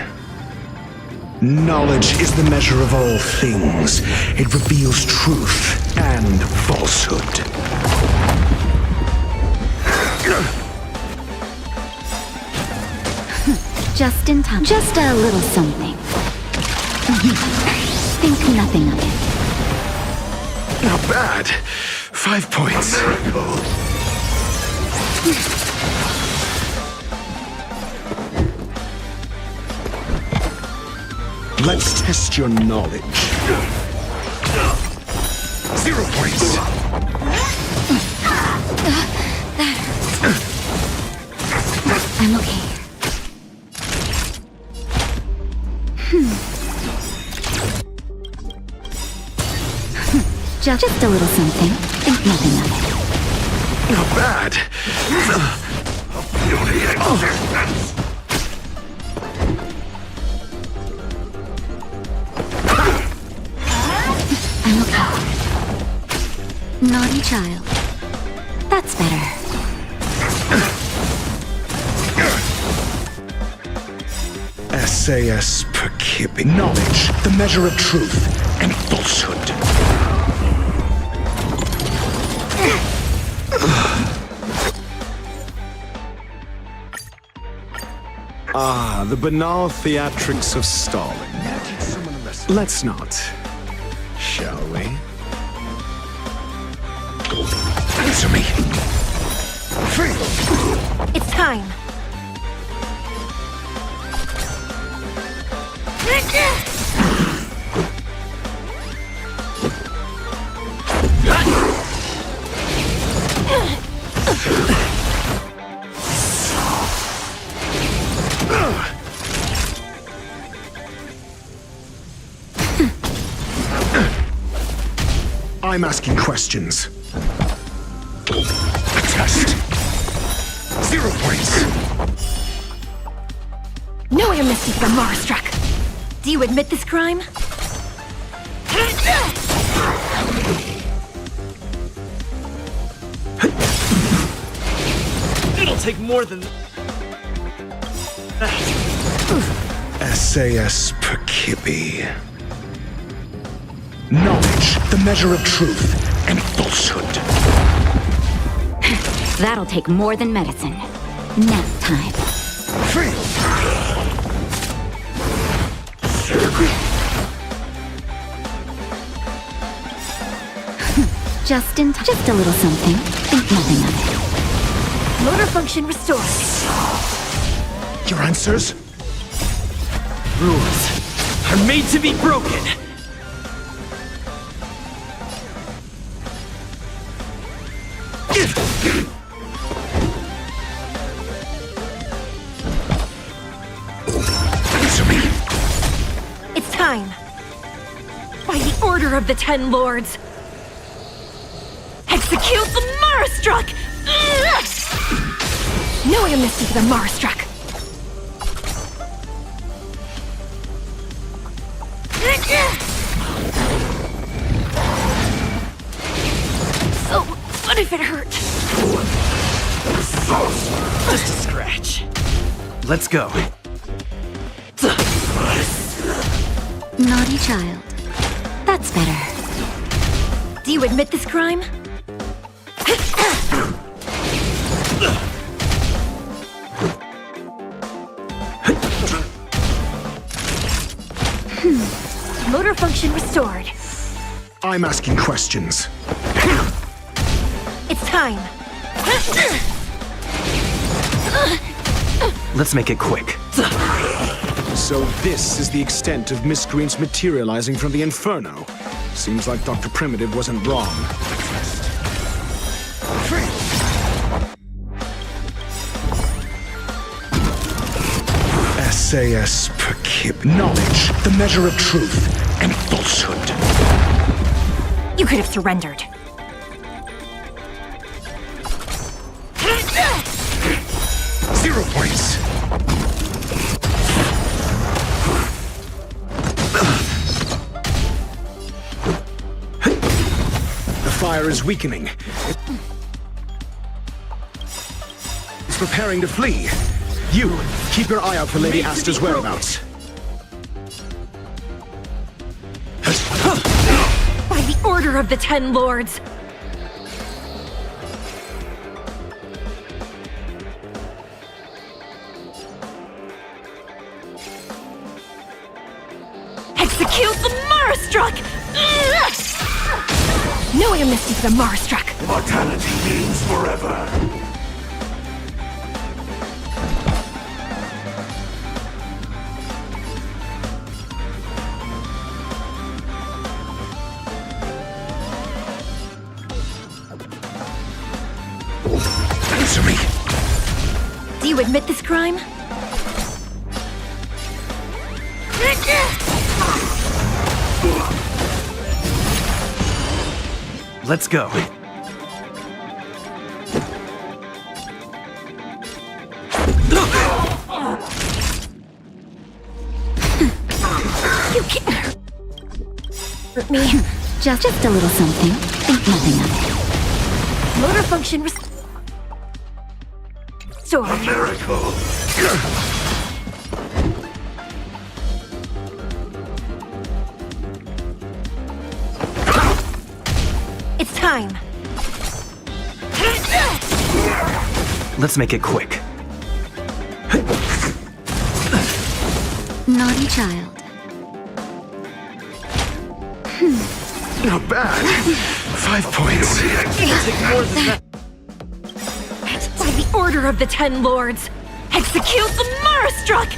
Knowledge is the measure of all things. It reveals truth and falsehood. Just in time. Just a little something. Think nothing of it. Not bad. 5 points. Let's test your knowledge. 0 points. I'm okay. Just a little something. Think nothing of it. Not bad. I'm okay. Naughty child. That's better. SAS Perkibi. Knowledge, the measure of truth and falsehood. Ah, the banal theatrics of stalling. Let's not, shall we? Answer me. Free. It's time. I'm asking questions. A test. 0 points. No amnesty for the Marastruck. Do you admit this crime? It'll take more than that. SAS Perkibi. Knowledge, the measure of truth and falsehood. That'll take more than medicine. Nap time. Free. Just in time. Just a little something. Think nothing of it. Motor function restored. Your answers? Rules are made to be broken. Answer me. It's time. By the order of the 10 Lords. Execute the Marastruck! No amnesty for the Marastruck. So, what if it hurt? Just a scratch. Let's go. Naughty child. That's better. Do you admit this crime? Motor function restored. I'm asking questions. It's time. Let's make it quick. So this is the extent of miscreants materializing from the Inferno. Seems like Dr. Primitive wasn't wrong. SAS Perkib. Knowledge, the measure of truth and falsehood. You could have surrendered. Zero points. The fire is weakening. It's preparing to flee. You, keep your eye out for Lady Asta's whereabouts. By the order of the Ten Lords! Execute the Marastruck! No amnesty for the Marastruck! Mortality means forever. Answer me! Do you admit this crime? Let's go. You can't hurt me. Just a little something. Think nothing of it. Motor function restored. A miracle. It's time. Let's make it quick. Naughty child. Not bad. 5 points. By the order of the Ten Lords, execute the Marastruck!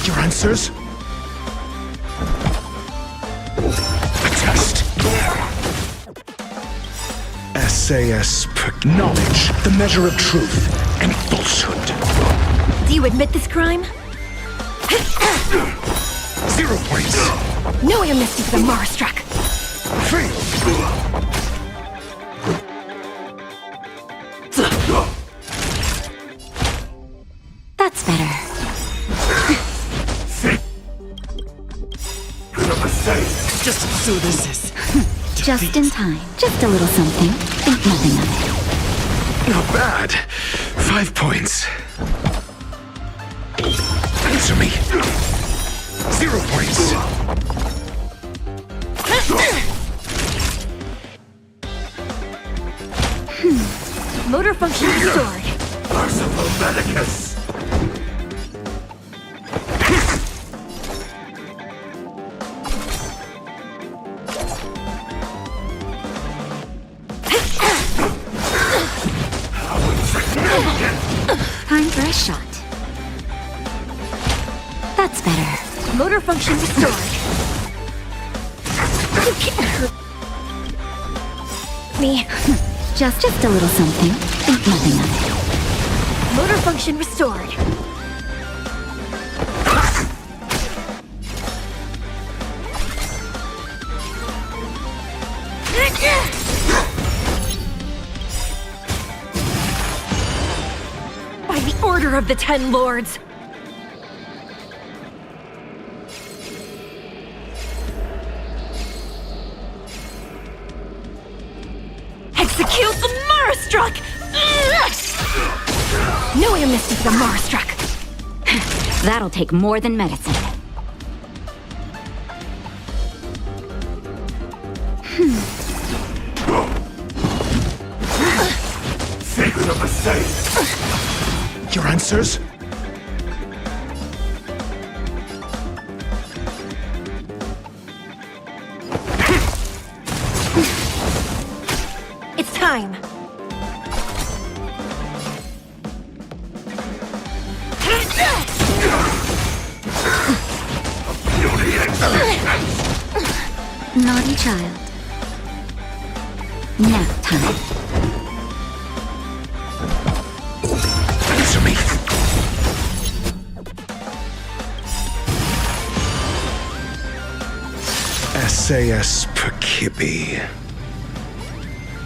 Your answers? A test. SAS per knowledge, the measure of truth and falsehood. Do you admit this crime? 0 points. No amnesty for the Marastruck! Failed. That's better. Just so this is. Just in time. Just a little something. Think nothing of it. Not bad. 5 points. Answer me. 0 points. Motor function restored. Merciful Medicus. Time for a shot. That's better. Motor function restored. You can't hurt me. Just a little something. Think nothing of it. Motor function restored. By the order of the Ten Lords. Execute the Marastruck! No amnesty for the Marastruck! That'll take more than medicine. Secret of the safe. Your answers? It's time! Naughty child. Nap time. Answer me. SAS per Kibbe.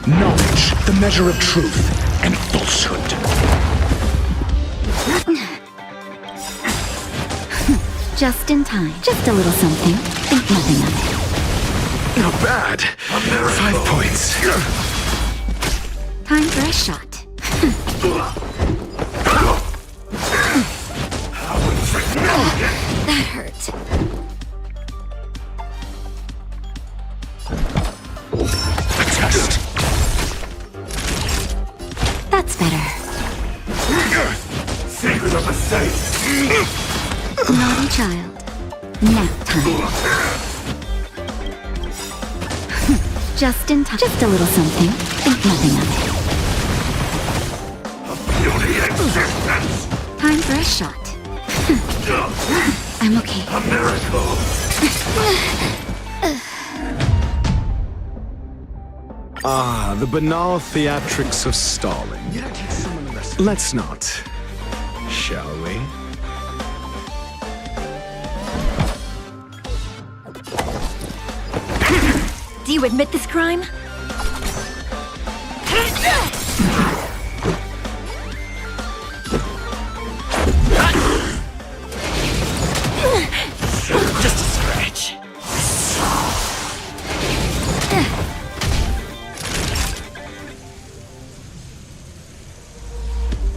Knowledge, the measure of truth and falsehood. Just in time. Just a little something. Think nothing of it. Not bad. 5 points. Time for a shot. That hurt. A test. That's better. Secret of the safe. Naughty child. Nap time. Just in time. Just a little something. Think nothing of it. Beauty existence. Time for a shot. I'm okay. A miracle. Ah, the banal theatrics of stalling. Let's not, shall we? Do you admit this crime? Just a scratch.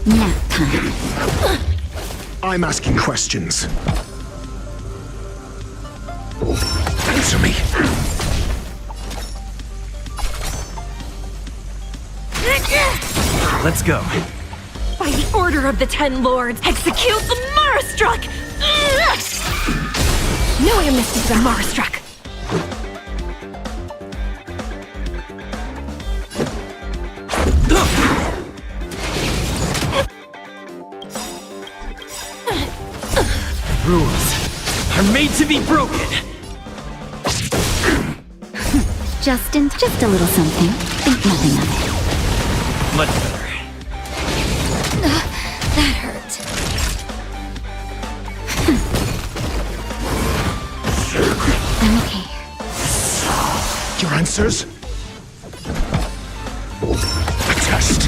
Nap time. I'm asking questions. Answer me. Let's go. By the order of the Ten Lords, execute the Marastruck! No amnesty for the Marastruck! Rules are made to be broken. Just a little something. Think nothing of it. Much better. That hurt. I'm okay. Your answers? A test.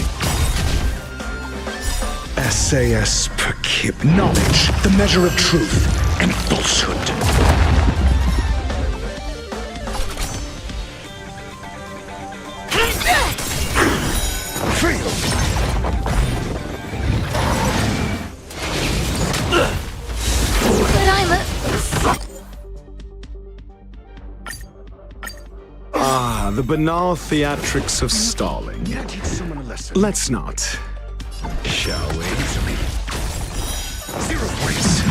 SAS per kib. Knowledge, the measure of truth and falsehood. Fail. But I'm a... Ah, the banal theatrics of stalling. Let's not, shall we? 0 points.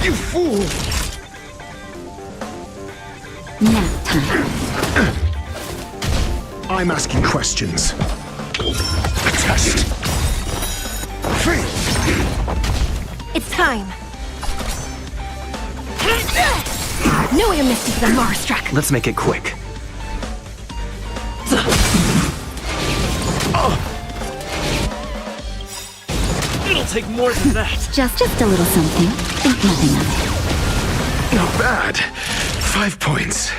You fool! Nap time. I'm asking questions. A test. Fail. It's time! No amnesty for the Marastruck! Let's make it quick. It'll take more than that. Just a little something. Think nothing of it. Not bad. 5 points.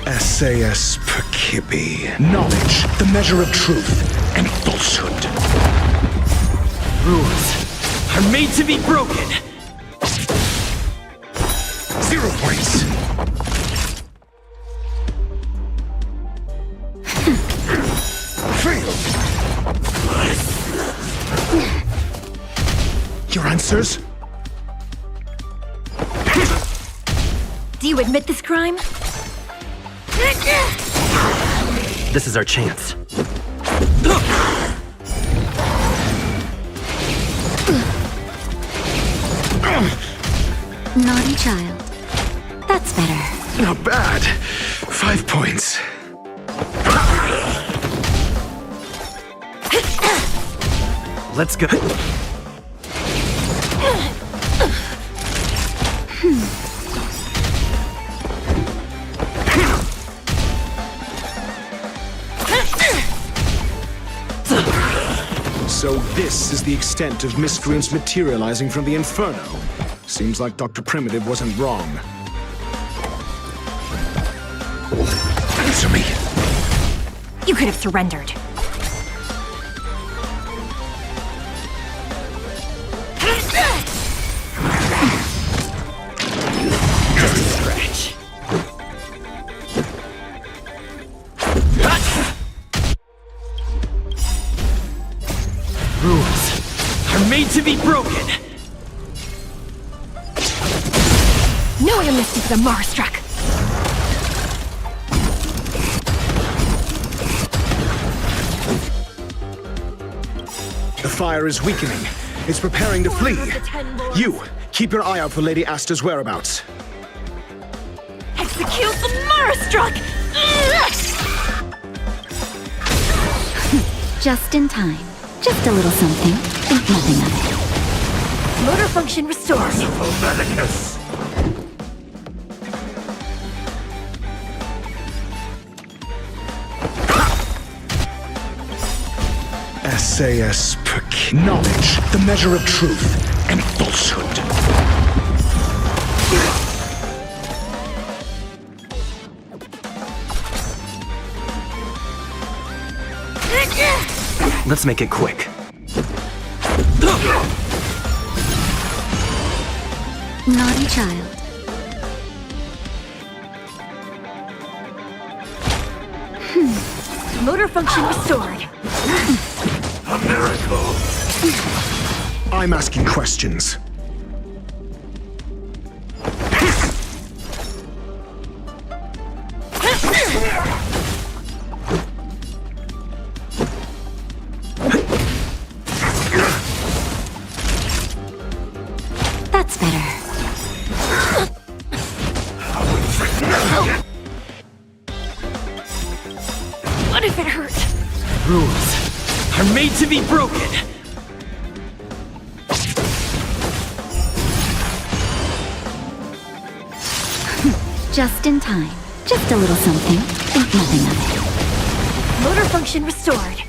SAS per kibby. Knowledge, the measure of truth and falsehood. Rules are made to be broken. 0 points. Fail. Your answers? Do you admit this crime? This is our chance. Naughty child. That's better. Not bad. 5 points. Let's go. So this is the extent of miscreants materializing from the Inferno. Seems like Dr. Primitive wasn't wrong. could have surrendered. Just a scratch. Rules are made to be broken. Knowing a mystic the Marstruck. The fire is weakening. It's preparing to flee. You, keep your eye out for Lady Asta's whereabouts. Execute the Marstruck! Just in time. Just a little something. Think nothing of it. Motor function restored. SAS per knowledge, the measure of truth and falsehood. Let's make it quick. Naughty child. Motor function restored. A miracle. I'm asking questions. That's better. What if it hurt? Rules are made to be broken. Just in time. Just a little something. Think nothing of it. Motor function restored.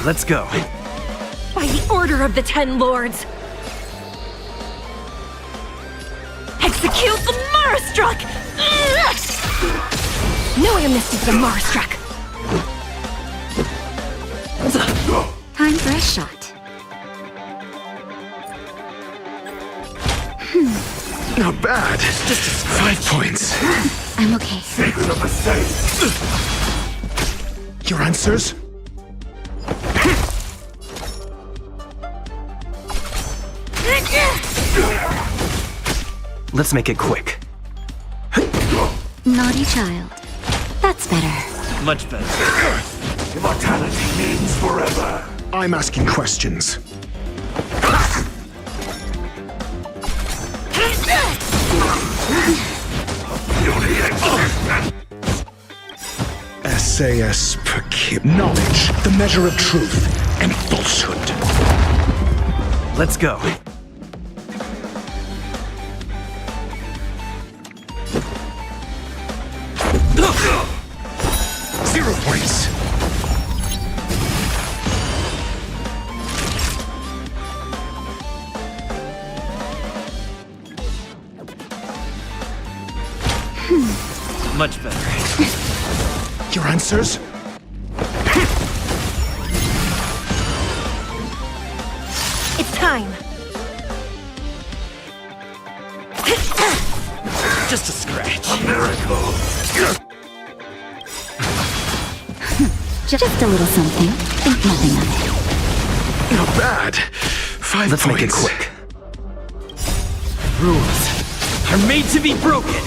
Let's go. By the order of the Ten Lords. Execute the Marstruck! Knowing a mystic the Marstruck. Time for a shot. Not bad. Just 5 points. I'm okay. Secret of the safe. Your answers? Let's make it quick. Naughty child. That's better. Much better. Immortality means forever. I'm asking questions. SAS per knowledge, the measure of truth and falsehood. Let's go. Zero points. Much better. Your answers? It's time. Just a scratch. A miracle. Just a little something. Think nothing of it. Not bad. 5 Let's points. make it quick. Rules are made to be broken.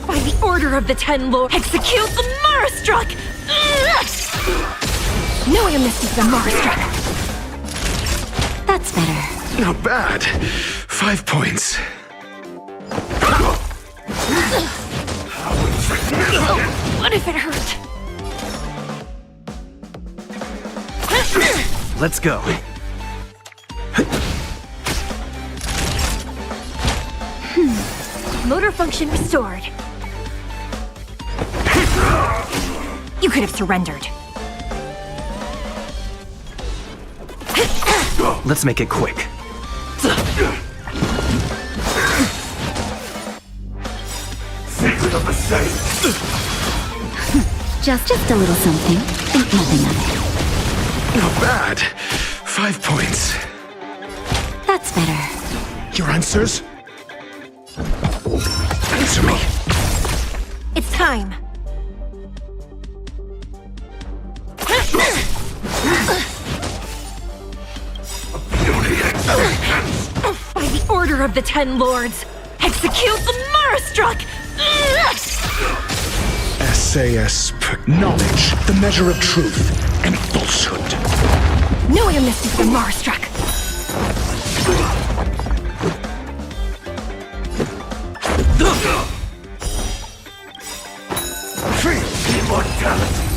By the order of the Ten Lords. Execute the Marstruck! Knowing a mystic the Marstruck. That's better. Not bad. 5 points. What if it hurt? Let's go. Motor function restored. You could have surrendered. Let's make it quick. Secret of the safe. Just a little something. Think nothing of it. Not bad. 5 points. That's better. Your answers? Answer me. It's time. By the order of the Ten Lords, execute the Marastruck! SAS. Knowledge, the measure of truth and falsehood. No amnesty for Marastruck! Free immortality.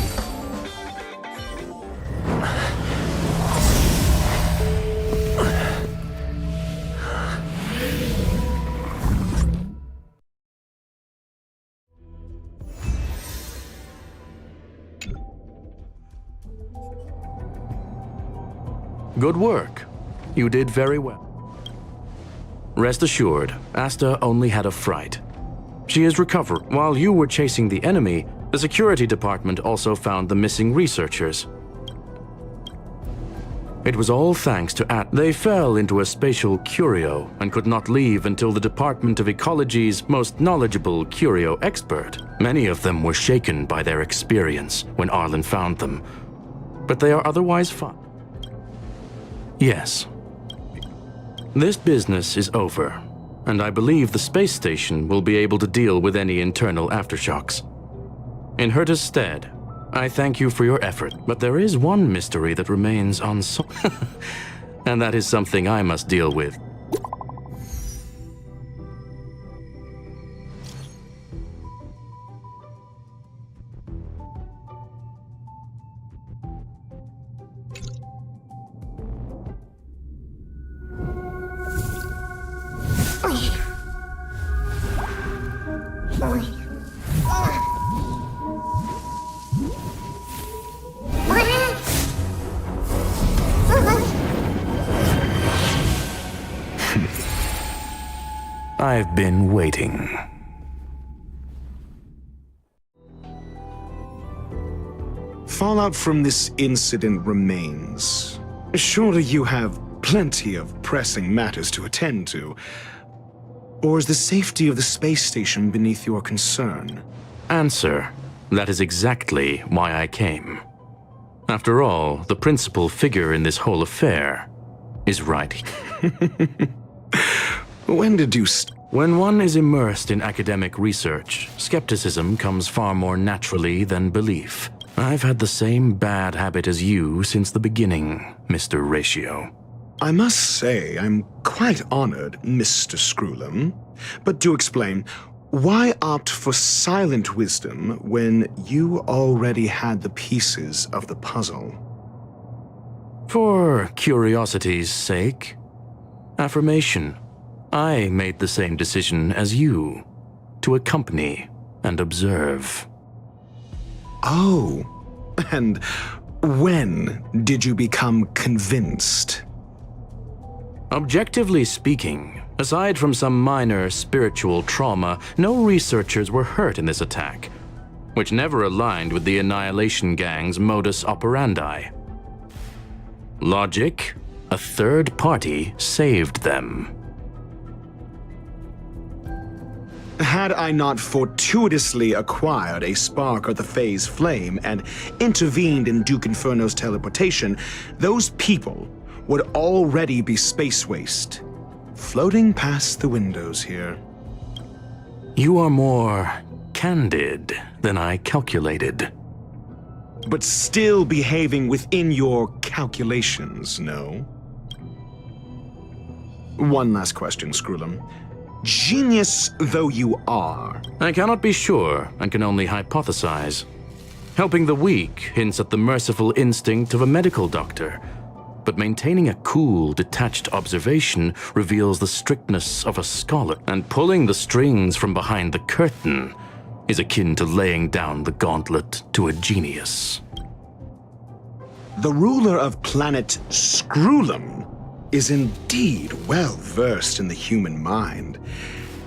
Good work. You did very well. Rest assured, Asta only had a fright. She is recovered. While you were chasing the enemy, the security department also found the missing researchers. It was all thanks to They fell into a spatial curio and could not leave until the Department of Ecology's most knowledgeable curio expert. Many of them were shaken by their experience when Arlen found them, but they are otherwise fine. Yes. This business is over, and I believe the space station will be able to deal with any internal aftershocks. In Herta's stead, I thank you for your effort, but there is one mystery that remains unsolved, and that is something I must deal with. I've been waiting. Fallout from this incident remains. Surely you have plenty of pressing matters to attend to. Or is the safety of the space station beneath your concern? Answer. That is exactly why I came. After all, the principal figure in this whole affair is right. When did you When one is immersed in academic research, skepticism comes far more naturally than belief. I've had the same bad habit as you since the beginning, Mr. Ratio. I must say I'm quite honored, Mr. Screwlam. But do explain, why opt for silent wisdom when you already had the pieces of the puzzle? For curiosity's sake. Affirmation. I made the same decision as you, to accompany and observe. Oh, and when did you become convinced? Objectively speaking, aside from some minor spiritual trauma, no researchers were hurt in this attack, which never aligned with the Annihilation Gang's modus operandi. Logic, a third party saved them. Had I not fortuitously acquired a spark of the phase flame and intervened in Duke Inferno's teleportation, those people would already be space waste, floating past the windows here. You are more candid than I calculated. But still behaving within your calculations, no? One last question, Screwlam. Genius though you are, I cannot be sure and can only hypothesize. Helping the weak hints at the merciful instinct of a medical doctor. but maintaining a cool, detached observation reveals the strictness of a scholar, and pulling the strings from behind the curtain is akin to laying down the gauntlet to a genius. The ruler of planet Scrulum is indeed well versed in the human mind.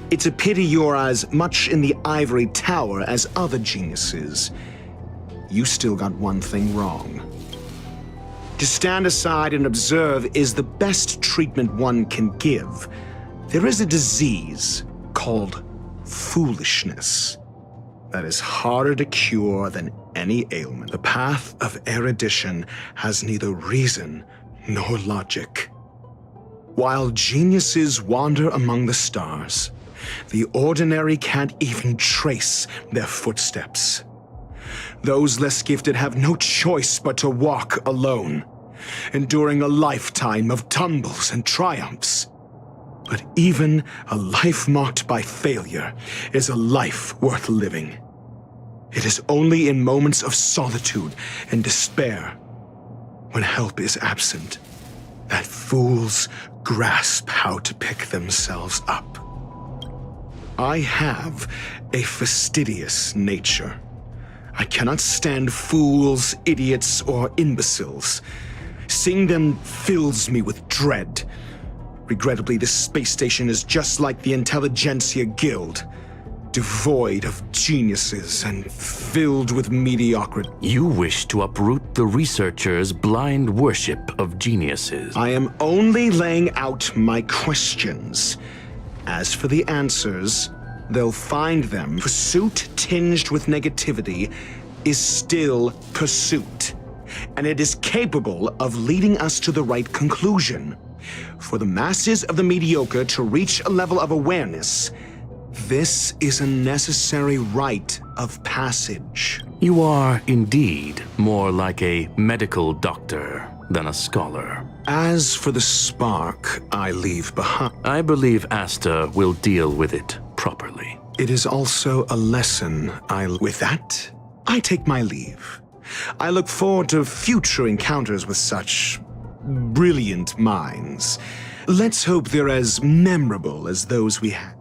It's a pity you're as much in the ivory tower as other geniuses. You still got one thing wrong. To stand aside and observe is the best treatment one can give. There is a disease called foolishness that is harder to cure than any ailment. The path of erudition has neither reason nor logic. While geniuses wander among the stars, the ordinary can't even trace their footsteps. Those less gifted have no choice but to walk alone, enduring a lifetime of tumbles and triumphs. But even a life marked by failure is a life worth living. It is only in moments of solitude and despair, when help is absent, that fools grasp how to pick themselves up. I have a fastidious nature. I cannot stand fools, idiots, or imbeciles. Seeing them fills me with dread. Regrettably, this space station is just like the Intelligentsia Guild, devoid of geniuses and filled with mediocrity. You wish to uproot the researchers' blind worship of geniuses. I am only laying out my questions. As for the answers, they'll find them. Pursuit tinged with negativity is still pursuit, and it is capable of leading us to the right conclusion. For the masses of the mediocre to reach a level of awareness, this is a necessary rite of passage. You are indeed more like a medical doctor than a scholar. As for the spark I leave behind, I believe Asta will deal with it properly. It is also a lesson With that, I take my leave. I look forward to future encounters with such brilliant minds. Let's hope they're as memorable as those we had.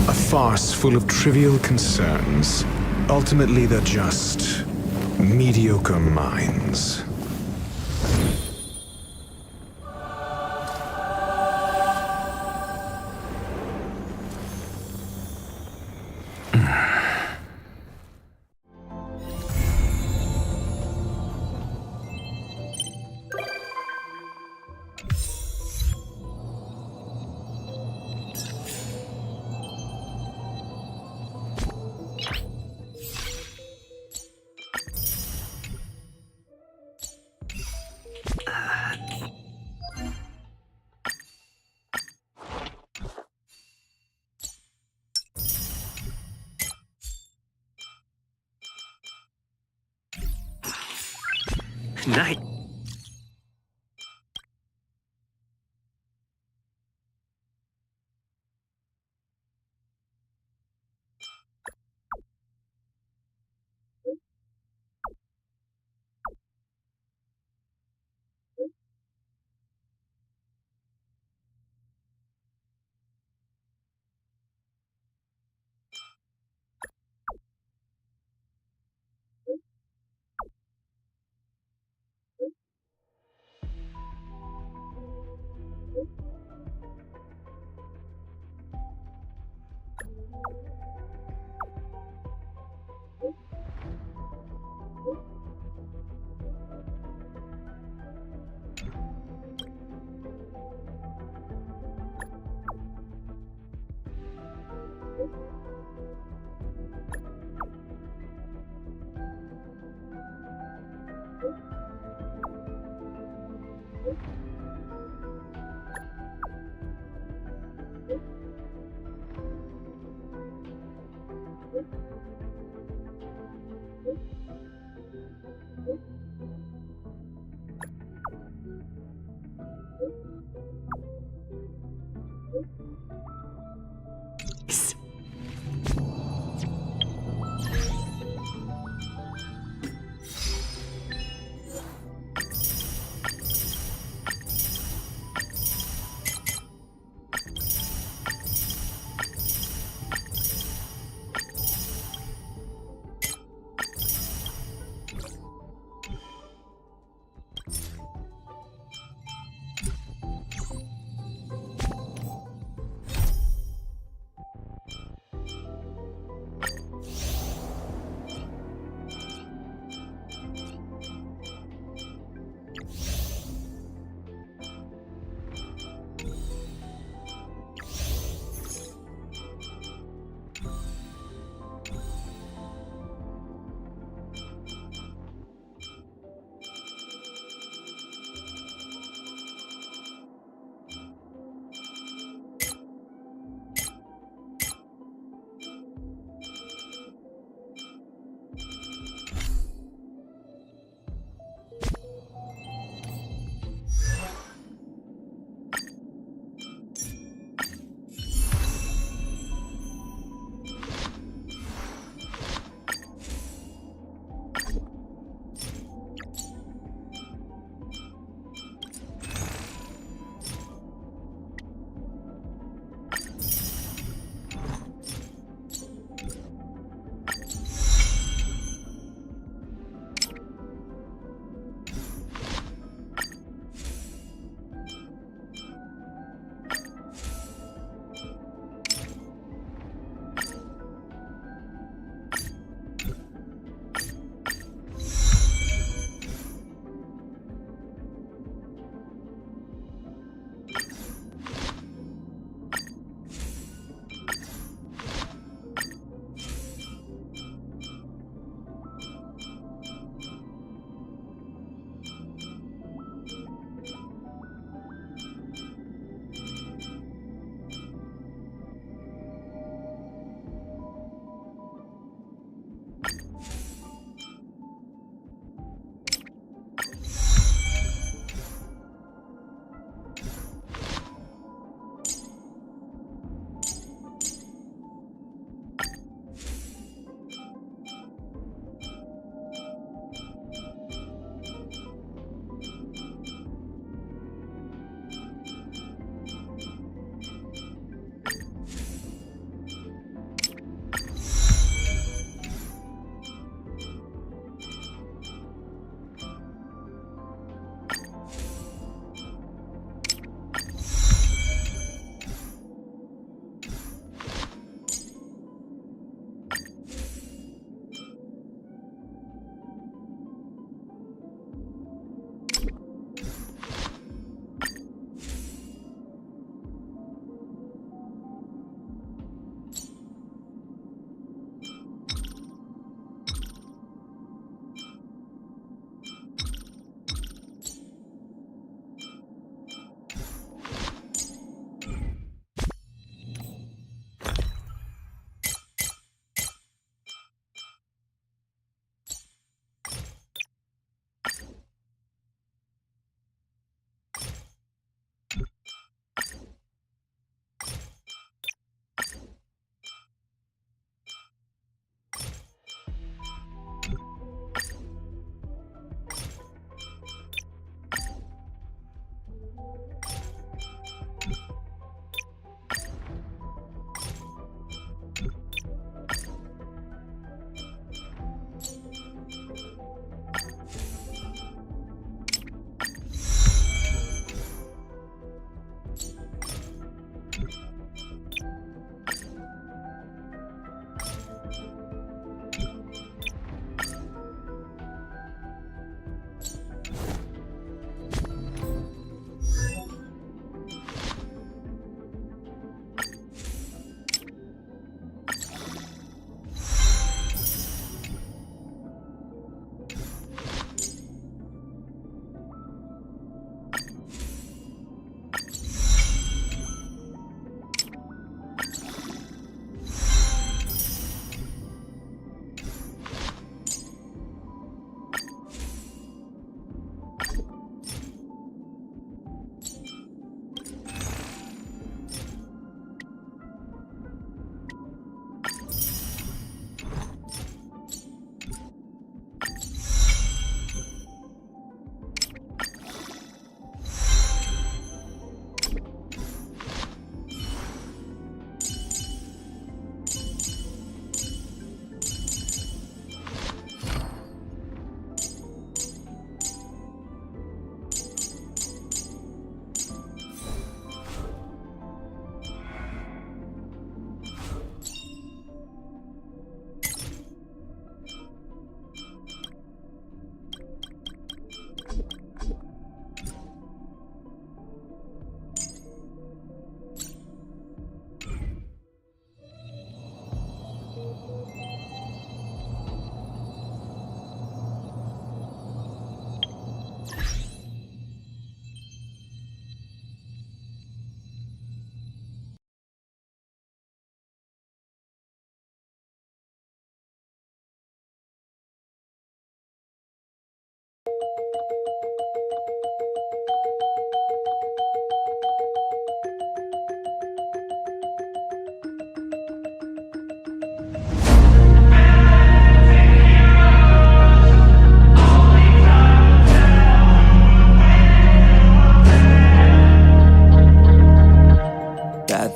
A farce full of trivial concerns. Ultimately, they're just mediocre minds. Night.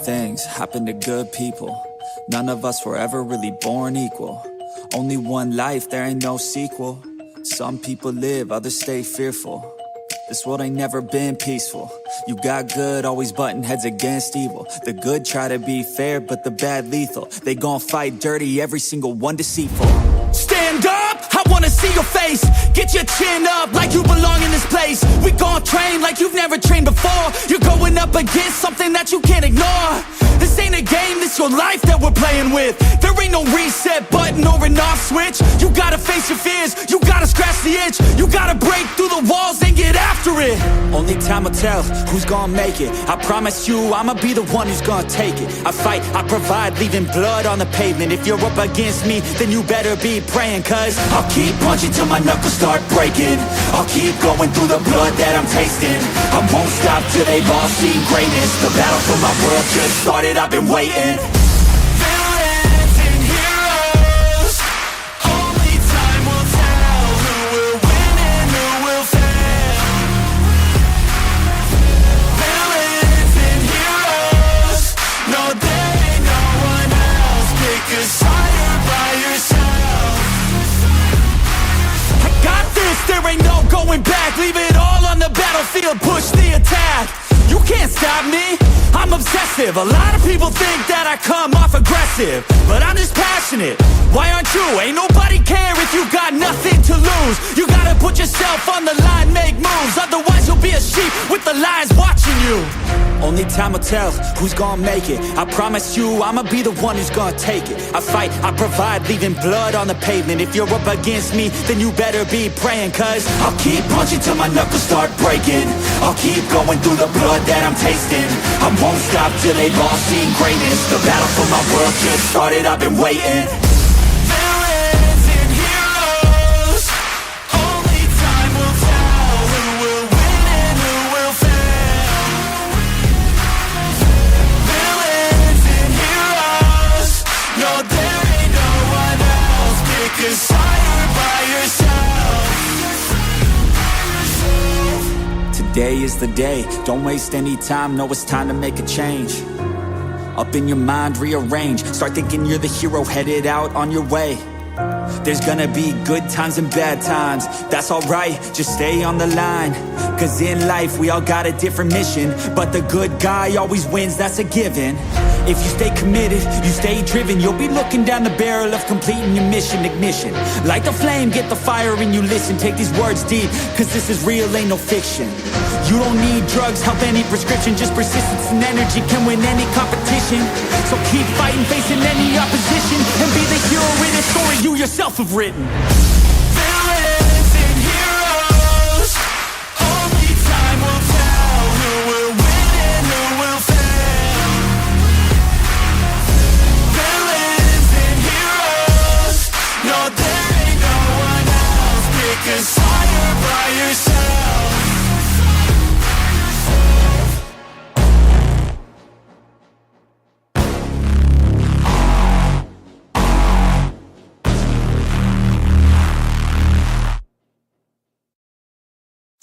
things happen to good people. None of us were ever really born equal. Only one life, there ain't no sequel. Some people live, others stay fearful. This world ain't never been peaceful. You got good, always butting heads against evil. The good try to be fair, but the bad lethal. They gon' fight dirty, every single one deceitful. Stand up, I wanna see your face. Get your chin up like you belong in this place. We gon' train like you've never trained before. You're going up against something that you can't ignore. This ain't a game, this your life that we're playing with. There ain't no reset button or an off switch. You gotta face your fears, you gotta scratch the itch. You gotta break through the walls and get after it. Only time will tell who's gonna make it. I promise you, I'ma be the one who's gonna take it. I fight, I provide, leaving blood on the pavement. If you're up against me, then you better be praying. Cause I'll keep punching till my knuckles start breaking. I'll keep going through the blood that I'm tasting. I won't stop till they've all seen greatness. The battle for my world just started, I've been waiting. Villains and heroes, only time will tell who will win and who will fail. Villains and heroes, no there ain't no one else. Pick a side by yourself. I got this, there ain't no going back. Leave it all on the battlefield, push the attack. You can't stop me, I'm obsessive. A lot of people think that I come off aggressive, but I'm just passionate. Why aren't you? Ain't nobody care if you got nothing to lose. You gotta put yourself on the line, make moves. Otherwise you'll be a sheep with the lions watching you. only time will tell who's gonna make it. I promise you, I'ma be the one who's gonna take it. I fight, I provide, leaving blood on the pavement. If you're up against me, then you better be praying. Cause I'll keep punching till my knuckles start breaking. I'll keep going through the blood that I'm tasting. I won't stop till they've all seen greatness. The battle for my world just started, I've been waiting. Villains and heroes, only time will tell who will win and who will fail. Villains and heroes, no there ain't no one else. Pick a side by yourself. Today is the day, don't waste any time. Know it's time to make a change. Up in your mind, rearrange. Start thinking you're the hero headed out on your way. There's gonna be good times and bad times. That's alright, just stay on the line. Cause in life we all got a different mission, but the good guy always wins, that's a given. If you stay committed, you stay driven, you'll be looking down the barrel of completing your mission. Ignition, light the flame, get the fire and you listen. Take these words deep, cause this is real, ain't no fiction. You don't need drugs, help any prescription. Just persistence and energy can win any competition. So keep fighting, facing any opposition, and be the hero in a story you yourself have written. Villains and heroes, only time will tell who will win and who will fail. Villains and heroes, no there ain't no one else. Pick a side by yourself.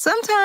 Sometimes